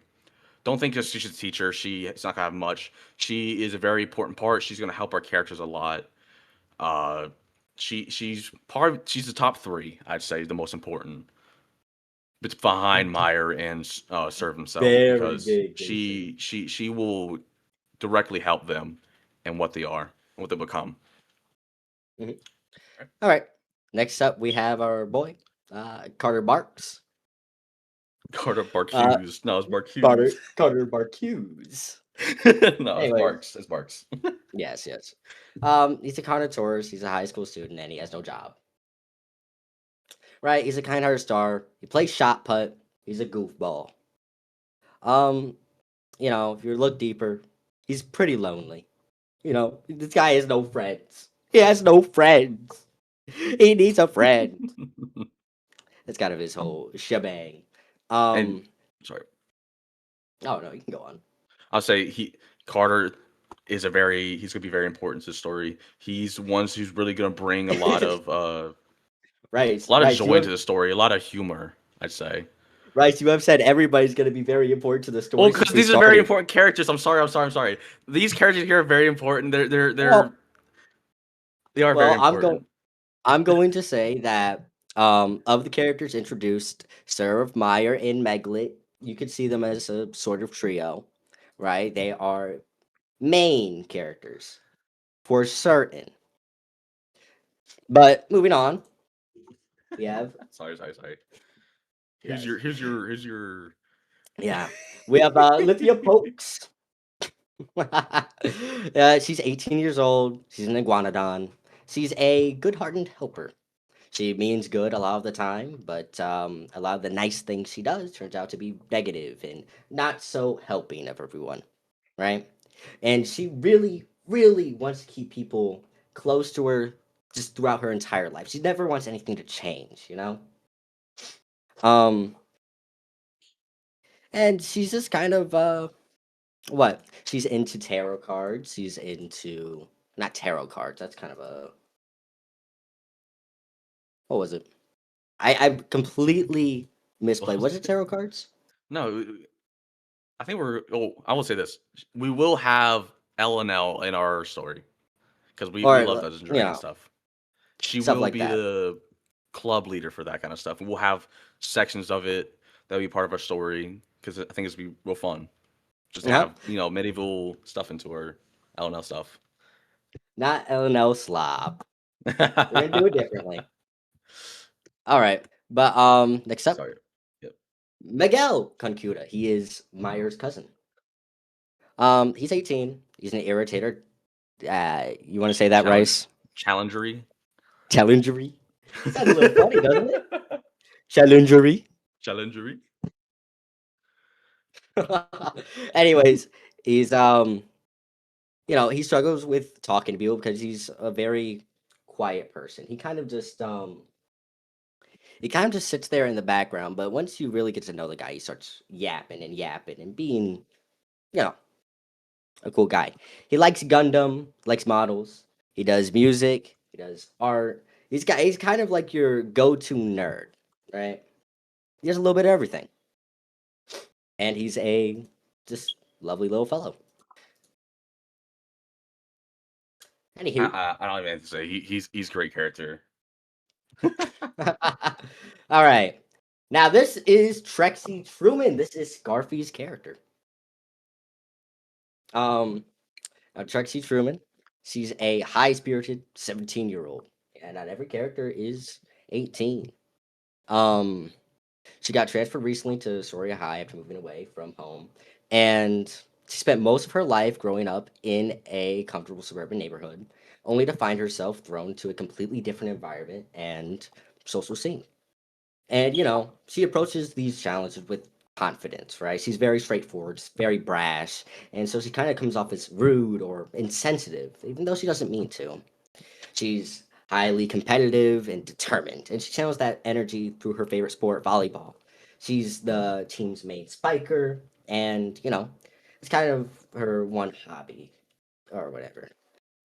Don't think just she's a teacher. She's not gonna have much. She is a very important part. She's gonna help our characters a lot. Uh, she's the top three. I'd say the most important. It's behind Meyer and Serve himself Very because big she will directly help them and what they are, what they become. Mhm. All right. Next up, we have our boy, Carter Barks. Carter Uh, Barcuse. No, it's Barcuse. Carter Barcuse. No, it's Anyways, Barks. It's Barks. yes. He's a connoisseur. He's a high school student, and he has no job. Right? He's a kind-hearted star. He plays shot put. He's a goofball. Um, if you look deeper, he's pretty lonely. This guy has no friends. He has no friends. He needs a friend. That's kind of his whole shebang. And Um, sorry, oh no, you can go on. I'll say Carter is he's gonna be very important to the story. He's one who's really gonna bring a lot of Right, joy into the story, a lot of humor, I'd say. Right, you have said everybody's going to be very important to the story. Well, because these are very important characters. I'm sorry. These characters here are very important. They are very important. I'm going to say that of the characters introduced, Seraph, Meyer, and Meglit, you could see them as a sort of trio, right? They are main characters for certain. But moving on, we have sorry. Yes. Here's your Yeah. We have Lithia Pokes. She's 18 years old. She's an iguanodon. She's a good-hearted helper. She means good a lot of the time, but a lot of the nice things she does turns out to be negative and not so helping of everyone, right? And she really, really wants to keep people close to her just throughout her entire life. She never wants anything to change, Um, and she's just kind of what? She's into tarot cards. She's into not tarot cards. That's kind of a what was it? I completely misplayed. Was it tarot cards? No, I think I will say this: we will have L in our story because we Or love Dungeons and Dragons stuff. She stuff will like be that. the club leader for that kind of stuff. We'll have sections of it that'll be part of our story because I think it's be real fun just to have medieval stuff into our L stuff. Not LNL slob. We're gonna do it differently. All right, but next up, Sorry. Yep. Miguel Concuta. He is Meyer's cousin. He's 18. He's an irritator. You want to say that, Rice? Challengery. Challengery. Sounds a little funny, doesn't it? Challengery. Challengery. Anyways, he's he struggles with talking to people because he's a very quiet person. He kind of just sits there in the background, but once you really get to know the guy, he starts yapping and being, a cool guy. He likes Gundam, likes models. He does music. He does art. He's kind of like your go-to nerd, right? He does a little bit of everything, and he's a just lovely little fellow. Anywho, I don't even have to say he's a great character. all right. Now this is Trexie Truman. This is Scarfy's character. Trexie Truman. She's a high-spirited 17-year-old, and not every character is 18. She got transferred recently to Soria High after moving away from home, and she spent most of her life growing up in a comfortable suburban neighborhood, only to find herself thrown to a completely different environment and social scene. And she approaches these challenges with confidence, right? She's very straightforward, very brash, and so she kind of comes off as rude or insensitive, even though she doesn't mean to. She's highly competitive and determined, and she channels that energy through her favorite sport, volleyball. She's the team's main spiker, and it's kind of her one hobby or whatever.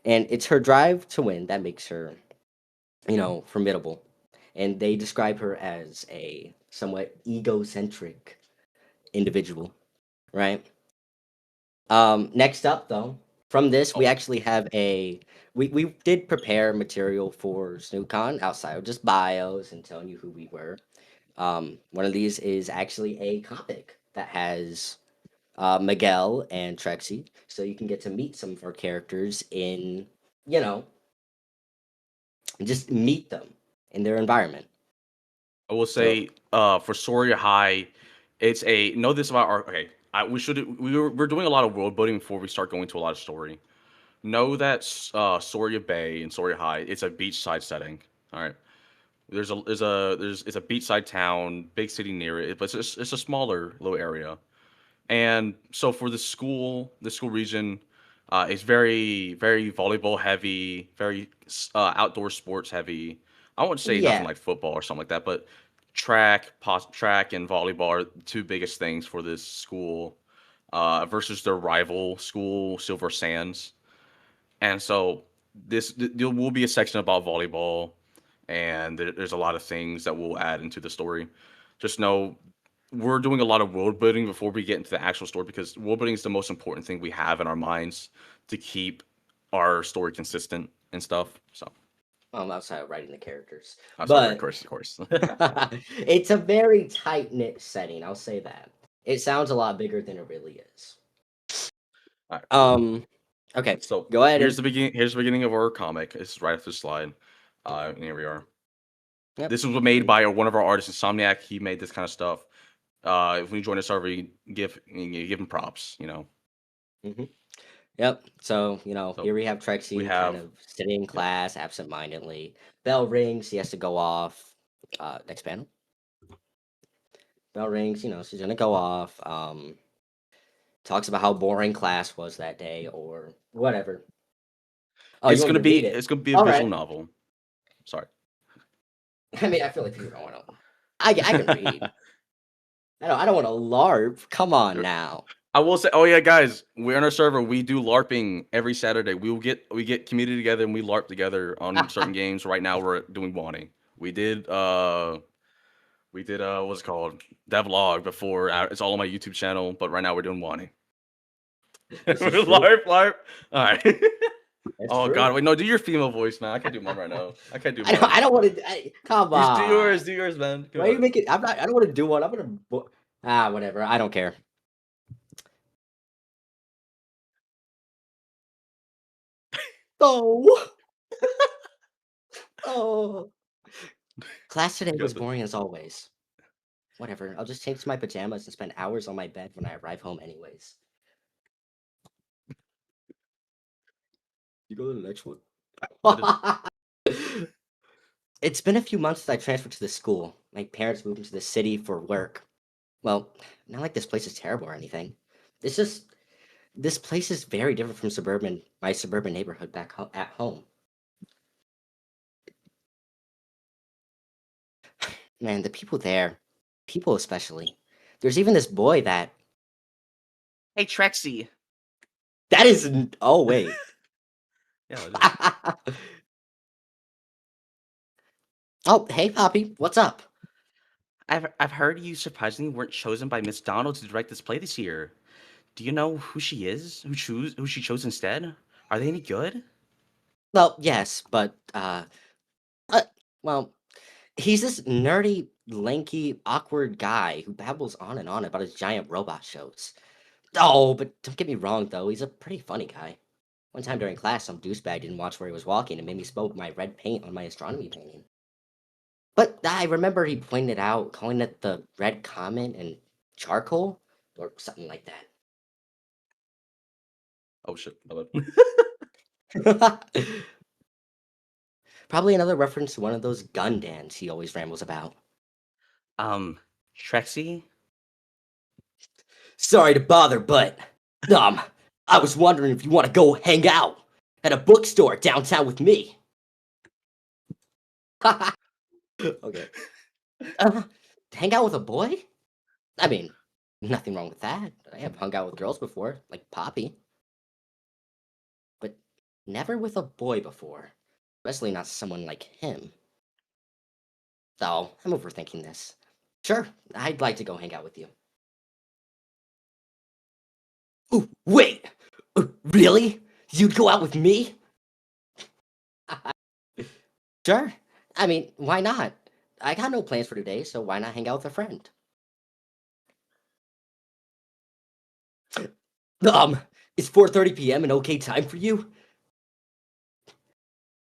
And it's her drive to win that makes her, formidable. And they describe her as a somewhat egocentric individual, right? Next up, though, from this, we actually have we did prepare material for Snoot Con outside of just bios and telling you who we were. One of these is actually a comic that has Miguel and Trexie, so you can get to meet some of our characters in, you know, just meet them in their environment. I will So say, for Soria High, it's a know this about our okay. We're doing a lot of world building before we start going to a lot of story. Know that Soria Bay and Soria High, it's a beachside setting. All right, there's it's a beachside town, big city near it, but it's a smaller little area. And so for the school region, is very volleyball heavy, very outdoor sports heavy. I won't say nothing yeah, like football or something like that, but track and volleyball are the two biggest things for this school, versus their rival school, Silver Sands. And so there will be a section about volleyball, and there's a lot of things that we'll add into the story. Just know we're doing a lot of world building before we get into the actual story because world building is the most important thing we have in our minds to keep our story consistent and stuff. So, outside of writing the characters, I'm sorry, but of course. it's a very tight knit setting. I'll say that. It sounds a lot bigger than it really is. All right. Okay, So go ahead. here's the beginning. Here's the beginning of our comic. It's right after the slide. And here we are. Yep. This was made by one of our artists, Insomniac. He made this kind of stuff. If we join the server, you give him props. You know. Mm-hmm. Yep. So, So here we have Trexie we kind have of sitting in class absent-mindedly. Bell rings, he has to go off. Next panel. Bell rings, she's gonna go off. Talks about how boring class was that day or whatever. Oh, you want me to read it? it's gonna be a All visual right. novel. Sorry. I mean, I feel like people don't want to. I can read. I don't want to LARP. Come on now. I will say, oh yeah, guys, we're on our server. We do LARPing every Saturday. We get community together and we LARP together on certain games. Right now, we're doing Wanting. We did what's it called Devlog before. It's all on my YouTube channel. But right now, we're doing Wanting. LARP. All right. Oh true. God, wait, no, do your female voice, man. I can't do mine right now. I can't do mine. I don't want to. Come on. Do yours, man. Come Why are you on. making? I don't want to do one. I'm gonna. Whatever. I don't care. Oh. Oh. Class today was boring as always. Whatever. I'll just change to my pajamas and spend hours on my bed when I arrive home, anyways. You go to the next one. It's been a few months since I transferred to the school. My parents moved into the city for work. Well, not like this place is terrible or anything. It's just this place is very different from my suburban neighborhood back at home. Man, the people there, people especially. There's even this boy that. Hey, Trexie. That is. Oh wait. Yeah. Oh, hey, Poppy. What's up? I've heard you surprisingly weren't chosen by Miss Donald to direct this play this year. Do you know who she is? Who she chose instead? Are they any good? Well, yes, but well, he's this nerdy, lanky, awkward guy who babbles on and on about his giant robot shows. Oh, but don't get me wrong, though. He's a pretty funny guy. One time during class, some douchebag didn't watch where he was walking and made me spill my red paint on my astronomy painting. But I remember he pointed out, calling it the red comet and charcoal, or something like that. Oh shit. Probably another reference to one of those Gundams he always rambles about. Trexie? Sorry to bother, but I was wondering if you want to go hang out at a bookstore downtown with me. Okay. Hang out with a boy? I mean, nothing wrong with that. I have hung out with girls before, like Poppy. But never with a boy before. Especially not someone like him. So, I'm overthinking this. Sure, I'd like to go hang out with you. Ooh, wait! Really? You'd go out with me? Sure. I mean, why not? I got no plans for today, so why not hang out with a friend? Is 4:30 p.m. an okay time for you?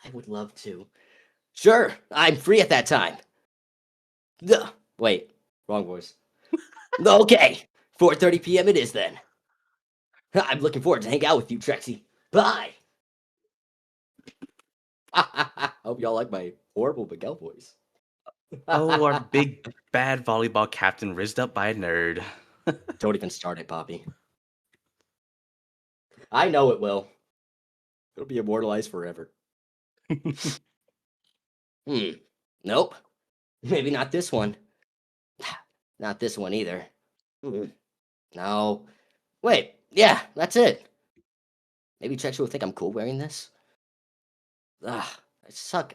I would love to. Sure, I'm free at that time. Wait, wrong voice. Okay, 4:30 p.m. it is then. I'm looking forward to hang out with you, Trexie. Bye. Hope y'all like my horrible Miguel voice. Oh, our big bad volleyball captain rizzed up by a nerd. Don't even start it, Poppy. I know it will. It'll be immortalized forever. Nope. Maybe not this one. Not this one either. No. Wait, yeah, that's it. Maybe Trexie will think I'm cool wearing this. I suck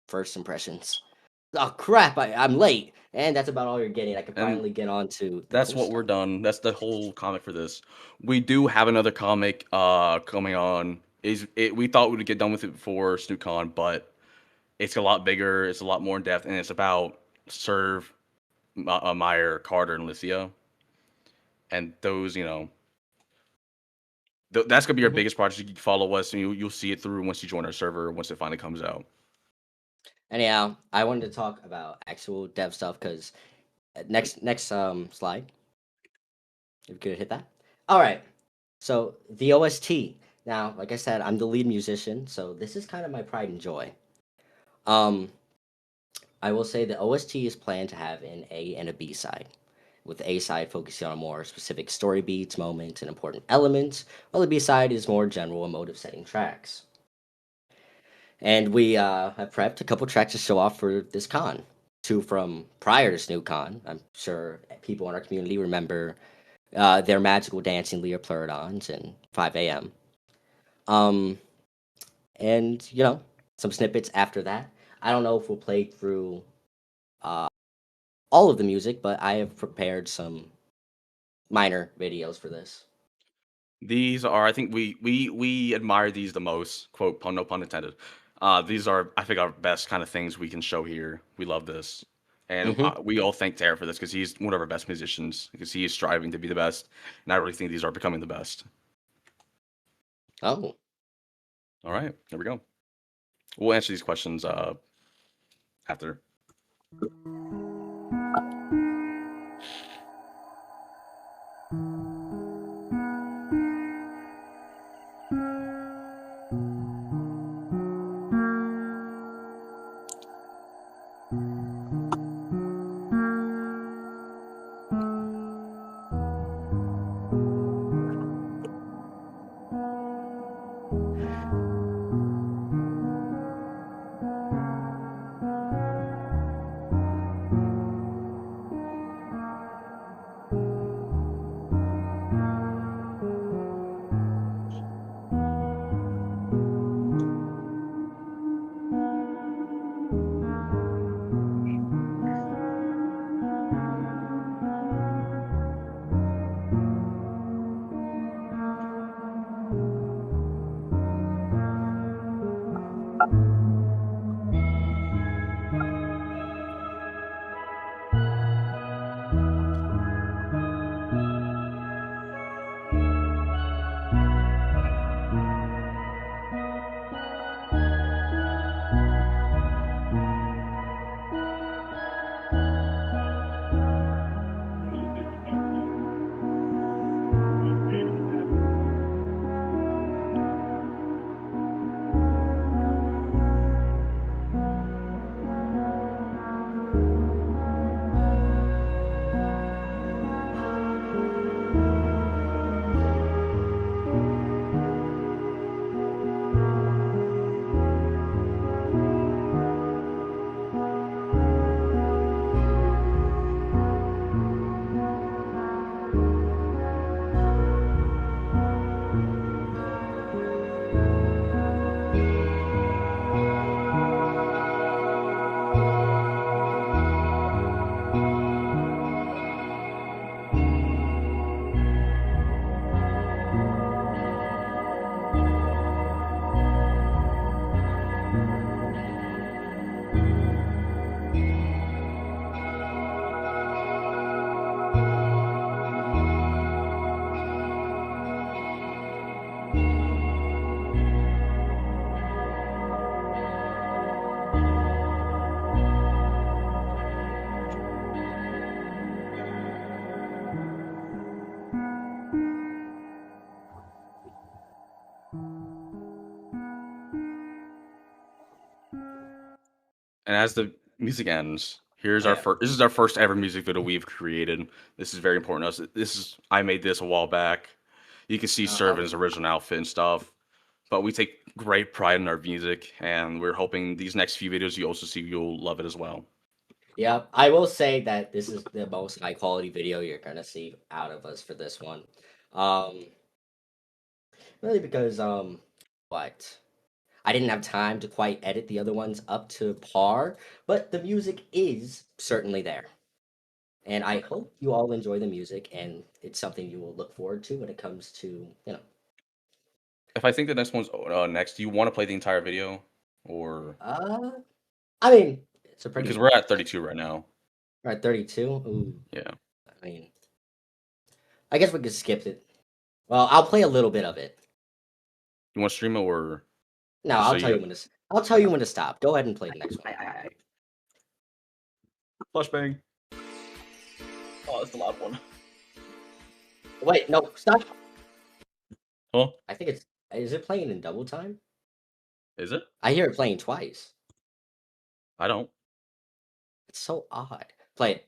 first impressions. Oh crap, I'm late. And that's about all you're getting. I can And finally get on to That's what we're done. That's the whole comic for this. We do have another comic coming on. We thought we'd get done with it before Snoot Con, but it's a lot bigger, it's a lot more in depth, and it's about Serve, Meyer, Carter, and Licia. And those, that's gonna be our biggest project. You can follow us, and you'll see it through once you join our server once it finally comes out. Anyhow, I wanted to talk about actual dev stuff because next slide. If you could hit that. All right. So the OST. Now, like I said, I'm the lead musician, so this is kind of my pride and joy. I will say the OST is planned to have an A and a B side, with the A side focusing on more specific story beats, moments, and important elements, while the B side is more general emotive setting tracks. And we have prepped a couple tracks to show off for this con. Two from prior to Snoot Con. I'm sure people in our community remember their magical dancing Lear Pleurodons and 5 a.m. And some snippets after that. I don't know if we'll play through all of the music, but I have prepared some minor videos for this. These are, I think we admire these the most. Quote, pun no pun intended. These are, I think, our best kind of things we can show here. We love this, and we all thank Tara for this because he's one of our best musicians. Because he is striving to be the best, and I really think these are becoming the best. Oh, all right, there we go. We'll answer these questions after. And as the music ends, here's Yeah. our first. This is our first ever music video we've created. This is very important to us. I made this a while back. You can see Servan's original outfit and stuff. But we take great pride in our music, and we're hoping these next few videos you also see you'll love it as well. Yeah, I will say that this is the most high quality video you're gonna see out of us for this one. Really because what? I didn't have time to quite edit the other ones up to par, but the music is certainly there. And I hope you all enjoy the music and it's something you will look forward to when it comes to, If I think the next one's next, do you want to play the entire video, or I mean, it's a pretty because we're at 32 right now? We're at 32. Ooh. Yeah. I mean, I guess we could skip it. Well, I'll play a little bit of it. You want to stream it or? No, I'll tell you when to. I'll tell you when to stop. Go ahead and play the next one. Flashbang. Oh, that's the loud one. Wait, no, stop. Huh? I think it's. Is it playing in double time? Is it? I hear it playing twice. I don't. It's so odd. Play it.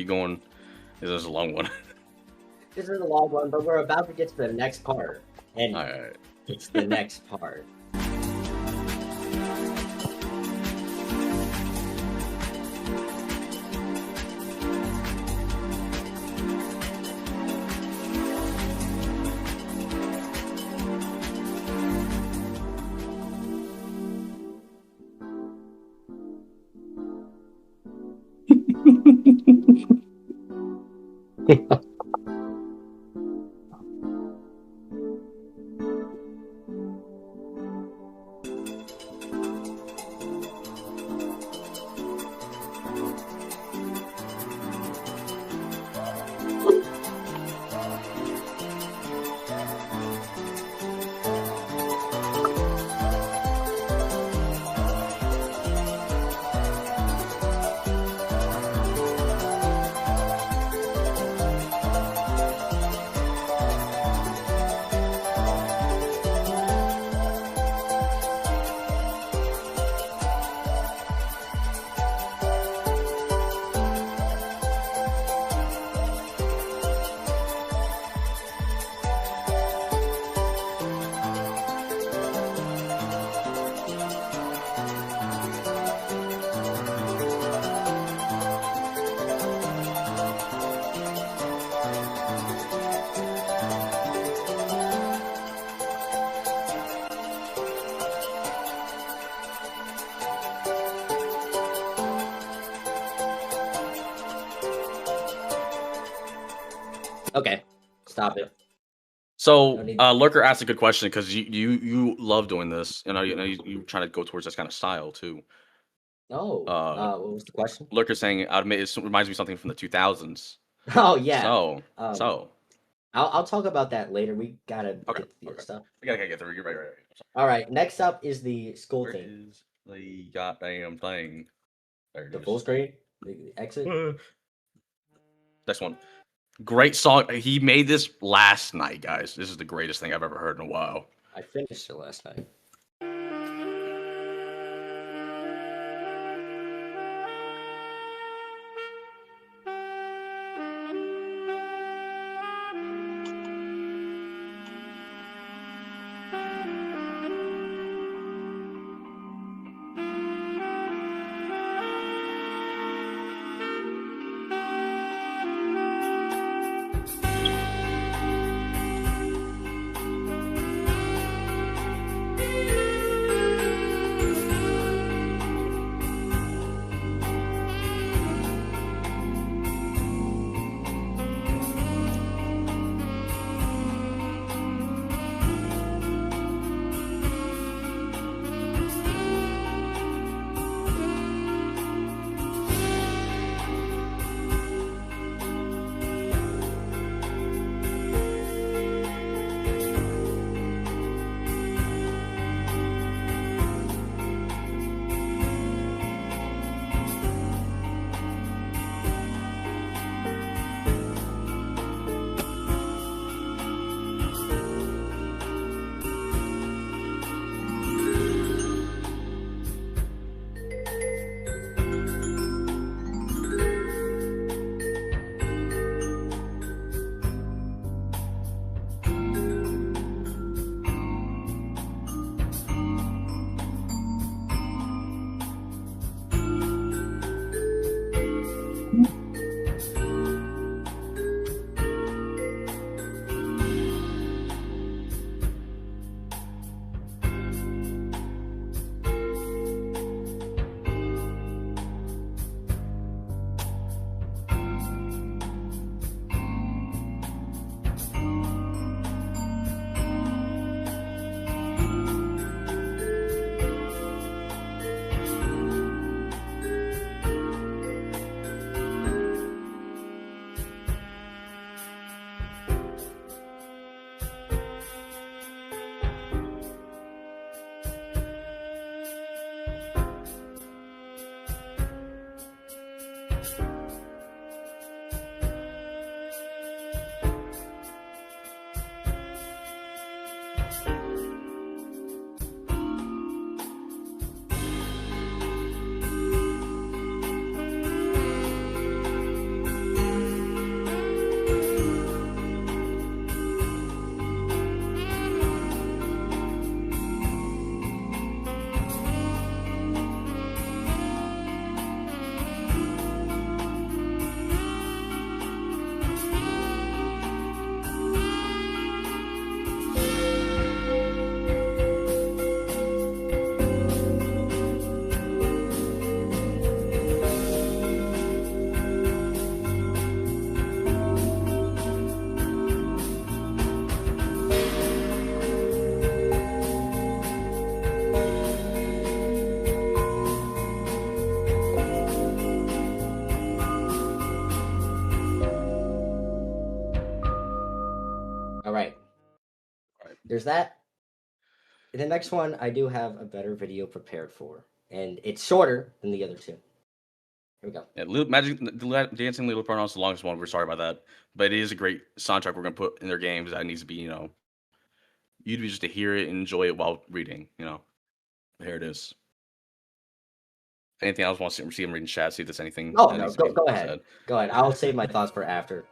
Going. This is a long one. This is a long one, but we're about to get to the next part. And it's the next part. stop it. So, No need- Lurker asked a good question because you love doing this. You're trying to go towards this kind of style too. No. What was the question? Lurker saying, "I'd admit it reminds me of something from the 2000s." Oh yeah. So, I'll talk about that later. We gotta Okay, get to the other stuff. we gotta get through. You're right. All right. Next up is the school Where thing. is the goddamn thing? There it The is. full screen. The exit. Next one. Great song. He made this last night, guys. This is the greatest thing I've ever heard in a while. I finished it last night. All right. There's that. The next one, I do have a better video prepared for, and it's shorter than the other two. Here we go. Yeah, Dancing Little Inferno is the longest one. We're sorry about that, but it is a great soundtrack we're gonna put in their games. That needs to be, you'd be just to hear it and enjoy it while reading. Here it is. Anything else? Want to see them reading chat? See if there's anything. No, that no, needs to be go ahead. said. Go ahead. I'll save my thoughts for after.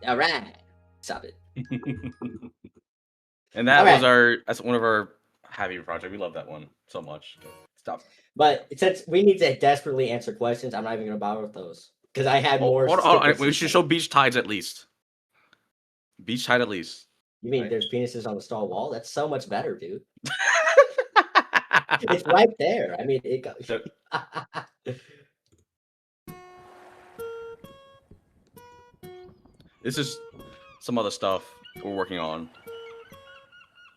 All right. Stop it. And that All was right. that's one of our happy project. We love that one so much. Stop. But since we need to desperately answer questions, I'm not even gonna bother with those because I had Oh, more hold on. We stickers. should show beach tides at least. Beach tide at least. You mean Right. there's penises on the stall wall? That's so much better, dude. It's right there. I mean, it goes. So- This is some other stuff we're working on.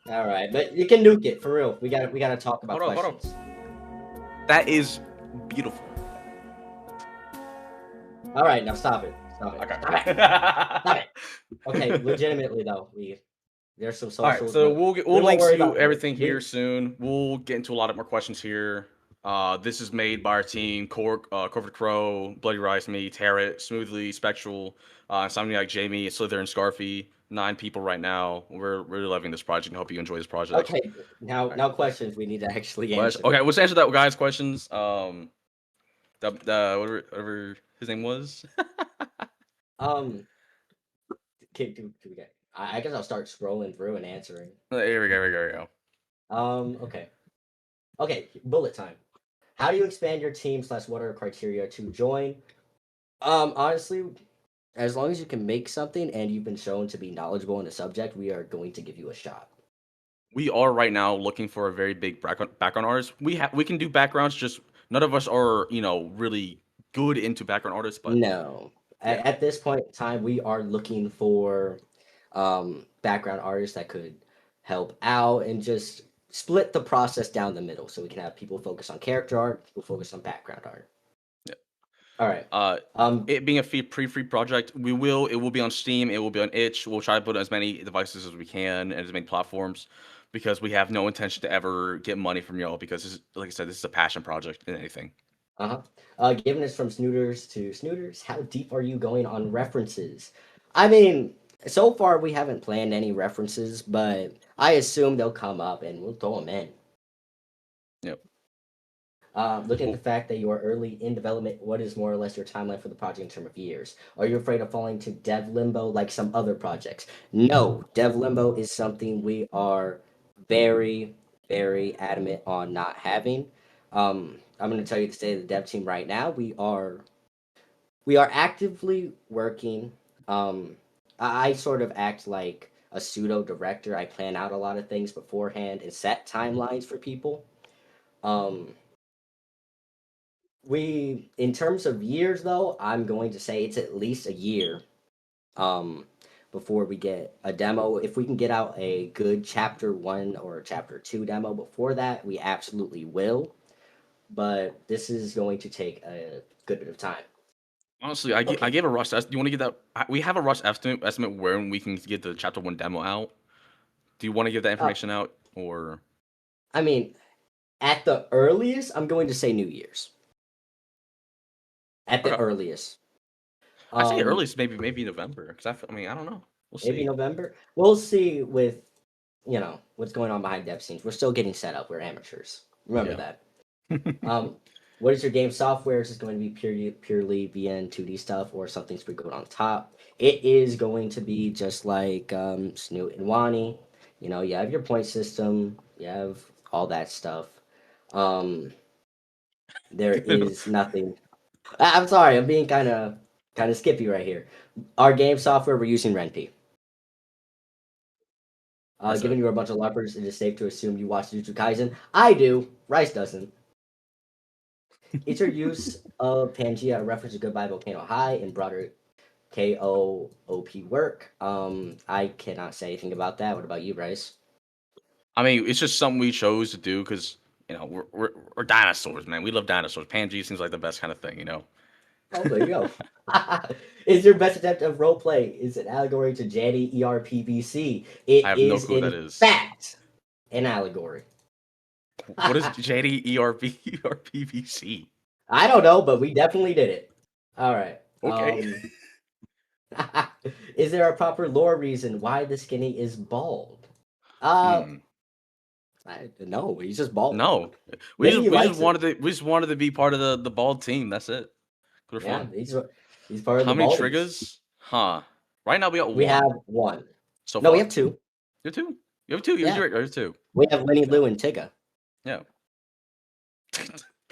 All right, but you can nuke it for real. We gotta talk about Hold on. questions. That is beautiful. All right, now stop it. Stop it. Okay. Stop it. Stop it. Okay, legitimately though, there's some All right, socials. so but we'll we link won't worry to about everything those. here soon. We'll get into a lot more questions here. This is made by our team: Corporate Crow, Bloody Rice, me, Tarot, Smoothly, Spectral, Insomniac, Jamie, Slither, and Scarfy. 9 people right now. We're really loving this project and hope you enjoy this project. Okay, now questions we need to actually answer. Okay, let's answer that guys' questions. Whatever his name was. I guess I'll start scrolling through and answering. Here we go. Okay, bullet time. How do you expand your team / what are criteria to join? Honestly, as long as you can make something and you've been shown to be knowledgeable in the subject, we are going to give you a shot. We are right now looking for a very big background artist. We can do backgrounds, just none of us are, really good into background artists, but No. Yeah. At this point in time, we are looking for background artists that could help out and just split the process down the middle so we can have people focus on character art, people focus on background art. Yeah. All right. It being a free project, it will be on Steam, it will be on itch. We'll try to put as many devices as we can and as many platforms because we have no intention to ever get money from y'all because like I said, this is a passion project than anything. Given this from snooters to snooters, how deep are you going on references? I mean, so far we haven't planned any references, but I assume they'll come up and we'll throw them in. Yep. Looking at the fact that you are early in development, what is more or less your timeline for the project in terms of years? Are you afraid of falling to dev limbo like some other projects? No, dev limbo is something we are very, very adamant on not having. I'm going to tell you the state of the dev team right now. We are actively working. I sort of act like a pseudo director. I plan out a lot of things beforehand and set timelines for people. In terms of years though, I'm going to say it's at least a year before we get a demo. If we can get out a good chapter 1 or chapter 2 demo before that, we absolutely will. But this is going to take a good bit of time. Honestly, I gave a rush. Do you want to give that? We have a rush estimate when we can get the chapter 1 demo out. Do you want to give that information out or? I mean, at the earliest, I'm going to say New Year's. At the earliest. I say earliest maybe November because I don't know. We'll see. Maybe November. We'll see with what's going on behind dev scenes. We're still getting set up. We're amateurs. Remember that. What is your game software? Is it going to be purely VN 2D stuff or something sprinkled on top? It is going to be just like Snoot and Wani. You have your point system. You have all that stuff. There is nothing. I'm sorry. I'm being kind of skippy right here. Our game software, we're using RenP. Given you're a bunch of lepers, it is safe to assume you watch Jujutsu Kaisen. I do. Rice doesn't. Is your use of Pangea a reference to Goodbye Volcano High and broader KOOP work? I cannot say anything about that. What about you, Bryce? I mean, it's just something we chose to do because we're dinosaurs, man. We love dinosaurs. Pangea seems like the best kind of thing, Oh, there you go. Is your best attempt of roleplay is an allegory to JD ERPVC? I have no clue what that is. Fact, an allegory. What is JD ERPVC? I don't know, but we definitely did it. All right. Okay. Is there a proper lore reason why the skinny is bald? No, he's just bald. No, we just wanted to be part of the bald team. That's it. Yeah, he's part of How the many baldies. triggers? Huh. Right now we got one. We have one. So No, far. we have two. You have two. You have two. Yeah. You're right. Two. We have Winnie Lou and Tigga. Yeah.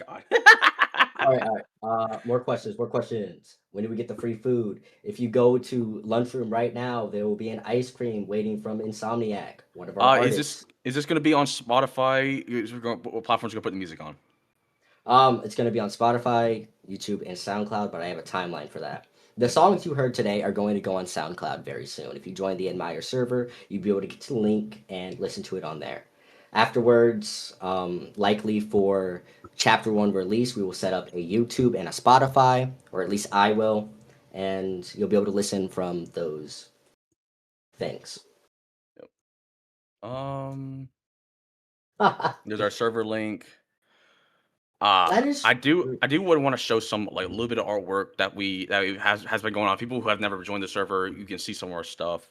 God. All right. More questions. When do we get the free food? If you go to lunchroom right now, there will be an ice cream waiting from Insomniac, one of our artists. Is this going to be on Spotify? What platforms are going to put the music on? It's going to be on Spotify, YouTube, and SoundCloud, but I have a timeline for that. The songs you heard today are going to go on SoundCloud very soon. If you join the Admire server, you'll be able to get to the link and listen to it on there. Afterwards, likely for Chapter 1 release, we will set up a YouTube and a Spotify, or at least I will, and you'll be able to listen from those things. There's our server link. That is I do want to show some like a little bit of artwork that has been going on. People who have never joined the server, you can see some of our stuff.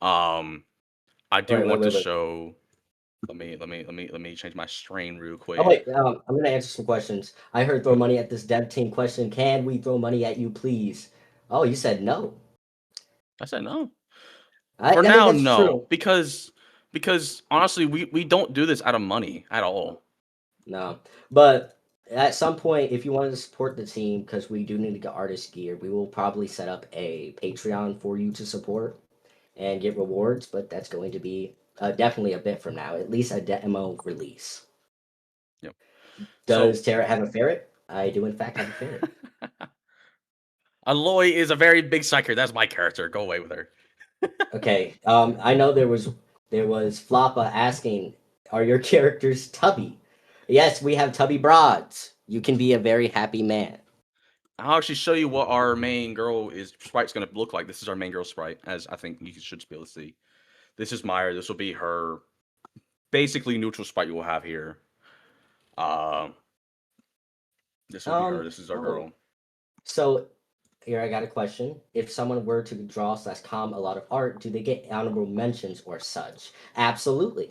I do want to show. Let me change my strain real quick. Oh wait, I'm gonna answer some questions. I heard throw money at this dev team question. Can we throw money at you, please? Oh, you said no. I said no. For now, no, because honestly, we don't do this out of money at all. No, but at some point, if you wanted to support the team, because we do need to get artist gear, we will probably set up a Patreon for you to support and get rewards. But that's going to be definitely a bit from now, at least a demo release. Yep. Does Tara have a ferret? I do, in fact, have a ferret. Aloy is a very big psyker. That's my character. Go away with her. Okay. I know there was Floppa asking, "Are your characters tubby?" Yes, we have tubby broads. You can be a very happy man. I'll actually show you what our main girl sprite's going to look like. This is our main girl sprite, as I think you should be able to see. This is Meyer. This will be her basically neutral sprite you will have here. This will be her. This is our girl. So here I got a question. If someone were to draw / com a lot of art, do they get honorable mentions or such? Absolutely.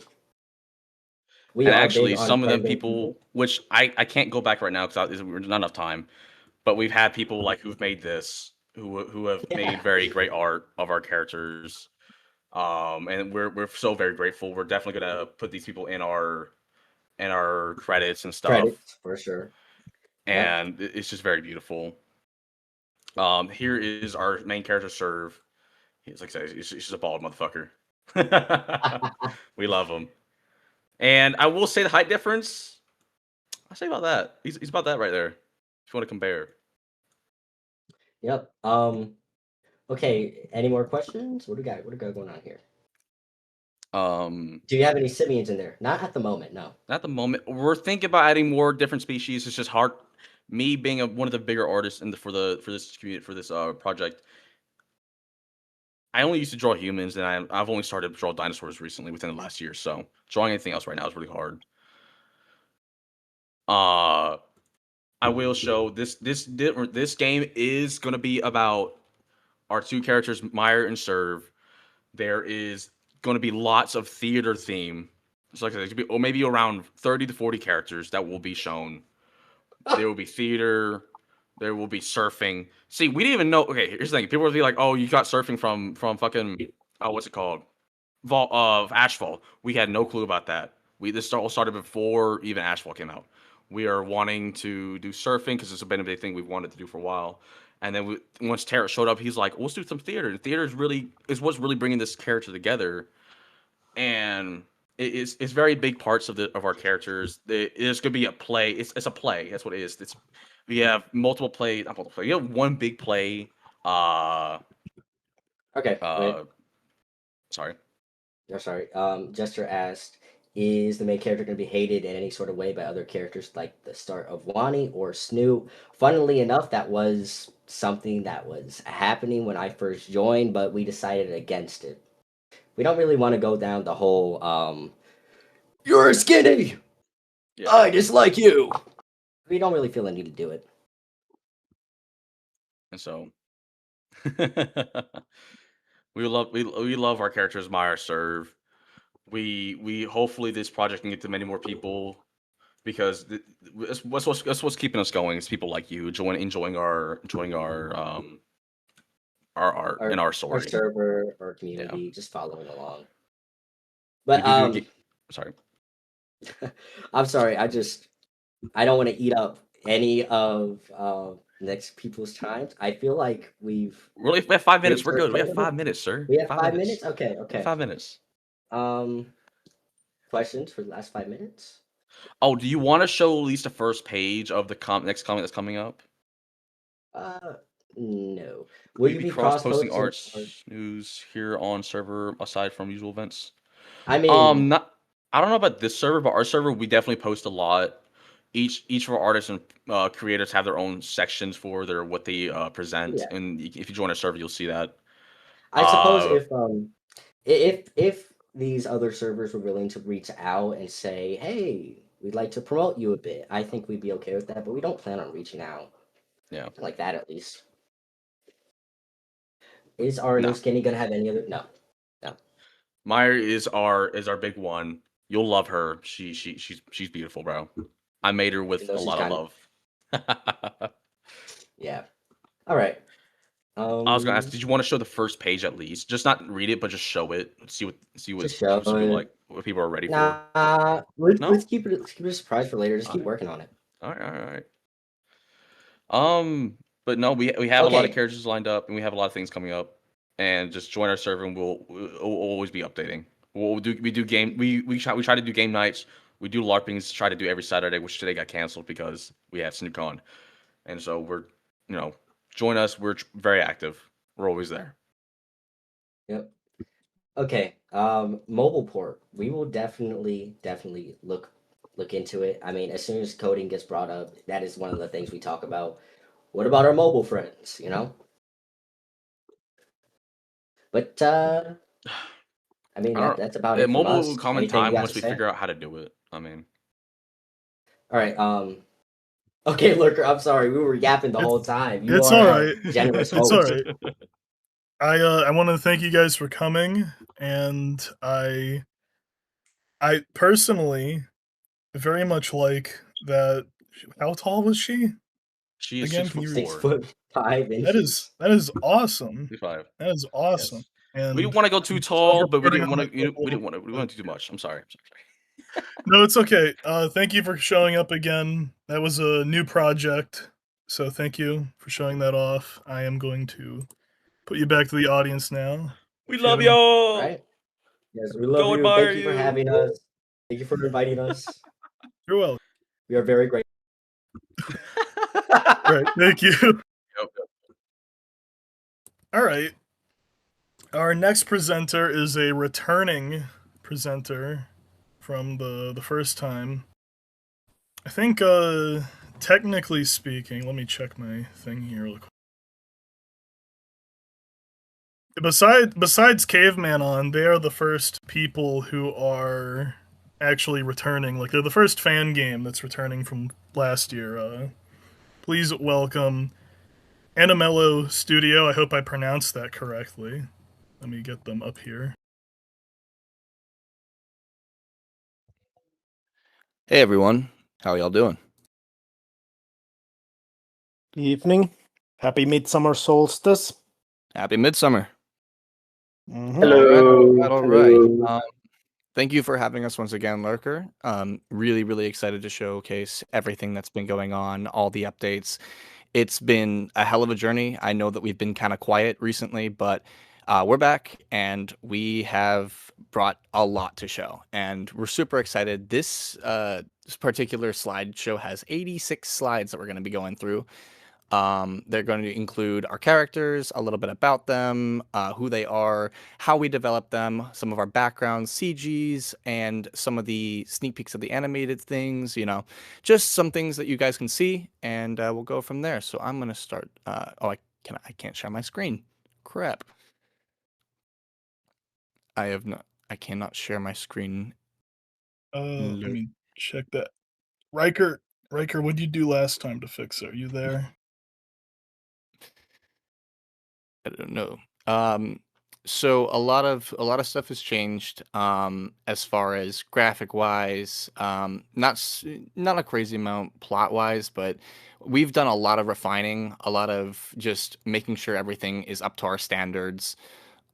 And actually, some of them people, which I can't go back right now because there's not enough time, but we've had people like who've made this, who have made very great art of our characters, and we're so very grateful. We're definitely gonna put these people in our credits and stuff. Credits for sure. And it's just very beautiful. Here is our main character, Serve. He's like I said, he's just a bald motherfucker. We love him. And I will say the height difference. I'll say about that. He's about that right there. If you want to compare. Yep. Okay. Any more questions? What do we got? What do we got going on here? Do you have any simians in there? Not at the moment. No. Not at the moment. We're thinking about adding more different species. It's just hard. Me being one of the bigger artists for this community for this project. I only used to draw humans, and I've only started to draw dinosaurs recently within the last year. So drawing anything else right now is really hard. I will show this game is going to be about our two characters, Meyer and Serve. There is going to be lots of theater theme. So like I said, it could be maybe around 30 to 40 characters that will be shown. There will be theater. There will be surfing. See, we didn't even know. Okay, here's the thing. People will be like, "Oh, you got surfing from fucking what's it called? Ashfall." We had no clue about that. This all started before even Ashfall came out. We are wanting to do surfing because it's been a big thing we've wanted to do for a while. And then once Tara showed up, he's like, "Let's do some theater." And theater is what's really bringing this character together. And it's very big parts of our characters. It's gonna be a play. It's a play. That's what it is. We have multiple plays. Not multiple play. We have one big play. Okay. Sorry. No, sorry. Jester asked, "Is the main character going to be hated in any sort of way by other characters, like the start of Wani or Snoot?" Funnily enough, that was something that was happening when I first joined, but we decided against it. We don't really want to go down the whole "you're skinny, I dislike you." We don't really feel the need to do it. And so we love our characters, Meyer, Serve. We hopefully this project can get to many more people because that's what's keeping us going. Is people like you enjoying our our art and our story. Our server, our community, just following along. But sorry. I'm sorry. I don't want to eat up any of next people's time. I feel like we have 5 minutes. We're good. We have 5 minutes, sir. We have 5 minutes. Okay. 5 minutes. Questions for the last 5 minutes? Oh, do you want to show at least the first page of the next comic that's coming up? No. Will you be cross-posting arts news here on server aside from usual events? I mean, I don't know about this server, but our server we definitely post a lot. Each of our artists and creators have their own sections for what they present, and if you join our server, you'll see that. I suppose if these other servers were willing to reach out and say, "Hey, we'd like to promote you a bit," I think we'd be okay with that. But we don't plan on reaching out. Yeah, like that at least. Is our new skinny gonna have any other? No. Meyer is our big one. You'll love her. She's beautiful, bro. I made her with a lot of love. Yeah. All right. I was gonna ask, did you want to show the first page at least? Just not read it, but just show it. See what what people are ready for. Let's keep it a surprise for later. Just keep working on it. All right. But no, we have a lot of characters lined up, and we have a lot of things coming up. And just join our server, and we'll always be updating. We try to do game nights. We do LARPings, try to do every Saturday, which today got canceled because we had Snoot Con. And so we're, join us. We're very active. We're always there. Yep. Okay. Mobile port. We will definitely look into it. I mean, as soon as coding gets brought up, that is one of the things we talk about. What about our mobile friends? But I mean, that's about it. Mobile us. will come in time once we figure out how to do it. I mean, all right. Okay, Lurker. I'm sorry, we were yapping the whole time. It's all right. Generous It's host. all right. I want to thank you guys for coming, and I personally very much like that. How tall was she? She is Again, 6'5". That is awesome. 6'5". That is awesome. Yes. And we didn't want to go too tall, but we didn't want to do too much. I'm sorry. No, it's okay. Thank you for showing up again. That was a new project, so thank you for showing that off. I am going to put you back to the audience now. We love y'all. Right? Yes, we love you. Thank you for having us. Thank you for inviting us. You're welcome. We are very grateful. Right. Thank you. All right. Our next presenter is a returning presenter from the first time. I think technically speaking, let me check my thing here real quick. Besides Caveman on, they are the first people who are actually returning. Like, they're the first fan game that's returning from last year. Please welcome Animello Studio. I hope I pronounced that correctly. Let me get them up here. Hey everyone, how y'all doing? Evening. Happy Midsummer Solstice. Happy Midsummer. Hello. All right. Thank you for having us once again, Lurker. Really excited to showcase everything that's been going on, all the updates. It's been a hell of a journey. I know that we've been kind of quiet recently, but we're back and we have brought a lot to show, and we're super excited. This particular slideshow has 86 slides that we're going to be going through. They're going to include our characters, a little bit about them, who they are, how we develop them, some of our backgrounds, CGs, and some of the sneak peeks of the animated things, just some things that you guys can see, and we'll go from there. So I'm going to start. I can't share my screen. Crap. I cannot share my screen. Let me check that. Riker, what'd you do last time to fix it? Are you there? I don't know. So a lot of stuff has changed as far as graphic wise, not a crazy amount plot wise, but we've done a lot of refining, a lot of just making sure everything is up to our standards.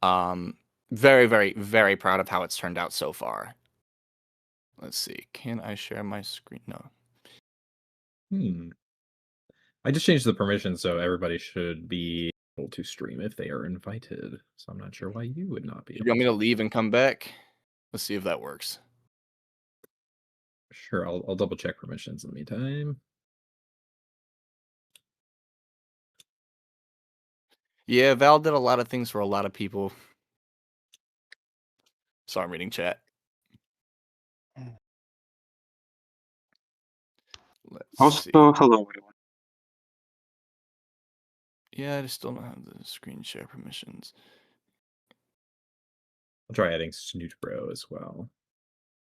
Um, very, very, very proud of how it's turned out so far. Let's see. Can I share my screen? No. I just changed the permission so everybody should be able to stream if they are invited. So I'm not sure why you would not be You able want me to. to leave and come back? Let's see if that works. Sure, I'll double check permissions in the meantime. Yeah, Val did a lot of things for a lot of people. Sorry, I'm reading chat. Let's see. Hello, everyone. Yeah, I just don't have the screen share permissions. I'll try adding Snoot Bro as well.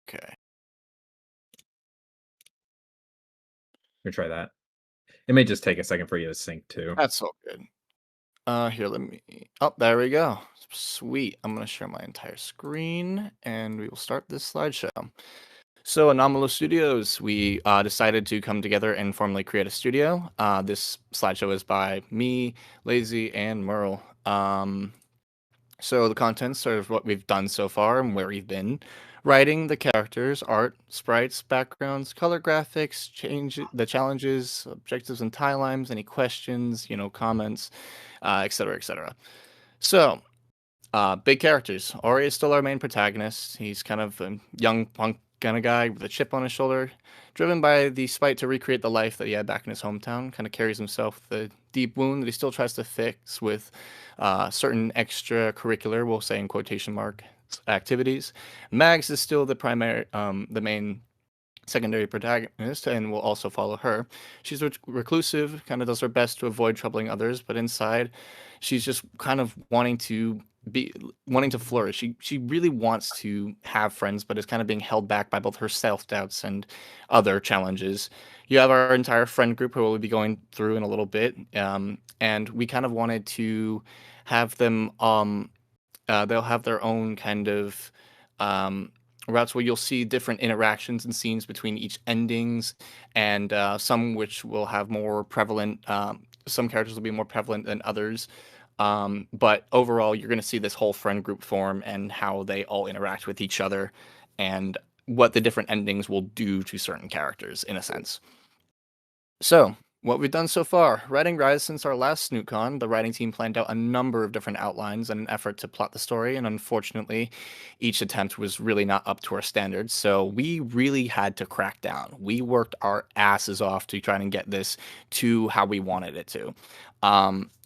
Okay. We'll try that. It may just take a second for you to sync too. That's all good. Here, let me. Oh, there we go. Sweet. I'm gonna share my entire screen, and we will start this slideshow. So, Anomalous Studios, we decided to come together and formally create a studio. This slideshow is by me, Lazy, and Merle. So the contents are what we've done so far and where we've been. Writing the characters, art, sprites, backgrounds, color graphics, change the challenges, objectives and timelines, any questions, comments, etc., etc. So, big characters. Ori is still our main protagonist. He's kind of a young punk kind of guy with a chip on his shoulder, driven by the spite to recreate the life that he had back in his hometown. Kind of carries himself with a deep wound that he still tries to fix with certain extracurricular, we'll say in quotation mark, activities. Mags is still the main secondary protagonist, and will also follow her. She's reclusive, kind of does her best to avoid troubling others, but inside, she's just kind of wanting to flourish. She really wants to have friends, but is kind of being held back by both her self doubts and other challenges. You have our entire friend group who we'll be going through in a little bit, and we kind of wanted to have them. They'll have their own kind of routes where you'll see different interactions and scenes between each endings, and some which will have more prevalent. Some characters will be more prevalent than others. But overall, you're going to see this whole friend group form and how they all interact with each other, and what the different endings will do to certain characters, in a sense. So, what we've done so far, writing Rise since our last Snoot Con, the writing team planned out a number of different outlines in an effort to plot the story, and unfortunately, each attempt was really not up to our standards, so we really had to crack down. We worked our asses off to try and get this to how we wanted it to.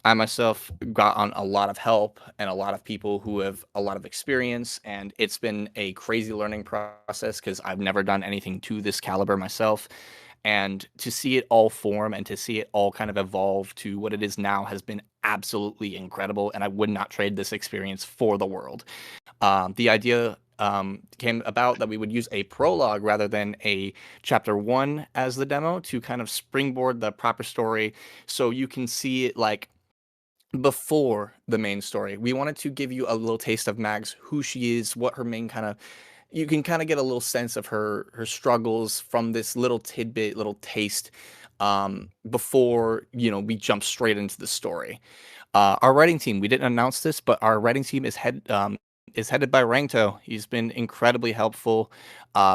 I myself got on a lot of help and a lot of people who have a lot of experience, and it's been a crazy learning process because I've never done anything to this caliber myself. And to see it all form and to see it all kind of evolve to what it is now has been absolutely incredible. And I would not trade this experience for the world. The idea came about that we would use a prologue rather than a chapter 1 as the demo to kind of springboard the proper story so you can see it like before the main story. We wanted to give you a little taste of Mags, who she is, what her main kind of, you can kind of get a little sense of her struggles from this little tidbit, little taste, before we jump straight into the story. Our writing team, we didn't announce this, but our writing team is headed by Rangto. He's been incredibly helpful,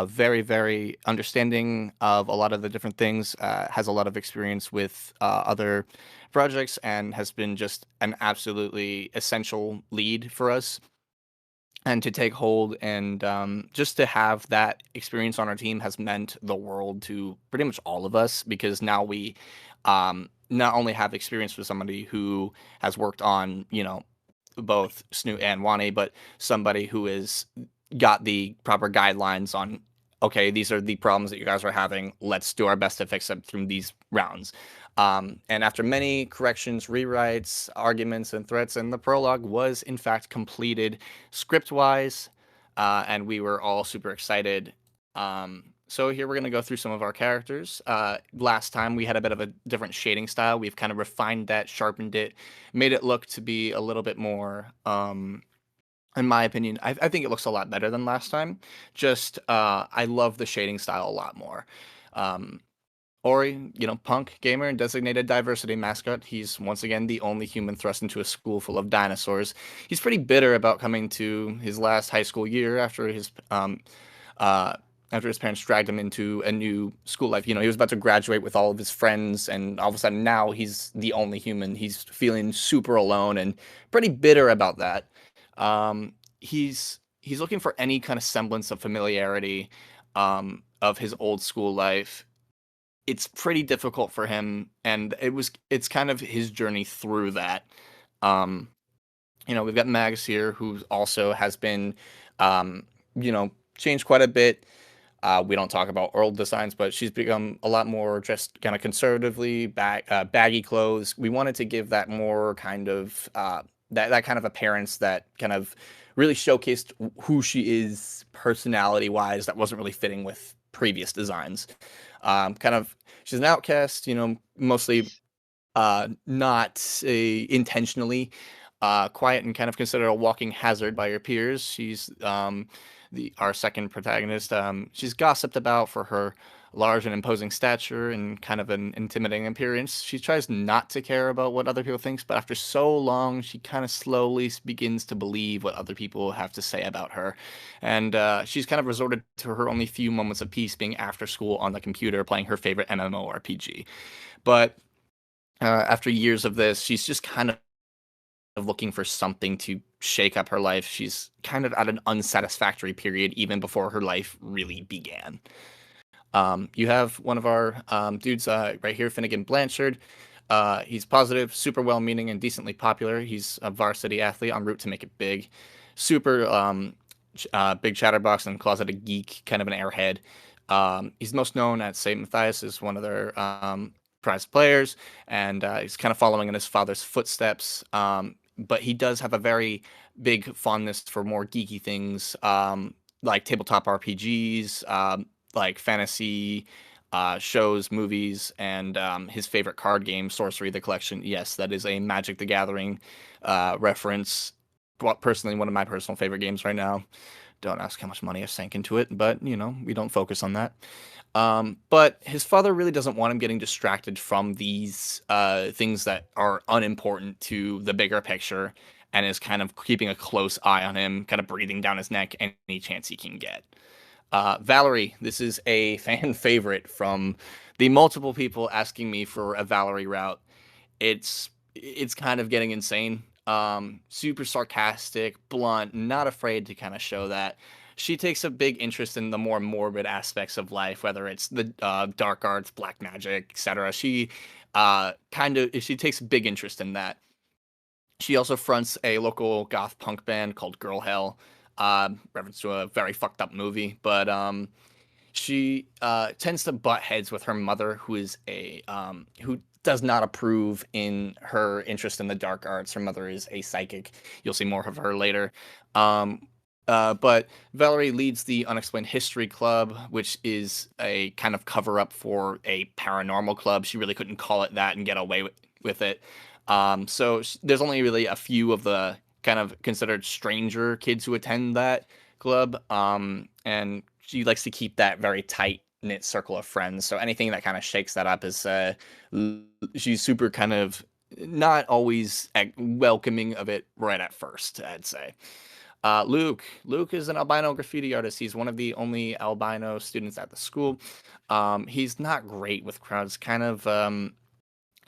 very, very understanding of a lot of the different things, has a lot of experience with other projects, and has been just an absolutely essential lead for us. And to take hold and just to have that experience on our team has meant the world to pretty much all of us, because now we not only have experience with somebody who has worked on, both Snoot and Wani, but somebody who has got the proper guidelines on, okay, these are the problems that you guys are having. Let's do our best to fix them through these rounds. And after many corrections, rewrites, arguments, and threats, and the prologue was in fact completed script-wise, and we were all super excited. So here we're going to go through some of our characters. Last time we had a bit of a different shading style. We've kind of refined that, sharpened it, made it look to be a little bit more in my opinion, I think it looks a lot better than last time. Just I love the shading style a lot more. Um, Ori, punk gamer and designated diversity mascot. He's once again the only human thrust into a school full of dinosaurs. He's pretty bitter about coming to his last high school year uh, after his parents dragged him into a new school life. He was about to graduate with all of his friends, and all of a sudden now he's the only human. He's feeling super alone and pretty bitter about that. He's looking for any kind of semblance of familiarity of his old school life. It's pretty difficult for him, and it's kind of his journey through that. Um, we've got Mags here, who also has been, changed quite a bit. We don't talk about oral designs, but she's become a lot more dressed kind of conservatively, baggy clothes. We wanted to give that more kind of that kind of appearance that kind of really showcased who she is personality wise. That wasn't really fitting with previous designs. She's an outcast, mostly not intentionally quiet and kind of considered a walking hazard by her peers. She's our second protagonist. She's gossiped about for her large and imposing stature and kind of an intimidating appearance. She tries not to care about what other people think, but after so long, she kind of slowly begins to believe what other people have to say about her. And she's kind of resorted to her only few moments of peace being after school on the computer playing her favorite MMORPG. But after years of this, she's just kind of looking for something to shake up her life. She's kind of at an unsatisfactory period even before her life really began. You have one of our dudes right here, Finnegan Blanchard. He's positive, super well-meaning, and decently popular. He's a varsity athlete en route to make it big. Super big chatterbox and closeted geek, kind of an airhead. He's most known at St. Matthias as one of their prized players, and he's kind of following in his father's footsteps. But he does have a very big fondness for more geeky things, like tabletop RPGs, like fantasy shows, movies, and his favorite card game, Sorcery the Collection. Yes, that is a Magic the Gathering reference. Personally, one of my personal favorite games right now. Don't ask how much money I sank into it, but we don't focus on that. But his father really doesn't want him getting distracted from these things that are unimportant to the bigger picture, and is kind of keeping a close eye on him, kind of breathing down his neck any chance he can get. Valerie, this is a fan favorite from the multiple people asking me for a Valerie route. It's kind of getting insane. Super sarcastic, blunt, not afraid to kind of show that. She takes a big interest in the more morbid aspects of life, whether it's the dark arts, black magic, etc. She she takes a big interest in that. She also fronts a local goth punk band called Girl Hell, reference to a very fucked up movie. But she tends to butt heads with her mother, who does not approve in her interest in the dark arts. Her mother is a psychic. You'll see more of her later. But Valerie leads the Unexplained History Club, which is a kind of cover up for a paranormal club. She really couldn't call it that and get away with it. So there's only really a few of the kind of considered stranger kids who attend that club. And she likes to keep that very tight knit circle of friends. So anything that kind of shakes that up is she's super kind of not always welcoming of it right at first, I'd say. Luke is an albino graffiti artist. He's one of the only albino students at the school. He's not great with crowds, kind of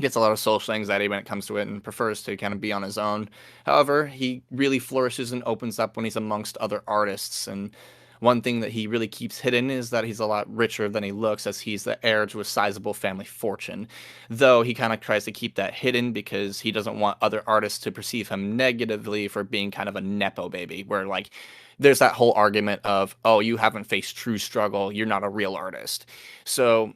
gets a lot of social anxiety when it comes to it and prefers to kind of be on his own. However, he really flourishes and opens up when he's amongst other artists. And one thing that he really keeps hidden is that he's a lot richer than he looks, as he's the heir to a sizable family fortune. Though he kind of tries to keep that hidden because he doesn't want other artists to perceive him negatively for being kind of a nepo baby, where like there's that whole argument of, oh, you haven't faced true struggle, you're not a real artist. So,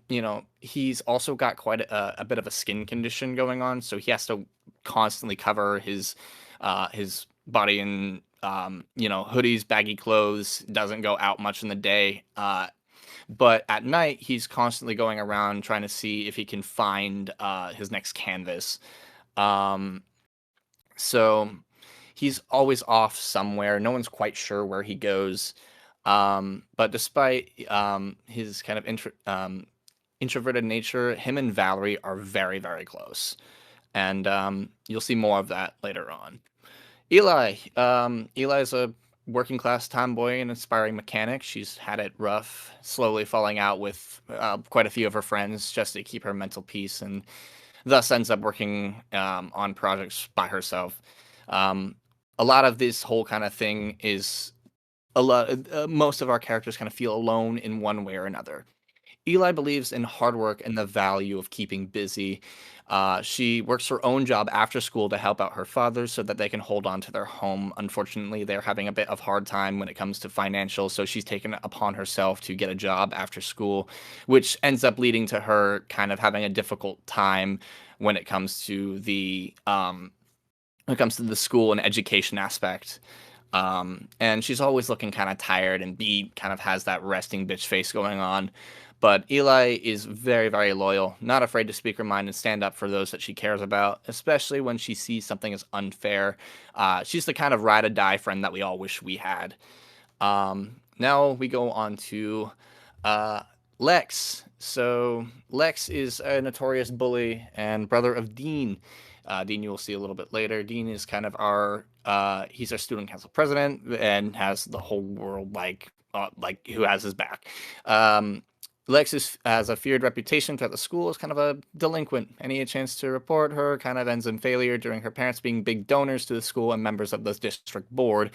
he's also got quite a bit of a skin condition going on, so he has to constantly cover his body in hoodies, baggy clothes, doesn't go out much in the day. But at night, he's constantly going around trying to see if he can find his next canvas. So he's always off somewhere. No one's quite sure where he goes. But despite his kind of introverted nature, him and Valerie are very, very close. And you'll see more of that later on. Eli. Eli's a working class tomboy and aspiring mechanic. She's had it rough, slowly falling out with quite a few of her friends just to keep her mental peace, and thus ends up working on projects by herself. A lot of this whole kind of thing is a lot. Most of our characters kind of feel alone in one way or another. Eli believes in hard work and the value of keeping busy. She works her own job after school to help out her father so that they can hold on to their home. Unfortunately, they're having a bit of hard time when it comes to financial, so she's taken it upon herself to get a job after school, which ends up leading to her kind of having a difficult time when it comes to the school and education aspect. And she's always looking kind of tired, and B kind of has that resting bitch face going on. But Eli is very, very loyal, not afraid to speak her mind and stand up for those that she cares about, especially when she sees something as unfair. She's the kind of ride or die friend that we all wish we had. Now we go on to Lex. So Lex is a notorious bully and brother of Dean. Dean, you will see a little bit later. Dean is kind of he's our student council president and has the whole world like who has his back. Lex has a feared reputation throughout the school as kind of a delinquent. Any chance to report her kind of ends in failure during her parents being big donors to the school and members of the district board.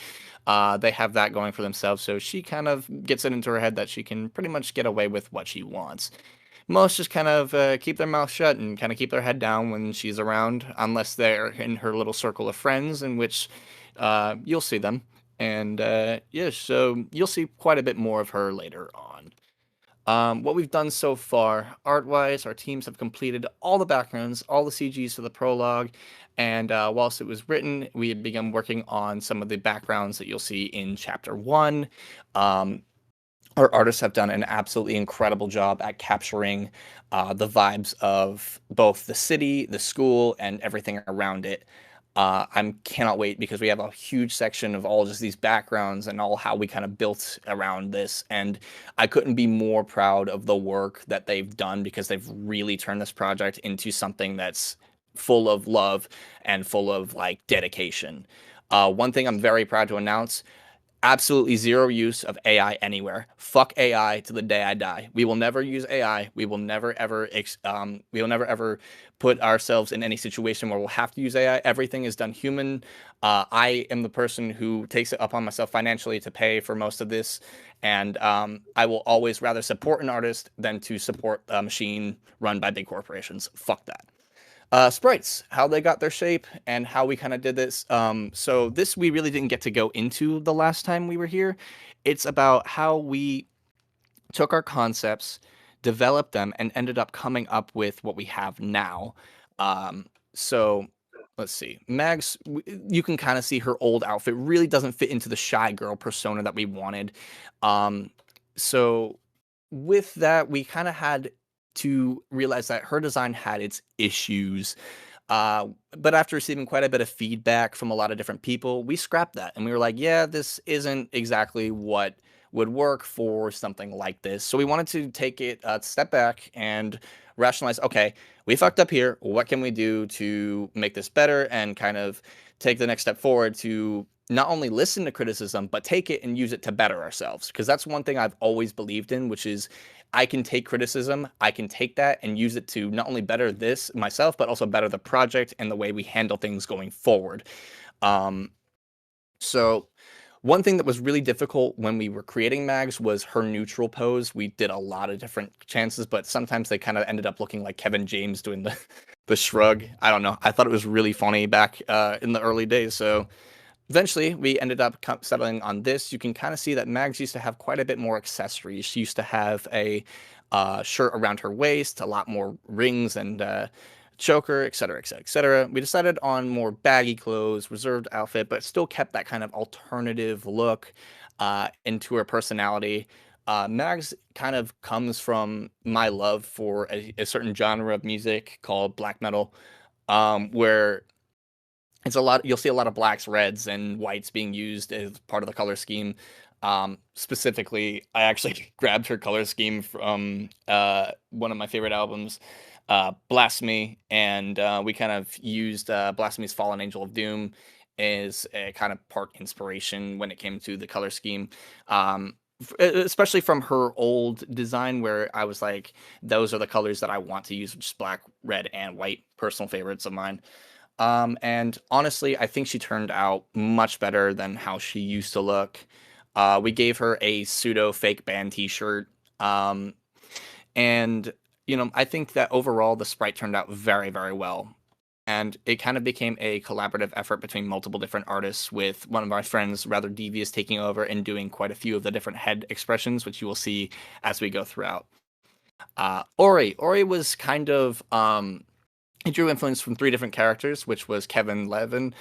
They have that going for themselves, so she kind of gets it into her head that she can pretty much get away with what she wants. Most just kind of keep their mouth shut and kind of keep their head down when she's around, unless they're in her little circle of friends, in which you'll see them. And yeah, so you'll see quite a bit more of her later on. What we've done so far, art-wise, our teams have completed all the backgrounds, all the CGs for the prologue, and whilst it was written, we had begun working on some of the backgrounds that you'll see in Chapter 1. Our artists have done an absolutely incredible job at capturing the vibes of both the city, the school, and everything around it. I cannot wait because we have a huge section of all just these backgrounds and all how we kind of built around this. And I couldn't be more proud of the work that they've done because they've really turned this project into something that's full of love and full of like dedication. One thing I'm very proud to announce: absolutely zero use of AI anywhere. Fuck AI to the day I die. We will never use AI. We will never ever put ourselves in any situation where we'll have to use AI. Everything is done human. I am the person who takes it upon myself financially to pay for most of this, and I will always rather support an artist than to support a machine run by big corporations. Fuck that. Sprites, how they got their shape and how we kind of did this. So this we really didn't get to go into the last time we were here. It's about how we took our concepts, developed them, and ended up coming up with what we have now. So let's see. Mags, you can kind of see her old outfit really doesn't fit into the shy girl persona that we wanted. So with that, we kind of had to realize that her design had its issues. But after receiving quite a bit of feedback from a lot of different people, we scrapped that and we were like, yeah, this isn't exactly what would work for something like this. So we wanted to take it a step back and rationalize, okay, we fucked up here. What can we do to make this better and kind of take the next step forward to not only listen to criticism, but take it and use it to better ourselves? Because that's one thing I've always believed in, which is I can take criticism, I can take that and use it to not only better this myself, but also better the project and the way we handle things going forward. So one thing that was really difficult when we were creating Mags was her neutral pose. We did a lot of different chances, but sometimes they kind of ended up looking like Kevin James doing the shrug. I don't know. I thought it was really funny back in the early days. So eventually, we ended up settling on this. You can kind of see that Mags used to have quite a bit more accessories. She used to have a shirt around her waist, a lot more rings and choker, etc., etc., etc. We decided on more baggy clothes, reserved outfit, but still kept that kind of alternative look into her personality. Mags kind of comes from my love for a certain genre of music called black metal, where it's a lot. You'll see a lot of blacks, reds, and whites being used as part of the color scheme. Specifically, I actually grabbed her color scheme from one of my favorite albums, Blasphemy, and we kind of used Blasphemy's Fallen Angel of Doom as a kind of part inspiration when it came to the color scheme. Especially from her old design, where I was like, those are the colors that I want to use, which is black, red, and white, personal favorites of mine. And honestly, I think she turned out much better than how she used to look. We gave her a pseudo fake band T-shirt, and I think that overall the sprite turned out very, very well. And it kind of became a collaborative effort between multiple different artists, with one of my friends, rather devious, taking over and doing quite a few of the different head expressions, which you will see as we go throughout. Ori was kind of he drew influence from 3 different characters, which was Kevin Levin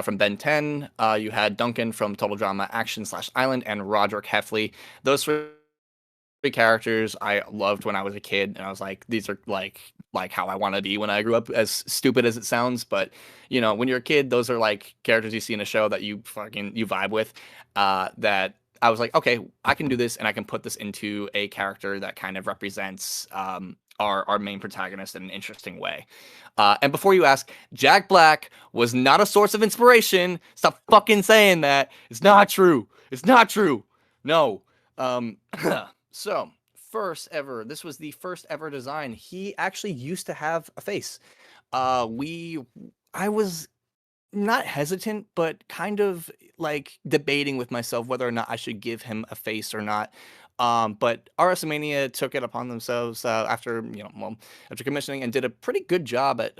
from Ben 10. You had Duncan from Total Drama Action/Island, and Roderick Heffley. Those 3 characters I loved when I was a kid, and I was like, these are like how I want to be when I grew up, as stupid as it sounds. But when you're a kid, those are like characters you see in a show that you vibe with. That I was like, okay, I can do this, and I can put this into a character that kind of represents our main protagonist in an interesting way. And before you ask, Jack Black was not a source of inspiration. Stop fucking saying that. It's not true. It's not true. No. So, this was the first ever design. He actually used to have a face. I was not hesitant, but kind of like debating with myself whether or not I should give him a face or not. But RS Mania took it upon themselves after commissioning, and did a pretty good job at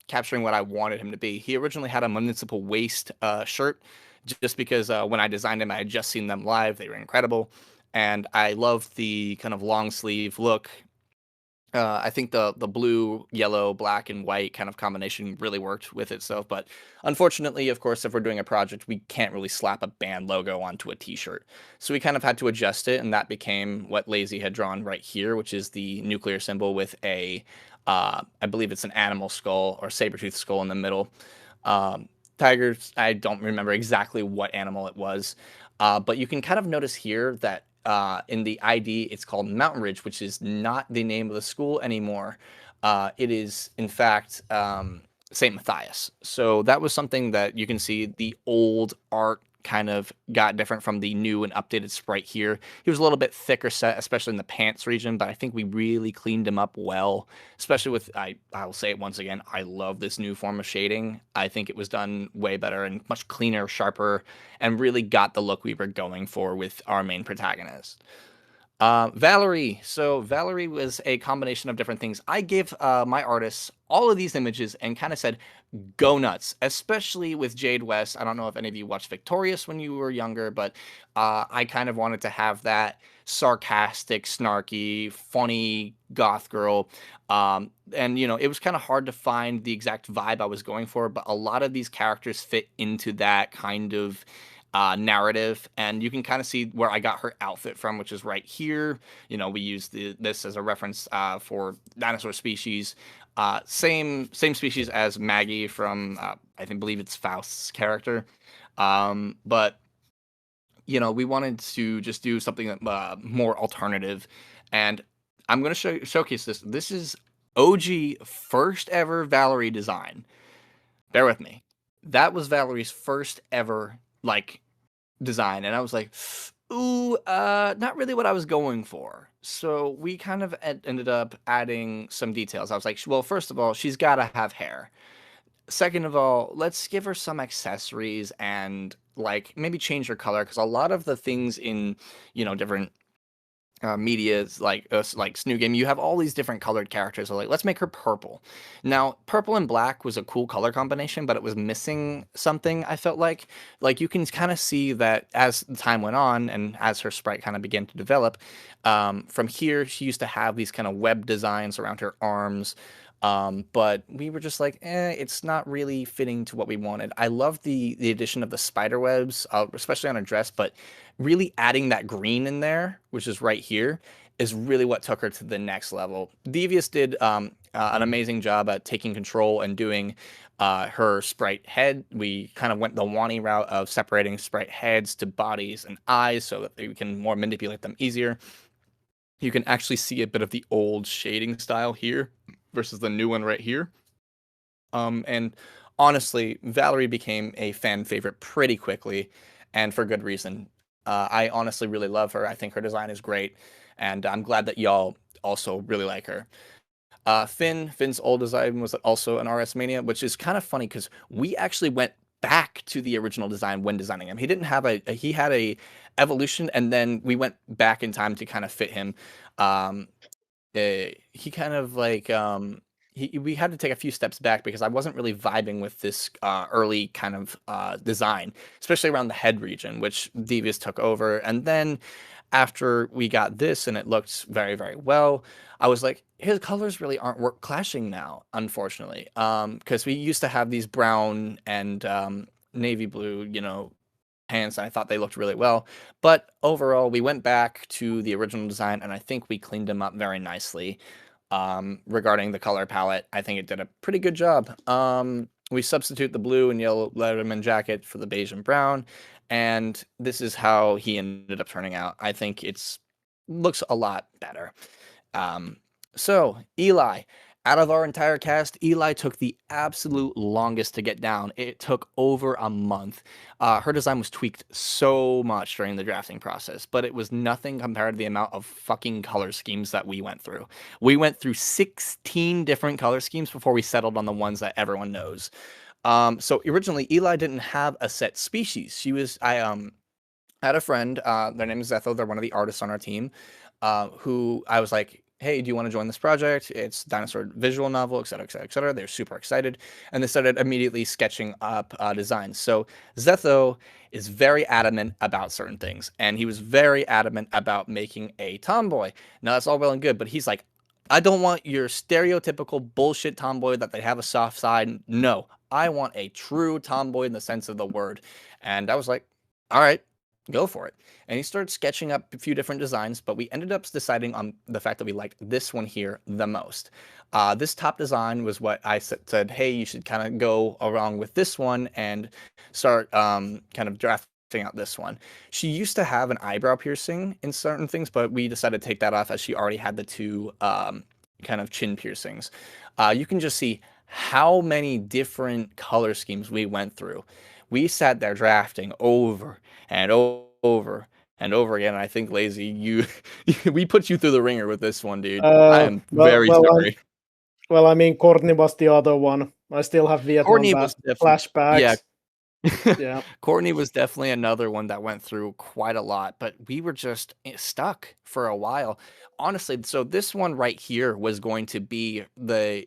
capturing what I wanted him to be. He originally had a Municipal Waste shirt, just because when I designed him, I had just seen them live. They were incredible, and I loved the kind of long sleeve look. I think the blue, yellow, black, and white kind of combination really worked with itself. But unfortunately, of course, if we're doing a project, we can't really slap a band logo onto a T-shirt. So we kind of had to adjust it, and that became what Lazy had drawn right here, which is the nuclear symbol with a, I believe it's an animal skull or saber-toothed skull in the middle. Tigers, I don't remember exactly what animal it was, but you can kind of notice here that in the ID, it's called Mountain Ridge, which is not the name of the school anymore. It is, in fact, St. Matthias. So that was something that you can see the old art kind of got different from the new and updated sprite here. He was a little bit thicker set, especially in the pants region, but I think we really cleaned him up well, especially with, I will say it once again, I love this new form of shading. I think it was done way better and much cleaner, sharper, and really got the look we were going for with our main protagonist. Valerie. So Valerie was a combination of different things. I gave my artists all of these images and kind of said, go nuts, especially with Jade West. I don't know if any of you watched Victorious when you were younger, but I kind of wanted to have that sarcastic, snarky, funny goth girl. And, it was kind of hard to find the exact vibe I was going for, but a lot of these characters fit into that kind of narrative, and you can kind of see where I got her outfit from, which is right here. We use this as a reference for dinosaur species. Same species as Maggie from believe it's Faust's character. But we wanted to just do something more alternative, and I'm going to showcase this. This is OG first ever Valerie design. Bear with me. That was Valerie's first ever design, and I was like, ooh, not really what I was going for. So we kind of ended up adding some details. I was like, well, first of all, she's got to have hair. Second of all, let's give her some accessories and maybe change her color, because a lot of the things in different medias like Snoot Game, you have all these different colored characters. So let's make her purple. Now, purple and black was a cool color combination, but it was missing something. I felt like you can kind of see that as time went on and as her sprite kind of began to develop. From here, she used to have these kind of web designs around her arms. But we were just like, it's not really fitting to what we wanted. I love the addition of the spider webs, especially on her dress, but really adding that green in there, which is right here, is really what took her to the next level. Devious did an amazing job at taking control and doing her sprite head. We kind of went the Wani route of separating sprite heads to bodies and eyes so that we can more manipulate them easier. You can actually see a bit of the old shading style here versus the new one right here. And honestly, Valerie became a fan favorite pretty quickly, and for good reason. I honestly really love her. I think her design is great, and I'm glad that y'all also really like her. Finn's old design was also an RS Mania, which is kind of funny because we actually went back to the original design when designing him. He didn't have he had a evolution, and then we went back in time to kind of fit him. Um, he kind of like we had to take a few steps back because I wasn't really vibing with this early kind of design, especially around the head region, which Devious took over. And then after we got this and it looked very, very well, I was like, his colors really aren't work clashing now, unfortunately. Because we used to have these brown and navy blue, pants, and I thought they looked really well. But overall, we went back to the original design, and I think we cleaned them up very nicely. Regarding the color palette, I think it did a pretty good job. We substitute the blue and yellow Letterman jacket for the beige and brown, and this is how he ended up turning out. I think it's looks a lot better. So Eli, out of our entire cast, Eli took the absolute longest to get down. It took over a month. Her design was tweaked so much during the drafting process, but it was nothing compared to the amount of fucking color schemes that we went through. We went through 16 different color schemes before we settled on the ones that everyone knows. So originally, Eli didn't have a set species. I had a friend, their name is Zetho, they're one of the artists on our team, who I was like, hey, do you want to join this project? It's dinosaur visual novel, et cetera, et cetera, et cetera. They're super excited. And they started immediately sketching up designs. So Zetho is very adamant about certain things. And he was very adamant about making a tomboy. Now, that's all well and good, but he's like, I don't want your stereotypical bullshit tomboy that they have a soft side. No, I want a true tomboy in the sense of the word. And I was like, all right, go for it. And he started sketching up a few different designs, but we ended up deciding on the fact that we liked this one here the most. This top design was what I said, hey, you should kind of go along with this one and start kind of drafting out this one. She used to have an eyebrow piercing in certain things, but we decided to take that off as she already had the two kind of chin piercings. You can just see how many different color schemes we went through. We sat there drafting over and over and over again. And I think, Lazy, we put you through the ringer with this one, dude. I am very sorry. Well, I mean, Courtney was the other one. I still have Vietnam flashbacks. Yeah. Yeah. Courtney was definitely another one that went through quite a lot, but we were just stuck for a while. Honestly, so this one right here was going to be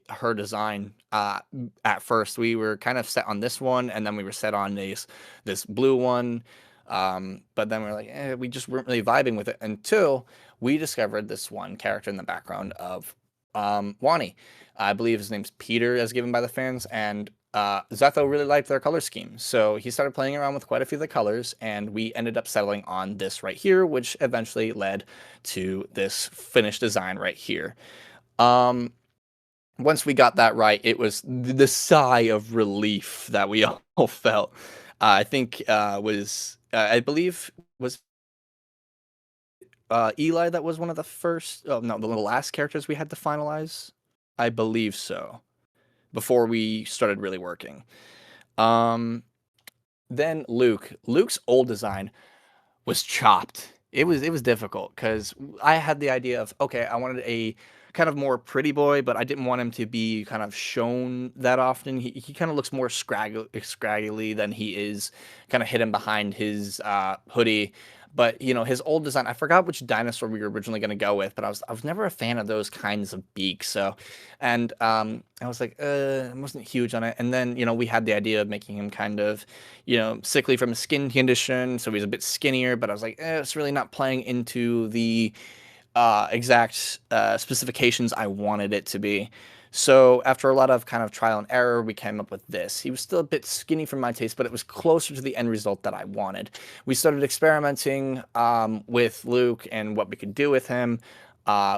her design at first. We were kind of set on this one, and then we were set on this blue one. But then we were like, we just weren't really vibing with it until we discovered this one character in the background of Wani. I believe his name's Peter, as given by the fans, and Zetho really liked their color scheme, so he started playing around with quite a few of the colors, and we ended up settling on this right here, which eventually led to this finished design right here. Once we got that right, it was the sigh of relief that we all felt. I think I believe was Eli that was one of the first, the last characters we had to finalize. I believe so. Before we started really working. Then Luke's old design was chopped. It was difficult because I had the idea of, okay, I wanted a kind of more pretty boy, but I didn't want him to be kind of shown that often. He kind of looks more scraggly than he is kind of hidden behind his hoodie. But his old design, I forgot which dinosaur we were originally going to go with, but I was never a fan of those kinds of beaks. So, and I was like, I wasn't huge on it. And then we had the idea of making him kind of sickly from a skin condition, so he's a bit skinnier. But I was like, it's really not playing into the exact specifications I wanted it to be. So after a lot of kind of trial and error, we came up with this. He was still a bit skinny for my taste, but it was closer to the end result that I wanted. We started experimenting with Luke and what we could do with him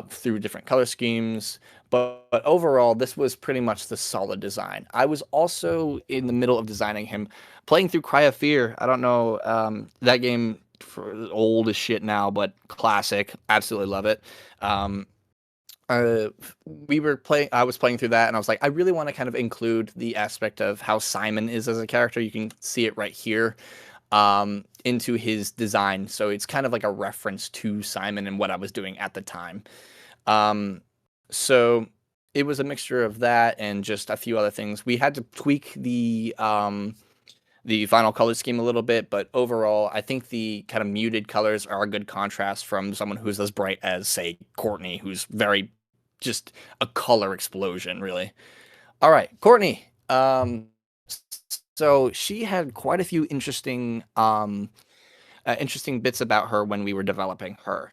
through different color schemes. But overall, this was pretty much the solid design. I was also in the middle of designing him, playing through Cry of Fear. I don't know, that game old as shit now, but classic. Absolutely love it. Uh, I was playing through that, and I was like, I really want to kind of include the aspect of how Simon is as a character. You can see it right here into his design. So it's kind of like a reference to Simon and what I was doing at the time. So it was a mixture of that and just a few other things. We had to tweak the final color scheme a little bit, but overall, I think the kind of muted colors are a good contrast from someone who's as bright as, say, Courtney, who's very just a color explosion, really. All right, Courtney. So she had quite a few interesting bits about her when we were developing her.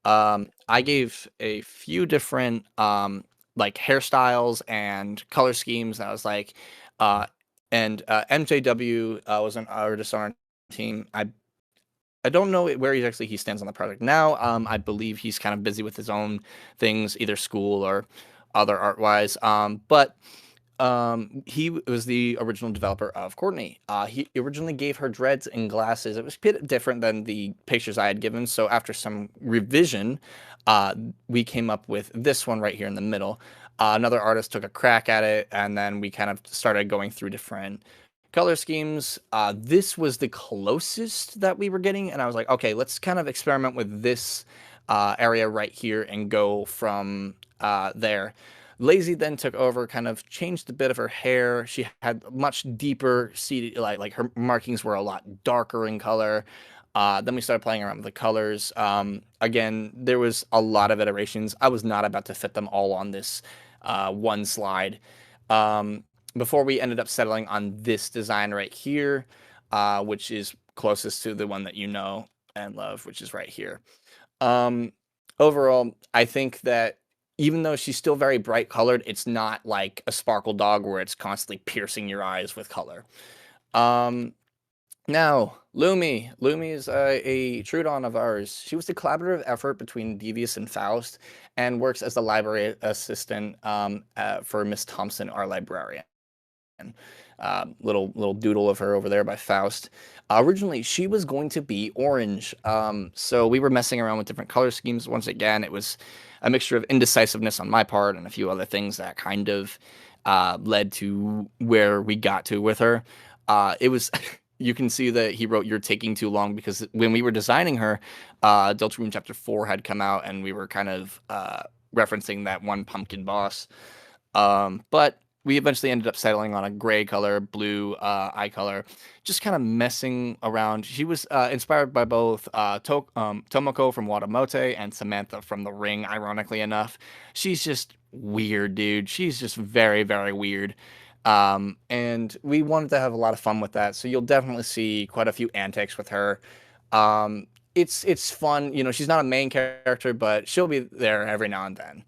I gave a few different like hairstyles and color schemes. And I was like, MJW was an artist on our team. I don't know where he stands on the project now. I believe he's kind of busy with his own things, either school or other art wise. But he was the original developer of Courtney. He originally gave her dreads and glasses. It was a bit different than the pictures I had given. So after some revision, we came up with this one right here in the middle. Another artist took a crack at it, and then we kind of started going through different color schemes. This was the closest that we were getting, and I was like, okay, let's kind of experiment with this area right here and go from there. Lazy then took over, kind of changed a bit of her hair. She had much deeper seated, like her markings were a lot darker in color. Then we started playing around with the colors. Again, there was a lot of iterations. I was not about to fit them all on this one slide. Before we ended up settling on this design right here, which is closest to the one that you know and love, which is right here. Overall, I think that even though she's still very bright colored, it's not like a sparkle dog where it's constantly piercing your eyes with color. Now, Lumi. Lumi is a Trudon of ours. She was the collaborative effort between Devious and Faust and works as the library assistant for Miss Thompson, our librarian. Little doodle of her over there by Faust. Originally, she was going to be orange. So we were messing around with different color schemes. Once again, it was a mixture of indecisiveness on my part and a few other things that kind of led to where we got to with her. It was you can see that he wrote "You're taking too long" because when we were designing her, Deltarune Chapter 4 had come out, and we were kind of referencing that one pumpkin boss. But we eventually ended up settling on a gray color, blue eye color, just kind of messing around. She was inspired by both Tomoko from Watamote and Samantha from The Ring, ironically enough. She's just weird, dude. She's just very, very weird. And we wanted to have a lot of fun with that. So you'll definitely see quite a few antics with her. It's fun. You know, she's not a main character, but she'll be there every now and then.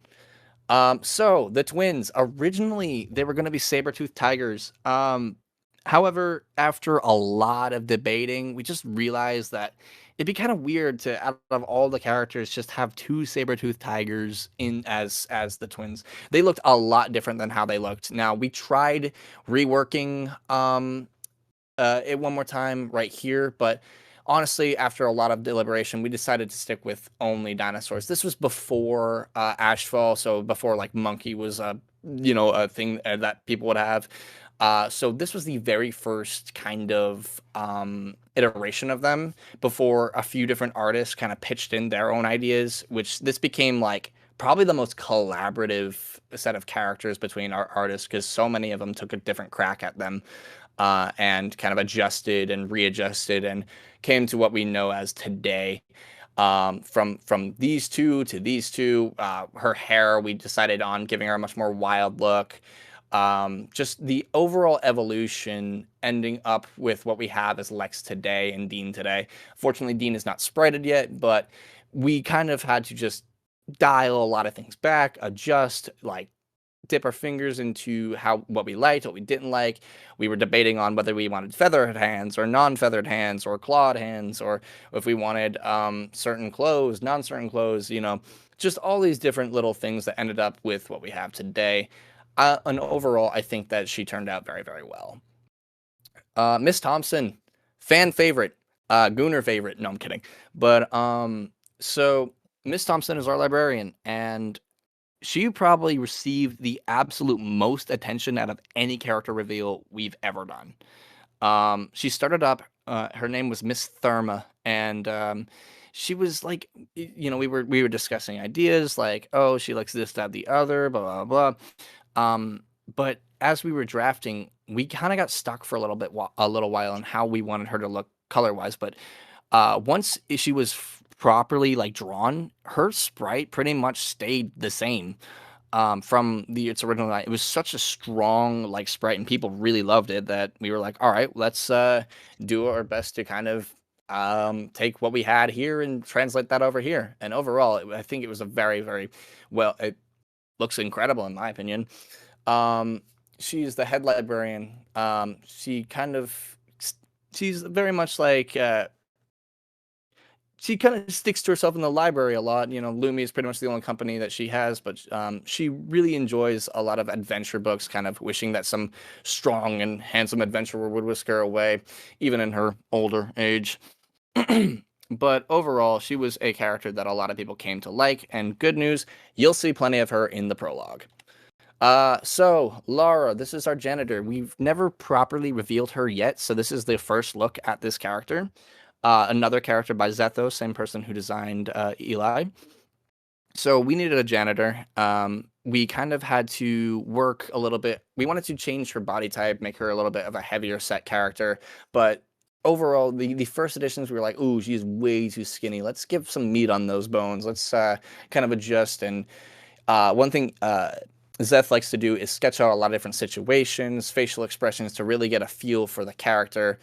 So the twins, originally they were going to be saber-toothed tigers. However, after a lot of debating, we just realized that it'd be kind of weird to, out of all the characters, just have two saber-toothed tigers in as the twins. They looked a lot different than how they looked. Now, we tried reworking it one more time right here, but honestly, after a lot of deliberation, we decided to stick with only dinosaurs. This was before Ashfall, so before like Monkey was a thing that people would have. So this was the very first kind of iteration of them before a few different artists kind of pitched in their own ideas, which this became like probably the most collaborative set of characters between our artists because so many of them took a different crack at them and kind of adjusted and readjusted and came to what we know as today. From these two to these two, her hair, we decided on giving her a much more wild look. Just the overall evolution ending up with what we have as Lex today and Dean today. Fortunately, Dean is not sprited yet, but we kind of had to just dial a lot of things back, adjust, like dip our fingers into what we liked, what we didn't like. We were debating on whether we wanted feathered hands or non-feathered hands or clawed hands, or if we wanted certain clothes, non-certain clothes, just all these different little things that ended up with what we have today. And overall, I think that she turned out very, very well. Miss Thompson, fan favorite, Gooner favorite. No, I'm kidding. But so Miss Thompson is our librarian, and she probably received the absolute most attention out of any character reveal we've ever done. She started up. Her name was Miss Therma, and she was like, we were discussing ideas like, oh, she likes this, that, the other, blah blah blah. But as we were drafting, we kind of got stuck for a little while on how we wanted her to look color wise. But once she was properly like drawn, her sprite pretty much stayed the same from its original line. It was such a strong like sprite, and people really loved it that we were like, all right, let's do our best to kind of take what we had here and translate that over here. And overall, I think it was a very, very well. It looks incredible in my opinion. She's the head librarian. She's very much like she kind of sticks to herself in the library a lot. Lumi is pretty much the only company that she has, but she really enjoys a lot of adventure books, kind of wishing that some strong and handsome adventurer would whisk her away, even in her older age. But overall, she was a character that a lot of people came to like, and good news, you'll see plenty of her in the prologue. So Laura, this is our janitor. We've never properly revealed her yet, so this is the first look at this character. Another character by Zetho, same person who designed Eli. So we needed a janitor. We kind of had to work a little bit. We wanted to change her body type, make her a little bit of a heavier set character. But overall, the first editions, we were like, ooh, she's way too skinny. Let's give some meat on those bones. Let's kind of adjust. And one thing Zeth likes to do is sketch out a lot of different situations, facial expressions to really get a feel for the character.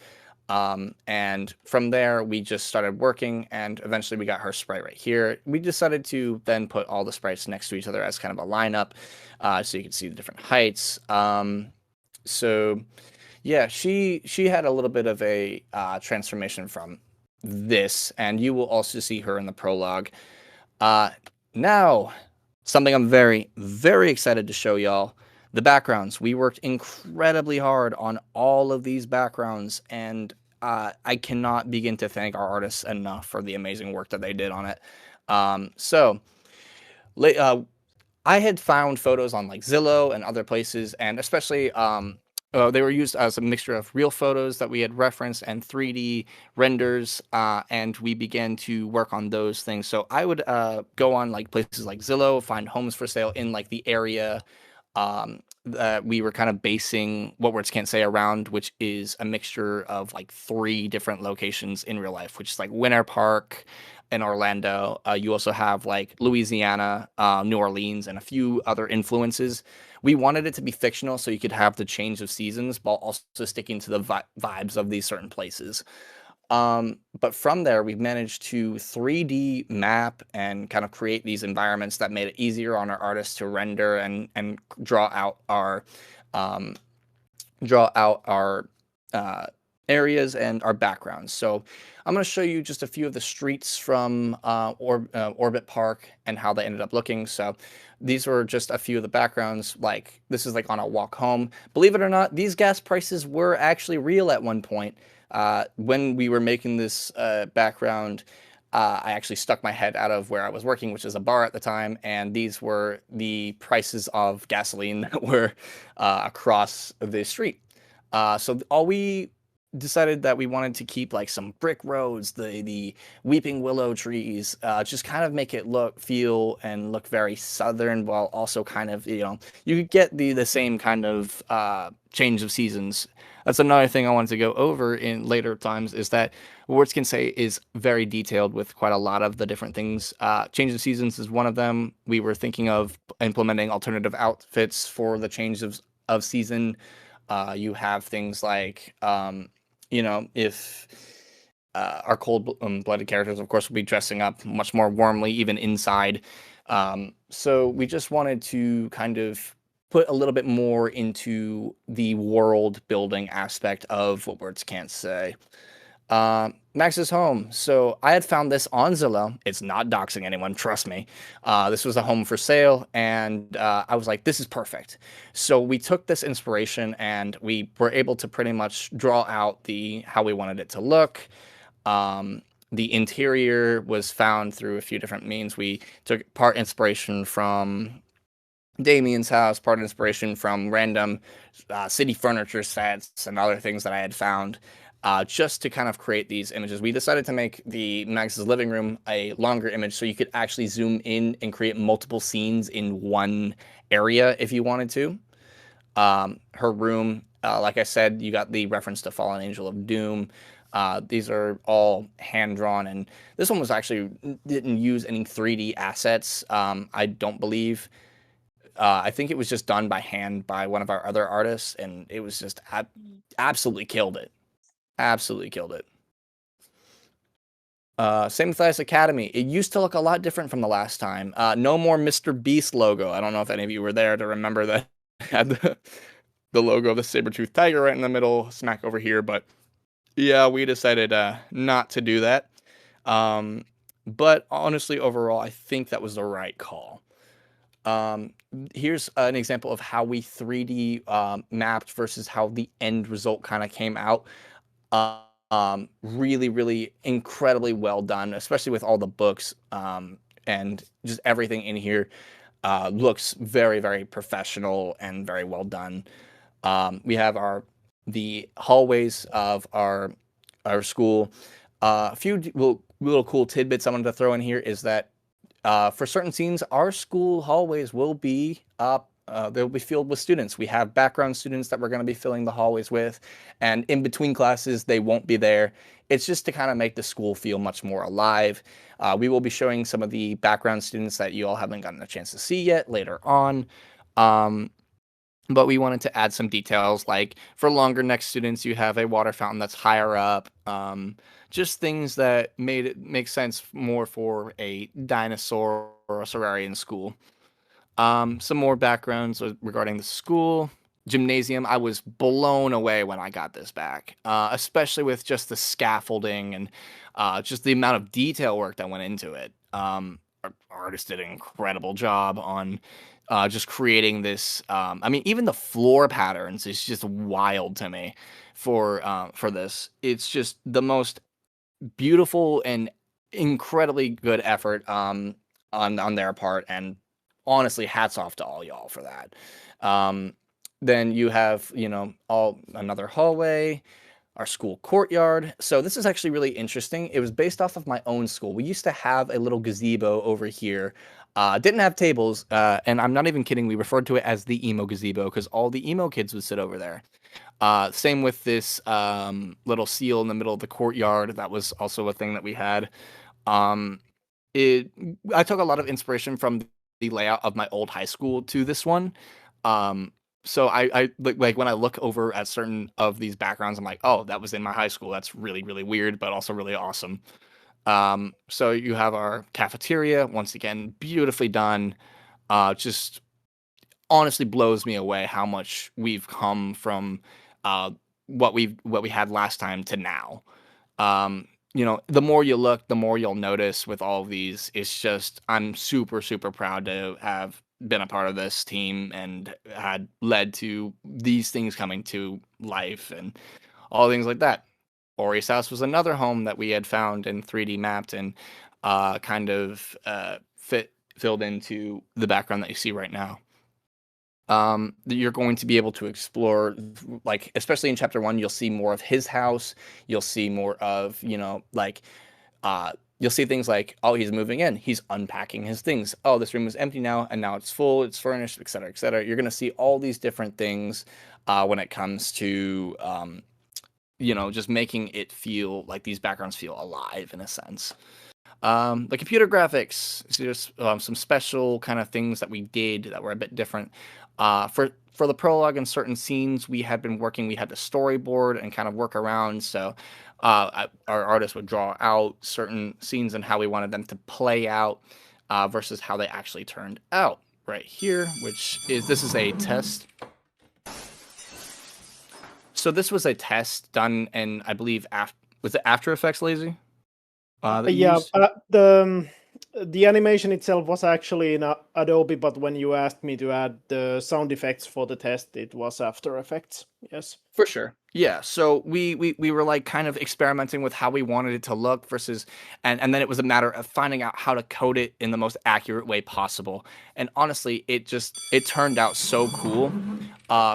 And from there, we just started working, and eventually we got her sprite right here. We decided to then put all the sprites next to each other as kind of a lineup, so you can see the different heights. So yeah, she had a little bit of a transformation from this, and you will also see her in the prologue. Now, something I'm very, very excited to show y'all. The backgrounds. We worked incredibly hard on all of these backgrounds, and I cannot begin to thank our artists enough for the amazing work that they did on it. I had found photos on like Zillow and other places, and especially they were used as a mixture of real photos that we had referenced and 3D renders, and we began to work on those things. So I would go on like places like Zillow, find homes for sale in like the area that we were kind of basing What Words Can't Say around, which is a mixture of like 3 different locations in real life, which is like Winter Park in Orlando. You also have like Louisiana, New Orleans, and a few other influences. We wanted it to be fictional so you could have the change of seasons, but also sticking to the vibes of these certain places. But from there, we've managed to 3D map and kind of create these environments that made it easier on our artists to render and draw out our areas and our backgrounds. So I'm going to show you just a few of the streets from Orbit Park and how they ended up looking. So these were just a few of the backgrounds. Like this is like on a walk home. Believe it or not, these gas prices were actually real at one point. When we were making this background, I actually stuck my head out of where I was working, which is a bar at the time, and these were the prices of gasoline that were across the street. So all we decided that we wanted to keep like some brick roads, the weeping willow trees, just kind of make it feel and look very southern, while also kind of, you could get the same kind of change of seasons. That's another thing I wanted to go over in later times, is that Words Can Say is very detailed with quite a lot of the different things. Change of seasons is one of them. We were thinking of implementing alternative outfits for the change of season. You have things like, if our cold-blooded characters, of course, will be dressing up much more warmly, even inside. So we just wanted to kind of put a little bit more into the world building aspect of What Words Can't Say. Max's home. So I had found this on Zillow. It's not doxing anyone, trust me. This was a home for sale, and I was like, this is perfect. So we took this inspiration and we were able to pretty much draw out how we wanted it to look. The interior was found through a few different means. We took part inspiration from Damien's house, part inspiration from random city furniture sets and other things that I had found, just to kind of create these images. We decided to make the Max's living room a longer image so you could actually zoom in and create multiple scenes in one area if you wanted to. Her room, like I said, you got the reference to Fallen Angel of Doom. These are all hand-drawn, and this one was actually didn't use any 3D assets, I don't believe. I think it was just done by hand by one of our other artists, and it was just absolutely killed it. Absolutely killed it. Same with Ice Academy. It used to look a lot different from the last time. No more Mr. Beast logo. I don't know if any of you were there to remember that had the logo of the saber-toothed tiger right in the middle, smack over here, but yeah, we decided not to do that. But honestly, overall, I think that was the right call. Here's an example of how we 3D mapped versus how the end result kind of came out. Really, really incredibly well done, especially with all the books and just everything in here looks very, very professional and very well done. We have the hallways of our school. A few little cool tidbits I wanted to throw in here is that for certain scenes, our school hallways will be they'll be filled with students. We have background students that we're going to be filling the hallways with, and in between classes, they won't be there. It's just to kind of make the school feel much more alive. We will be showing some of the background students that you all haven't gotten a chance to see yet later on. But we wanted to add some details, like for longer neck students, you have a water fountain that's higher up. Just things that made it make sense more for a dinosaur or a Saurarian school. Some more backgrounds regarding the school. Gymnasium, I was blown away when I got this back, especially with just the scaffolding and just the amount of detail work that went into it. Our artist did an incredible job on just creating this. I mean, even the floor patterns is just wild to me for this. It's just the most beautiful and incredibly good effort on their part, and honestly, hats off to all y'all for that. Then you have, another hallway, our school courtyard. So this is actually really interesting. It was based off of my own school. We used to have a little gazebo over here. Didn't have tables, and I'm not even kidding. We referred to it as the emo gazebo because all the emo kids would sit over there. Same with this little seal in the middle of the courtyard. That was also a thing that we had. I took a lot of inspiration from the layout of my old high school to this one. So I like when I look over at certain of these backgrounds, I'm like, oh, that was in my high school. That's really, really weird, but also really awesome. So you have our cafeteria, once again, beautifully done. Just honestly blows me away how much we've come from what we had last time to now. The more you look, the more you'll notice with all of these. It's just I'm super, super proud to have been a part of this team and had led to these things coming to life and all things like that. Ori's house was another home that we had found and 3D mapped and kind of filled into the background that you see right now. You're going to be able to explore, like, especially in chapter 1, you'll see more of his house. You'll see more of, you'll see things like, oh, he's moving in. He's unpacking his things. Oh, this room is empty now, and now it's full. It's furnished, et cetera, et cetera. You're going to see all these different things when it comes to, just making it feel like these backgrounds feel alive in a sense. The computer graphics, there's some special kind of things that we did that were a bit different. For the prologue and certain scenes we had been working, we had to storyboard and kind of work around. So our artist would draw out certain scenes and how we wanted them to play out. versus how they actually turned out right here, this is a test. So this was a test done in, I believe, was it After Effects, Lazy? That you Yeah, used? the animation itself was actually in Adobe, but when you asked me to add the sound effects for the test, it was After Effects. Yes. For sure. Yeah. So we were like kind of experimenting with how we wanted it to look versus and then it was a matter of finding out how to code it in the most accurate way possible. And honestly, it turned out so cool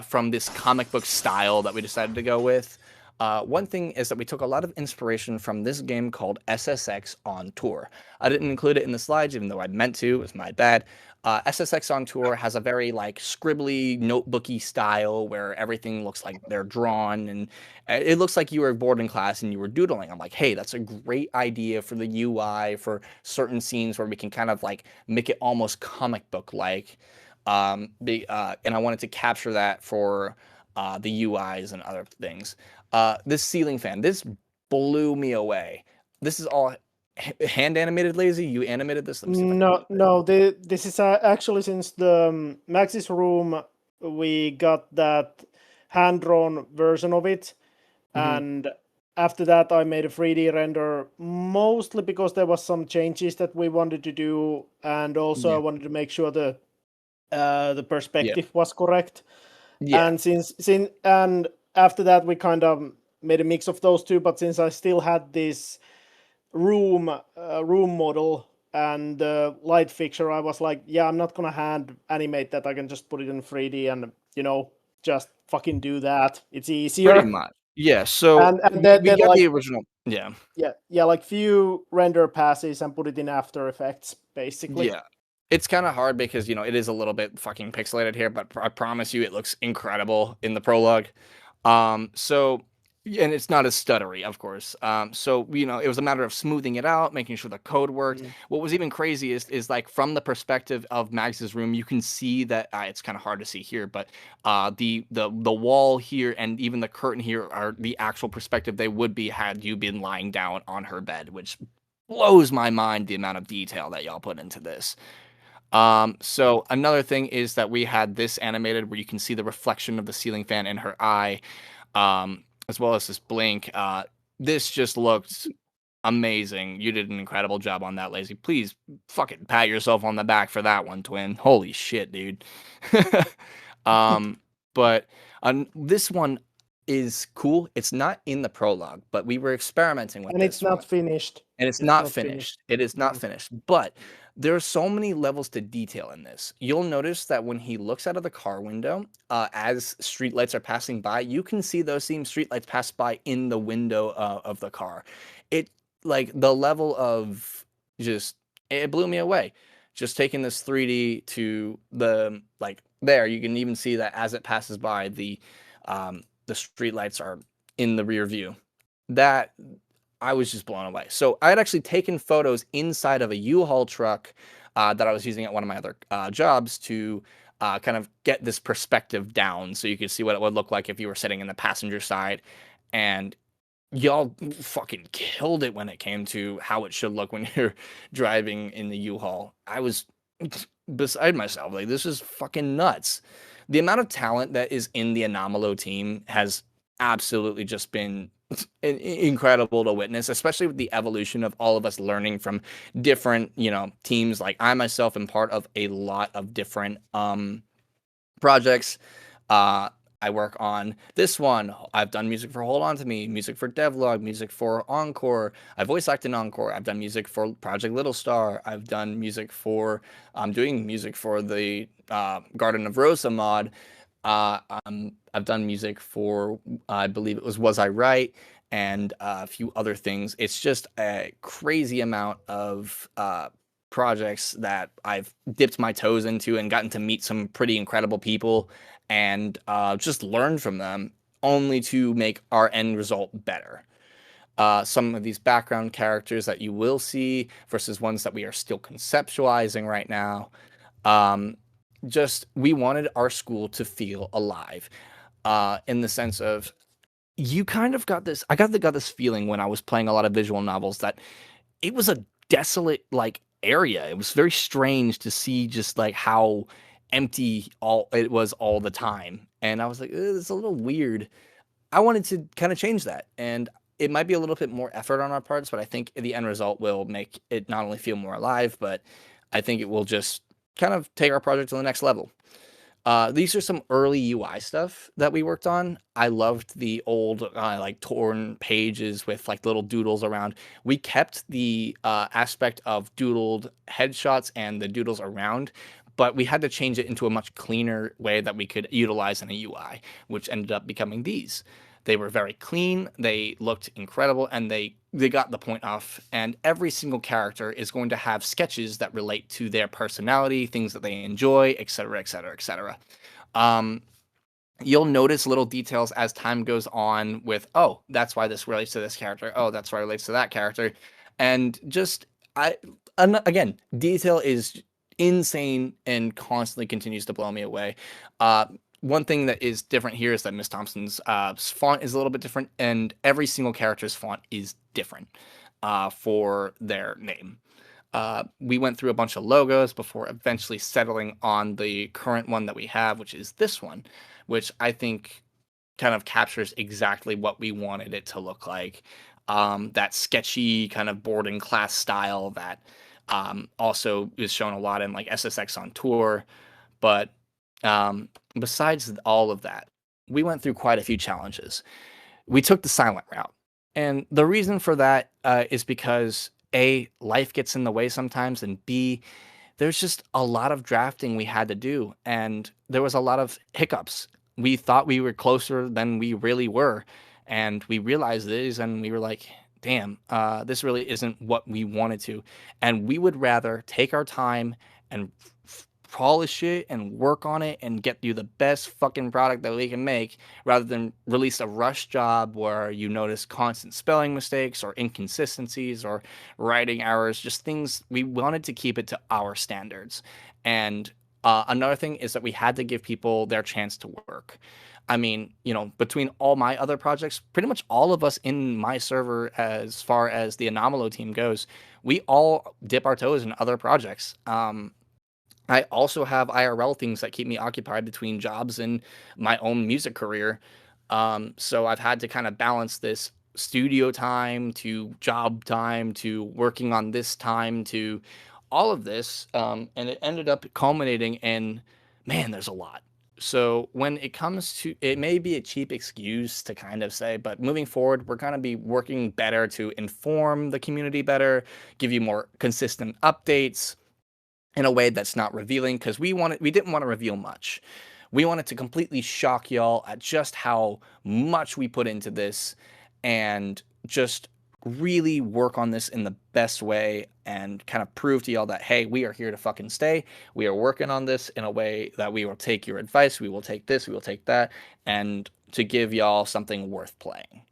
from this comic book style that we decided to go with. One thing is that we took a lot of inspiration from this game called SSX on Tour. I didn't include it in the slides, even though I meant to. It was my bad. SSX on Tour has a very like scribbly, notebooky style where everything looks like they're drawn, and it looks like you were bored in class and you were doodling. I'm like, hey, that's a great idea for the UI for certain scenes where we can kind of like make it almost comic book like. And I wanted to capture that for the UIs and other things. This ceiling fan, this blew me away. This is all hand animated, Lazy. You animated this? Let me see if I can No. This is actually since the Max's room, we got that hand drawn version of it, and after that I made a 3D render, mostly because there was some changes that we wanted to do, and also I wanted to make sure the perspective was correct. Yeah. And after that we kind of made a mix of those two, but since I still had this room model and light fixture, I was like, yeah, I'm not gonna hand animate that. I can just put it in 3D and just fucking do that. It's easier. Pretty much. Yeah. So and then we got like the original. Yeah. Yeah, like few render passes and put it in After Effects, basically. Yeah. It's kind of hard because, it is a little bit fucking pixelated here, but I promise you it looks incredible in the prologue. And it's not as stuttery, of course. So, it was a matter of smoothing it out, making sure the code worked. What was even crazy is like from the perspective of Max's room, you can see that it's kind of hard to see here, but the wall here and even the curtain here are the actual perspective they would be had you been lying down on her bed, which blows my mind the amount of detail that y'all put into this. So another thing is that we had this animated where you can see the reflection of the ceiling fan in her eye, as well as this blink. This just looked amazing. You did an incredible job on that, Lazy. Please fucking pat yourself on the back for that one, twin. Holy shit, dude. But this one is cool. It's not in the prologue, but we were experimenting with and this it's not one. finished. And it's not finished. It is not finished. But there are so many levels to detail in this. You'll notice that when he looks out of the car window, as streetlights are passing by, you can see those same streetlights pass by in the window of the car. It like the level of it blew me away. Just taking this 3D to the there, you can even see that as it passes by, the streetlights are in the rear view. That I was just blown away. So I had actually taken photos inside of a U-Haul truck that I was using at one of my other jobs to kind of get this perspective down so you could see what it would look like if you were sitting in the passenger side. And y'all fucking killed it when it came to how it should look when you're driving in the U-Haul. I was beside myself. Like, this is fucking nuts. The amount of talent that is in the Anomalo team has absolutely just been incredible to witness, especially with the evolution of all of us learning from different, teams. Like, I myself am part of a lot of different projects. I work on this one. I've done music for Hold On To Me, music for Devlog, music for Encore. I voice act in Encore. I've done music for Project Little Star. I've done music for, I'm doing music for the Garden of Rosa mod. I've done music for, I believe it Was I Right? And a few other things. It's just a crazy amount of projects that I've dipped my toes into and gotten to meet some pretty incredible people and just learn from them, only to make our end result better. Some of these background characters that you will see versus ones that we are still conceptualizing right now. We wanted our school to feel alive, in the sense of, you kind of got this. I got this feeling when I was playing a lot of visual novels that it was a desolate, like, area. It was very strange to see just like how empty all it was all the time. And I was like, it's a little weird. I wanted to kind of change that. And it might be a little bit more effort on our parts, but I think the end result will make it not only feel more alive, but I think it will just kind of take our project to the next level. These are some early UI stuff that we worked on. I loved the old like torn pages with like little doodles around. We kept the aspect of doodled headshots and the doodles around, but we had to change it into a much cleaner way that we could utilize in a UI, which ended up becoming these. They were very clean, they looked incredible, and they got the point off. And every single character is going to have sketches that relate to their personality, things that they enjoy, etc., etc., etc. You'll notice little details as time goes on with, oh, that's why this relates to this character. Oh, that's why it relates to that character. And just, again, detail is insane and constantly continues to blow me away. One thing that is different here is that Miss Thompson's font is a little bit different, and every single character's font is different for their name. We went through a bunch of logos before eventually settling on the current one that we have, which is this one, which I think kind of captures exactly what we wanted it to look like. That sketchy kind of boarding class style that also is shown a lot in like SSX on tour. But besides all of that, we went through quite a few challenges. We took the silent route. And the reason for that is because A, life gets in the way sometimes, and B, there's just a lot of drafting we had to do, and there was a lot of hiccups. We thought we were closer than we really were, and we realized this, and we were like, damn, this really isn't what we wanted to. And we would rather take our time and polish it and work on it and get you the best fucking product that we can make rather than release a rush job where you notice constant spelling mistakes or inconsistencies or writing errors, just things. We wanted to keep it to our standards. And another thing is that we had to give people their chance to work. I mean, between all my other projects, pretty much all of us in my server, as far as the Anomalo team goes, we all dip our toes in other projects. I also have IRL things that keep me occupied between jobs and my own music career. So I've had to kind of balance this studio time to job time to working on this time to all of this. And it ended up culminating in, man, there's a lot. So when it comes to, it may be a cheap excuse to kind of say, but moving forward, we're going to be working better to inform the community better, give you more consistent updates in a way that's not revealing, because we didn't want to reveal much. We wanted to completely shock y'all at just how much we put into this and just really work on this in the best way and kind of prove to y'all that, hey, we are here to fucking stay. We are working on this in a way that we will take your advice, we will take this, we will take that, and to give y'all something worth playing.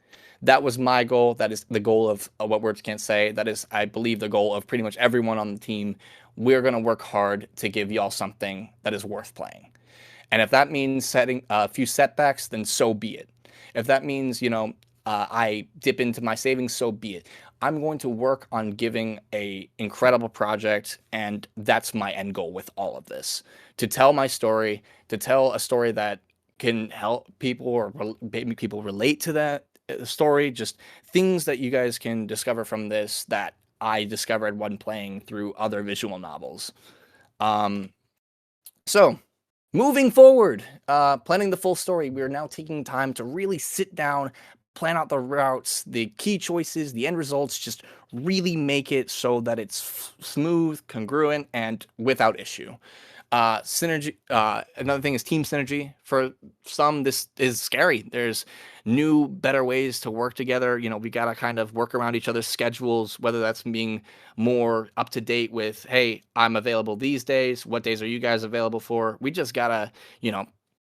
That was my goal. That is the goal of What Words Can't Say. That is, I believe, the goal of pretty much everyone on the team. We're going to work hard to give y'all something that is worth playing. And if that means setting a few setbacks, then so be it. If that means, I dip into my savings, so be it. I'm going to work on giving a incredible project, and that's my end goal with all of this. To tell my story, to tell a story that can help people or make people relate to that story, just things that you guys can discover from this that I discovered when playing through other visual novels. So, moving forward, planning the full story, we are now taking time to really sit down, plan out the routes, the key choices, the end results, just really make it so that it's smooth, congruent, and without issue. Synergy. Another thing is team synergy. For some, this is scary. There's new, better ways to work together. We got to kind of work around each other's schedules, whether that's being more up to date with, hey, I'm available these days. What days are you guys available for? We just got to,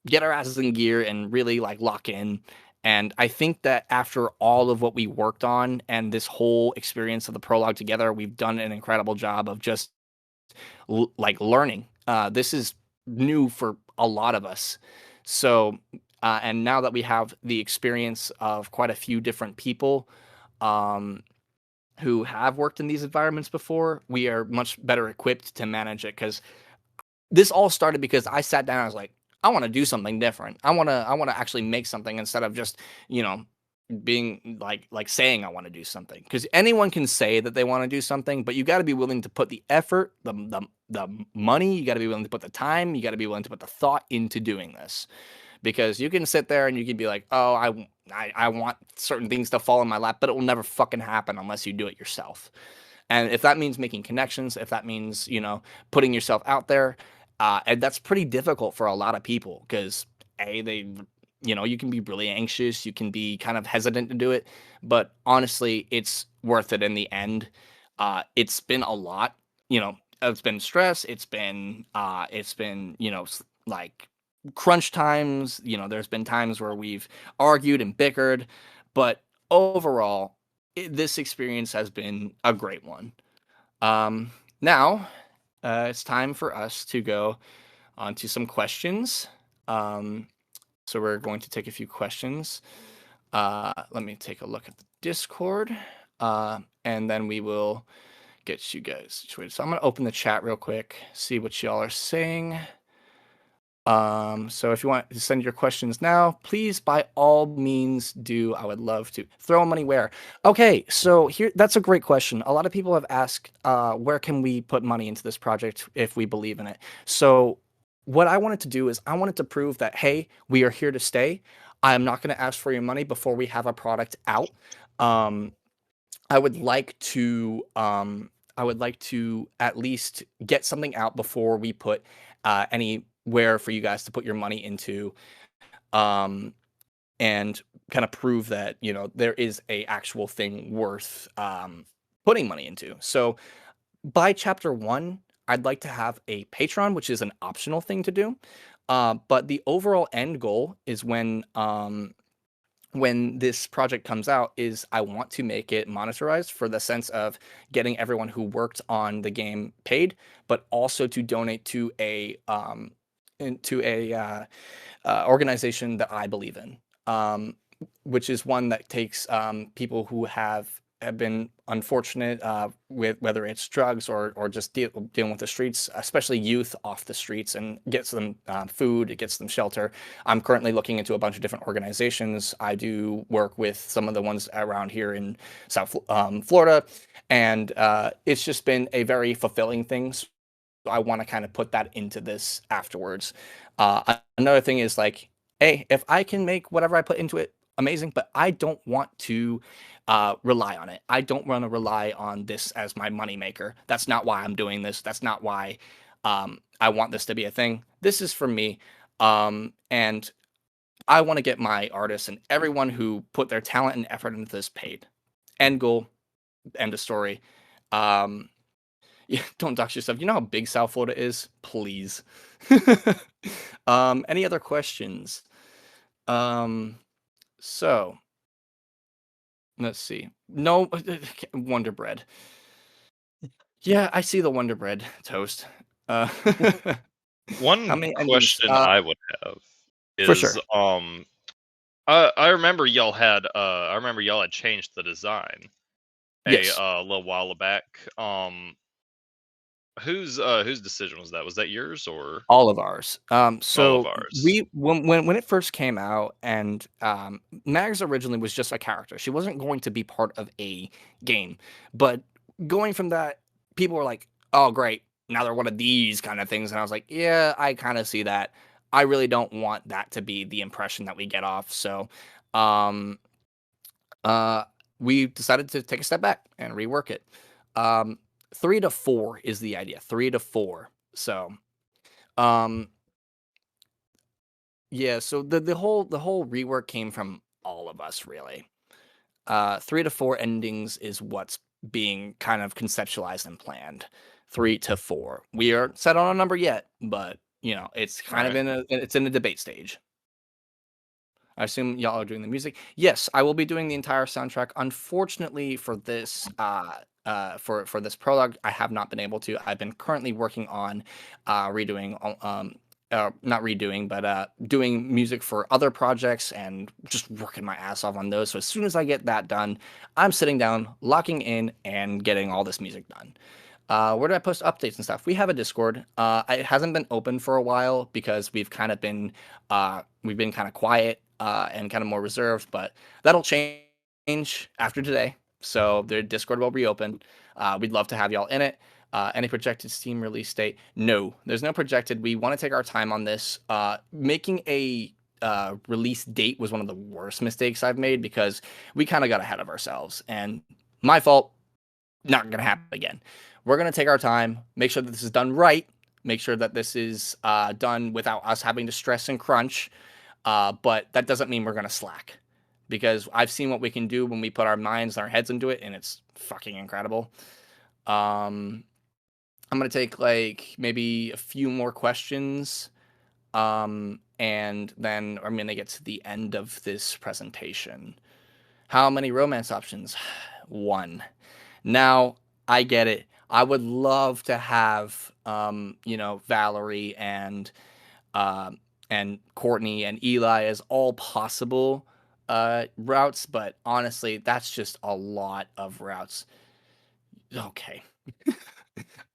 get our asses in gear and really like lock in. And I think that after all of what we worked on and this whole experience of the prologue together, we've done an incredible job of just learning. This is new for a lot of us. So, and now that we have the experience of quite a few different people, who have worked in these environments before, we are much better equipped to manage it because this all started because I sat down and I was like, I want to do something different. I want to actually make something instead of just, you know, being like saying I want to do something. Because anyone can say that they want to do something, but you got to be willing to put the effort, the money, you got to be willing to put the time, you got to be willing to put the thought into doing this. Because you can sit there and you can be like, oh, I want certain things to fall in my lap, but it will never fucking happen unless you do it yourself. And if that means making connections, if that means, you know, putting yourself out there, and that's pretty difficult for a lot of people because you know, you can be really anxious, you can be kind of hesitant to do it, but honestly, it's worth it in the end. It's been a lot, you know, it's been stress, it's been, you know, like crunch times, you know, there's been times where we've argued and bickered, but overall, this experience has been a great one. Now, it's time for us to go on to some questions. So we're going to take a few questions. Let me take a look at the Discord, and then we will get you guys situated. So I'm going to open the chat real quick, see what y'all are saying. So if you want to send your questions now, please by all means do. I would love to throw money where. Okay, so here that's a great question. A lot of people have asked, where can we put money into this project if we believe in it? So what I wanted to do is I wanted to prove that hey, we are here to stay. I am not going to ask for your money before we have a product out. I would like to at least get something out before we put anywhere for you guys to put your money into, and kind of prove that you know there is a actual thing worth putting money into. So by chapter 1, I'd like to have a Patreon, which is an optional thing to do. But the overall end goal is when this project comes out is I want to make it monetized for the sense of getting everyone who worked on the game paid, but also to donate to a organization that I believe in, which is one that takes people who have been unfortunate with whether it's drugs or just dealing with the streets, especially youth off the streets, and gets them food, it gets them shelter. I'm currently looking into a bunch of different organizations. I do work with some of the ones around here in South Florida, and it's just been a very fulfilling thing. So I want to kind of put that into this afterwards. Another thing is like, hey, if I can make whatever I put into it amazing, but I don't want to rely on it. I don't want to rely on this as my moneymaker. That's not why I'm doing this. That's not why I want this to be a thing. This is for me. And I want to get my artists and everyone who put their talent and effort into this paid. End goal, end of story. Yeah, don't dox yourself. You know how big South Florida is? Please. Any other questions? So let's see. No, Wonder Bread. Yeah, I see the Wonder Bread toast. One how many endings? question I would have For is, sure. I remember y'all had changed the design Yes. a little while back. Whose decision was that? Was that yours or All of ours. all of So ours? when it first came out, and Mags originally was just a character. She wasn't going to be part of a game. But going from that, people were like, "Oh, great! Now they're one of these kind of things." And I was like, "Yeah, I kind of see that. I really don't want that to be the impression that we get off." So, um, we decided to take a step back and rework it. 3 to 4 is the idea. 3 to 4. So, um, yeah, so the whole rework came from all of us really. 3 to 4 endings is what's being kind of conceptualized and planned. 3 to 4. We aren't set on a number yet, but you know, it's kind of in a debate stage. I assume y'all are doing the music. Yes, I will be doing the entire soundtrack. Unfortunately for this for this prologue, I have not been able to. I've been currently working on redoing not redoing, but doing music for other projects and just working my ass off on those. So as soon as I get that done, I'm sitting down, locking in, and getting all this music done. Where do I post updates and stuff? We have a Discord. It hasn't been open for a while because we've kind of been kind of quiet and kind of more reserved, but that'll change after today. So the Discord will reopen. We'd love to have y'all in it. Any projected Steam release date? No, there's no projected. We want to take our time on this. Making a release date was one of the worst mistakes I've made because we kind of got ahead of ourselves, and my fault. Not going to happen again. We're going to take our time, make sure that this is done right, make sure that this is done without us having to stress and crunch. But that doesn't mean we're going to slack, because I've seen what we can do when we put our minds and our heads into it, and it's fucking incredible. I'm going to take like maybe a few more questions, and then I'm going to get to the end of this presentation. How many romance options? 1. Now, I get it. I would love to have, Valerie and Courtney and Eli as all possible routes, but honestly, that's just a lot of routes. Okay. You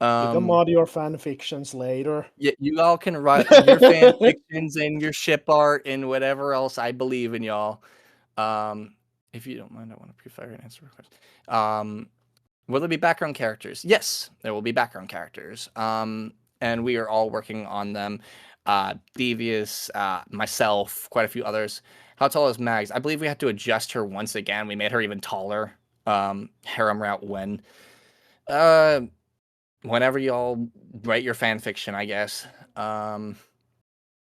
can mod your fan fictions later. Yeah, you all can write your fan fictions and your ship art and whatever else. I believe in y'all. If you don't mind, I want to pre-fire and answer questions. Will there be background characters? Yes, there will be background characters. And we are all working on them. Devious, myself, quite a few others. How tall is Mags? I believe we had to adjust her once again. We made her even taller. Harem route when. Whenever y'all write your fan fiction, I guess. Let's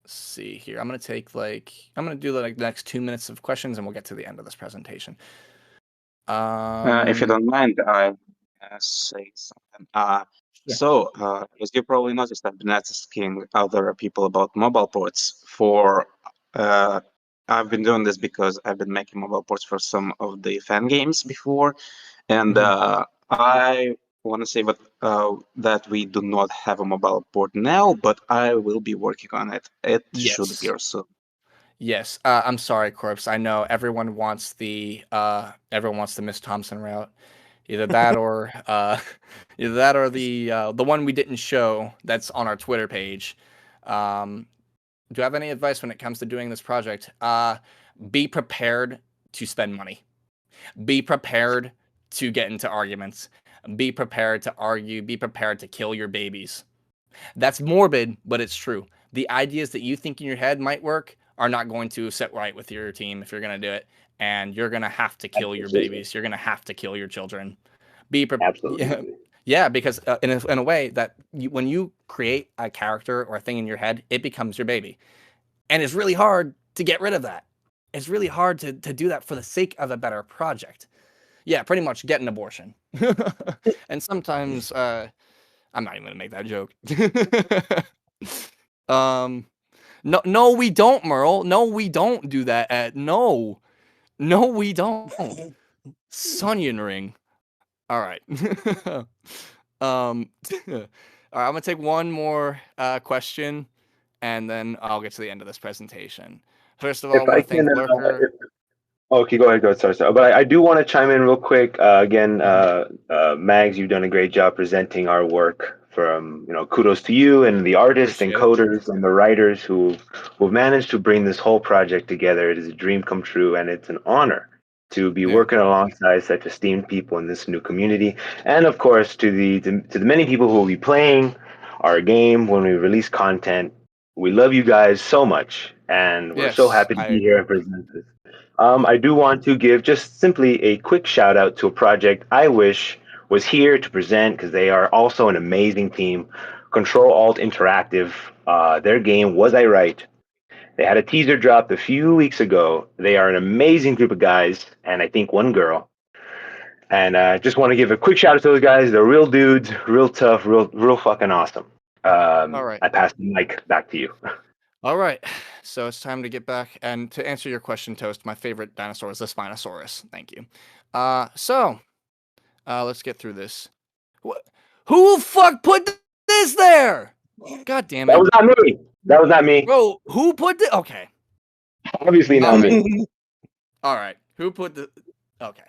see here. I'm gonna do the next 2 minutes of questions, and we'll get to the end of this presentation. If you don't mind, I say something. As you probably noticed, I've been asking other people about mobile ports for. I've been doing this because I've been making mobile ports for some of the fan games before, and I want to say that we do not have a mobile port now, but I will be working on it. It should appear soon. Yes, I'm sorry, Corpse. I know everyone wants the Miss Thompson route, either that or the one we didn't show that's on our Twitter page. Do you have any advice when it comes to doing this project? Be prepared to spend money. Be prepared to get into arguments. Be prepared to argue. Be prepared to kill your babies. That's morbid, but it's true. The ideas that you think in your head might work are not going to sit right with your team if you're going to do it. And you're going to have to kill your babies. You're going to have to kill your children. Be prepared. Yeah, because in a way that when you create a character or a thing in your head, it becomes your baby. And it's really hard to get rid of that. It's really hard to do that for the sake of a better project. Yeah, pretty much get an abortion. And sometimes, I'm not even going to make that joke. No, we don't, Merle. No, we don't do that. No, we don't. Sunyon ring. All right. All right, I'm gonna take one more question, and then I'll get to the end of this presentation. First of all, I want to thank Lurker. Okay, go ahead. Sorry. But I do want to chime in real quick. Again, Mags, you've done a great job presenting our work. Kudos to you and the artists and coders and the writers who've managed to bring this whole project together. It is a dream come true, and it's an honor to be working alongside such esteemed people in this new community. And of course, to the many people who will be playing our game when we release content. We love you guys so much, and we're so happy to be here and present this. I do want to give just simply a quick shout out to a project I wish was here to present because they are also an amazing team. Control Alt Interactive, their game Was I Right? They had a teaser dropped a few weeks ago. They are an amazing group of guys, and I think one girl. And just want to give a quick shout out to those guys. They're real dudes, real tough, real fucking awesome. All right. I pass the mic back to you. All right, so it's time to get back and to answer your question, Toast. My favorite dinosaur is the Spinosaurus. Thank you. Let's get through this. Who the fuck put this there? God damn That it. was not me. That was not me. Bro, who put the okay. Obviously not me. All right. Who put the okay.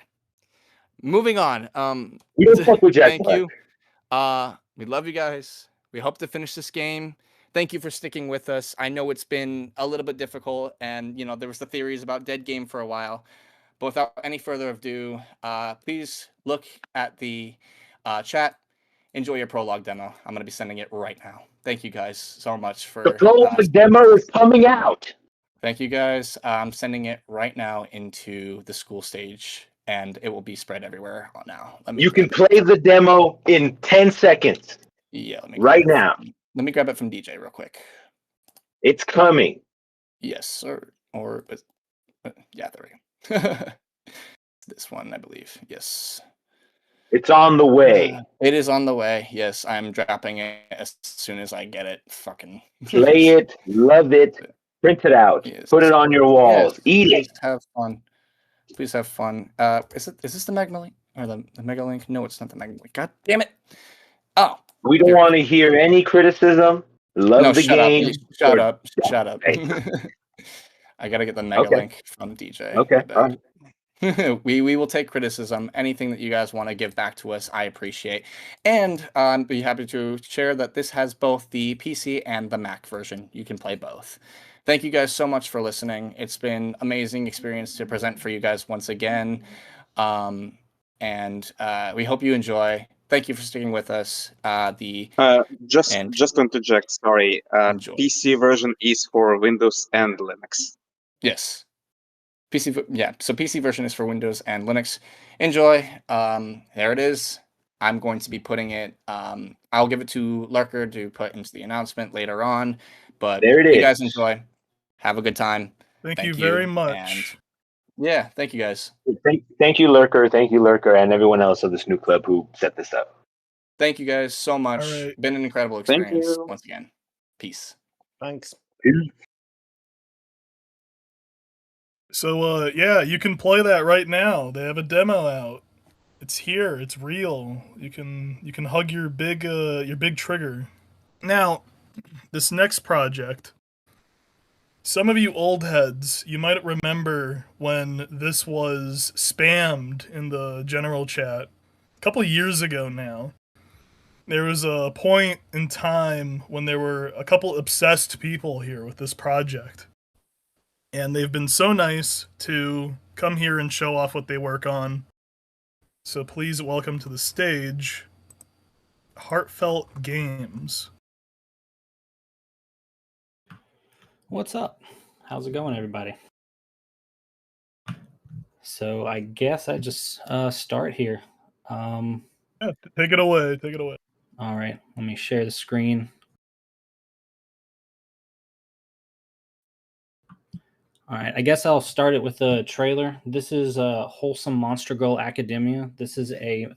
Moving on. We don't fuck with Jack Thank Black. you. We love you guys. We hope to finish this game. Thank you for sticking with us. I know it's been a little bit difficult, and there was the theories about dead game for a while. But without any further ado, please look at the chat. Enjoy your prologue demo. I'm gonna be sending it right now. Thank you guys so much for The prologue demo is coming out. Thank you guys. I'm sending it right now into the school stage, and it will be spread everywhere now. You can play the demo in 10 seconds. Yeah, let me right now. Let me grab it from DJ real quick. It's coming. Yes, sir. Or yeah, there we go. This one, I believe. Yes. It's on the way. It is on the way. Yes, I'm dropping it as soon as I get it. Fucking Play it, love it, print it out, put it on your walls, eat please it. have fun. Please have fun. Is this the Magma link or the Mega link? No, it's not the Magma link. God damn it! Oh, We don't want to hear any criticism. Love no, the shut game. up! Shut or- up! Shut up! I gotta get the Mega Okay. link from DJ. Okay, My bad. We will take criticism. Anything that you guys want to give back to us, I appreciate. And be happy to share that this has both the PC and the Mac version. You can play both. Thank you guys so much for listening. It's been amazing experience to present for you guys once again. And we hope you enjoy. Thank you for sticking with us. Just to interject, sorry. PC version is for Windows and Linux. Yes. So PC version is for Windows and Linux. Enjoy. There it is. I'm going to be putting it. I'll give it to Lurker to put into the announcement later on. But there it you is. guys enjoy. Have a good time. Thank you very much. And yeah, thank you guys. Thank you, Lurker. Thank you, Lurker, and everyone else of the Snoot Club who set this up. Thank you guys so much. All right. Been an incredible Thank experience you. once again. Peace. Thanks. So yeah, you can play that right now. They have a demo out. It's here. It's real. You can hug your big trigger. Now, this next project. Some of you old heads, you might remember when this was spammed in the general chat a couple years ago now. There was a point in time when there were a couple obsessed people here with this project. And they've been so nice to come here and show off what they work on. So please welcome to the stage, Heartfelt Games. What's up? How's it going, everybody? So I guess I just start here. Yeah, take it away. Take it away. All right, let me share the screen. All right, I guess I'll start it with a trailer. This is Wholesome Monster Girl Academia. This is a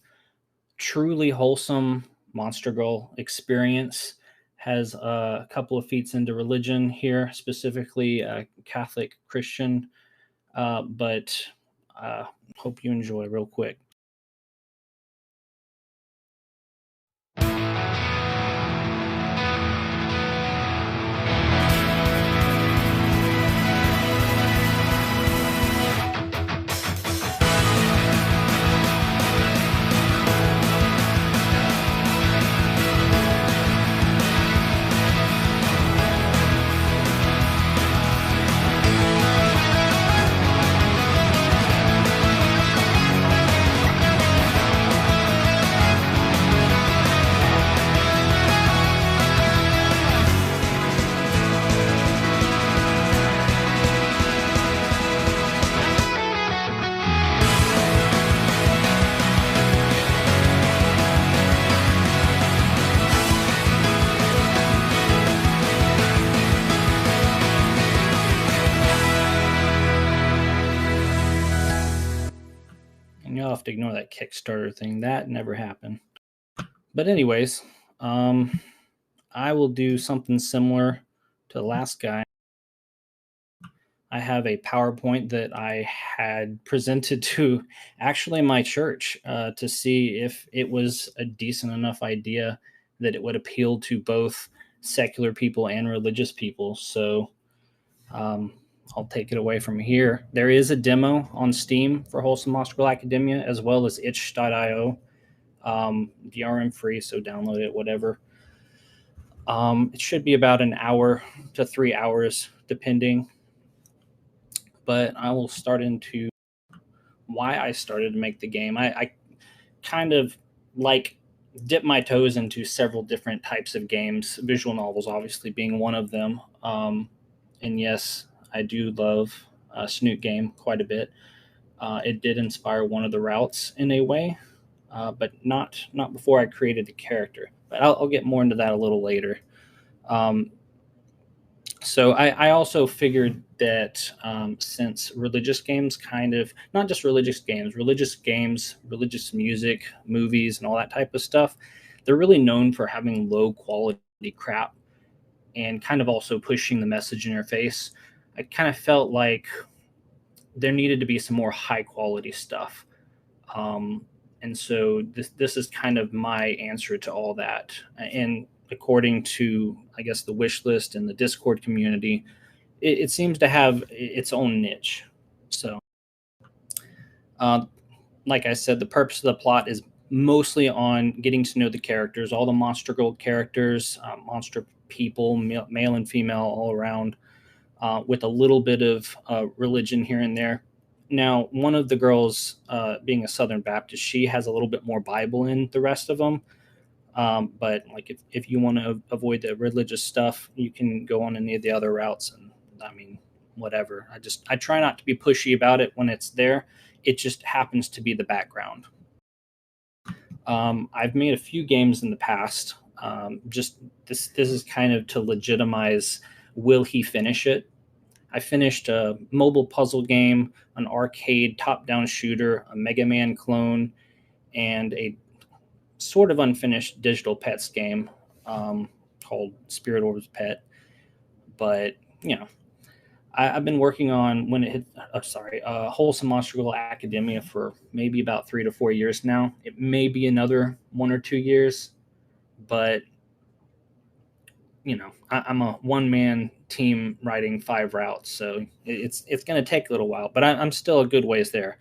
truly wholesome Monster Girl experience. Has a couple of feats into religion here, specifically Catholic Christian, but hope you enjoy real quick. And you'll have to ignore that Kickstarter thing. That never happened. But anyways, I will do something similar to the last guy. I have a PowerPoint that I had presented to actually my church to see if it was a decent enough idea that it would appeal to both secular people and religious people. So I'll take it away from here. There is a demo on Steam for Wholesome Monster Girl Academia, as well as itch.io. DRM free, so download it, whatever. It should be about an hour to 3 hours, depending. But I will start into why I started to make the game. I kind of like dip my toes into several different types of games, visual novels obviously being one of them. And yes, I do love Snoot Game quite a bit. It did inspire one of the routes in a way, but not before I created the character. But I'll get more into that a little later. So I also figured that since religious games kind of, not just religious games, religious music, movies, and all that type of stuff, they're really known for having low quality crap and kind of also pushing the message in your face. I kind of felt like there needed to be some more high quality stuff. And so this is kind of my answer to all that. And according to, I guess, the wish list and the Discord community, it seems to have its own niche. So, like I said, the purpose of the plot is mostly on getting to know the characters, all the Monster Girl characters, monster people, male and female, all around, with a little bit of religion here and there. Now, one of the girls, being a Southern Baptist, she has a little bit more Bible in the rest of them. But like if you want to avoid the religious stuff, you can go on any of the other routes. And I mean, whatever. I try not to be pushy about it when it's there. It just happens to be the background. I've made a few games in the past. Just this is kind of to legitimize, will he finish it? I finished a mobile puzzle game, an arcade top-down shooter, a Mega Man clone, and a sort of unfinished digital pets game called Spirit Orbs Pet. But, you know, I've been working on Wholesome Monster Girl Academia for maybe about 3 to 4 years now. It may be another 1 or 2 years, but you know, I'm a one-man team writing 5 routes, so it's going to take a little while, but I'm still a good ways there.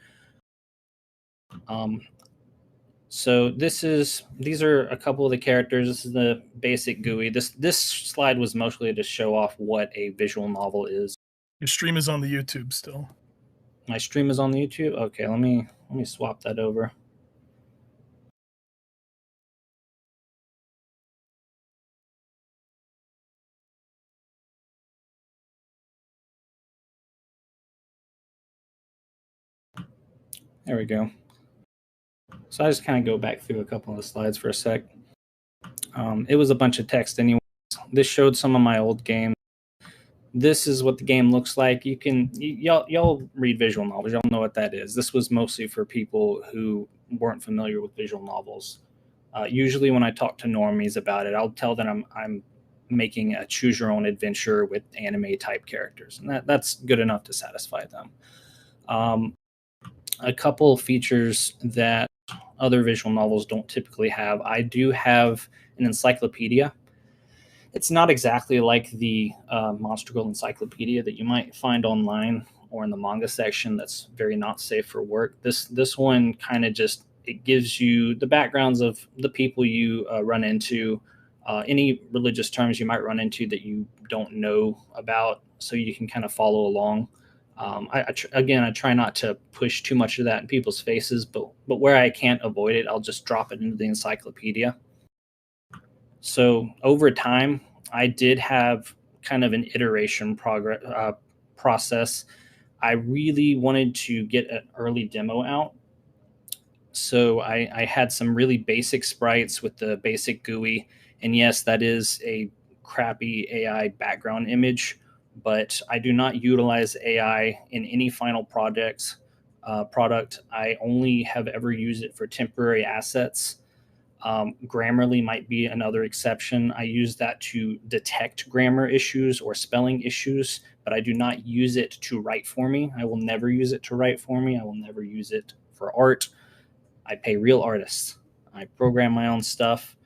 So these are a couple of the characters. This is the basic GUI. This slide was mostly to show off what a visual novel is. Your stream is on the YouTube still. My stream is on the YouTube. Okay, let me swap that over. There we go. So I just kind of go back through a couple of the slides for a sec. It was a bunch of text anyways. This showed some of my old games. This is what the game looks like. Y'all read visual novels. Y'all know what that is. This was mostly for people who weren't familiar with visual novels. Usually when I talk to normies about it, I'll tell them I'm making a choose your own adventure with anime type characters. And that's good enough to satisfy them. A couple features that other visual novels don't typically have. I do have an encyclopedia. It's not exactly like the Monster Girl encyclopedia that you might find online or in the manga section that's very not safe for work. This one kind of just, it gives you the backgrounds of the people you run into, any religious terms you might run into that you don't know about, so you can kind of follow along. I try not to push too much of that in people's faces, but where I can't avoid it, I'll just drop it into the encyclopedia. So over time, I did have kind of an iteration process. I really wanted to get an early demo out. So I had some really basic sprites with the basic GUI. And yes, that is a crappy AI background image, but I do not utilize AI in any final product. I only have ever used it for temporary assets. Grammarly might be another exception. I use that to detect grammar issues or spelling issues, but I do not use it to write for me. I will never use it to write for me. I will never use it for art. I pay real artists. I program my own stuff.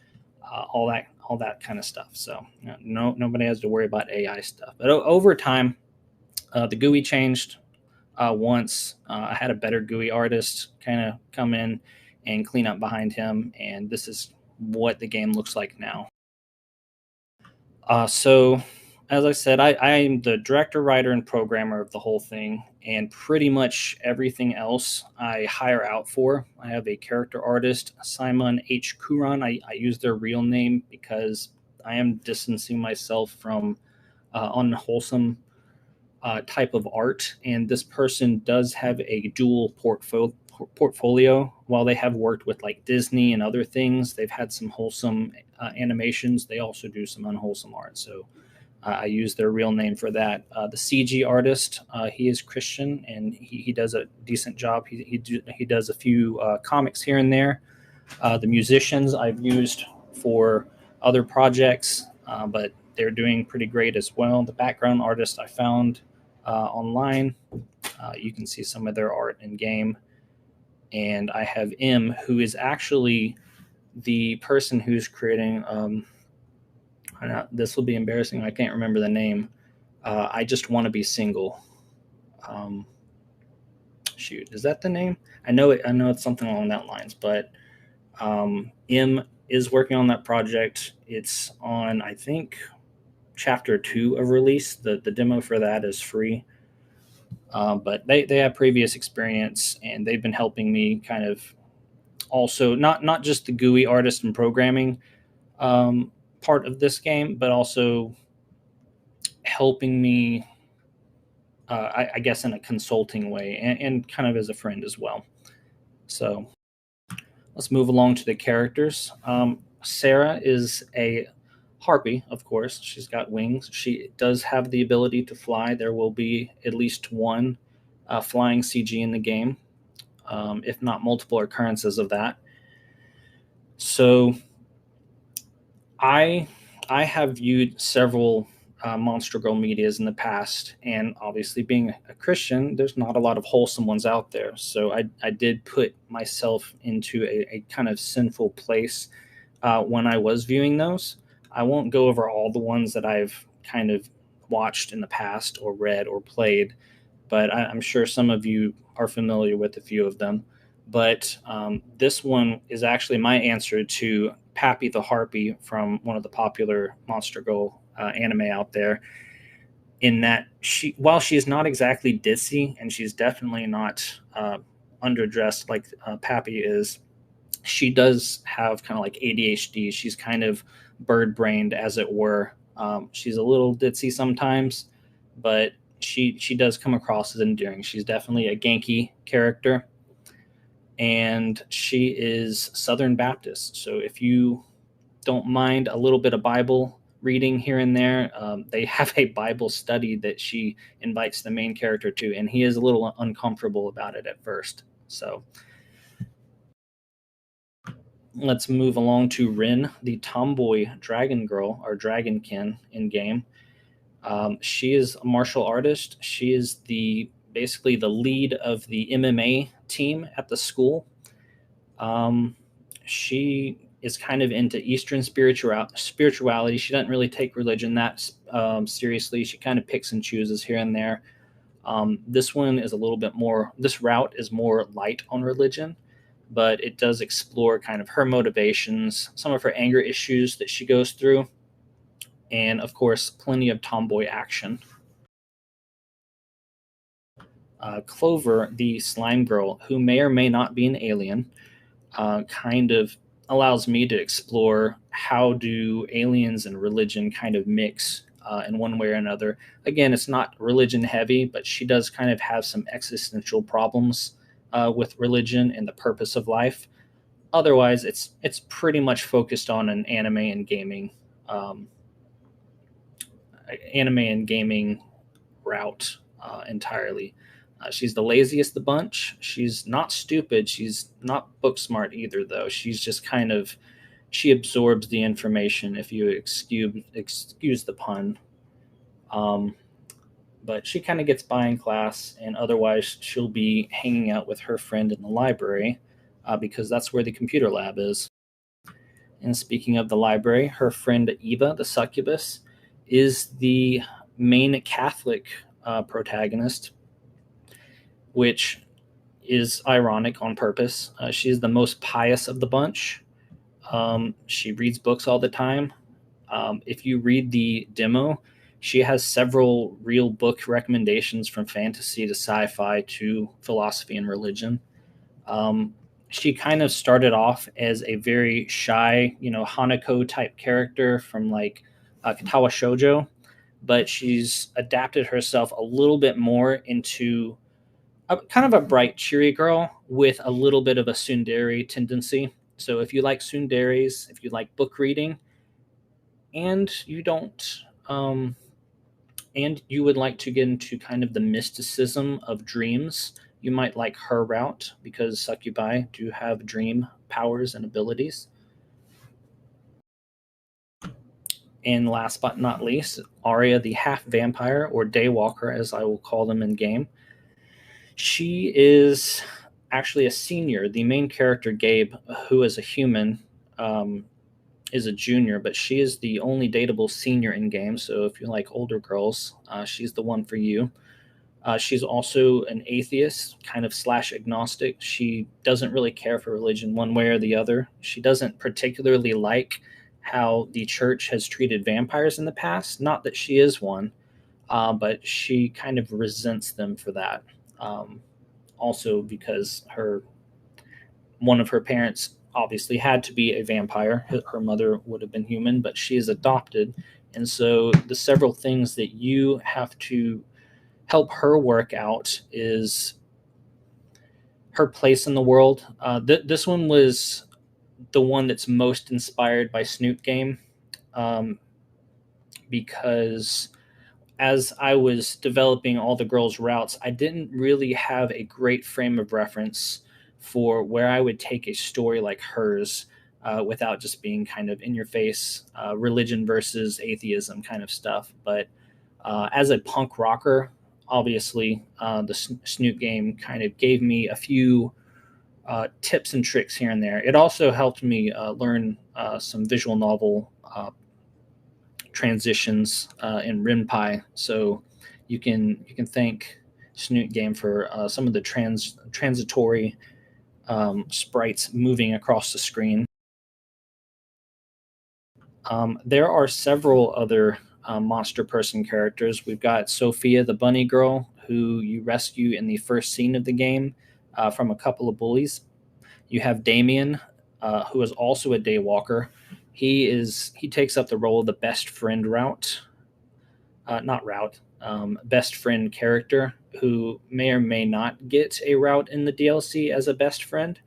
All all that kind of stuff. So nobody has to worry about AI stuff. But over time, the GUI changed once. I had a better GUI artist kind of come in and clean up behind him, and this is what the game looks like now. So, as I said, I am the director, writer, and programmer of the whole thing, and pretty much everything else I hire out for. I have a character artist, Simon H. Kuran. I use their real name because I am distancing myself from unwholesome type of art, and this person does have a dual portfolio. While they have worked with like Disney and other things, they've had some wholesome animations. They also do some unwholesome art, so I use their real name for that. The CG artist, he is Christian, and he does a decent job. He does a few comics here and there. The musicians I've used for other projects, but they're doing pretty great as well. The background artist I found online, you can see some of their art in game. And I have M, who is actually the person who's creating. This will be embarrassing. I can't remember the name. I just want to be single. Shoot, is that the name? I know it. I know it's something along that lines. But M is working on that project. It's on, I think, chapter 2 of release. The demo for that is free. But they have previous experience, and they've been helping me kind of also not just the GUI artist and programming part of this game, but also helping me, I guess, in a consulting way and kind of as a friend as well. So let's move along to the characters. Sarah is a harpy, of course. She's got wings. She does have the ability to fly. There will be at least one flying CG in the game, if not multiple occurrences of that. So I have viewed several Monster Girl medias in the past, and obviously being a Christian, there's not a lot of wholesome ones out there. So I did put myself into a kind of sinful place when I was viewing those. I won't go over all the ones that I've kind of watched in the past or read or played, but I'm sure some of you are familiar with a few of them. But this one is actually my answer to Pappy the Harpy from one of the popular Monster Girl anime out there, in that while she is not exactly ditzy, and she's definitely not underdressed like Pappy is, she does have kind of like ADHD. She's kind of bird-brained, as it were. She's a little ditzy sometimes, but she does come across as endearing. She's definitely a Genki character, and she is Southern Baptist. So if you don't mind a little bit of Bible reading here and there, they have a Bible study that she invites the main character to, and he is a little uncomfortable about it at first. So let's move along to Rin, the tomboy dragon girl or dragonkin in game. She is a martial artist. She is basically the lead of the MMA team at the school. She is kind of into Eastern spirituality. She doesn't really take religion that seriously. She kind of picks and chooses here and there. This one is a little bit more, this route is more light on religion, but it does explore kind of her motivations, some of her anger issues that she goes through, and of course, plenty of tomboy action. Clover, the slime girl, who may or may not be an alien, kind of allows me to explore how do aliens and religion kind of mix in one way or another. Again, it's not religion heavy, but she does kind of have some existential problems with religion and the purpose of life. Otherwise, it's pretty much focused on an anime and gaming route entirely. She's the laziest of the bunch. She's not stupid. She's not book smart either, though. She's just kind of, she absorbs the information, if you excuse the pun. But she kind of gets by in class, and otherwise she'll be hanging out with her friend in the library because that's where the computer lab is. And speaking of the library, her friend Eva, the succubus, is the main Catholic protagonist, which is ironic on purpose. She's the most pious of the bunch. She reads books all the time. If you read the demo, she has several real book recommendations from fantasy to sci-fi to philosophy and religion. She kind of started off as a very shy, Hanako type character from like Katawa Shoujo, but she's adapted herself a little bit more into kind of a bright, cheery girl with a little bit of a tsundere tendency. So if you like tsunderes, if you like book reading, and you don't, and you would like to get into kind of the mysticism of dreams, you might like her route because succubi do have dream powers and abilities. And last but not least, Arya the half vampire, or daywalker as I will call them in game. She is actually a senior. The main character, Gabe, who is a human, is a junior, but she is the only dateable senior in game. So if you like older girls, she's the one for you. She's also an atheist, kind of slash agnostic. She doesn't really care for religion one way or the other. She doesn't particularly like how the church has treated vampires in the past. Not that she is one, but she kind of resents them for that. Also because one of her parents obviously had to be a vampire. Her mother would have been human, but she is adopted. And so the several things that you have to help her work out is her place in the world. This one was the one that's most inspired by Snoot Game, because as I was developing all the girls' routes, I didn't really have a great frame of reference for where I would take a story like hers without just being kind of in your face, religion versus atheism kind of stuff. But as a punk rocker, obviously, the Snoot Game kind of gave me a few tips and tricks here and there. It also helped me learn some visual novel transitions in Ren'Py, so you can thank Snoot Game for some of the transitory sprites moving across the screen. There are several other monster person characters. We've got Sophia, the bunny girl, who you rescue in the first scene of the game from a couple of bullies. You have Damien, who is also a daywalker. He takes up the role of the best friend route, best friend character, who may or may not get a route in the DLC as a best friend.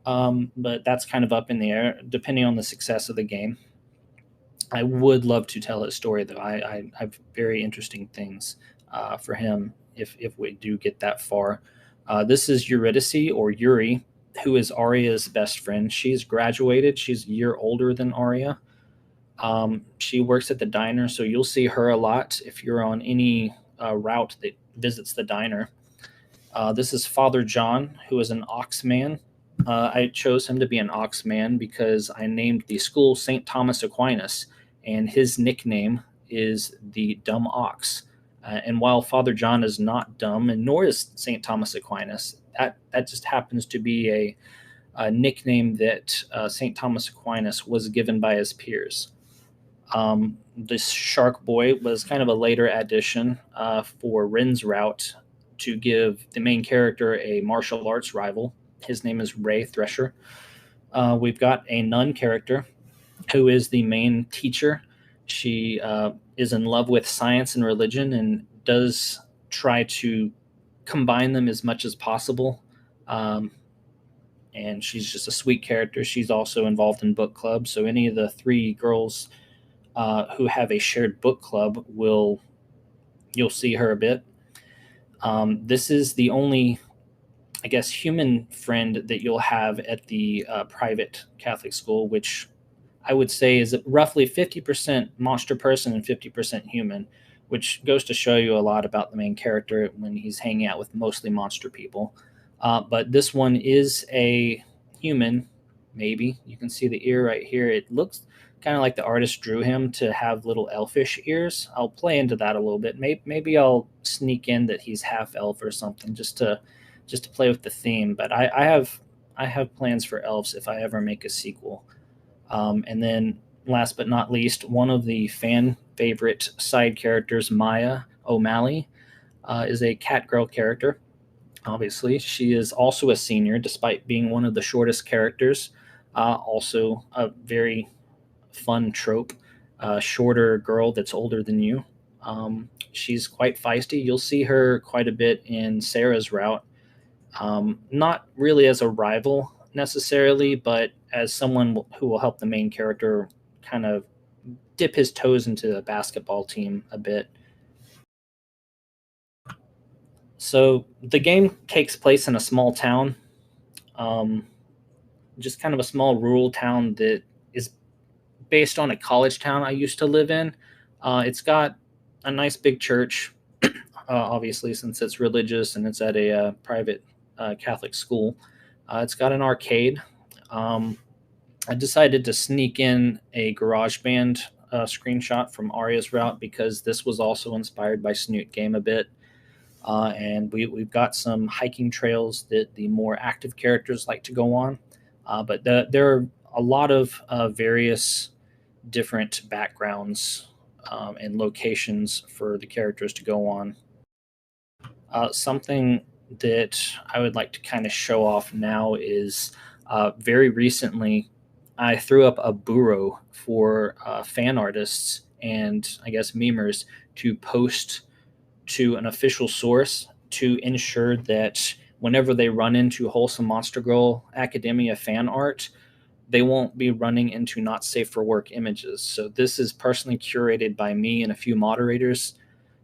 But that's kind of up in the air depending on the success of the game. I would love to tell his story, though. I have very interesting things for him if we do get that far. This is Eurydice, or Yuri, who is Arya's best friend. She's graduated. She's a year older than Arya. She works at the diner, so you'll see her a lot if you're on any route that visits the diner. This is Father John, who is an Oxman. I chose him to be an Oxman because I named the school St. Thomas Aquinas, and his nickname is the Dumb Ox. And while Father John is not dumb, and nor is St. Thomas Aquinas, that just happens to be a nickname that St. Thomas Aquinas was given by his peers. This Shark Boy was kind of a later addition for Rin's route to give the main character a martial arts rival. His name is Ray Thresher. We've got a nun character who is the main teacher. She is in love with science and religion and does try to combine them as much as possible. And she's just a sweet character. She's also involved in book clubs. So any of the three girls who have a shared book club you'll see her a bit. This is the only, I guess, human friend that you'll have at the private Catholic school, which I would say is roughly 50% monster person and 50% human, which goes to show you a lot about the main character when he's hanging out with mostly monster people. But this one is a human, maybe. You can see the ear right here. It looks kind of like the artist drew him to have little elfish ears. I'll play into that a little bit. Maybe I'll sneak in that he's half elf or something just to play with the theme. But I have plans for elves if I ever make a sequel. And then last but not least, one of the fan favorite side characters, Maya O'Malley, is a cat girl character. Obviously, she is also a senior, despite being one of the shortest characters. Also, a very fun trope, shorter girl that's older than you. She's quite feisty. You'll see her quite a bit in Sarah's route. Not really as a rival necessarily, but as someone who will help the main character kind of dip his toes into the basketball team a bit. So the game takes place in a small town, just kind of a small rural town that is based on a college town I used to live in. It's got a nice big church, obviously, since it's religious and it's at a private Catholic school. It's got an arcade. I decided to sneak in a GarageBand screenshot from Arya's route because this was also inspired by Snoot Game a bit. And we've got some hiking trails that the more active characters like to go on. But there are a lot of various different backgrounds and locations for the characters to go on. Something that I would like to kind of show off now is very recently I threw up a burrow for fan artists and I guess memers to post to an official source to ensure that whenever they run into Wholesome Monster Girl Academia fan art, they won't be running into not safe for work images. So this is personally curated by me and a few moderators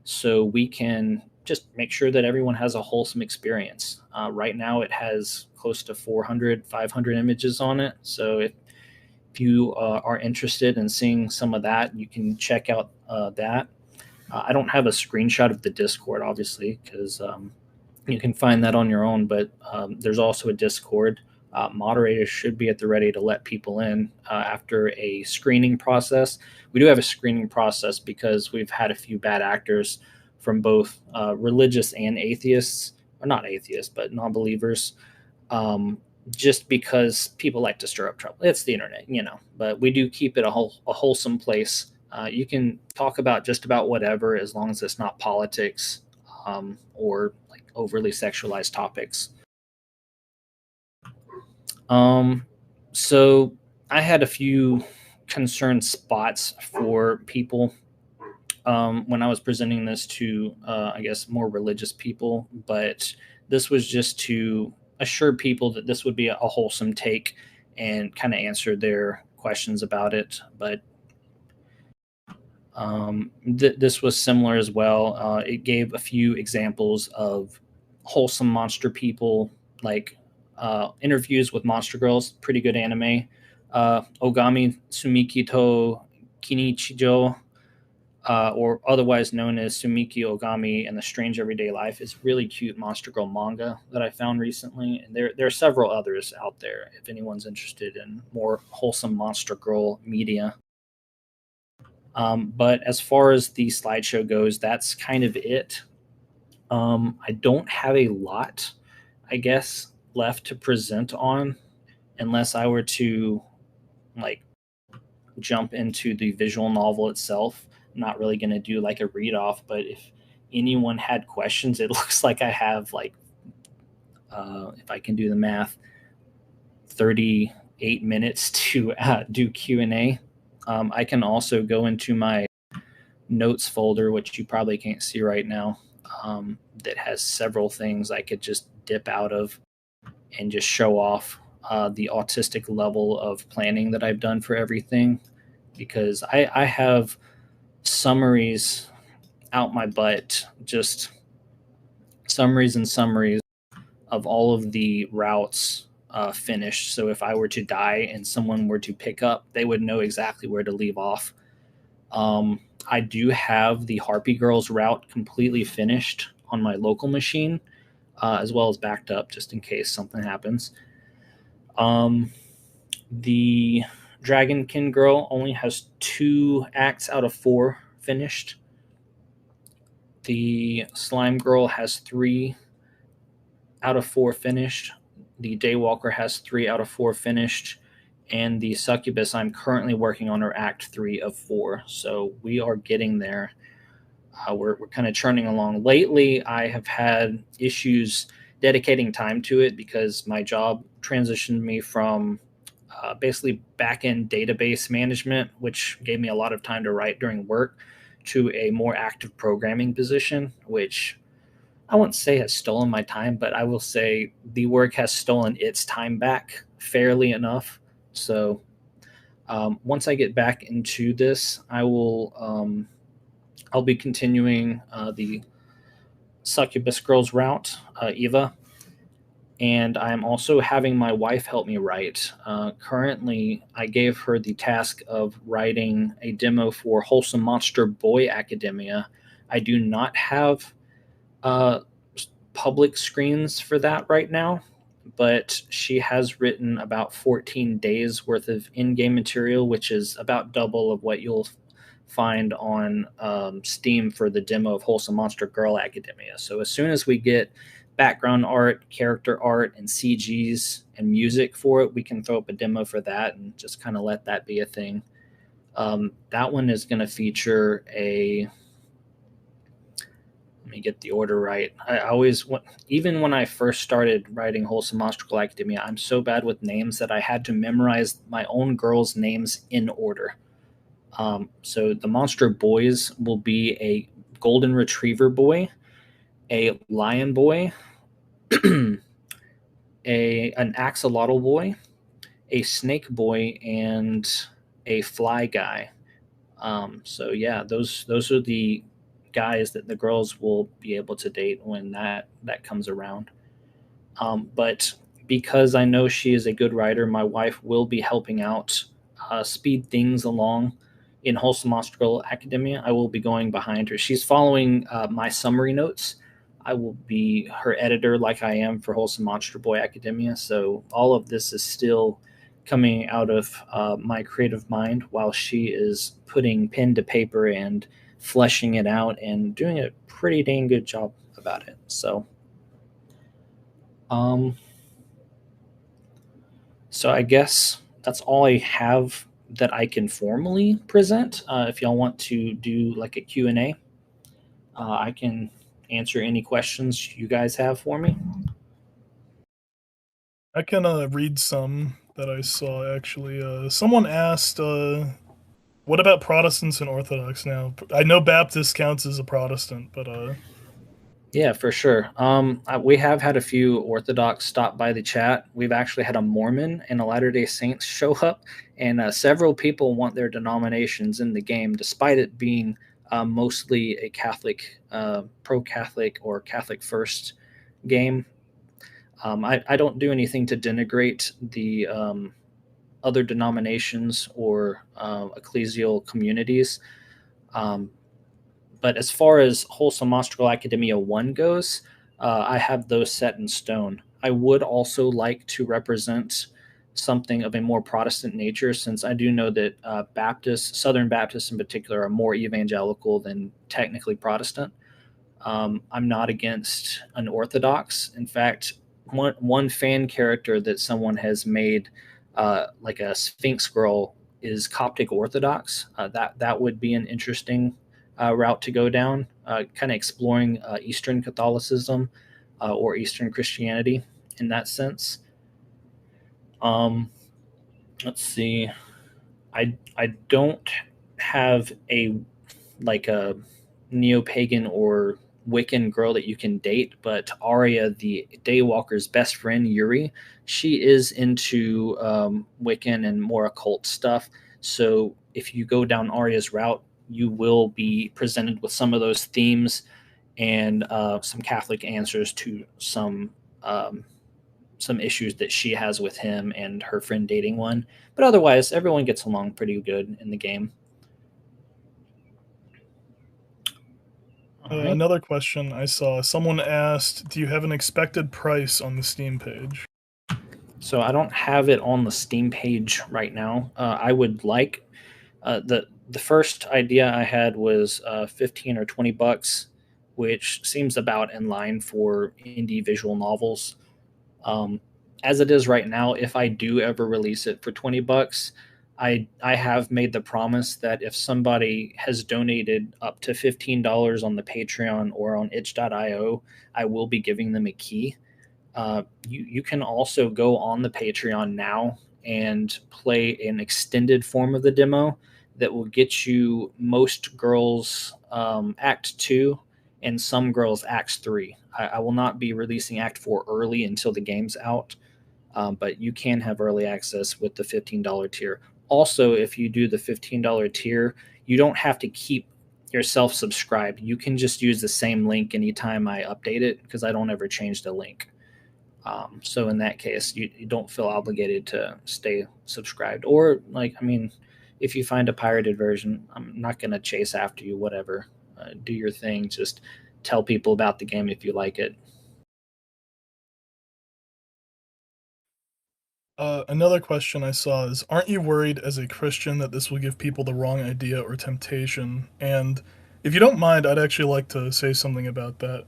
so we can just make sure that everyone has a wholesome experience. Right now it has close to 400, 500 images on it. So if you are interested in seeing some of that, you can check out that. I don't have a screenshot of the Discord, obviously, because you can find that on your own, but there's also a Discord. Moderators should be at the ready to let people in after a screening process. We do have a screening process because we've had a few bad actors from both religious and atheists, or not atheists, but non-believers, just because people like to stir up trouble. It's the internet, but we do keep it a wholesome place. You can talk about just about whatever as long as it's not politics or like overly sexualized topics. So I had a few concerned spots for people when I was presenting this to, I guess, more religious people, but this was just to assure people that this would be a wholesome take and kind of answer their questions about it. But this was similar as well. It gave a few examples of wholesome monster people, like interviews with monster girls, pretty good anime. Ogami Tsumiki to Kinichijo, or otherwise known as Sumiki Ogami and the Strange Everyday Life, is really cute monster girl manga that I found recently. And there are several others out there if anyone's interested in more wholesome monster girl media. But as far as the slideshow goes, that's kind of it. I don't have a lot, I guess, left to present on unless I were to like jump into the visual novel itself. I'm not really going to do like a read off, but if anyone had questions, it looks like I have like, if I can do the math, 38 minutes to do Q&A. I can also go into my notes folder, which you probably can't see right now, that has several things I could just dip out of and just show off the autistic level of planning that I've done for everything, because I have summaries out my butt, just summaries and summaries of all of the routes finished. So if I were to die and someone were to pick up, they would know exactly where to leave off. I do have the Harpy Girls route completely finished on my local machine, as well as backed up just in case something happens. The Dragonkin girl only has 2 acts out of 4 finished. The Slime girl has 3 out of 4 finished. The Daywalker has 3 out of 4 finished. And the Succubus, I'm currently working on her Act 3 of 4. So we are getting there. We're kind of churning along. Lately, I have had issues dedicating time to it because my job transitioned me from basically back-end database management, which gave me a lot of time to write during work, to a more active programming position, which I won't say has stolen my time, but I will say the work has stolen its time back fairly enough. So once I get back into this, I'll be continuing the Succubus Girls route, Eva, and I'm also having my wife help me write. Currently, I gave her the task of writing a demo for Wholesome Monster Boy Academia. I do not have public screens for that right now, but she has written about 14 days worth of in-game material, which is about double of what you'll find on Steam for the demo of Wholesome Monster Girl Academia. So as soon as we get background art, character art, and CGs and music for it, we can throw up a demo for that and just kind of let that be a thing. That one is going to feature a... Let me get the order right. I always, even when I first started writing Wholesome Monster Girl Academia, I'm so bad with names that I had to memorize my own girls' names in order. So the monster boys will be a golden retriever boy, a lion boy, an axolotl boy, a snake boy, and a fly guy. So yeah, those are the guys that the girls will be able to date when that comes around. But because I know she is a good writer, my wife will be helping out speed things along in Wholesome Monster Girl Academia. I will be going behind her. She's following my summary notes. I will be her editor like I am for Wholesome Monster Boy Academia. So all of this is still coming out of my creative mind while she is putting pen to paper and fleshing it out and doing a pretty dang good job about it. So so I guess that's all I have that I can formally present. If y'all want to do like a Q&A, I can answer any questions you guys have for me. I can read some that I saw actually. Someone asked, what about Protestants and Orthodox now? I know Baptist counts as a Protestant, but Yeah, for sure. We have had a few Orthodox stop by the chat. We've actually had a Mormon and a Latter-day Saints show up, and several people want their denominations in the game, despite it being mostly a Catholic, pro-Catholic or Catholic first game. I don't do anything to denigrate the other denominations or ecclesial communities. But as far as Wholesome Monster Girl Academia 1 goes, I have those set in stone. I would also like to represent something of a more Protestant nature, since I do know that Baptists, Southern Baptists in particular, are more evangelical than technically Protestant. I'm not against an Orthodox. In fact, one fan character that someone has made, like a Sphinx girl, is Coptic Orthodox. That would be an interesting route to go down, kind of exploring Eastern Catholicism or Eastern Christianity in that sense. Let's see. I don't have a neo-pagan or Wiccan girl that you can date, but Arya, the Daywalker's best friend, Yuri, she is into Wiccan and more occult stuff. So if you go down Arya's route, you will be presented with some of those themes and some Catholic answers to some issues that she has with him and her friend dating one. But otherwise, everyone gets along pretty good in the game. Right. Another question I saw, someone asked, do you have an expected price on the Steam page? So I don't have it on the Steam page right now. I would like the first idea I had was 15 or $20, which seems about in line for indie visual novels. Um, as it is right now, if I do ever release it for $20, I have made the promise that if somebody has donated up to $15 on the Patreon or on itch.io, I will be giving them a key. You can also go on the Patreon now and play an extended form of the demo that will get you most girls Act 2 and some girls Act 3. I will not be releasing Act 4 early until the game's out, but you can have early access with the $15 tier. Also, if you do the $15 tier, you don't have to keep yourself subscribed. You can just use the same link anytime I update it because I don't ever change the link. So in that case, you don't feel obligated to stay subscribed. Or like, I mean, if you find a pirated version, I'm not going to chase after you, whatever. Do your thing. Just tell people about the game if you like it. Another question I saw is, aren't you worried as a Christian that this will give people the wrong idea or temptation? And if you don't mind, I'd actually like to say something about that.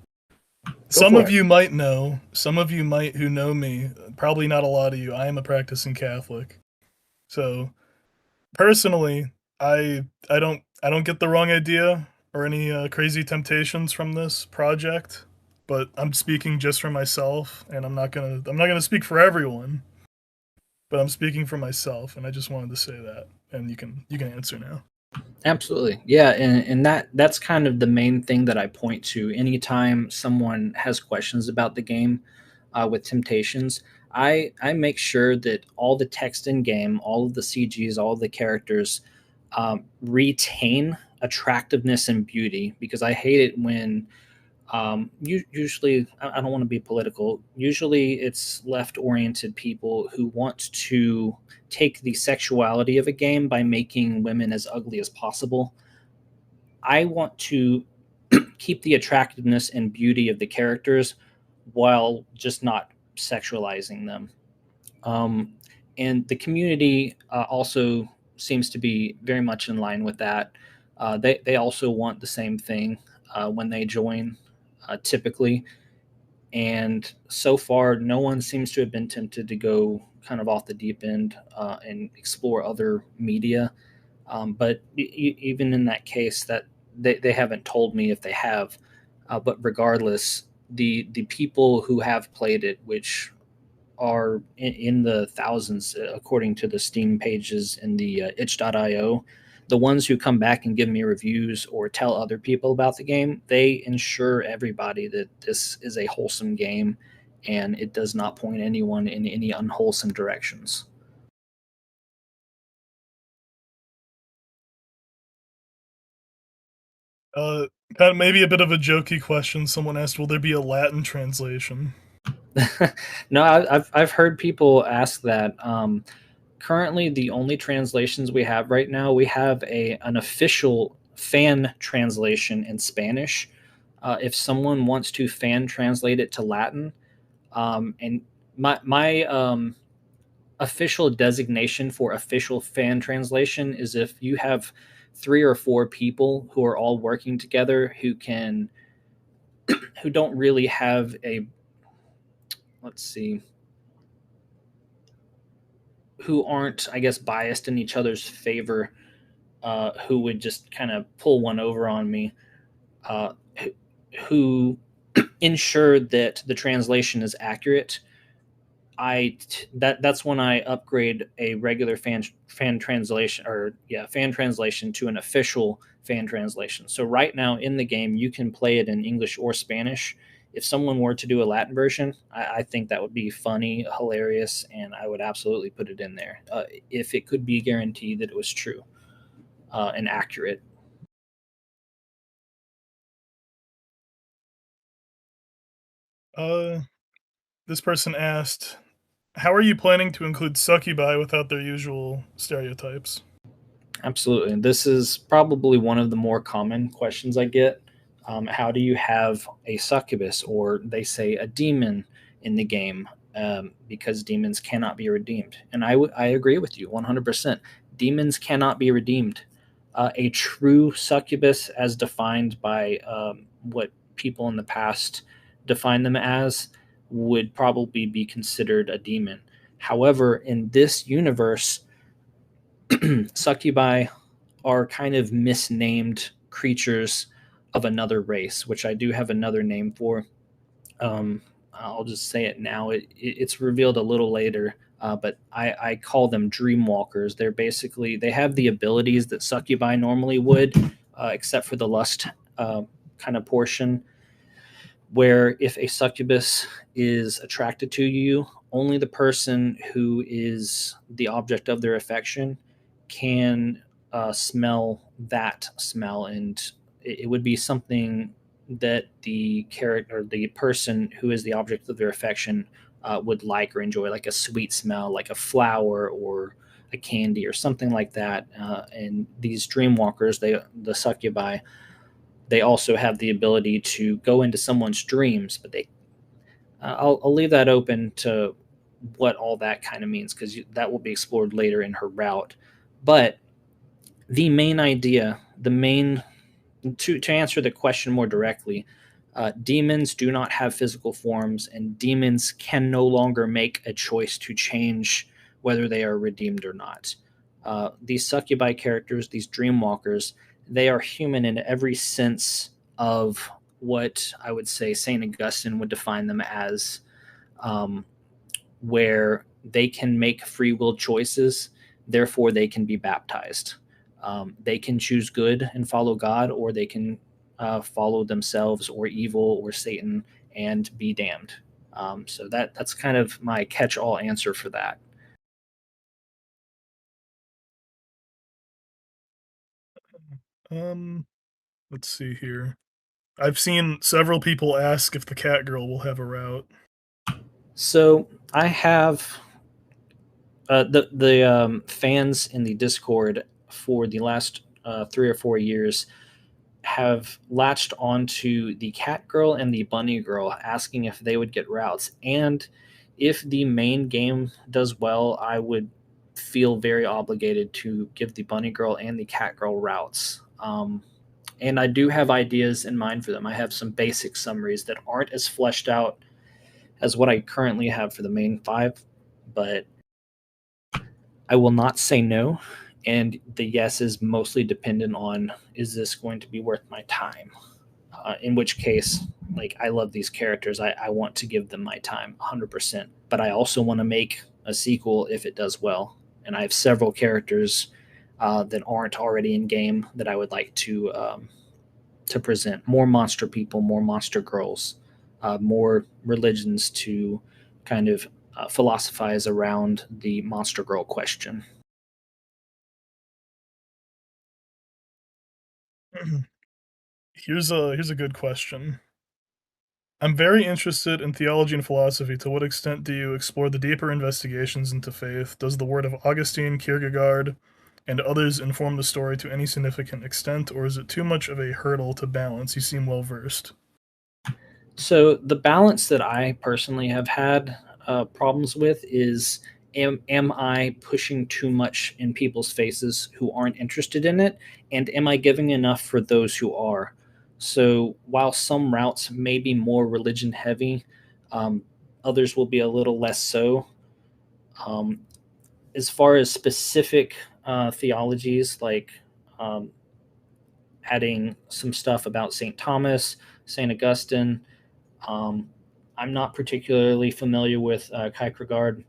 Some of you might know, some of you might who know me, probably not a lot of you, I am a practicing Catholic. So personally, I don't get the wrong idea or any crazy temptations from this project, but I'm speaking just for myself, and I'm not gonna speak for everyone, but I'm speaking for myself, and I just wanted to say that, and you can answer now. Absolutely. Yeah, and that's kind of the main thing that I point to anytime someone has questions about the game with Temptations. I make sure that all the text in game, all of the CGs, all of the characters retain attractiveness and beauty because I hate it when usually I don't want to be political. Usually it's left oriented people who want to take the sexuality of a game by making women as ugly as possible. I want to keep the attractiveness and beauty of the characters while just not sexualizing them. Um, and the community also seems to be very much in line with that. They also want the same thing when they join, typically. And so far, no one seems to have been tempted to go kind of off the deep end and explore other media. But even in that case, that they haven't told me if they have. But regardless, the people who have played it, which are in the thousands according to the Steam pages in the itch.io, the ones who come back and give me reviews or tell other people about the game, they ensure everybody that this is a wholesome game and it does not point anyone in any unwholesome directions. Uh, Kind of maybe a bit of a jokey question. Someone asked, "Will there be a Latin translation?" No, I've heard people ask that. Currently, the only translations we have right now, we have an official fan translation in Spanish. If someone wants to fan translate it to Latin, and my official designation for official fan translation is if you have 3 or 4 people who are all working together who don't really have a, let's see, who aren't, I guess, biased in each other's favor, who would just kind of pull one over on me, uh, who ensure that the translation is accurate. That's when I upgrade a regular fan translation, or yeah, fan translation to an official fan translation. So right now in the game, you can play it in English or Spanish. If someone were to do a Latin version, I think that would be funny, hilarious, and I would absolutely put it in there if it could be guaranteed that it was true and accurate. Uh, this person asked, "How are you planning to include succubi without their usual stereotypes?" Absolutely. This is probably one of the more common questions I get. How do you have a succubus, or they say a demon, in the game? because demons cannot be redeemed. And I agree with you 100%. Demons cannot be redeemed. A true succubus, as defined by what people in the past defined them as, would probably be considered a demon. However, in this universe, succubi are kind of misnamed creatures of another race, which I do have another name for. I'll just say it now. It's revealed a little later, but I call them dreamwalkers. They have the abilities that succubi normally would, except for the lust kind of portion, where if a succubus is attracted to you, only the person who is the object of their affection can smell that smell, and it would be something that the character, the person who is the object of their affection, would like or enjoy, like a sweet smell, like a flower or a candy or something like that. And these dreamwalkers, the succubi, they also have the ability to go into someone's dreams, but I'll leave that open to what all that kind of means, because that will be explored later in her route. But the main idea, to answer the question more directly, demons do not have physical forms, and demons can no longer make a choice to change whether they are redeemed or not. These succubi characters, these dreamwalkers, they are human in every sense of what I would say St. Augustine would define them as, where they can make free will choices, therefore they can be baptized. They can choose good and follow God, or they can follow themselves or evil or Satan and be damned. So that's kind of my catch-all answer for that. Let's see here. I've seen several people ask if the cat girl will have a route. So I have the fans in the Discord for the last 3 or 4 years have latched onto the cat girl and the bunny girl, asking if they would get routes. And if the main game does well, I would feel very obligated to give the bunny girl and the cat girl routes. And I do have ideas in mind for them. I have some basic summaries that aren't as fleshed out as what I currently have for the main 5, but I will not say no. And the yes is mostly dependent on, is this going to be worth my time? In which case, like, I love these characters. I want to give them my time 100%. But I also want to make a sequel if it does well. And I have several characters that aren't already in game that I would like to present. More monster people, more monster girls, more religions to kind of philosophize around the monster girl question. Here's a good question. I'm very interested in theology and philosophy. To what extent do you explore the deeper investigations into faith? Does the word of Augustine, Kierkegaard, and others inform the story to any significant extent, or is it too much of a hurdle to balance? You seem well versed. So the balance that I personally have had problems with is, am I pushing too much in people's faces who aren't interested in it, and am I giving enough for those who are? So while some routes may be more religion heavy, others will be a little less so. As far as specific theologies, like adding some stuff about St. Thomas, St. Augustine, I'm not particularly familiar with Kierkegaard.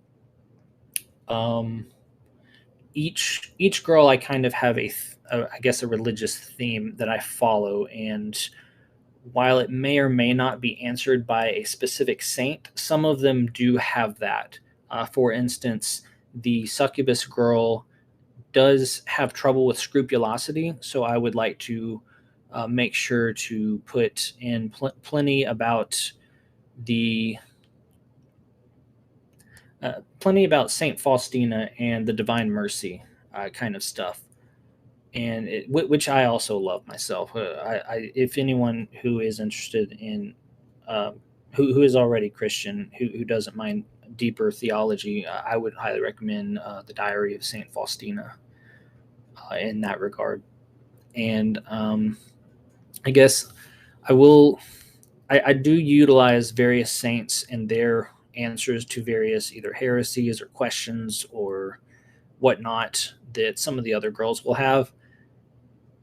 Each girl, I kind of have I guess a religious theme that I follow, and while it may or may not be answered by a specific saint, some of them do have that. For instance, the succubus girl does have trouble with scrupulosity, so I would like to make sure to put in plenty about plenty about Saint Faustina and the Divine Mercy kind of stuff, and which I also love myself. If anyone who is interested in who is already Christian, who doesn't mind deeper theology, I would highly recommend the Diary of Saint Faustina in that regard. And I guess I will. I do utilize various saints and their answers to various either heresies or questions or whatnot that some of the other girls will have.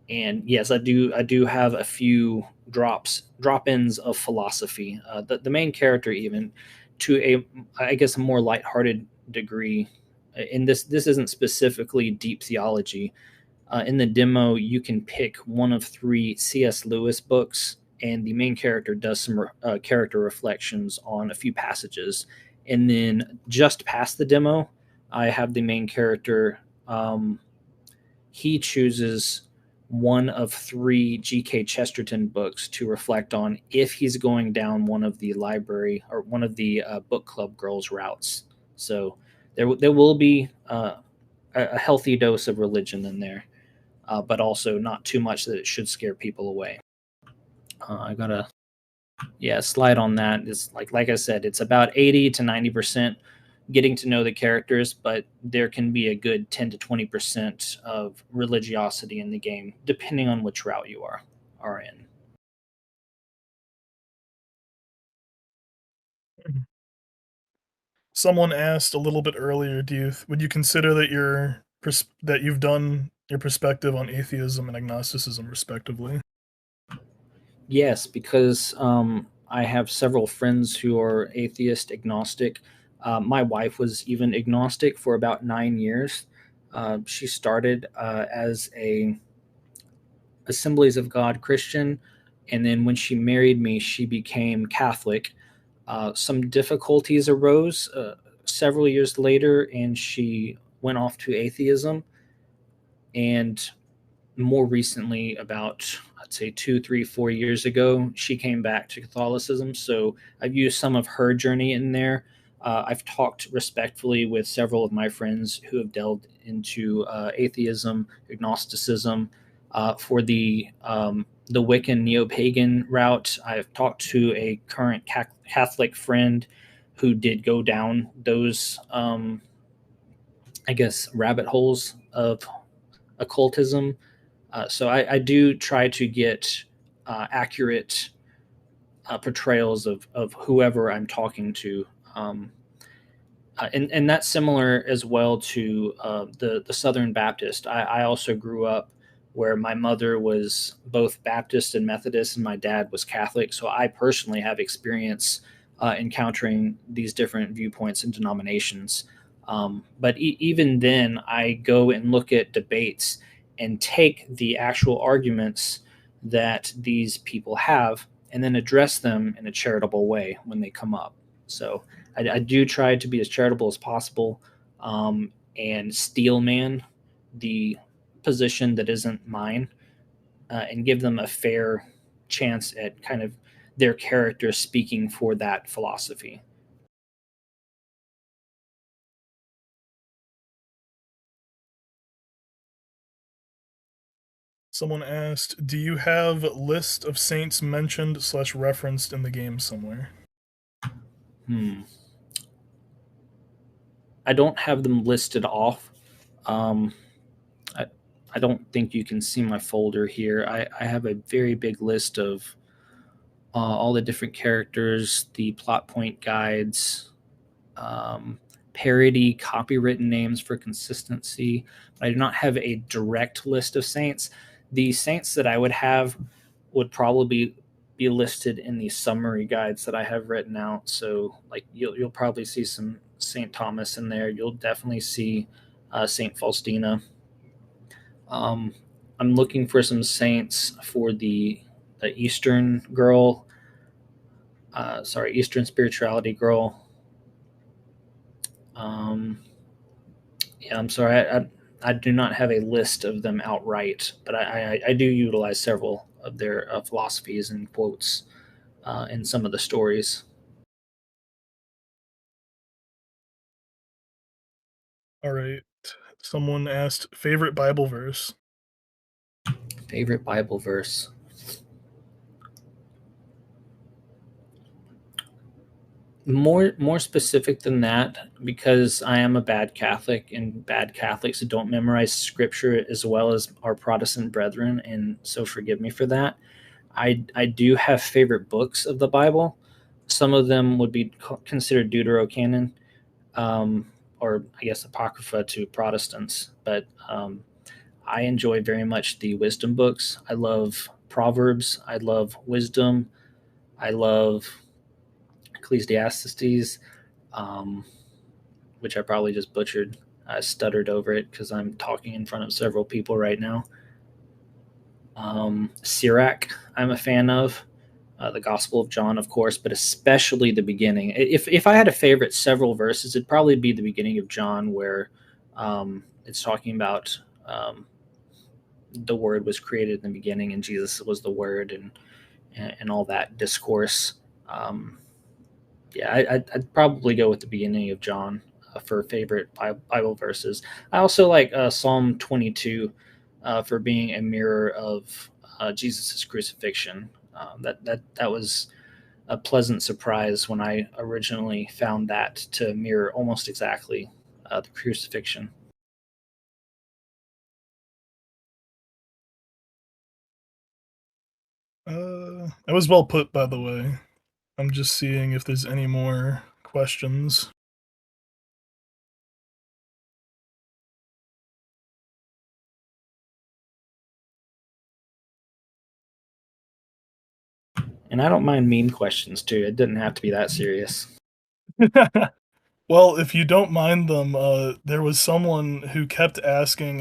And yes, I do have a few drop-ins of philosophy. The main character, even to a, I guess, a more lighthearted degree. In this isn't specifically deep theology. In the demo, you can pick one of 3 C.S. Lewis books, and the main character does some character reflections on a few passages. And then just past the demo, I have the main character. He chooses one of 3 G.K. Chesterton books to reflect on if he's going down one of the library or one of the book club girls' routes. So there will be a healthy dose of religion in there. But also not too much that it should scare people away. I gotta, slide on that. Is like I said, it's about 80 to 90% getting to know the characters, but there can be a good 10 to 20% of religiosity in the game, depending on which route you are in. Someone asked a little bit earlier, would you consider that that you've done your perspective on atheism and agnosticism respectively? Yes, because I have several friends who are atheist, agnostic. My wife was even agnostic for about 9 years. She started as a Assemblies of God Christian, and then when she married me, she became Catholic. Some difficulties arose several years later, and she went off to atheism. And more recently, about I'd say 2, 3, 4 years ago, she came back to Catholicism. So I've used some of her journey in there. I've talked respectfully with several of my friends who have delved into atheism, agnosticism. For the Wiccan neo-pagan route, I've talked to a current Catholic friend who did go down those, I guess, rabbit holes of occultism. So I do try to get accurate portrayals of whoever I'm talking to. And that's similar as well to the Southern Baptist. I also grew up where my mother was both Baptist and Methodist, and my dad was Catholic. So I personally have experience encountering these different viewpoints and denominations. But even then, I go and look at debates and take the actual arguments that these people have and then address them in a charitable way when they come up. So I do try to be as charitable as possible and steel man the position that isn't mine and give them a fair chance at kind of their character speaking for that philosophy. Someone asked, do you have a list of saints mentioned / referenced in the game somewhere? I don't have them listed off. I don't think you can see my folder here. I have a very big list of all the different characters, the plot point guides, parody copywritten names for consistency. But I do not have a direct list of saints. The saints that I would have would probably be listed in the summary guides that I have written out. So like you'll probably see some Saint Thomas in there. You'll definitely see Saint Faustina. I'm looking for some saints for the Eastern girl. Eastern spirituality girl. Yeah, I'm sorry. I do not have a list of them outright, but I do utilize several of their philosophies and quotes in some of the stories. All right. Someone asked, favorite Bible verse? Favorite Bible verse? More specific than that, because I am a bad Catholic, and bad Catholics don't memorize scripture as well as our Protestant brethren, and so forgive me for that. I do have favorite books of the Bible. Some of them would be considered Deuterocanon, or I guess Apocrypha to Protestants. But I enjoy very much the wisdom books. I love Proverbs. I love Wisdom. I love Ecclesiastes, um, which I probably just butchered. I stuttered over it because I'm talking in front of several people right now. Sirach, I'm a fan of. The Gospel of John, of course, but especially the beginning. If I had a favorite several verses, it'd probably be the beginning of John, where it's talking about the Word was created in the beginning, and Jesus was the Word, and all that discourse. I'd probably go with the beginning of John for favorite Bible verses. I also like Psalm 22 for being a mirror of Jesus' crucifixion. That was a pleasant surprise when I originally found that to mirror almost exactly the crucifixion. That was well put, by the way. I'm just seeing if there's any more questions. And I don't mind meme questions too. It didn't have to be that serious. Well, if you don't mind them, there was someone who kept asking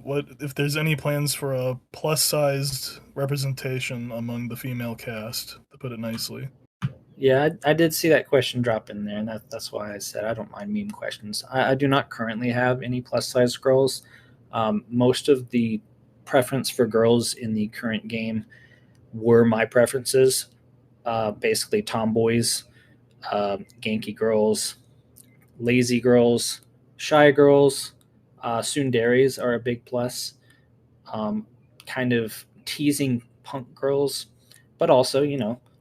what if there's any plans for a plus-sized representation among the female cast, to put it nicely. Yeah, I did see that question drop in there, and that's why I said I don't mind meme questions. I do not currently have any plus size girls. Most of the preference for girls in the current game were my preferences. Basically, tomboys, ganky girls, lazy girls, shy girls, tsunderes are a big plus. Kind of teasing punk girls, but also,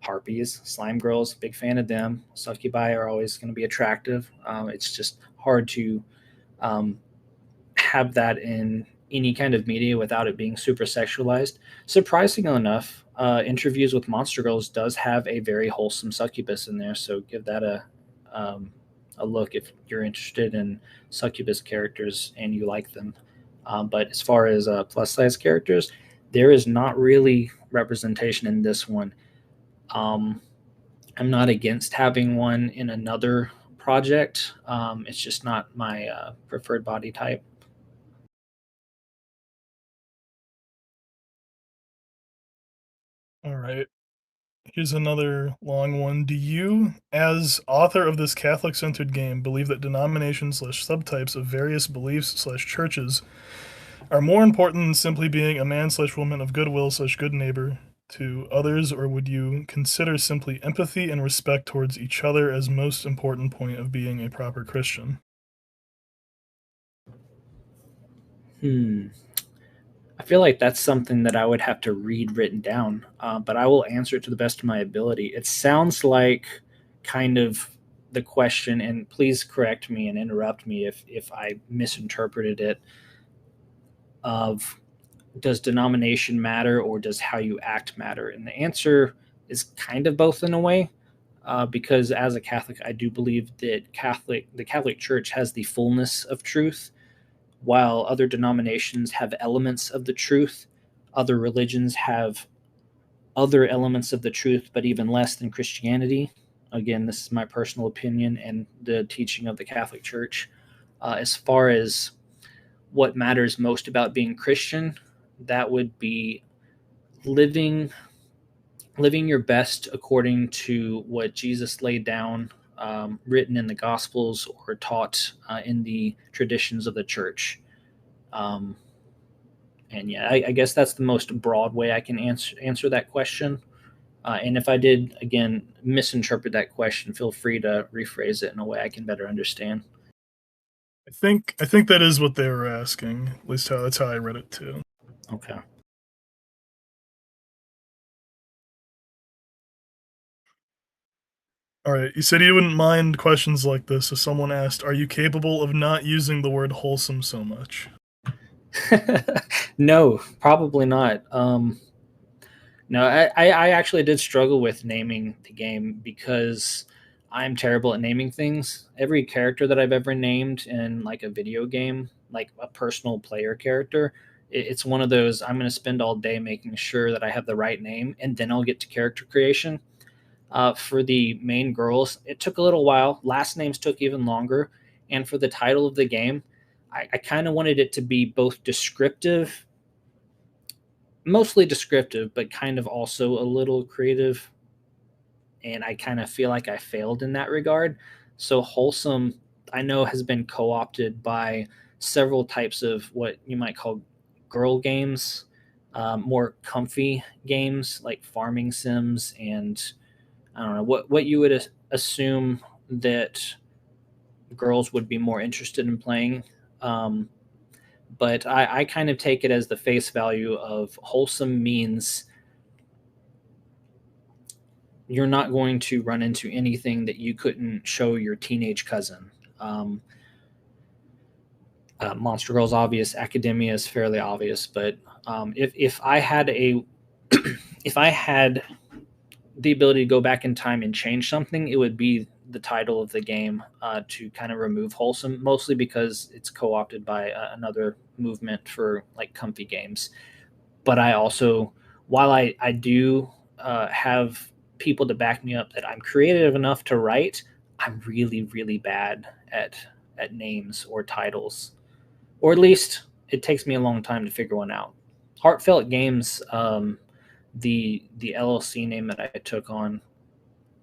harpies, slime girls, big fan of them. Succubi are always going to be attractive. It's just hard to um, have that in any kind of media without it being super sexualized. Surprisingly enough, interviews with monster girls does have a very wholesome succubus in there, so give that a look if you're interested in succubus characters and you like them. But as far as plus size characters, there is not really representation in this one. I'm not against having one in another project. It's just not my preferred body type. All right. Here's another long one. Do you, as author of this Catholic-centered game, believe that denominations/subtypes of various beliefs/churches are more important than simply being a man/woman of goodwill/good neighbor to others, or would you consider simply empathy and respect towards each other as most important point of being a proper Christian? I feel like that's something that I would have to read written down, but I will answer it to the best of my ability. It sounds like kind of the question, and please correct me and interrupt me if I misinterpreted it, of does denomination matter or does how you act matter? And the answer is kind of both in a way, because as a Catholic, I do believe that the Catholic Church has the fullness of truth, while other denominations have elements of the truth. Other religions have other elements of the truth, but even less than Christianity. Again, this is my personal opinion and the teaching of the Catholic Church. As far as what matters most about being Christian, that would be living your best according to what Jesus laid down, written in the Gospels or taught in the traditions of the church. Um, and yeah, I guess that's the most broad way I can answer that question. And if I did again misinterpret that question, feel free to rephrase it in a way I can better understand. I think that is what they were asking. At least that's how I read it too. Okay. All right, you said you wouldn't mind questions like this. So someone asked, "Are you capable of not using the word wholesome so much?" No, probably not. No, I actually did struggle with naming the game because I'm terrible at naming things. Every character that I've ever named in like a video game, like a personal player character, it's one of those I'm going to spend all day making sure that I have the right name, and then I'll get to character creation. For the main girls, it took a little while. Last names took even longer. And for the title of the game, I kind of wanted it to be both descriptive, mostly descriptive, but kind of also a little creative. And I kind of feel like I failed in that regard. So wholesome, I know, has been co-opted by several types of what you might call girl games, more comfy games like farming sims, and I don't know what you would assume that girls would be more interested in playing. Um, but I kind of take it as the face value of wholesome means you're not going to run into anything that you couldn't show your teenage cousin. Monster Girls obvious, Academia is fairly obvious, but if I had a if I had the ability to go back in time and change something, it would be the title of the game to kind of remove wholesome, mostly because it's co-opted by another movement for like comfy games. But I also, while I do have people to back me up that I'm creative enough to write, I'm really really bad at names or titles, or at least it takes me a long time to figure one out. Heartfelt Games, the LLC name that I took on,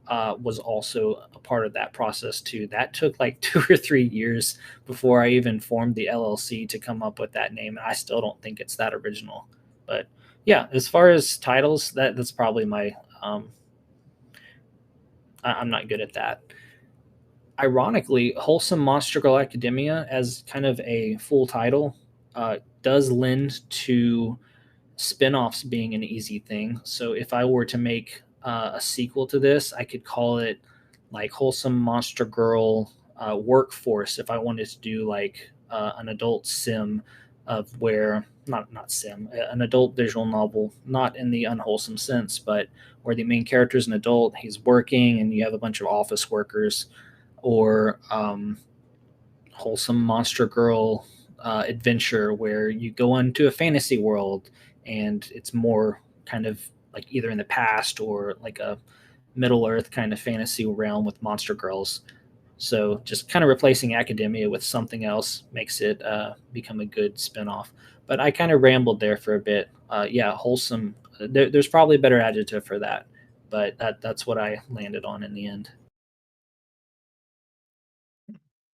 was also a part of that process too. That took like 2 or 3 years before I even formed the LLC to come up with that name, and I still don't think it's that original. But yeah, as far as titles, that's probably my. I'm not good at that. Ironically, Wholesome Monster Girl Academia, as kind of a full title, does lend to spin-offs being an easy thing. So if I were to make a sequel to this, I could call it like Wholesome Monster Girl Workforce. If I wanted to do like an adult sim of where not sim, an adult visual novel, not in the unwholesome sense, but where the main character is an adult, he's working, and you have a bunch of office workers, or Wholesome Monster Girl adventure where you go into a fantasy world and it's more kind of like either in the past or like a Middle Earth kind of fantasy realm with monster girls. So just kind of replacing Academia with something else makes it become a good spinoff. But I kind of rambled there for a bit. Yeah, wholesome. There's probably a better adjective for that, but that's what I landed on in the end.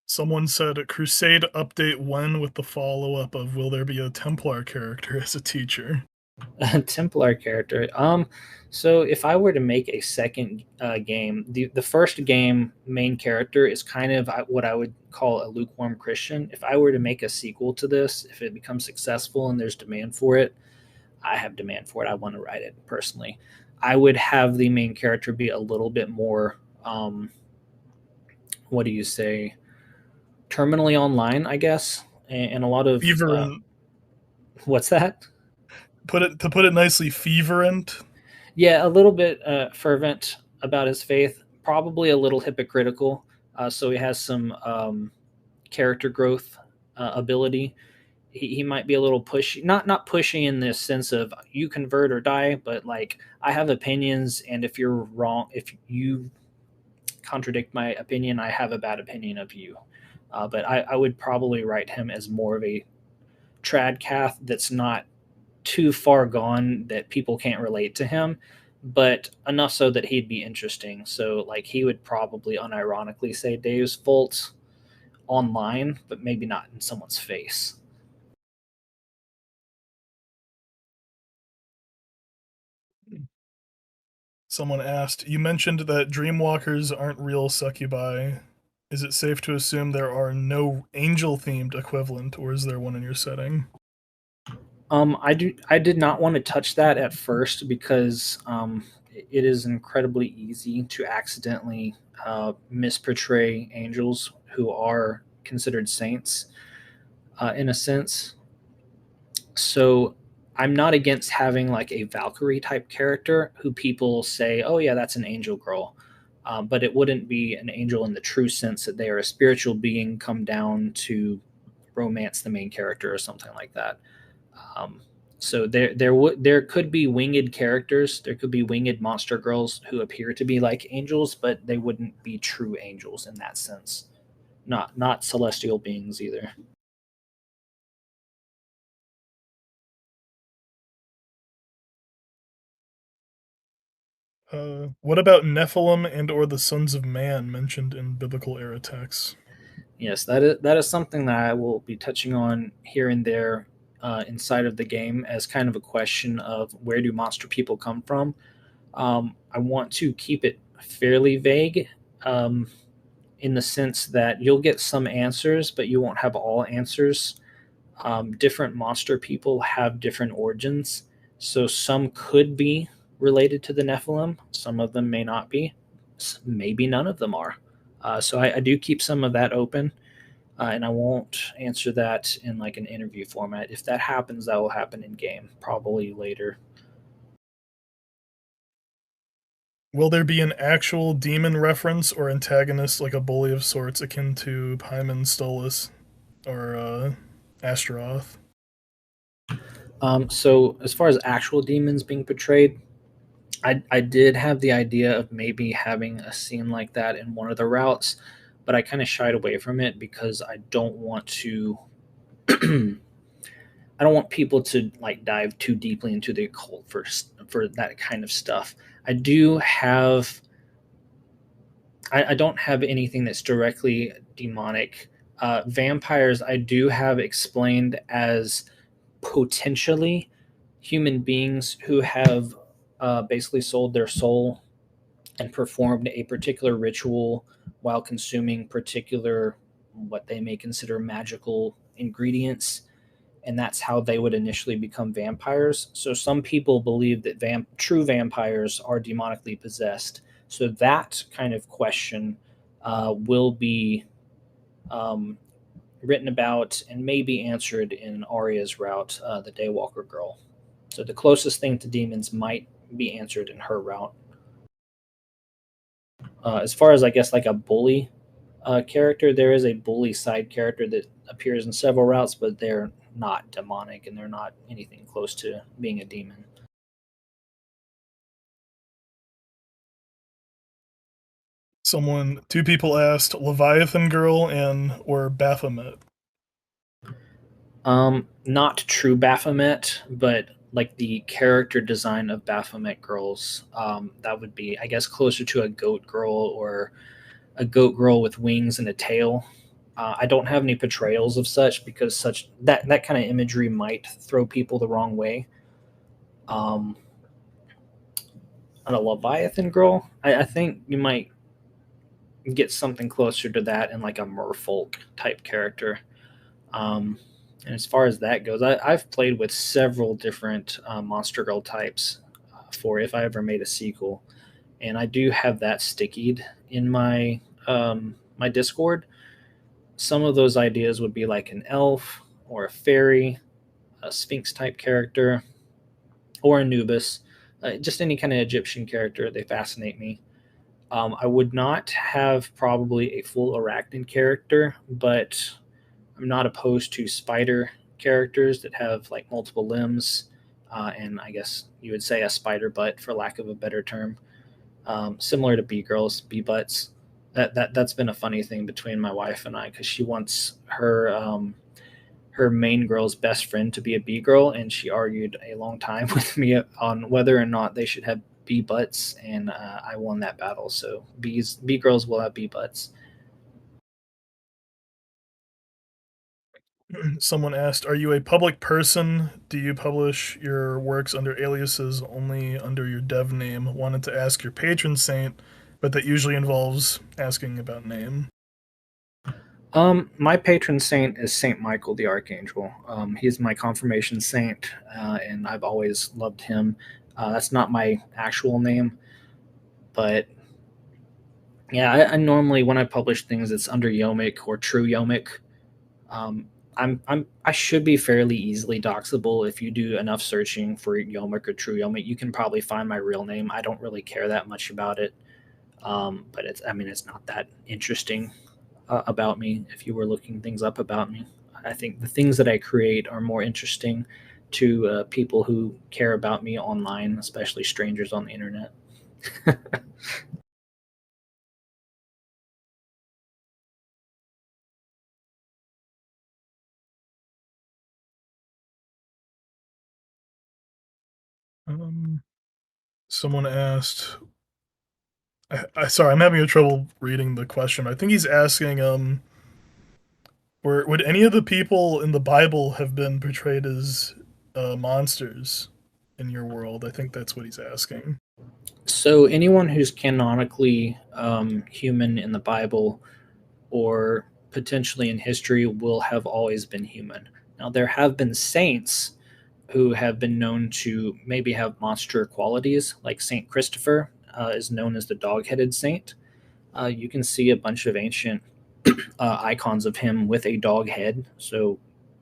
Someone said Crusade update when, with the follow-up of will there be a Templar character as a teacher? A Templar character. So if I were to make a second game, the first game main character is kind of what I would call a lukewarm Christian. If I were to make a sequel to this, if it becomes successful and there's demand for it, I have demand for it. I want to write it personally. I would have the main character be a little bit more, what do you say, terminally online, I guess, and a lot of Feverent. What's that? To put it nicely, feverent. Yeah, a little bit fervent about his faith, probably a little hypocritical. So he has some character growth ability. He might be a little pushy, not pushy in the sense of you convert or die, but like I have opinions, and if you're wrong, if you contradict my opinion, I have a bad opinion of you. But I would probably write him as more of a trad cath that's not too far gone that people can't relate to him, but enough so that he'd be interesting. So like he would probably unironically say Deus Vult online, but maybe not in someone's face. Someone asked, you mentioned that dreamwalkers aren't real succubi. Is it safe to assume there are no angel-themed equivalent, or is there one in your setting? I did not want to touch that at first because it is incredibly easy to accidentally misportray angels who are considered saints in a sense. So I'm not against having like a Valkyrie type character who people say, oh, yeah, that's an angel girl. But it wouldn't be an angel in the true sense that they are a spiritual being come down to romance the main character or something like that. So there could be winged characters. There could be winged monster girls who appear to be like angels, but they wouldn't be true angels in that sense. Not celestial beings either. What about Nephilim and or the sons of man mentioned in biblical era texts? Yes, that is something that I will be touching on here and there inside of the game as kind of a question of where do monster people come from. I want to keep it fairly vague in the sense that you'll get some answers, but you won't have all answers. Different monster people have different origins, so some could be related to the Nephilim. Some of them may not be. Maybe none of them are. So I do keep some of that open, and I won't answer that in like an interview format. If that happens, that will happen in game, probably later. Will there be an actual demon reference or antagonist, like a bully of sorts, akin to Paimon Stolas or Astaroth? So as far as actual demons being portrayed, I did have the idea of maybe having a scene like that in one of the routes, but I kind of shied away from it because I don't want to. I don't want people to like dive too deeply into the occult for that kind of stuff. I do have. I don't have anything that's directly demonic. Vampires, I do have explained as potentially human beings who have basically sold their soul and performed a particular ritual while consuming particular what they may consider magical ingredients, and that's how they would initially become vampires. So some people believe that true vampires are demonically possessed. So that kind of question will be um, written about and may be answered in Arya's route, the Daywalker girl. So the closest thing to demons might be answered in her route. As far as I guess like a bully character, there is a bully side character that appears in several routes, but they're not demonic and they're not anything close to being a demon. Two people asked Leviathan Girl and or Baphomet. Not true Baphomet, but like the character design of Baphomet girls. That would be, I guess, closer to a goat girl or a goat girl with wings and a tail. I don't have any portrayals of such because such that kind of imagery might throw people the wrong way. On a Leviathan girl, I think you might get something closer to that in like a merfolk type character. And as far as that goes, I've played with several different Monster Girl types for if I ever made a sequel, and I do have that stickied in my my Discord. Some of those ideas would be like an elf or a fairy, a Sphinx type character, or Anubis. Just any kind of Egyptian character. They fascinate me. I would not have probably a full arachnid character, but I'm not opposed to spider characters that have like multiple limbs, and I guess you would say a spider butt for lack of a better term, similar to bee girls, bee butts. That's been a funny thing between my wife and I because she wants her main girl's best friend to be a bee girl, and she argued a long time with me on whether or not they should have bee butts, and I won that battle. So bee girls will have bee butts. Someone asked, are you a public person? Do you publish your works under aliases, only under your dev name? Wanted to ask your patron saint, but that usually involves asking about name. My patron saint is Saint Michael the Archangel. He's my confirmation saint, and I've always loved him. That's not my actual name. But yeah, I normally when I publish things, it's under Yomic or True Yomic. I should be fairly easily doxable if you do enough searching for Yomic or True Yomic. You can probably find my real name. I don't really care that much about it, but it's not that interesting about me. If you were looking things up about me, I think the things that I create are more interesting to people who care about me online, especially strangers on the internet. Someone asked. Sorry, I'm having trouble reading the question. I think he's asking, would any of the people in the Bible have been portrayed as monsters in your world? I think that's what he's asking. So anyone who's canonically human in the Bible or potentially in history will have always been human. Now there have been saints who have been known to maybe have monster qualities, like Saint Christopher is known as the dog-headed saint. You can see a bunch of ancient icons of him with a dog head. So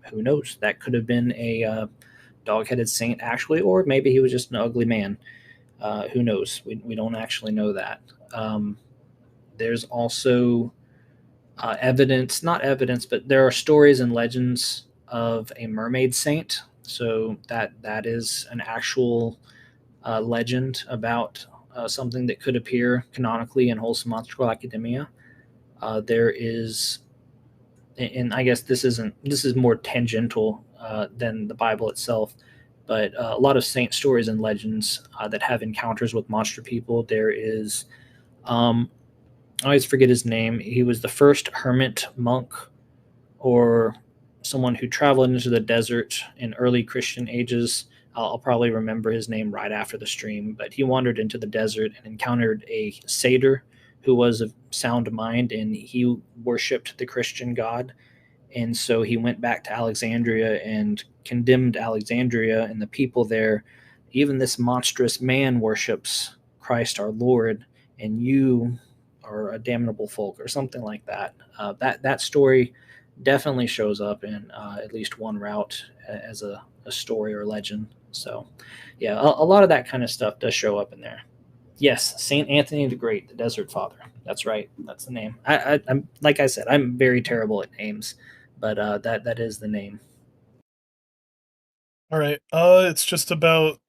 who knows? That could have been a dog-headed saint actually, or maybe he was just an ugly man. Who knows? We don't actually know that. There's also evidence, not evidence, but there are stories and legends of a mermaid saint. So that is an actual legend about something that could appear canonically in Wholesome Monsterful Academia. There is, and I guess this is more tangential than the Bible itself, but a lot of saint stories and legends that have encounters with monster people. There is, I always forget his name. He was the first hermit monk or someone who traveled into the desert in early Christian ages. I'll probably remember his name right after the stream, but he wandered into the desert and encountered a satyr who was of sound mind, and he worshipped the Christian God. And so he went back to Alexandria and condemned Alexandria and the people there. Even this monstrous man worships Christ our Lord, and you are a damnable folk, or something like that. That story definitely shows up in at least one route as a story or legend. So, yeah, a lot of that kind of stuff does show up in there. Yes, Saint Anthony the Great, the Desert Father. That's right. That's the name. I'm like I said, I'm very terrible at names, but that is the name. All right. It's just about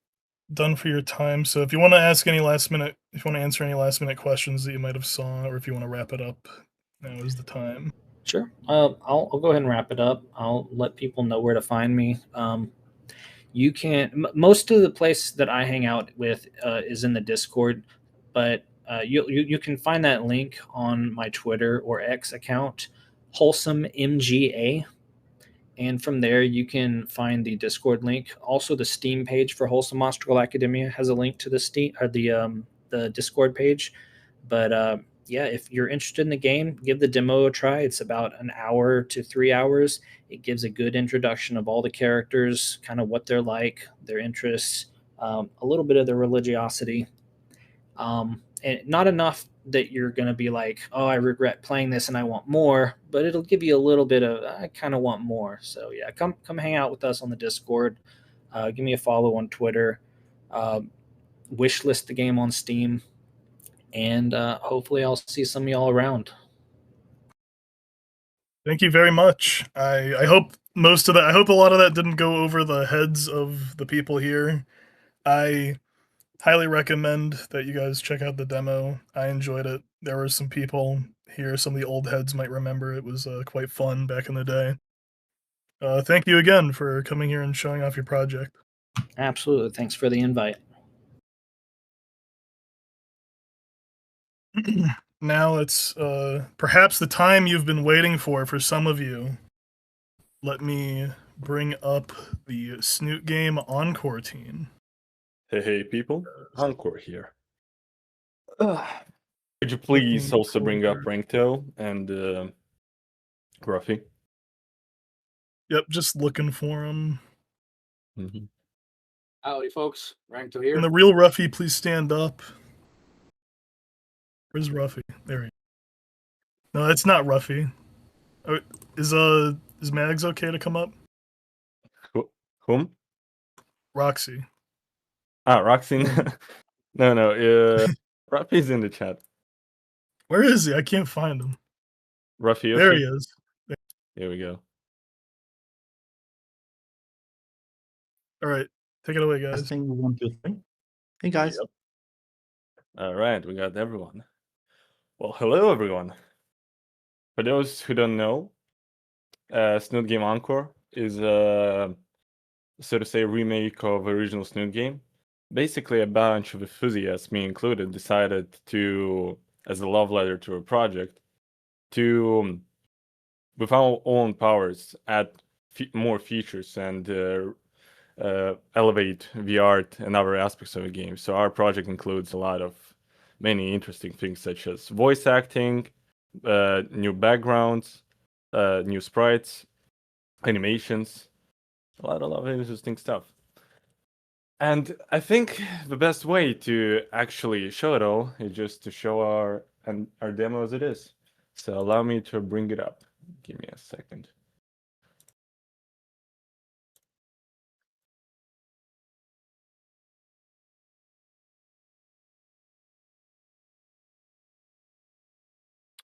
done for your time. So if you want to ask any last minute, if you want to answer any last minute questions that you might have saw, or if you want to wrap it up, now is the time. Sure. I'll go ahead and wrap it up. I'll let people know where to find me. You can most of the place that I hang out with is in the Discord, but you can find that link on my Twitter or X account, Wholesome MGA, and from there you can find the Discord link. Also, the Steam page for Wholesome Monsterful Academia has a link to the Steam or the Discord page. But yeah, if you're interested in the game, give the demo a try. It's about an hour to 3 hours. It gives a good introduction of all the characters, kind of what they're like, their interests, a little bit of their religiosity. And not enough that you're going to be like, oh, I regret playing this and I want more, but it'll give you a little bit of, I kind of want more. So yeah, come hang out with us on the Discord. Give me a follow on Twitter. Wishlist the game on Steam, and hopefully I'll see some of y'all around. Thank you very much. I hope most of that. I hope a lot of that didn't go over the heads of the people here. I highly recommend that you guys check out the demo. I enjoyed it. There were some people here, some of the old heads might remember it was quite fun back in the day. Thank you again for coming here and showing off your project. Absolutely. Thanks for the invite. Now it's perhaps the time you've been waiting for some of you. Let me bring up the Snoot Game Encore team. Hey, people. Encore here. Could you please also bring up Ranktail and Gruffy? Yep, just looking for him. Howdy, folks. Rankto here. And the real Ruffy, please stand up. Where's Ruffy? There he is. No, it's not Ruffy. Oh, is Mags okay to come up? Whom? Roxy. Ah, Roxy. No. Ruffy's in the chat. Where is he? I can't find him. Ruffy There he Yoshi? is. Here we go. All right, take it away, guys. Testing 1, 2, 3. Hey guys. Yep. All right, we got everyone. Well, hello everyone. For those who don't know, Snoot Game Encore is so to say remake of original Snoot Game. Basically, a bunch of enthusiasts, me included, decided to, as a love letter to a project, to, with our own powers, add more features and elevate the art and other aspects of the game. So our project includes a lot of many interesting things such as voice acting, new backgrounds, new sprites, animations, a lot of interesting stuff. And I think the best way to actually show it all is just to show our demo as it is. So allow me to bring it up. Give me a second.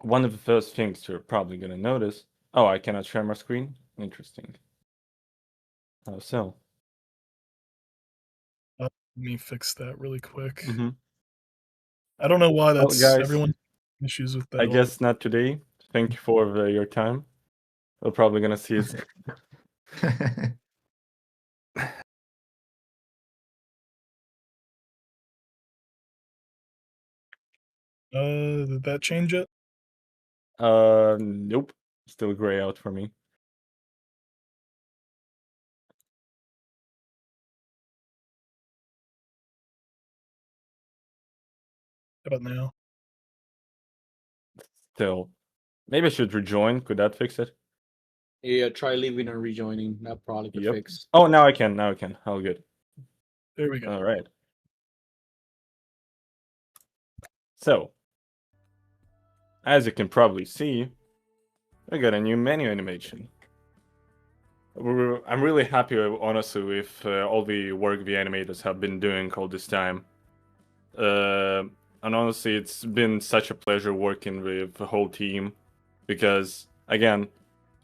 One of the first things you're probably going to notice. Oh, I cannot share my screen? Interesting. How so? Let me fix that really quick. Mhm. I don't know why Well, that's guys, everyone issues with that. I guess not today. Thank you for your time. We're probably going to see it. Did that change it? Nope. Still gray out for me. How about now? Still. Maybe I should rejoin. Could that fix it? Yeah, try leaving and rejoining. That probably could Yep. fix. Oh, now I can. All good. There we go. All right. So, as you can probably see, I got a new menu animation. I'm really happy, honestly, with all the work the animators have been doing all this time. And honestly, it's been such a pleasure working with the whole team, because, again,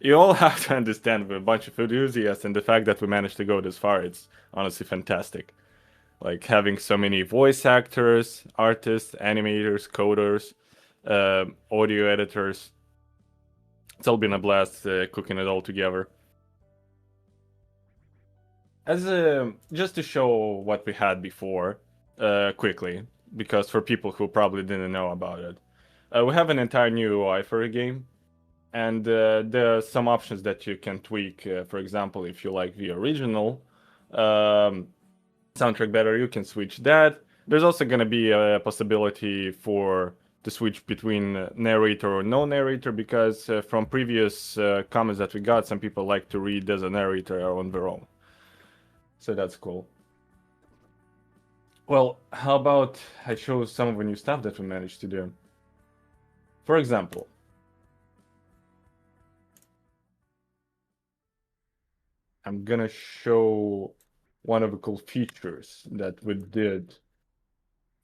you all have to understand we're a bunch of enthusiasts, and the fact that we managed to go this far, it's honestly fantastic. Like, having so many voice actors, artists, animators, coders, audio editors. It's all been a blast cooking it all together. As just to show what we had before, quickly, because for people who probably didn't know about it, we have an entire new UI for the game, and there are some options that you can tweak. For example, if you like the original soundtrack better, you can switch that. There's also going to be a possibility to switch between narrator or no narrator, because from previous comments that we got, some people like to read as a narrator on their own. So that's cool. Well, how about I show some of the new stuff that we managed to do? For example, I'm gonna show one of the cool features that we did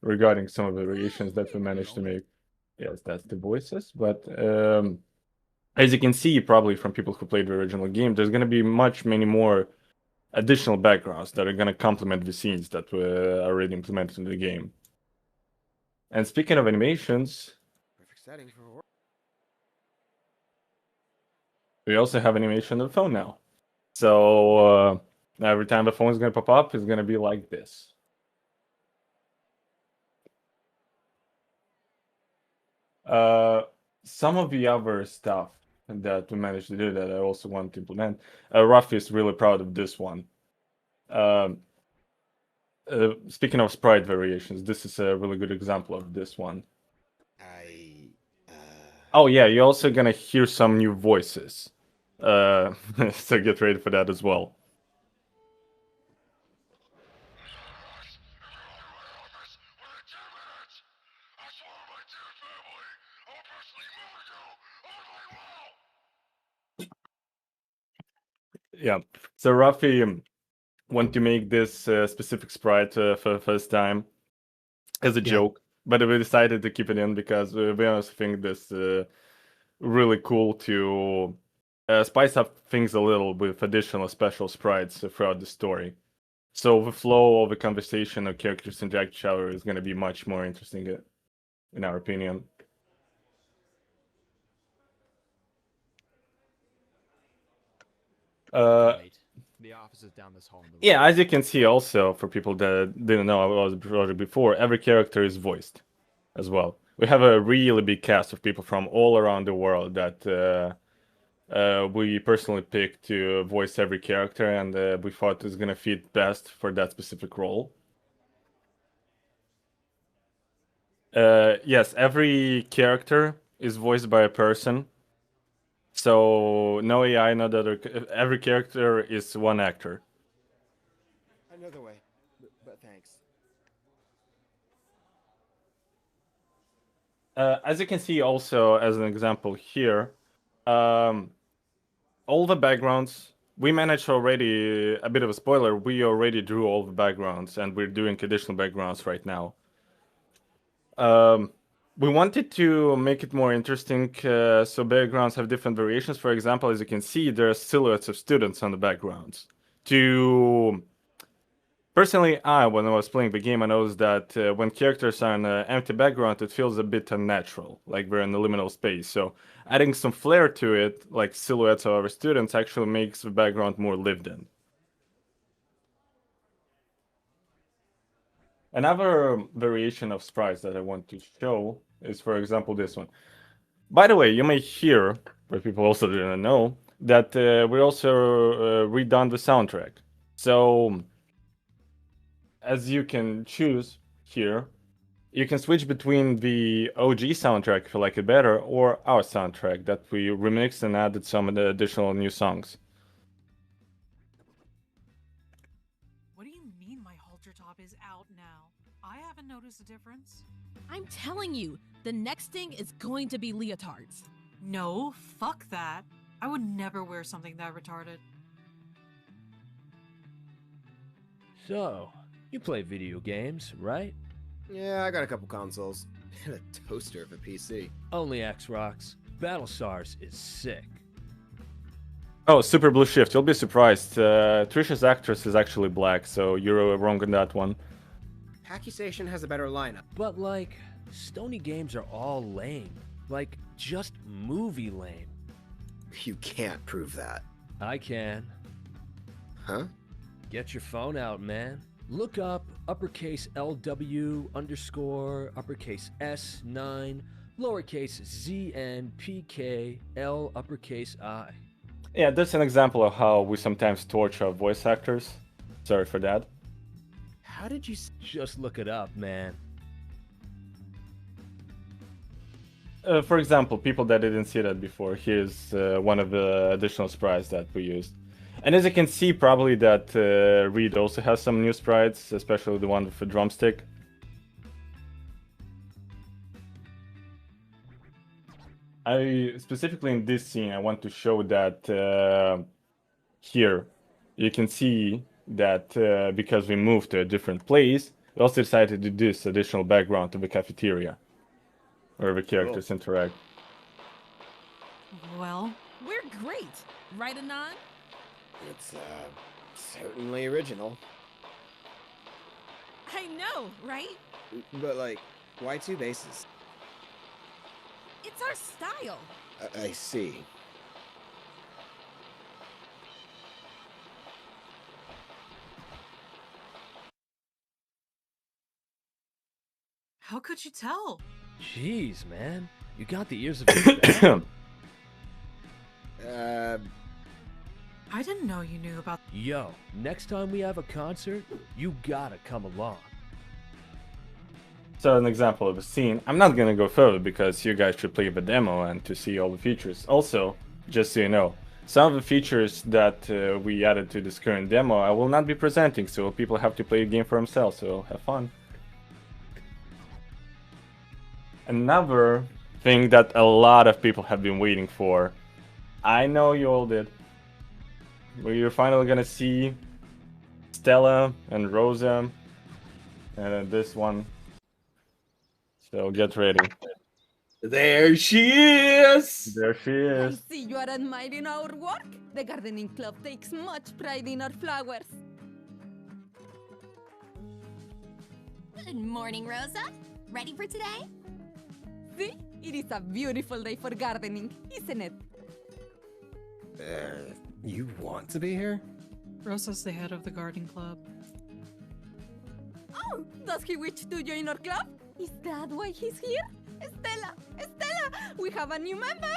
regarding some of the variations that we managed to make. Yes, that's the voices, but as you can see, probably from people who played the original game, there's gonna be many more additional backgrounds that are going to complement the scenes that were already implemented in the game. And speaking of animations, we also have animation on the phone now. So every time the phone is going to pop up, it's going to be like this. Some of the other stuff that we managed to do that I also want to implement, Ruff is really proud of this one. Speaking of sprite variations, this is a really good example of this one. Oh yeah, you're also gonna hear some new voices. So get ready for that as well. Yeah. So Rafi want to make this specific sprite for the first time as a joke, but we decided to keep it in because we also think this really cool to spice up things a little with additional special sprites throughout the story. So the flow of the conversation of characters interact with each other is going to be much more interesting, in our opinion. The office is down this hall. Yeah, as you can see also, for people that didn't know about the project before, every character is voiced as well. We have a really big cast of people from all around the world that we personally picked to voice every character, and we thought is going to fit best for that specific role. Yes, every character is voiced by a person. So no AI, no other. Every character is one actor. Another way, but thanks. As you can see also as an example here, all the backgrounds, we managed already, a bit of a spoiler, we already drew all the backgrounds and we're doing additional backgrounds right now. We wanted to make it more interesting, so backgrounds have different variations. For example, as you can see, there are silhouettes of students on the backgrounds. Personally, when I was playing the game, I noticed that when characters are in an empty background, it feels a bit unnatural, like we're in a liminal space. So adding some flair to it, like silhouettes of our students, actually makes the background more lived in. Another variation of sprites that I want to show is, for example, this one. By the way, you may hear, but people also didn't know, that we also redone the soundtrack. So as you can choose here, you can switch between the OG soundtrack if you like it better, or our soundtrack that we remixed and added some of the additional new songs. What do you mean my halter top is out now? I haven't noticed a difference. I'm telling you, the next thing is going to be leotards. No, fuck that. I would never wear something that retarded. So, you play video games, right? Yeah, I got a couple consoles. And a toaster of a PC. Only X-Rocks. Battlestars is sick. Oh, Super Blue Shift, you'll be surprised. Trisha's actress is actually black, so you're wrong on that one. Hacky Station has a better lineup. But like, Stony games are all lame. Like, just movie lame. You can't prove that. I can. Huh? Get your phone out, man. Look up uppercase LW underscore uppercase S9 lowercase ZN PK L uppercase I. Yeah, that's an example of how we sometimes torture voice actors. Sorry for that. How did you... Just look it up, man. For example, people that didn't see that before, here's one of the additional sprites that we used. And as you can see, probably that Reed also has some new sprites, especially the one with the drumstick. Specifically in this scene, I want to show that here, you can see that because we moved to a different place, we also decided to do this additional background to the cafeteria, where the characters interact. Well, we're great, right, Anon? It's, certainly original. I know, right? But, like, why two bases? It's our style. I see. how could you tell? Jeez, man. You got the ears of a I didn't know you knew about. Yo, next time we have a concert, you gotta come along. So an example of a scene, I'm not gonna go further because you guys should play the demo and to see all the features. Also, just so you know, some of the features that we added to this current demo I will not be presenting, so people have to play the game for themselves, so have fun. Another thing that a lot of people have been waiting for. I know you all did. We're finally gonna see Stella and Rosa and this one. So get ready. There she is! There she I is. see you are admiring our work. The gardening club takes much pride in our flowers. Good morning, Rosa. Ready for today? See? It is a beautiful day for gardening, isn't it? You want to be here? Rosa's the head of the garden club. Oh, does he wish to join our club? Is that why he's here? Stella! Stella! We have a new member!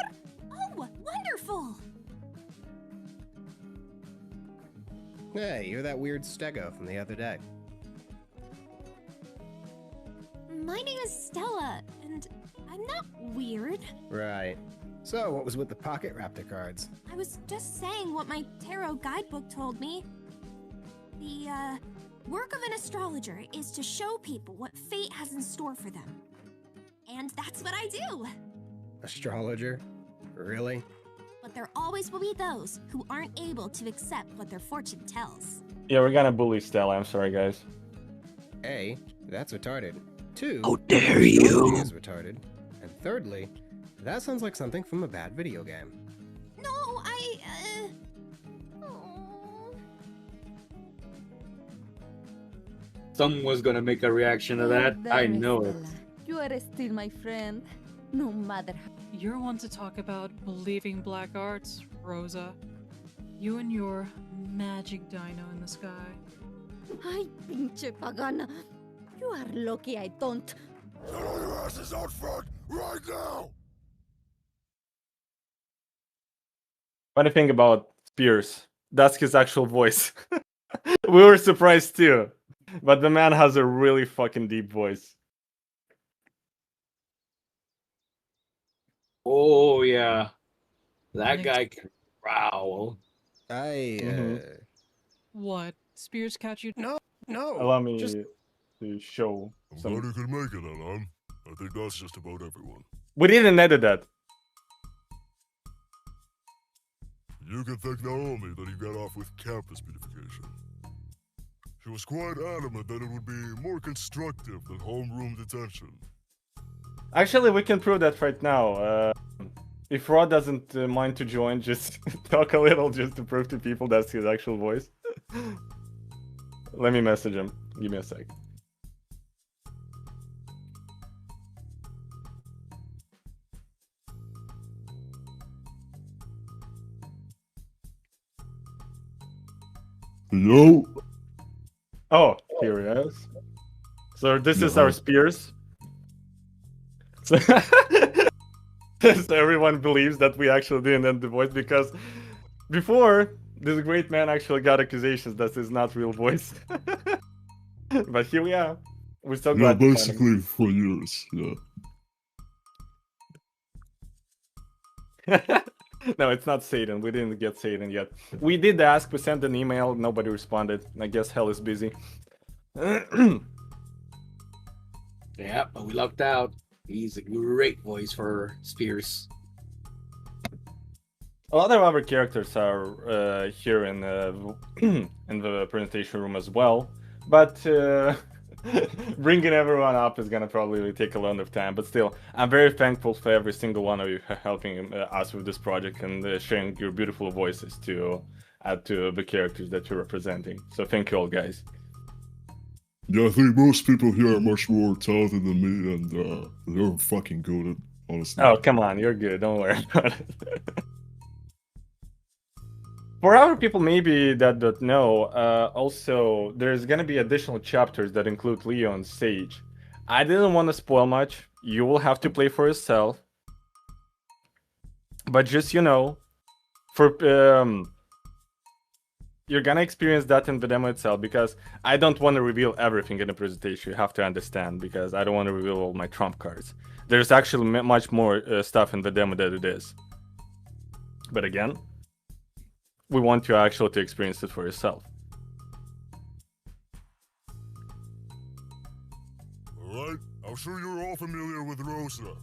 Oh, wonderful! Hey, you're that weird stego from the other day. My name is Stella, and I'm not weird. Right. So, what was with the pocket raptor cards? I was just saying what my tarot guidebook told me. The, work of an astrologer is to show people what fate has in store for them. And that's what I do. Astrologer? Really? But there always will be those who aren't able to accept what their fortune tells. Yeah, we're gonna bully Stella. I'm sorry, guys. A, that's retarded. 2, How dare you. astrology is retarded. And thirdly, that sounds like something from a bad video game. No, Someone's gonna make a reaction to that. I know it. You are still my friend, no matter how. You're one to talk about believing black arts, Rosa. You and your magic dino in the sky. Ay, pinche pagana. You are lucky I don't. Get all your asses out front, right now! Funny thing about Spears, that's his actual voice. We were surprised too. But the man has a really fucking deep voice. Oh, yeah. That guy can growl. What? Spears catch you? No. Allow me to show I'm some. glad you could make it, Alan. I think that's just about everyone. We didn't edit that. You can thank Naomi that you got off with campus beautification. She was quite adamant that it would be more constructive than homeroom detention. Actually, we can prove that right now. If Rod doesn't mind to join, just talk a little just to prove to people that's his actual voice. Let me message him. Give me a sec. Yo. Oh, here he is. So this is our Spears. So, so everyone believes that we actually didn't end the voice because before this great man actually got accusations that is not real voice. But here we are. We're so Yeah, glad. basically for years, yeah. No, it's not Satan. We didn't get Satan yet. We did ask, we sent an email, nobody responded. I guess hell is busy. Yeah, but we lucked out. He's a great voice for Spears. A lot of other characters are here in in the presentation room as well, but bringing everyone up is gonna probably take a lot of time. But still, I'm very thankful for every single one of you helping us with this project and sharing your beautiful voices to add to the characters that you're representing. So thank you all, guys. Yeah, I think most people here are much more talented than me, and they're fucking good, honestly. Oh, come on, you're good. Don't worry about it. For other people maybe that don't know, also there's gonna be additional chapters that include Leo and Sage. I didn't want to spoil much. You will have to play for yourself. But just for you're gonna experience that in the demo itself because I don't want to reveal everything in the presentation. You have to understand because I don't want to reveal all my trump cards. There's actually much more stuff in the demo than it is. But again, we want you actually to experience it for yourself. Alright, I'm sure you're all familiar with Rosa.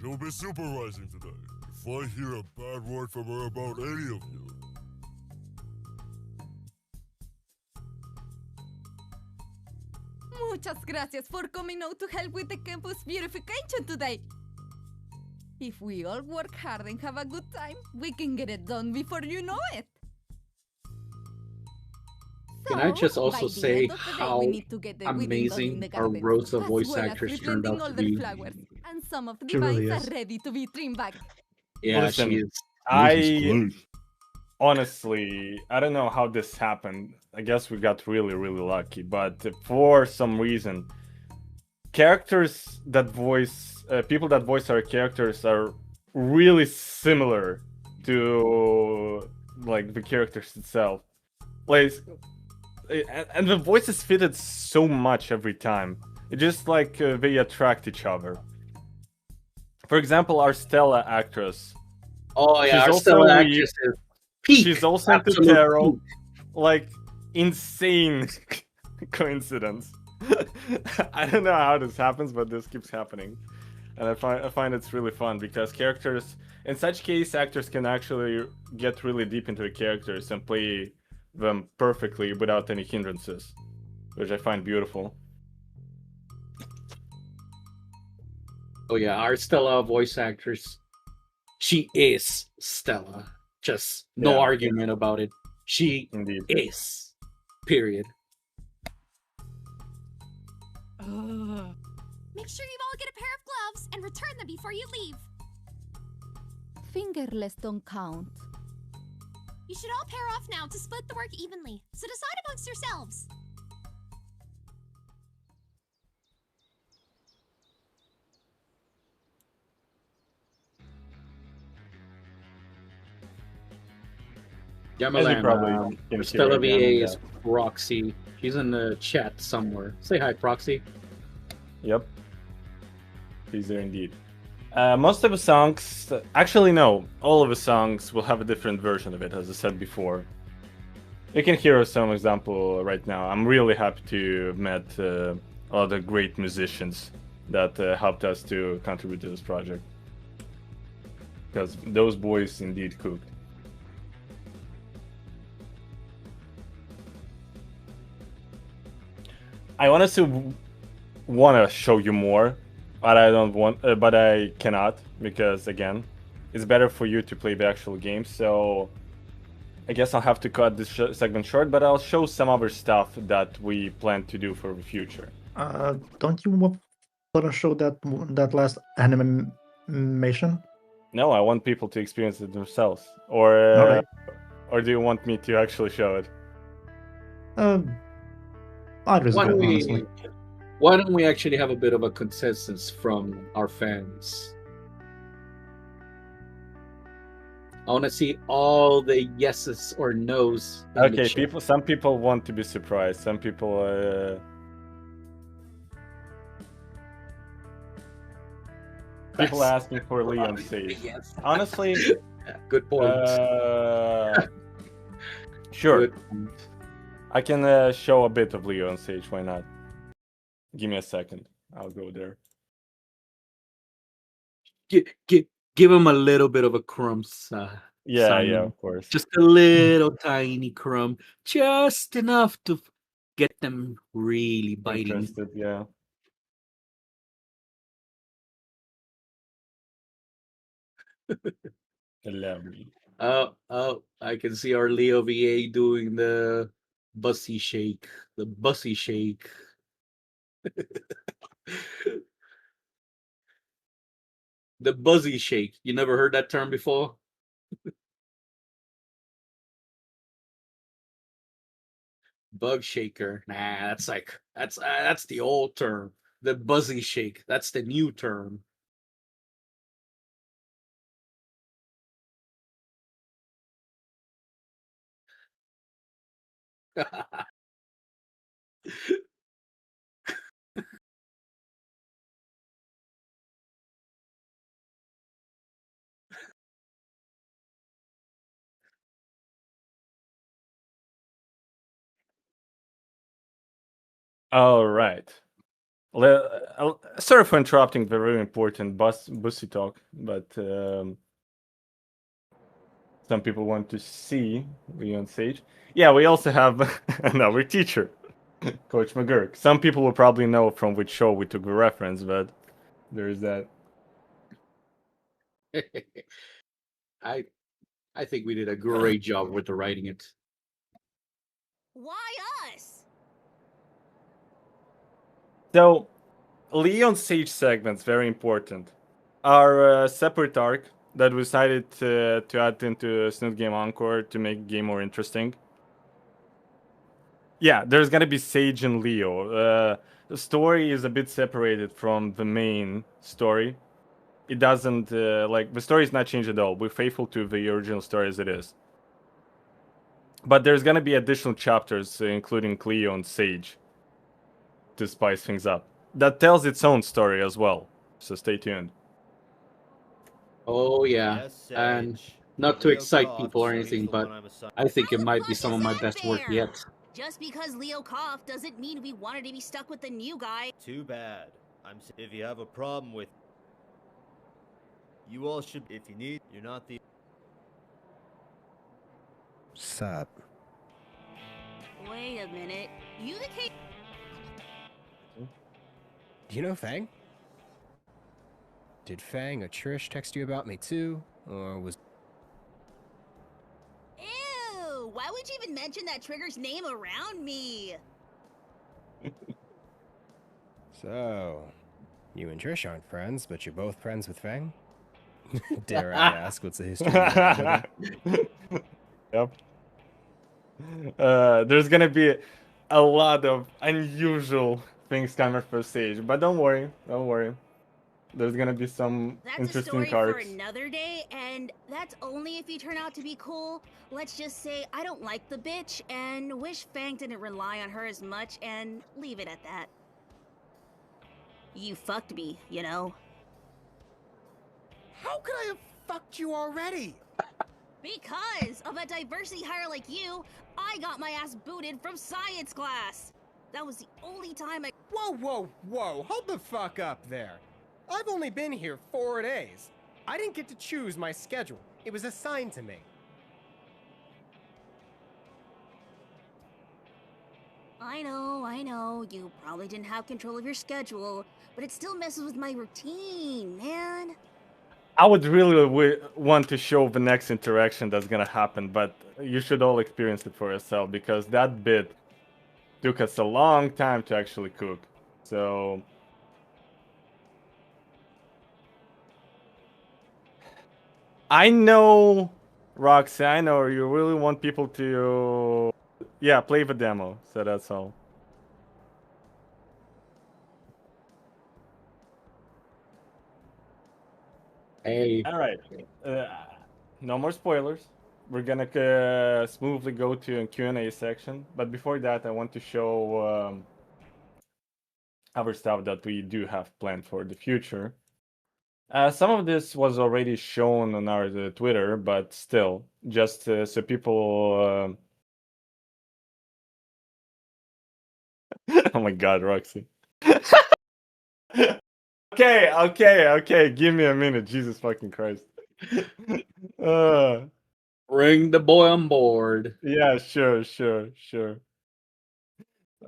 She'll be supervising today. If I hear a bad word from her about any of you, Muchas gracias for coming out to help with the campus beautification today. If we all work hard and have a good time, we can get it done before you know it. Can I just So, also by the say end of the day, how we need to get the weeding done in the amazing our gardens, Rosa as voice well as actress turned replanting out all to the be? flowers, and some of the She really vines is. are ready to be trimmed back. Yeah, Listen, she is. I honestly, I don't know how this happened. I guess we got really, really lucky, but for some reason, characters that voice people that voice our characters are really similar to like the characters itself. Like, and the voices fitted so much every time. It just like they attract each other. For example, our Stella actress. Oh yeah, She's our also Stella actress is peak. She's also into Absolute tarot. peak. Like insane coincidence. I don't know how this happens, but this keeps happening, and I find it's really fun because characters, in such case, actors can actually get really deep into the characters and play them perfectly without any hindrances, which I find beautiful. Oh yeah, our Stella voice actress. She is Stella. Just no Yeah. argument about it. She Indeed. is. Period. Make sure you all get a pair of gloves and return them before you leave. Fingerless don't count. You should all pair off now to split the work evenly, so decide amongst yourselves. Yamalan, probably can Stella hear VA again, is Proxy. She's in the chat somewhere. Say hi, Proxy. Yep. He's there indeed. Most of the songs, actually no, all of the songs will have a different version of it, as I said before. You can hear some example right now. I'm really happy to have met a lot of great musicians that helped us to contribute to this project. Because those boys indeed cooked. I honestly want to show you more, but I don't want, but I cannot because again, it's better for you to play the actual game. So I guess I'll have to cut this segment short, but I'll show some other stuff that we plan to do for the future. Don't you want to show that last animation? No, I want people to experience it themselves. Or Alright. or do you want me to actually show it? Either is Why good, don't honestly. why don't we actually have a bit of a consensus from our fans? I want to see all the yeses or nos. In the Okay, chat. some people want to be surprised. Some people people asking for Leon save. Yes. Honestly, good point. Sure. Good. I can show a bit of Leo on stage. Why not? Give me a second. I'll go there. Give him a little bit of a crumb, Yeah, Simon. yeah, of course. Just a little tiny crumb, just enough to get them really biting. Interested, yeah. Lovely. Oh, I can see our Leo VA doing the bussy shake. The bussy shake. The buzzy shake. You never heard that term before? Bug shaker. Nah, that's the old term. The buzzy shake. That's the new term. All right. Sorry for interrupting the very important bussy talk, but some people want to see Leon Sage. Yeah, we also have another teacher, Coach McGurk. Some people will probably know from which show we took the reference, but there's that. I think we did a great job with the writing it. Why us? So, Leon Sage segments, very important, are a separate arc that we decided to add into Snoot Game Encore to make the game more interesting. Yeah, there's gonna be Sage and Leo. The story is a bit separated from the main story. It doesn't, like, the story is not changed at all. We're faithful to the original story as it is. But there's gonna be additional chapters, including Leo and Sage, to spice things up. That tells its own story as well, so stay tuned. Oh yeah, and not to excite people or anything, but I think it might be some of my best work yet. Just because Leo coughed doesn't mean we wanted to be stuck with the new guy. Too bad. If you have a problem with, you all should. If you need, you're not the. Sup? Wait a minute. You the king? Do you know Fang? Did Fang or Trish text you about me too, or was? Ew! Why would you even mention that trigger's name around me? So, you and Trish aren't friends, but you're both friends with Fang? Dare I ask what's the history of Yep. There's gonna be a lot of unusual things coming for Sage, but don't worry, don't worry. There's gonna be some That's interesting a story arcs. for another day, and that's only if you turn out to be cool. Let's just say I don't like the bitch and wish Fang didn't rely on her as much, and leave it at that. You fucked me, you know? How could I have fucked you already? Because of a diversity hire like you, I got my ass booted from science class. That was the only time I— Whoa, hold the fuck up there. I've only been here 4 days. I didn't get to choose my schedule. It was assigned to me. I know, you probably didn't have control of your schedule, but it still messes with my routine, man. I would really want to show the next interaction that's gonna happen, but you should all experience it for yourself, because that bit took us a long time to actually cook. So I know, Roxy, I know you really want people to, yeah, play the demo. So that's all. Hey. All right. No more spoilers. We're gonna smoothly go to a Q&A section, but before that, I want to show other stuff that we do have planned for the future. Some of this was already shown on our Twitter, but still, just so people. Oh my God, Roxy. Okay. Give me a minute, Jesus fucking Christ. Bring the boy on board. Yeah, sure.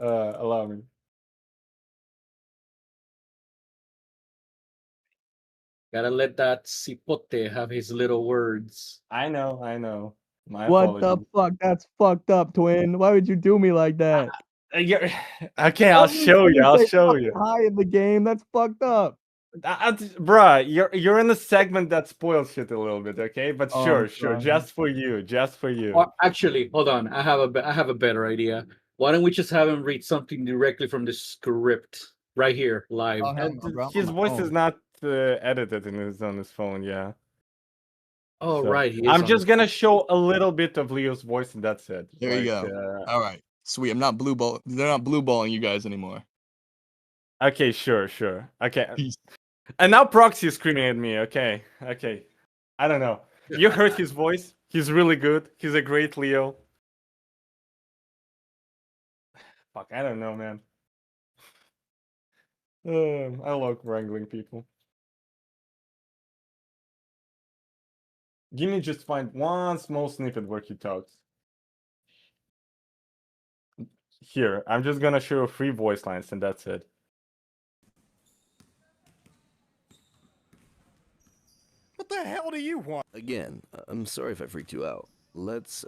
Allow me. Gotta let that cipote have his little words. I know. My What apologies. the fuck? That's fucked up, twin. Why would you do me like that? Okay, I'll show you. High in the game. That's fucked up. Bruh, you're in a segment that spoils shit a little bit, okay? But Oh, sure, I'm sorry. just for you. Or actually, hold on. I have a better idea. Why don't we just have him read something directly from the script right here, live? Oh, hell no, bro. I'm His on my voice phone. is not edited on his phone, yeah. Oh, So, right. he is I'm on just his gonna show a little bit of Leo's voice, and that's it. There you go. All right. Sweet. I'm not blue ball. They're not blue balling you guys anymore. Okay, sure. Okay. And now Proxy is screaming at me. Okay. I don't know. You heard his voice. He's really good. He's a great Leo. Fuck, I don't know, man. I love wrangling people. Give me just find one small snippet where he talks. Here, I'm just gonna show 3 voice lines and that's it. What the hell do you want? Again, I'm sorry if I freaked you out. Let's,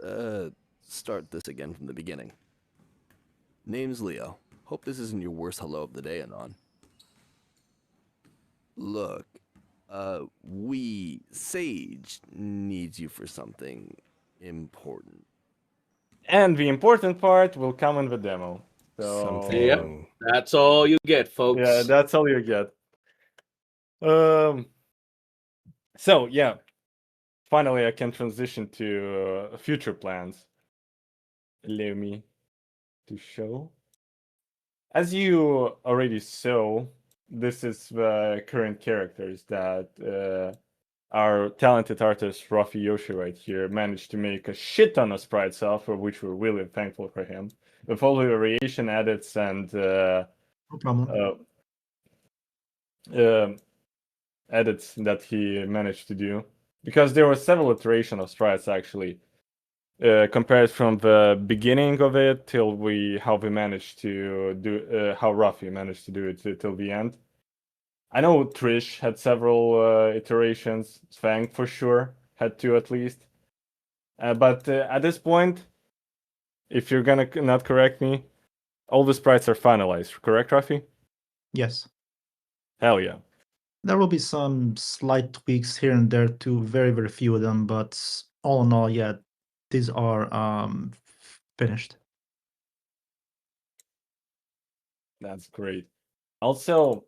start this again from the beginning. Name's Leo. Hope this isn't your worst hello of the day, Anon. Look, Sage needs you for something important. And the important part will come in the demo. So Something. Yep, that's all you get, folks. yeah, that's all you get. So yeah, finally I can transition to future plans. Allow me to show. As you already saw, this is the current characters that our talented artist Rafi Yoshi right here managed to make a shit ton of sprites of, for which we're really thankful for him. With all the variation edits and No problem. Edits that he managed to do, because there were several iterations of sprites actually, compared from the beginning of it till how we managed to do how Rafi managed to do it till the end. I know Trish had several iterations. Fang for sure had 2 at least. But at this point, if you're gonna not correct me, all the sprites are finalized. Correct, Rafi? Yes. Hell yeah. There will be some slight tweaks here and there to very, very few of them, but all in all, yeah, these are finished. That's great. Also,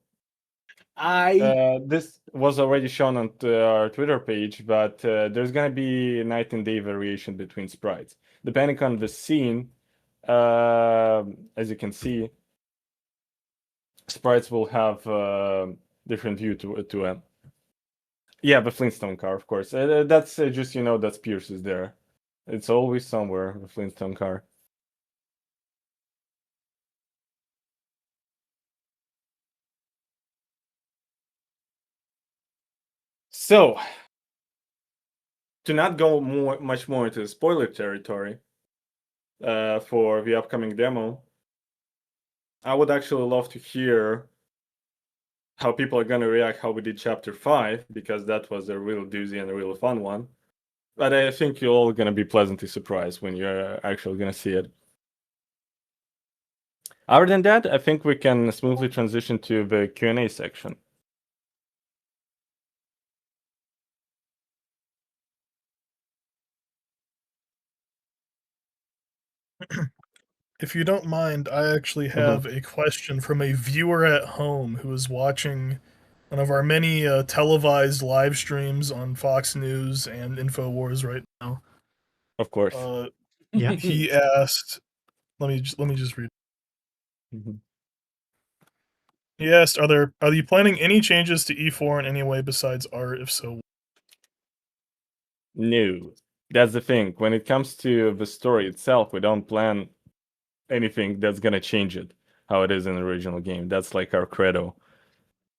this was already shown on our Twitter page, but there's gonna be night and day variation between sprites, depending on the scene. As you can see, sprites will have different view to it. Yeah, the Flintstone car, of course. That's just that Pierce is there. It's always somewhere. The Flintstone car. So, to not go much more into spoiler territory for the upcoming demo, I would actually love to hear how people are gonna react how we did Chapter 5, because that was a real doozy and a real fun one. But I think you're all gonna be pleasantly surprised when you're actually gonna see it. Other than that, I think we can smoothly transition to the Q&A section. If you don't mind, I actually have a question from a viewer at home who is watching one of our many televised live streams on Fox News and InfoWars right now. Of course. Yeah. He asked, let me just read. He asked, are you planning any changes to E4 in any way besides art? If so, No. That's the thing. When it comes to the story itself, we don't plan anything that's gonna change it how it is in the original game. That's like our credo.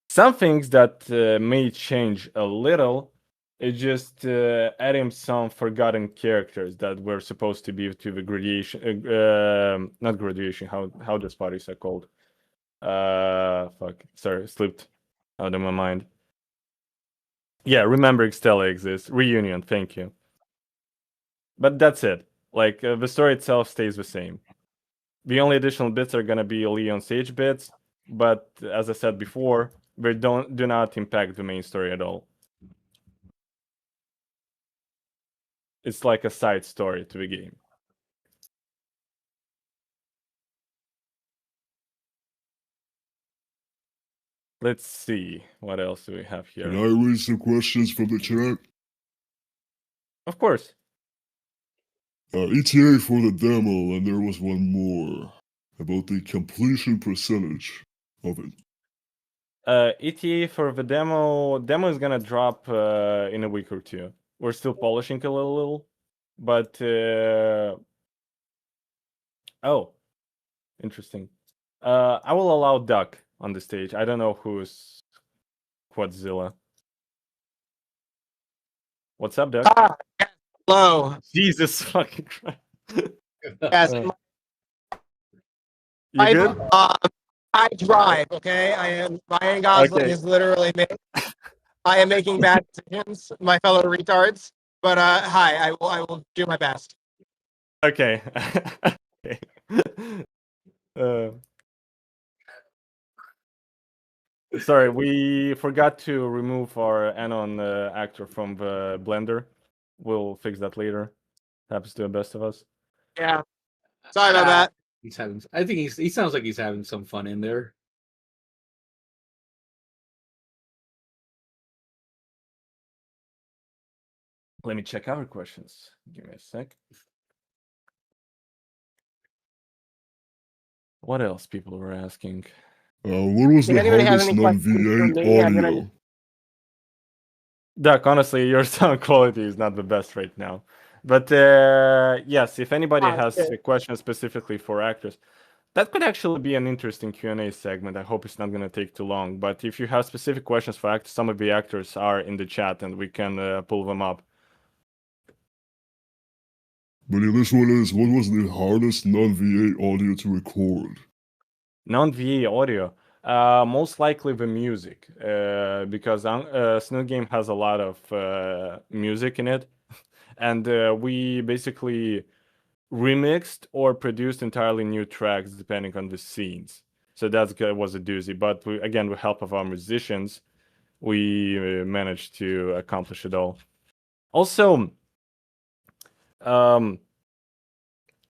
Some things that may change a little is just adding some forgotten characters that were supposed to be to the graduation, not graduation. How those parties are called? Fuck. Sorry, slipped out of my mind. Yeah, remembering Stella exists. Reunion. Thank you. But that's it. Like the story itself stays the same. The only additional bits are gonna be Leon Sage bits, but as I said before, they do not impact the main story at all. It's like a side story to the game. Let's see what else do we have here. Can I read some questions from the chat? Of course. ETA for the demo, and there was one more about the completion percentage of it. ETA for the demo is gonna drop in a week or 2. We're still polishing a little, but oh, interesting. I will allow Duck on the stage. I don't know who's Quadzilla. What's up, Doug? Hello. Jesus fucking Christ. Yes. You good? I drive. Okay. Ryan Gosling Okay. is literally me. I am making bad decisions, my fellow retards. But hi, I will do my best. Okay. Okay. Sorry, we forgot to remove our Anon actor from the Blender. We'll fix that later. Happens to the best of us. Yeah. Sorry about that. He's having. I think he sounds like he's having some fun in there. Let me check our questions. Give me a sec. What else people were asking? What was If the anybody has hardest any questions for non-V8 me, I'm gonna. audio? Doc, honestly, your sound quality is not the best right now. But yes, if anybody has Okay. a question specifically for actors, that could actually be an interesting Q&A segment. I hope it's not going to take too long. But if you have specific questions for actors, some of the actors are in the chat and we can pull them up. But yeah, this one is, what was the hardest non-V8 audio to record? Non-VA audio, most likely the music, because Snoot Game has a lot of music in it, and we basically remixed or produced entirely new tracks depending on the scenes. So that was a doozy. But again, with help of our musicians, we managed to accomplish it all. Also,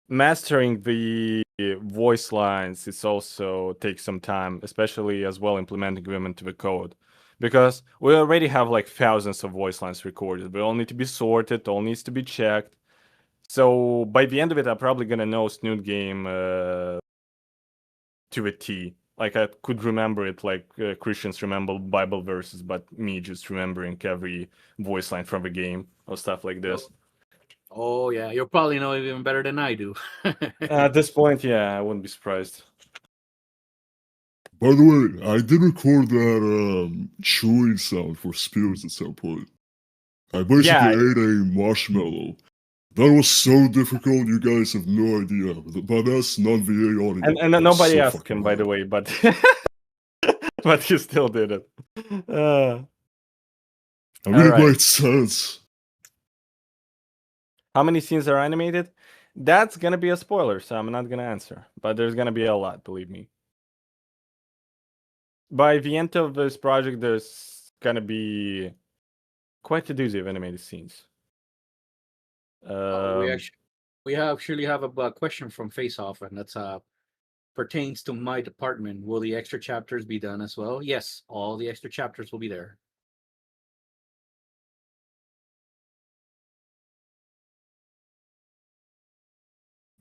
mastering the voice lines is also takes some time, especially as well implementing them into the code, because we already have like thousands of voice lines recorded. They all need to be sorted, all needs to be checked. So by the end of it, I'm probably gonna know Snoot Game to a T. Like I could remember it like Christians remember Bible verses, but me just remembering every voice line from the game or stuff like this. Oh yeah, you'll probably know it even better than I do. At this point, yeah, I wouldn't be surprised. By the way, I did record that chewing sound for spirits at some point. I basically ate a marshmallow. That was so difficult, you guys have no idea. But that's non-VA audio. And nobody asked him, by the way, but but he still did it. I mean, it made sense. How many scenes are animated? That's gonna be a spoiler, so I'm not gonna answer. But there's gonna be a lot, believe me. By the end of this project, there's gonna be quite a doozy of animated scenes. We actually have a question from Face Off, and that's pertains to my department. Will the extra chapters be done as well? Yes, all the extra chapters will be there.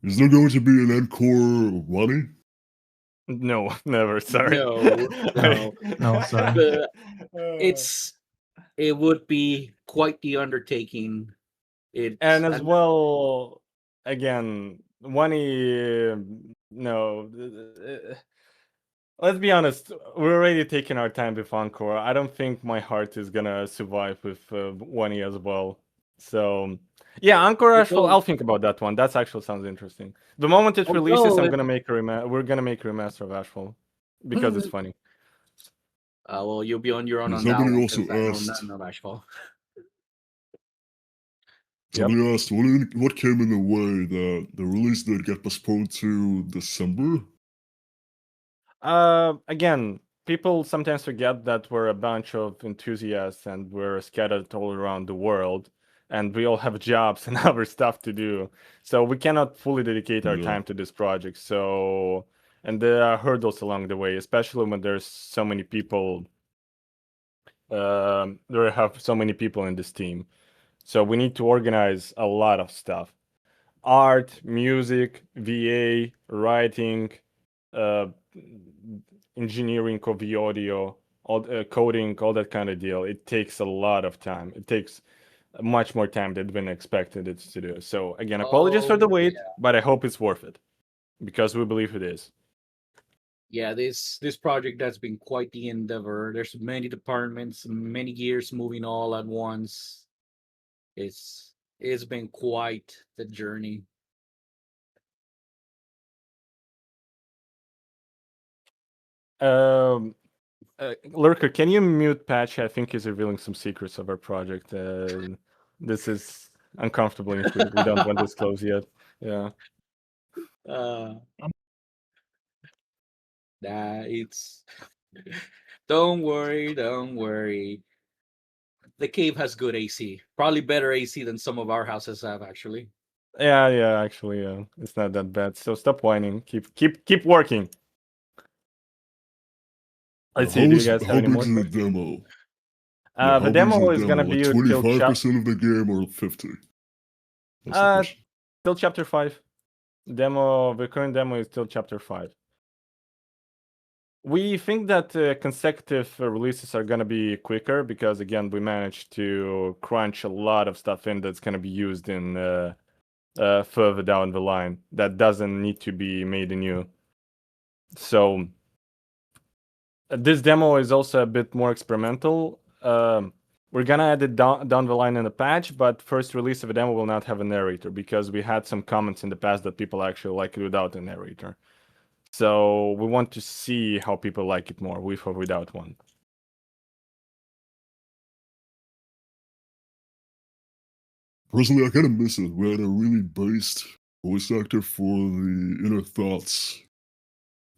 Is there going to be an encore Wani? No, never. Sorry. No, sorry. It would be quite the undertaking. And as well, again, Wani, no. Let's be honest, we're already taking our time with Encore. I don't think my heart is gonna survive with Wani as well. So, yeah, Encore, I'll think about that one. That actually sounds interesting. The moment it releases, I'm gonna make we're gonna make a remaster of Ashfall because it's funny. Well, you'll be on your own on that Somebody one. also I know asked- nothing of Ashfall. Somebody asked, what came in the way that the release date get postponed to December? Again, people sometimes forget that we're a bunch of enthusiasts and we're scattered all around the world, and we all have jobs and other stuff to do. So we cannot fully dedicate our time to this project. So, and there are hurdles along the way, especially when there's so many people. There have so many people in this team. So we need to organize a lot of stuff. Art, music, VA, writing, engineering of the audio, all coding, all that kind of deal. It takes a lot of time. It takes much more time than been expected it to do. So again, apologies for the wait, but I hope it's worth it because we believe it is. Yeah, this project that's been quite the endeavor. There's many departments, many gears moving all at once. It's been quite the journey. Lurker, can you mute Patch? I think he's revealing some secrets of our project. This is uncomfortable. We don't want this close yet. Yeah. Nah, it's don't worry, don't worry. The cave has good AC. Probably better AC than some of our houses have, actually. Yeah. Actually, it's not that bad. So stop whining. Keep working. Let's see. Do you guys have How any big more is the questions? demo? Yeah, The how big is demo the is demo? gonna be Like till 25% of the game or 50? That's the question. till chapter 5. The current demo is till chapter 5. We think that consecutive releases are gonna be quicker because again we managed to crunch a lot of stuff in that's gonna be used in further down the line that doesn't need to be made anew. So this demo is also a bit more experimental. We're gonna add it down the line in the patch, but first release of a demo will not have a narrator because we had some comments in the past that people actually like it without a narrator. So we want to see how people like it more with or without one. Personally, I kind of miss it. We had a really based voice actor for the inner thoughts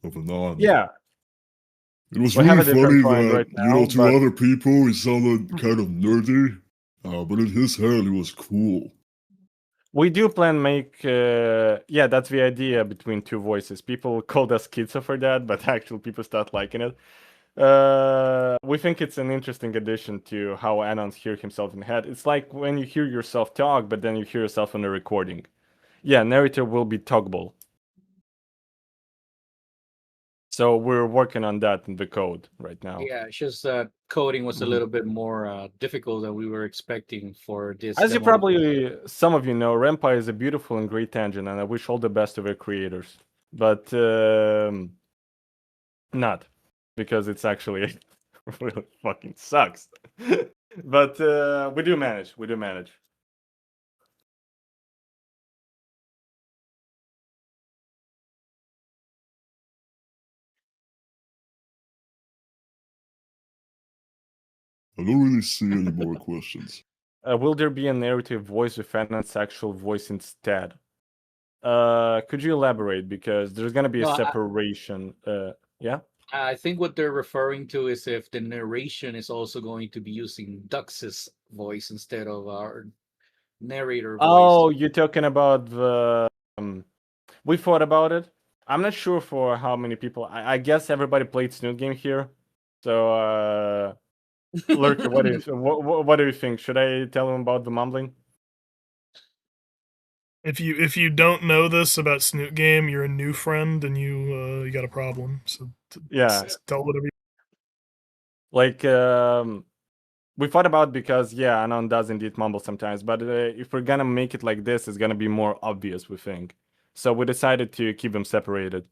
of Anon. Yeah. It was We have really a different funny point that, right you know, now, to but other people, he sounded kind of nerdy, but in his head, he was cool. we do plan make yeah, that's the idea between two voices. People called us schizo for that, but actually people start liking it. We think it's an interesting addition to how Anons hear himself in the head. It's like when you hear yourself talk, but then you hear yourself on the recording. Yeah, narrator will be toggable. So we're working on that in the code right now. Yeah, it's just that coding was a Mhm. little bit more difficult than we were expecting for this. As you demo. probably, some of you know, Rempa is a beautiful and great engine, and I wish all the best to their creators. But not, because it's actually really fucking sucks. But we do manage. We do manage. I don't really see any more questions. Will there be a narrative voice with Anand's actual voice instead? Could you elaborate? Because there's gonna be a No, separation. Yeah. I think what they're referring to is if the narration is also going to be using Dux's voice instead of our narrator voice. Oh, you're talking about the. We thought about it. I'm not sure for how many people. I guess everybody played Snoot game here. So, Lurker, what do you think? Should I tell him about the mumbling? If you don't know this about Snoot Game, you're a new friend and you got a problem. So Yeah. tell whatever. Like we thought about because yeah, Anon does indeed mumble sometimes, but if we're gonna make it like this, it's gonna be more obvious. We think. So we decided to keep them separated.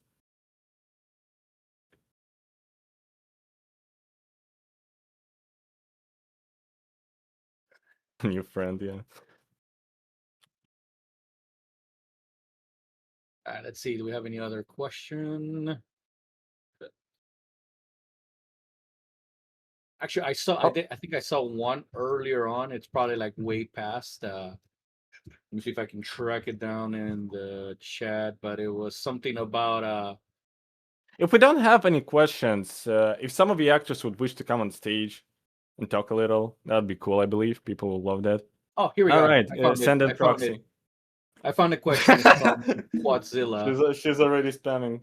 New friend, yeah. Let's see. Do we have any other question? Actually, I think I saw one earlier on. It's probably like way past. Let me see if I can track it down in the chat. But it was something about If we don't have any questions, if some of the actors would wish to come on stage and talk a little, that'd be cool. I believe people will love that. Oh, here we All go. right, I found send it. it proxy. I found a question. It's from Quadzilla. She's already spamming.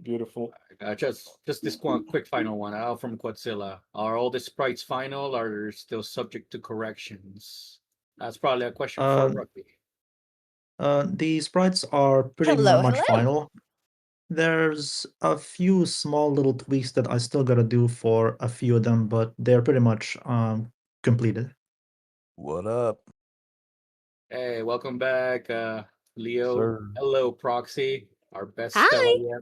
Beautiful. Just this one quick final one out from Quadzilla. Are all the sprites final? Or are they still subject to corrections? That's probably a question for Rugby. The sprites are pretty Hello, much hello. final. There's a few small little tweaks that I still gotta do for a few of them, but they're pretty much completed. What up? Hey, welcome back, Leo. Sir. Hello, Proxy. Our best Hi. Stella yet.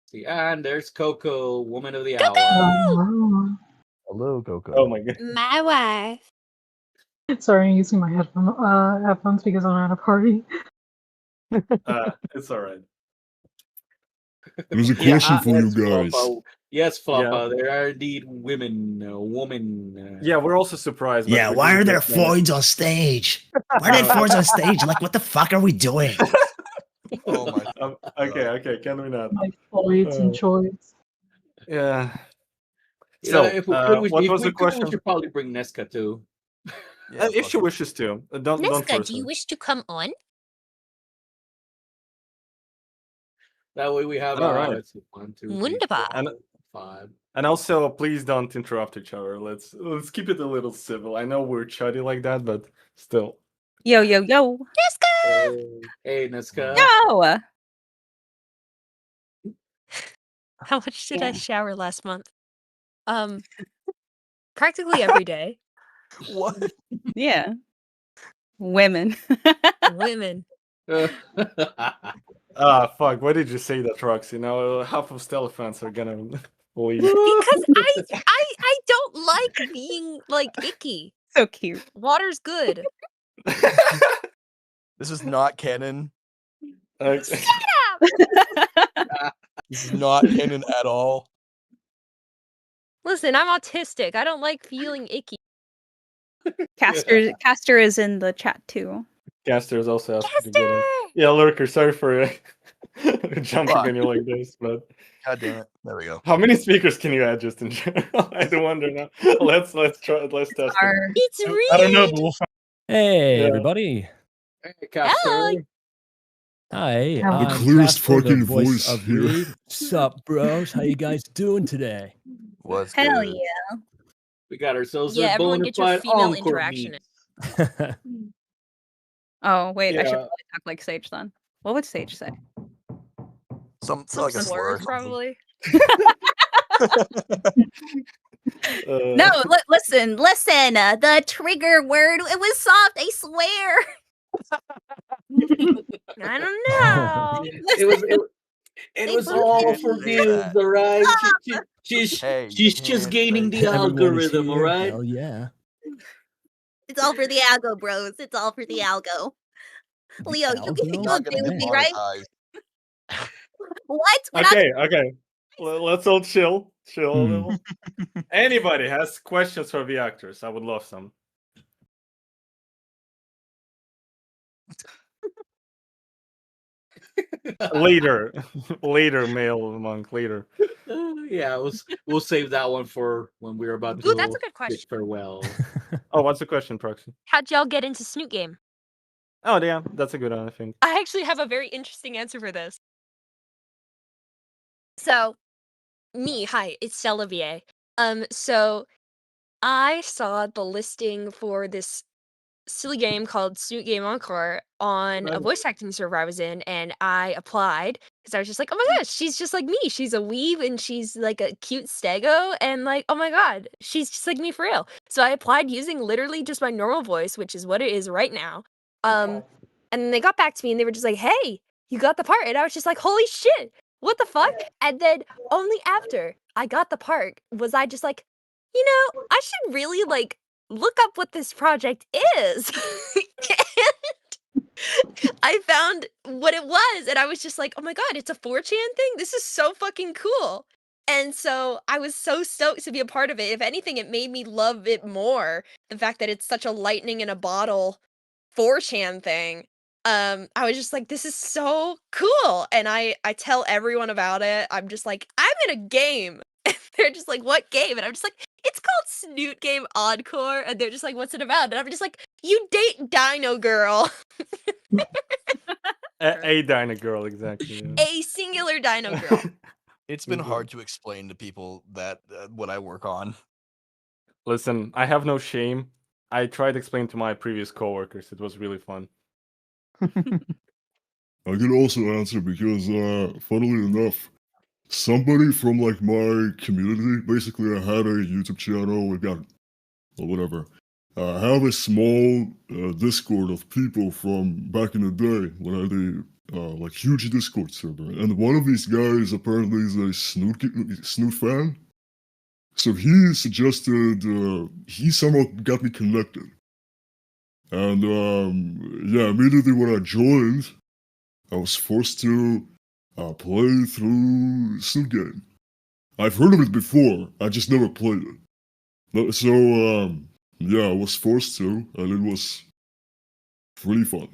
See, and there's Coco, woman of the Coco! hour. Hello, Coco. Oh my god. My wife. Sorry, I'm using my headphones because I'm at a party. It's all right. There's a question for you Yes, guys. Floppa. Yes, Yeah. Floppa. There are indeed women, woman. Yeah, we're also surprised. But Yeah, we why didn't are there get that. Floyds on stage? Why are there Floyds on stage? Like, what the fuck are we doing? Oh my. Okay, can we not? Like Floyds and Choids. Yeah. You know, So, if we could, what was the we question? should probably bring Nesca too. If she wishes to, don't Niska, force do you her. wish to come on? That way we have All right. let's see, 1, 2, 3, 4, Wunderbar. And 5. and also, please don't interrupt each other. Let's keep it a little civil. I know we're chatty like that, but still. Yo, yo, yo. Hey, Nesca. Yo! How much did I Yeah. shower last month? Practically every day. What? Yeah. Women. Women. Fuck. Why did you say that, Roxy? Now half of Stella fans are gonna leave. Because I don't like being like icky. So cute. Water's good. This is not canon. Shut up! This is not canon at all. Listen, I'm autistic. I don't like feeling icky. Caster is in the chat too. Caster is also asking to get in. Yeah, Lurker, sorry for jumping on you like this, but God damn it. There we go. how many speakers can you add just in general? I do wonder now. Let's test it. It's Reed. I don't know, but we'll find. Hey, Yeah. everybody. Hey, Caster. Hi, The I'm clearest Casper, the fucking voice voice of here. Reed. Sup, bros? How you guys doing today? What's Hell good? yeah. We got ourselves Yeah, a everyone bona get your fide female encore interaction meet. Oh, wait, I should Yeah. probably talk like Sage then. What would Sage say? Some Some like a slur. slurs, probably. No, listen. The trigger word, it was soft, I swear. I don't know. It was all for views, all right? She's just gaining the Everyone is algorithm, all here. right? Hell yeah. It's all for the algo, bros. It's all for the algo. Leo, you algo? agree with me, right? What? We're Okay. Let's all chill a little. Anybody has questions for the actors? I would love some. later, male monk. Later. Yeah, we'll save that one for when we're about to Ooh, that's a good bid question. farewell. Oh, what's the question, Proxy? How'd y'all get into Snoot Game? Oh, yeah, that's a good one, I think. I actually have a very interesting answer for this. So, hi, it's Stella VA. So I saw the listing for this silly game called Snoot Game Encore on a voice acting server I was in, and I applied because I was just like, oh my gosh, she's just like me. She's a weeb and she's like a cute stego, and like, oh my god, she's just like me for real. So I applied using literally just my normal voice, which is what it is right now. And then they got back to me and they were just like, hey, you got the part. And I was just like, holy shit, what the fuck? And then only after I got the part was I just like, you know, I should really like look up what this project is. And I found what it was, and I was just like, oh my god, it's a 4chan thing? This is so fucking cool. And so I was so stoked to be a part of it. If anything, it made me love it more. The fact that it's such a lightning in a bottle 4chan thing. I was just like, this is so cool. And I tell everyone about it. I'm just like, I'm in a game. And they're just like, what game? And I'm just like, it's called Snoot Game Encore. And they're just like, what's it about? And I'm just like, you date Dino Girl. A Dino Girl, exactly. Yeah. A singular Dino Girl. It's been hard to explain to people that what I work on. Listen, I have no shame. I tried to explain to my previous coworkers. It was really fun. I can also answer because, funnily enough, somebody from like my community, basically I had a YouTube channel, we got, or whatever. I have a small Discord of people from back in the day when I like huge Discord server, and one of these guys apparently is a Snoot fan. So he suggested he somehow got me connected, and yeah, immediately when I joined, I was forced to play through Snoot Game. I've heard of it before, I just never played it. So yeah, I was forced to, and it was pretty fun.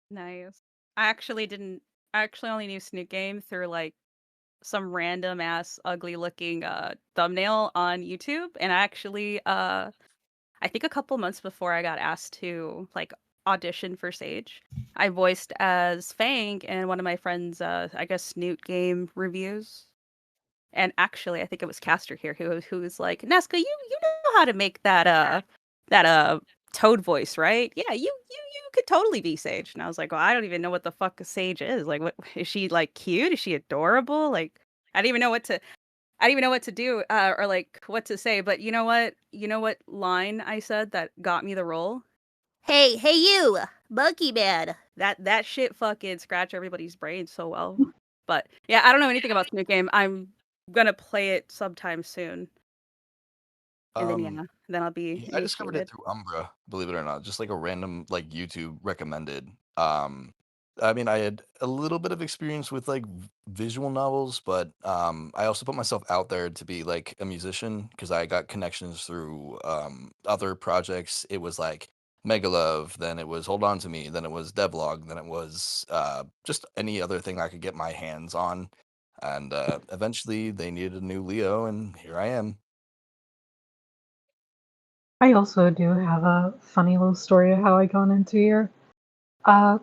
Nice. I actually didn't. I actually only knew Snoot Game through like some random ass ugly looking thumbnail on YouTube, and I think a couple months before I got asked to like audition for Sage, I voiced as Fang in one of my friends' I guess Snoot Game reviews. And actually, I think it was Caster here who was like, Nesca, you know how to make that Toad voice, right? Yeah, you could totally be Sage. And I was like, well, I don't even know what the fuck a Sage is. Like, what is she like cute? Is she adorable? Like, I didn't even know what to I didn't even know what to do or like what to say. But you know what? You know what line I said that got me the role? Hey, you, Monkey Man. That shit fucking scratched everybody's brain so well. But yeah, I don't know anything about Snoot Game. I'm gonna play it sometime soon, and then I'll be I discovered it initiated. through Umbra, believe it or not, just like a random like YouTube recommended. I mean, I had a little bit of experience with like visual novels, but I also put myself out there to be like a musician because I got connections through other projects. It was like Megalove, then it was Hold On to Me, then it was Devlog, then it was just any other thing I could get my hands on. And eventually they needed a new Leo, and here I am. I also do have a funny little story of how I got into here.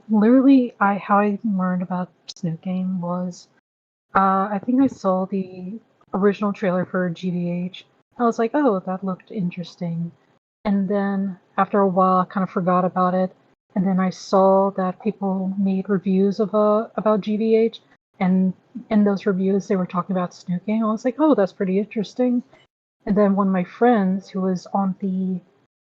Literally, how I learned about Snoot Game was, I think I saw the original trailer for GBH. I was like, oh, that looked interesting. And then after a while, I kind of forgot about it. And then I saw that people made reviews of about GBH, and in those reviews they were talking about Snoot Game. I was like, oh, that's pretty interesting. And then one of my friends who was on the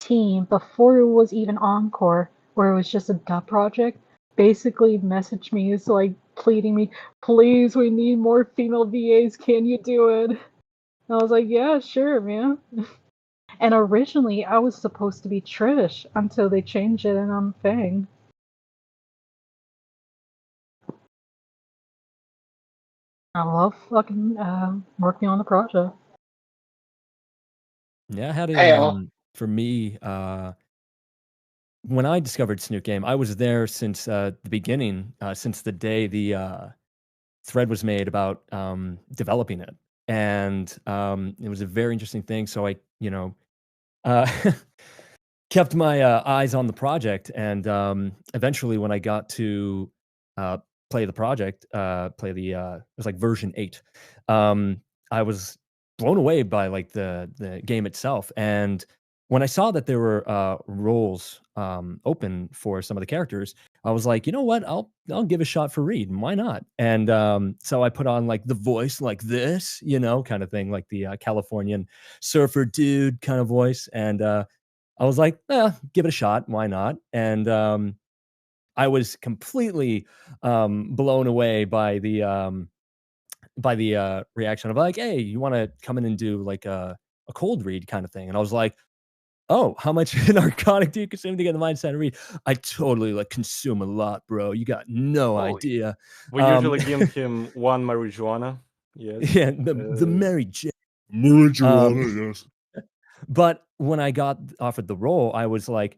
team before it was even Encore, where it was just a dub project, basically messaged me, is like pleading me, please, we need more female VAs, can you do it? And I was like, yeah, sure, man. And originally I was supposed to be Trish until they changed it and I'm Fang. I love fucking working on the project. Yeah, I had a Hey, all. for me, when I discovered Snoot Game, I was there since the beginning, since the day the thread was made about developing it, and it was a very interesting thing. So I, uh, kept my eyes on the project, and eventually, when I got to play the project, it was like version 8. I was blown away by like the game itself, and when I saw that there were roles open for some of the characters, I was like, you know what, I'll give a shot for Reed. Why not? And so I put on like the voice like this, kind of thing, like the Californian surfer dude kind of voice, and I was like, give it a shot. Why not? And I was completely blown away by the reaction of like, hey, you want to come in and do like a cold read kind of thing? And I was like, oh, how much narcotic do you consume to get in the mindset to read? I totally like consume a lot, bro. You got no idea. We usually give him one marijuana. Yes. Yeah, the Mary J. Marijuana, yes. But when I got offered the role, I was kind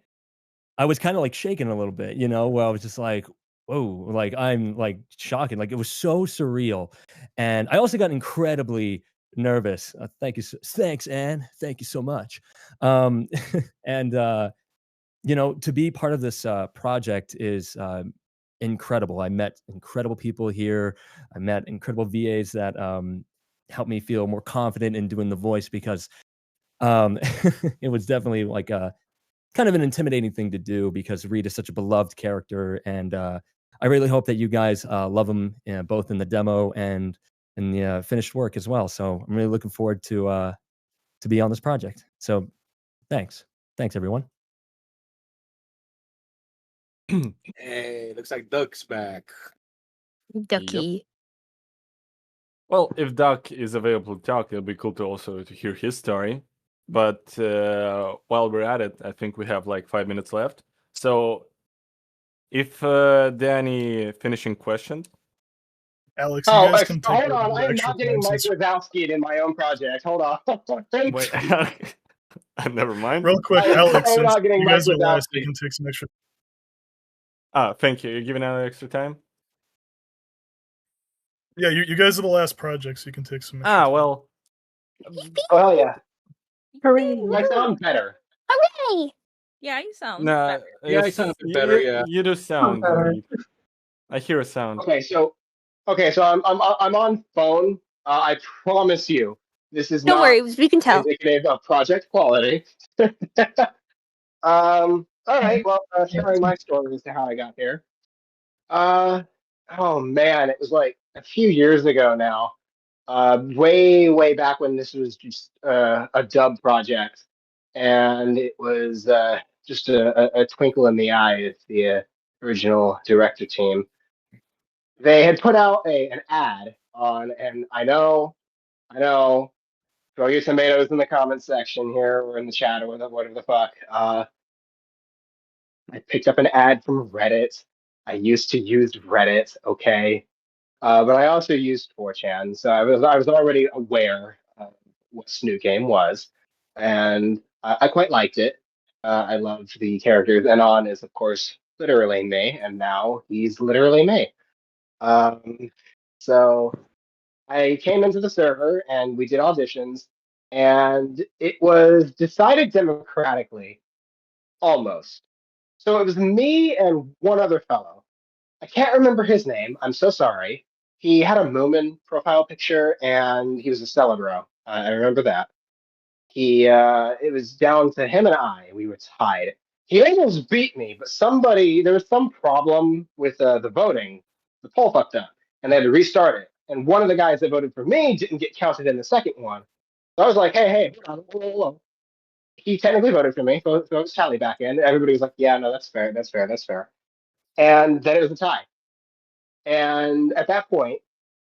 of like shaking a little bit, where I was just like, whoa, like I'm like shocking. Like it was so surreal. And I also got incredibly nervous. Thank you. Thanks, Anne. Thank you so much. And, to be part of this project is incredible. I met incredible people here. I met incredible VAs that helped me feel more confident in doing the voice because it was definitely like a kind of an intimidating thing to do because Reed is such a beloved character, and I really hope that you guys love him both in the demo and in the finished work as well. So I'm really looking forward to be on this project. So thanks everyone. Hey, looks like Duck's back. Ducky. Well, if Duck is available to talk, it'll be cool to also to hear his story. But while we're at it, I think we have like 5 minutes left. So, if Danny finishing question, Alex, you guys can take hold over on. the I am extra not getting time Mike since. Wazowski'd in my own project. Hold on. wait, never mind. Real quick, I'm Alex, so since not getting you Mike guys are last, you Wazowski. can take some extra. Thank you. You're giving out extra time. Yeah, you guys are the last project, so you can take some. Extra time. Well. Oh hell yeah! Hooray! I sound better. Hooray! Yeah, you sound Nah, better. Yeah, I it's- sound a bit better. you, Yeah. you do sound better. indeed. I hear a sound. Okay, so I'm on phone. I promise you, this is Don't not worry, we can tell. indicative of project quality. All right. Well, sharing my story as to how I got here. Oh man, it was like a few years ago now. Way back when this was just a dub project, and it was just a twinkle in the eye of the original director team. They had put out an ad on, and I know, throw your tomatoes in the comments section here or in the chat or whatever the fuck. I picked up an ad from Reddit. I used to use Reddit, okay, but I also used 4chan, so I was already aware of what Snoot Game was, and I quite liked it. I loved the characters. Anon is of course literally me, and now he's literally me. So I came into the server and we did auditions, and it was decided democratically, almost. So it was me and one other fellow. I can't remember his name. I'm so sorry. He had a Moomin profile picture and he was a Celebro. I remember that. It was down to him and I. We were tied. He almost beat me, but there was some problem with the voting. The poll fucked up, and they had to restart it. And one of the guys that voted for me didn't get counted in the second one. So I was like, hey, hold on. He technically voted for me, so it was tally back in. Everybody was like, yeah, no, that's fair, that's fair, that's fair. And then it was a tie. And at that point,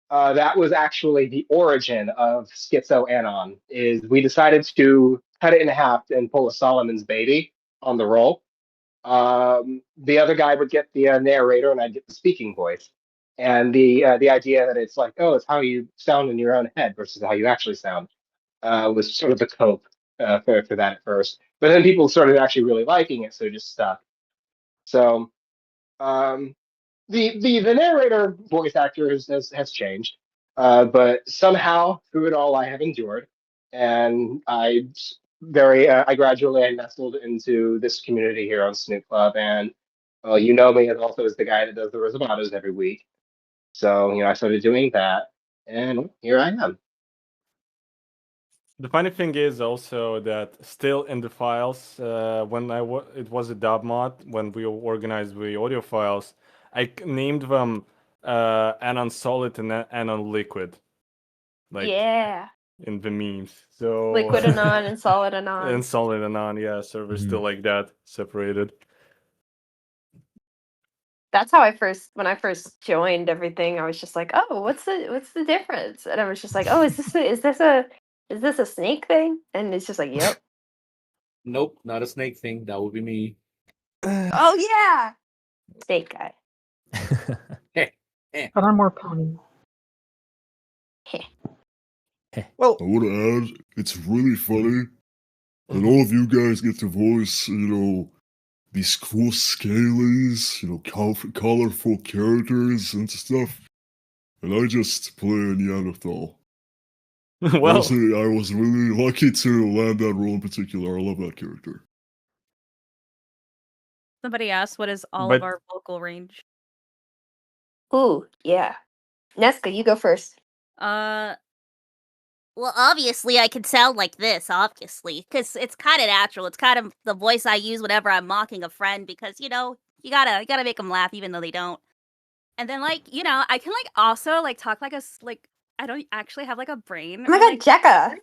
that was actually the origin of Schizo Anon. Is we decided to cut it in half and pull a Solomon's baby on the roll. The other guy would get the narrator, and I'd get the speaking voice. And the idea that it's like, oh, it's how you sound in your own head versus how you actually sound was sort of the cope for that at first. But then people started actually really liking it, so it just stuck. So um, the narrator voice actor has changed, but somehow through it all I have endured, and I gradually nestled into this community here on Snoot Club, and you know me as also as the guy that does the Rosabatos every week. So I started doing that, and here I am. The funny thing is also that still in the files, when it was a dub mod, when we organized the audio files, I named them Anon Solid and Anon Liquid. Like Yeah. in the memes. So Liquid Anon and Solid Anon. and Solid Anon, yeah, servers still like that, separated. That's how when I first joined everything, I was just like, oh, what's the difference? And I was just like, oh, is this a snake thing? And it's just like, yep. Nope, not a snake thing. That would be me. Oh yeah, snake guy. But I'm more pony. Well, I want to add, it's really funny that all of you guys get to voice, these cool scalies, colorful characters and stuff, and I just play a Neanderthal. Well, honestly, I was really lucky to land that role in particular. I love that character. Somebody asked, what is all But- of our vocal range? Ooh, yeah. Nesca, you go first. Well, obviously, I can sound like this, obviously, because it's kind of natural. It's kind of the voice I use whenever I'm mocking a friend, because you gotta make them laugh even though they don't. And then I can also talk I don't actually have a brain. Oh my god, Jekka.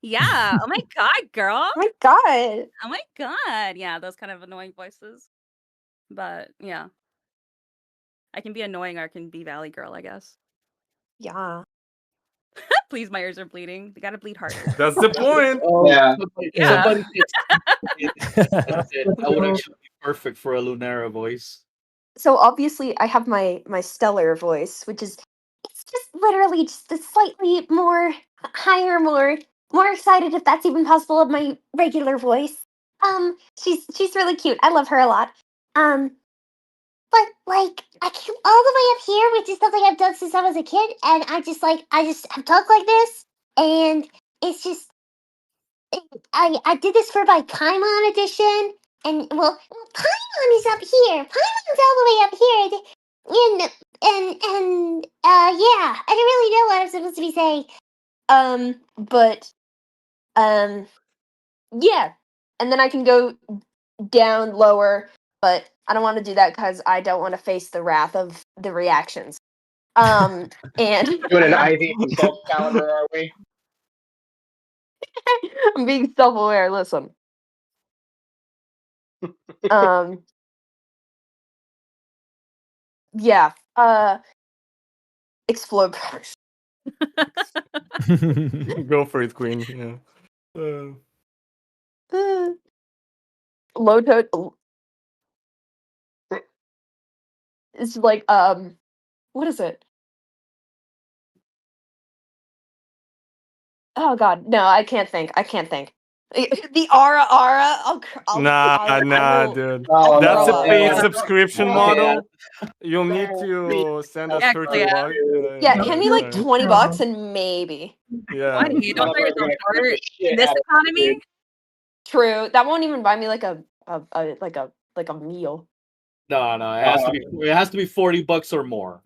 Yeah. Oh my god, girl. Oh my god. Oh my god. Yeah, those kind of annoying voices. But yeah, I can be annoying or I can be Valley Girl, I guess. Yeah. Please, my ears are bleeding. They gotta bleed harder. That's the point. Oh, Yeah. Yeah. somebody said that would actually be perfect for a Lunara voice. So obviously I have my stellar voice, which is it's just literally just a slightly more higher, more excited if that's even possible of my regular voice. She's really cute. I love her a lot. But like I came all the way up here, which is something I've done since I was a kid, and I just have talked like this, and it's just I did this for my Paimon edition, and well, Paimon is up here. Paimon's all the way up here, and yeah, I didn't really know what I was supposed to be saying. But yeah, and then I can go down lower, but I don't want to do that because I don't want to face the wrath of the reactions. And Doing an Ivy from Soul Calendar, are we? I'm being self-aware. Listen. Um. Yeah. Explode powers. Go for it, Queen. Yeah. Low tone. It's like what is it? Oh God, no, I can't think. I can't think. The aura. Nah, I will, dude. Oh, That's throw a up. paid subscription Oh, yeah. model. You'll need to send us Actually, 30 yeah. bucks. Yeah, hand me like sorry. $20 and maybe. Yeah. Why? You don't Motherfucker's let yourself gonna short creep the shit in this out of you, economy? dude. True. That won't even buy me like a meal. No, it has to be $40 or more.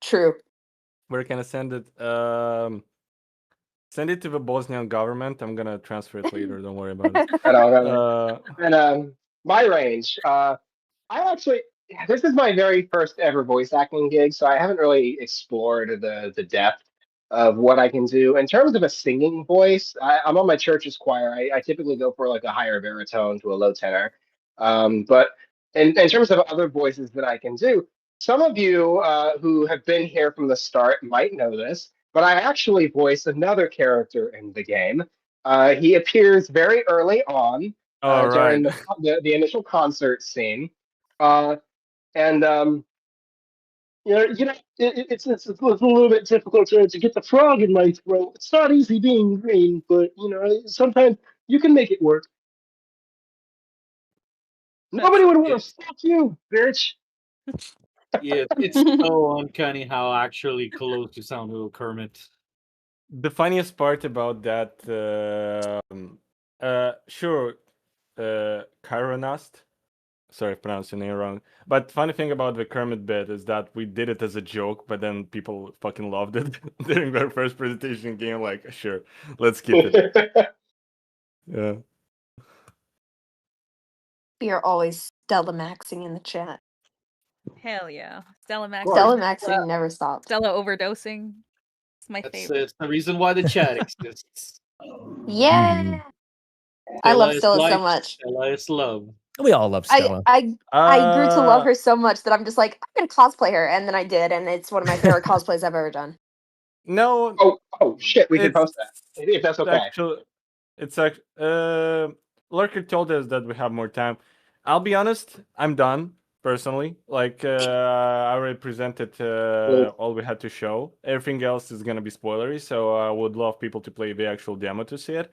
True. Where can I send it? Send it to the Bosnian government. I'm gonna transfer it later. Don't worry about it. I don't know. And my range. I actually, this is my very first ever voice acting gig, so I haven't really explored the depth of what I can do in terms of a singing voice. I'm on my church's choir. I typically go for like a higher baritone to a low tenor. But in terms of other voices that I can do, some of you who have been here from the start might know this, but I actually voice another character in the game. He appears very early on All during right. the initial concert scene. Uh, and it's a little bit difficult to get the frog in my throat. It's not easy being green, but sometimes you can make it work. Nobody would want to fuck you, bitch. Yeah, it's so uncanny how actually close you sound to Kermit. The funniest part about that, sure, Chironast. Sorry if I pronounced your name wrong. But funny thing about the Kermit bit is that we did it as a joke, but then people fucking loved it during their first presentation game. Like, sure, let's keep it. Yeah. We are always Stella Maxing in the chat. Hell yeah. Stella Max. Stella Maxing never stops. Stella overdosing. It's my favorite. It's the reason why the chat exists. Yeah. I Stella love is Stella so life, much. Stella is love. We all love Stella. I grew to love her so much that I'm just like, I'm gonna cosplay her, and then I did, and it's one of my favorite cosplays I've ever done. No. Oh shit! We can it's post that if that's okay. It's Lurker told us that we have more time. I'll be honest. I'm done personally. Like I already presented all we had to show. Everything else is gonna be spoilery. So I would love people to play the actual demo to see it.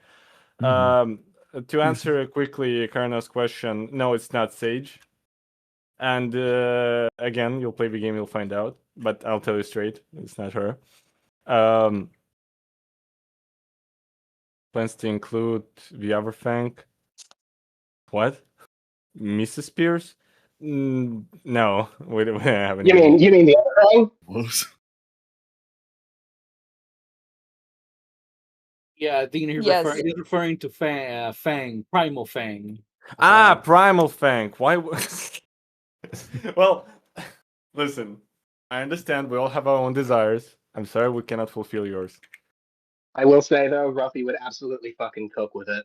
To answer quickly Karna's question, no, it's not Sage. And again, you'll play the game, you'll find out. But I'll tell you straight, it's not her. Plans to include the other Fang. What? Mrs. Spears? No, we haven't. You mean the other thing? What? Yeah, I think he's referring to Fang, Primal Fang. Primal Fang. Why? Well, listen. I understand we all have our own desires. I'm sorry we cannot fulfill yours. I will say though, Ruffy would absolutely fucking cook with it.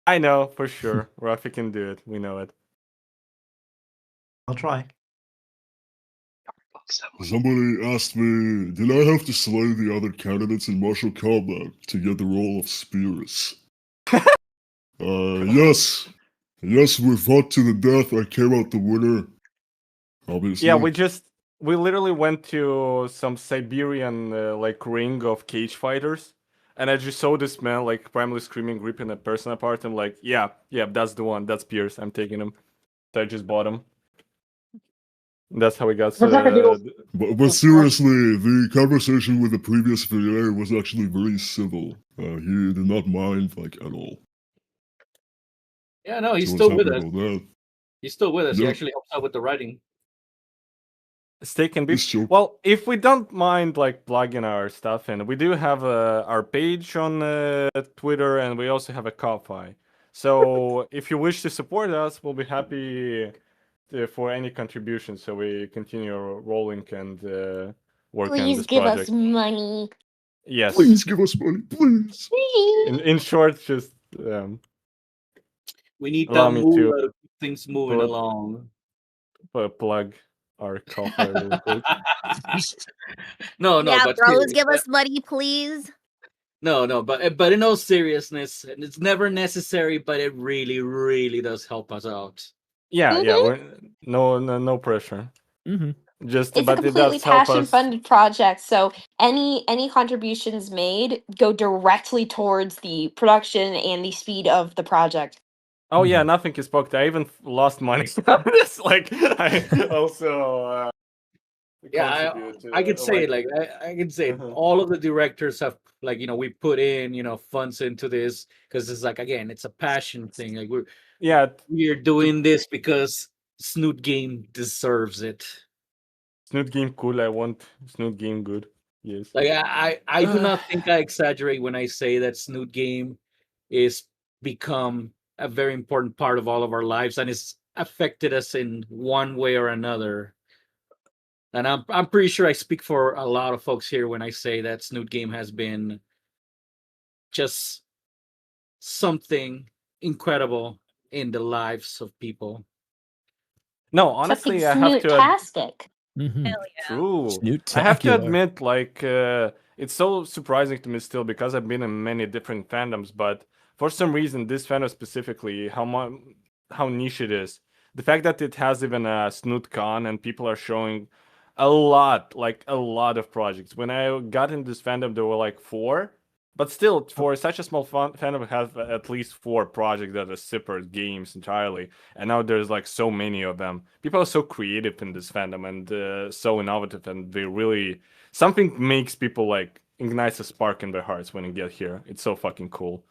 I know for sure. Ruffy can do it. We know it. I'll try. Somebody asked me, did I have to slay the other candidates in martial combat to get the role of Spears? Yes. Yes, we fought to the death. I came out the winner. Obviously. Yeah, we literally went to some Siberian like ring of cage fighters, and I just saw this man like primarily screaming, ripping a person apart. I'm like, yeah, that's the one. That's Pierce. I'm taking him. So I just bought him. That's how we got. But seriously, the conversation with the previous VA was actually very civil. He did not mind like at all. Yeah, no, he's So still I was with happy us. about that. He's still with us. He Yeah. actually helps out with the writing. Steak and beef. Well, if we don't mind like plugging our stuff in, we do have our page on Twitter, and we also have a Ko-fi. So if you wish to support us, we'll be happy for any contribution, so we continue rolling and work on Please this give project. us money. Yes. Please give us money, please. In short, just We need allow that me moolah to keep things moving plug- along. plug our Ko-fi real quick. No, Yeah, but bros, seriously, give us money, please. no, but in all seriousness, and it's never necessary, but it really, really does help us out. Yeah, Mhm. we're no pressure. Just It's a but it completely does help us. passion-funded project, so any contributions made go directly towards the production and the speed of the project. Oh yeah, nothing is booked. I even lost money on this. Like I also Yeah, contribute to, I could say like- I can say all of the directors have we put in funds into this because it's like again it's a passion thing. Like we're doing this because Snoot Game deserves it. Snoot Game cool. I want Snoot Game good. Yes. Like I do not think I exaggerate when I say that Snoot Game is become a very important part of all of our lives and it's affected us in one way or another. And I'm pretty sure I speak for a lot of folks here when I say that Snoot Game has been just something incredible in the lives of people. No, honestly, I have to. Snootastic. True. I have to admit, like, it's so surprising to me still because I've been in many different fandoms, but for some reason, this fandom specifically, how niche it is. The fact that it has even a Snoot Con and people are showing a lot of projects. When I got in this fandom, there were like 4, but still, for such a small fandom, have at least 4 projects that are separate games entirely. And now there's like so many of them. People are so creative in this fandom and so innovative, and they really something makes people like ignites a spark in their hearts when you get here. It's so fucking cool.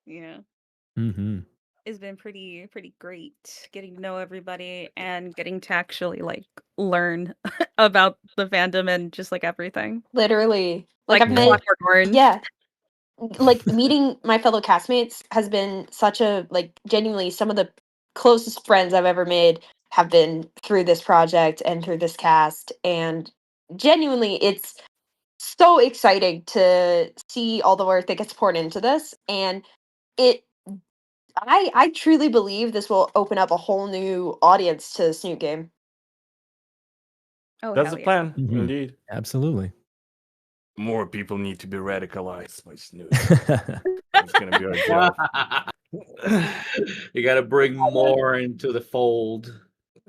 Yeah. Mm-hmm. It's been pretty great getting to know everybody and getting to actually like learn about the fandom and just like everything. Literally, Like I've met Clockwork Orange. Yeah, like meeting my fellow castmates has been such a genuinely some of the closest friends I've ever made have been through this project and through this cast, and genuinely it's so exciting to see all the work that gets poured into this, and I truly believe this will open up a whole new audience to Snoot Game. Oh, That's hell the yeah. plan, Mhm. indeed. Absolutely. More people need to be radicalized by Snoot. That's gonna be our job. You got to bring more into the fold.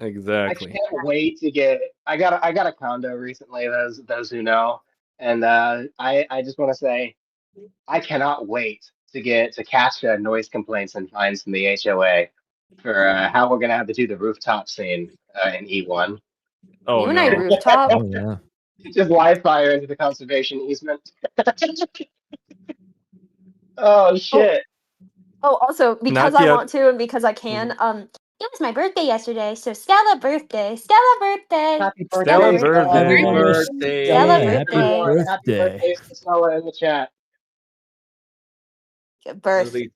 I Exactly. can't wait to get. I got a condo recently. Those who know, and I just want to say, I cannot wait to get to catch noise complaints and fines from the HOA for how we're gonna have to do the rooftop scene in E1. Oh You and I no. rooftop. Oh yeah. Just live fire into the conservation easement. Oh shit! Oh, also because Not I yet. want to and because I can. It was my birthday yesterday, so Stella birthday, Stella birthday, Happy Stella birthday, birthday. Happy Oh, birthday. Stella Stella, happy birthday. everyone! Happy birthday. birthday to Stella in the chat. As birth. they, as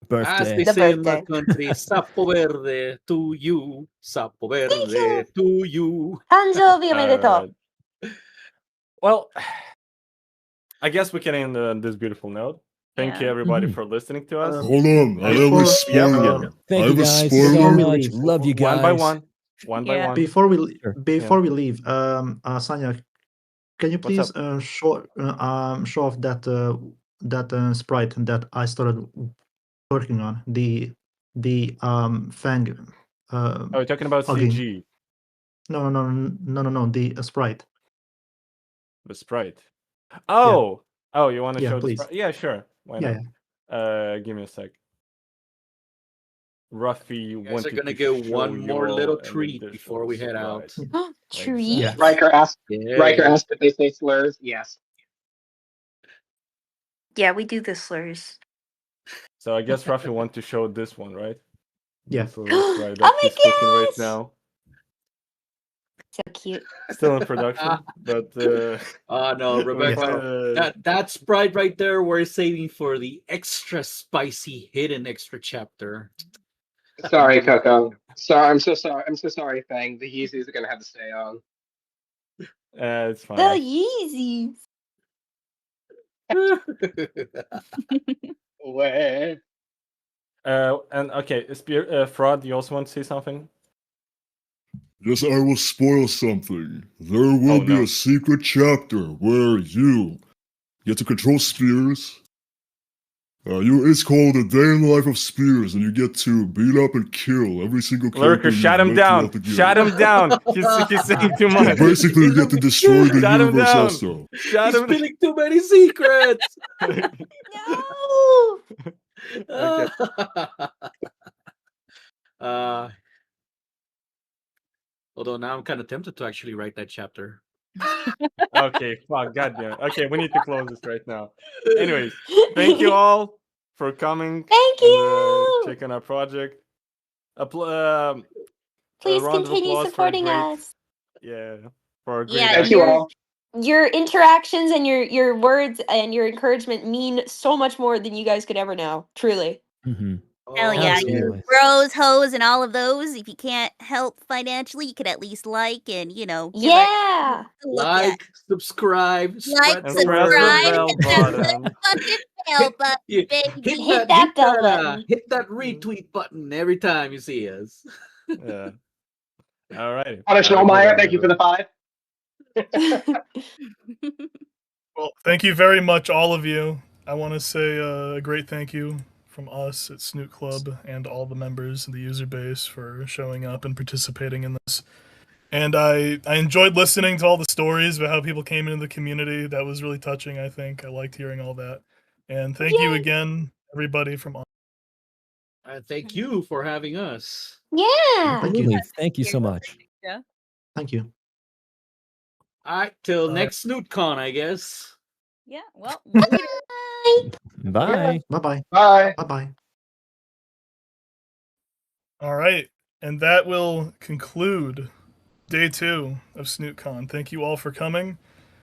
Birthday. they The say in my birthday. country, Sapo Verde to you, Sapo Thank Verde you. to you. Hanjovi omedetou. Alright. Well, I guess we can end on this beautiful note. Thank you Yeah. everybody Mhm. for listening to us. Hold on, I have Before- a spoiler. Yeah. Thank I you have a guys spoiler. so much. Love you guys. One by one. One by Yeah. one. Before we Sure. before we leave, Sanya, can you What's please up? show off that sprite that I started working on, the fang Oh, you're talking about hugging. CG, No, the sprite. the sprite. Oh, oh, you want to Yeah, show the please. sprite? Yeah, sure. Why Yeah, not? Give me a sec. Ruffy You guys are wanted gonna to get show one you more all little an treat before we additional head out. surprise. Treat. Exactly. Riker asked. Yeah. Riker asked if they say slurs. Yes. Yeah, we do the slurs. So I guess Ruffy want to show this one, right? Yeah. This little sprite that Oh my he's cooking right gosh! now. So cute. Still in production, but Oh no, Rebecca, that sprite right there we're saving for the extra spicy hidden extra chapter. Sorry, Coco. Sorry, I'm so sorry. I'm so sorry, Fang. The Yeezys are gonna have to stay on. It's fine. The Yeezys. Way. And okay, Fraud, you also want to say something? Yes, I will spoil something. There will be a secret chapter where you get to control spears. It's called A Day in the Life of Spears, and you get to beat up and kill every single character Lurker, shut him down! Shut him down! He's saying too much. Basically, you get to destroy the Shut him universe down! also. Shut He's him spilling too many secrets. No. Okay. Although now I'm kind of tempted to actually write that chapter. Okay, fuck, goddamn. Okay, we need to close this right now. Anyways, thank you all for coming. Thank and, you. checking our project. Please round of continue applause for a supporting great, us. yeah, for a great. Yeah, Thank you all. your interactions and your words and your encouragement mean so much more than you guys could ever know. Truly. Mm-hmm. Hell yeah, Absolutely. you bros, hoes, and all of those. If you can't help financially, you could at least like and give our Yeah. a look at. Like, subscribe, Like, spread the subscribe, word. hit that fucking bell button, Yeah, baby. Hit that bell button. Hit that retweet button every time you see us. Yeah. All right. Punish Meyer, thank you for the 5. Well, thank you very much, all of you. I want to say a great thank you from us at Snoot Club and all the members of the user base for showing up and participating in this. And I enjoyed listening to all the stories about how people came into the community. That was really touching, I think. I liked hearing all that. And thank you again, everybody from Thank you for having us. Yeah. Absolutely. Thank you so much. Yeah. Thank you. All right, till next Snoot Con, I guess. Yeah. Well, Bye. Bye-bye. Bye. Bye-bye. All right. And that will conclude day 2 of Snoot Con. Thank you all for coming.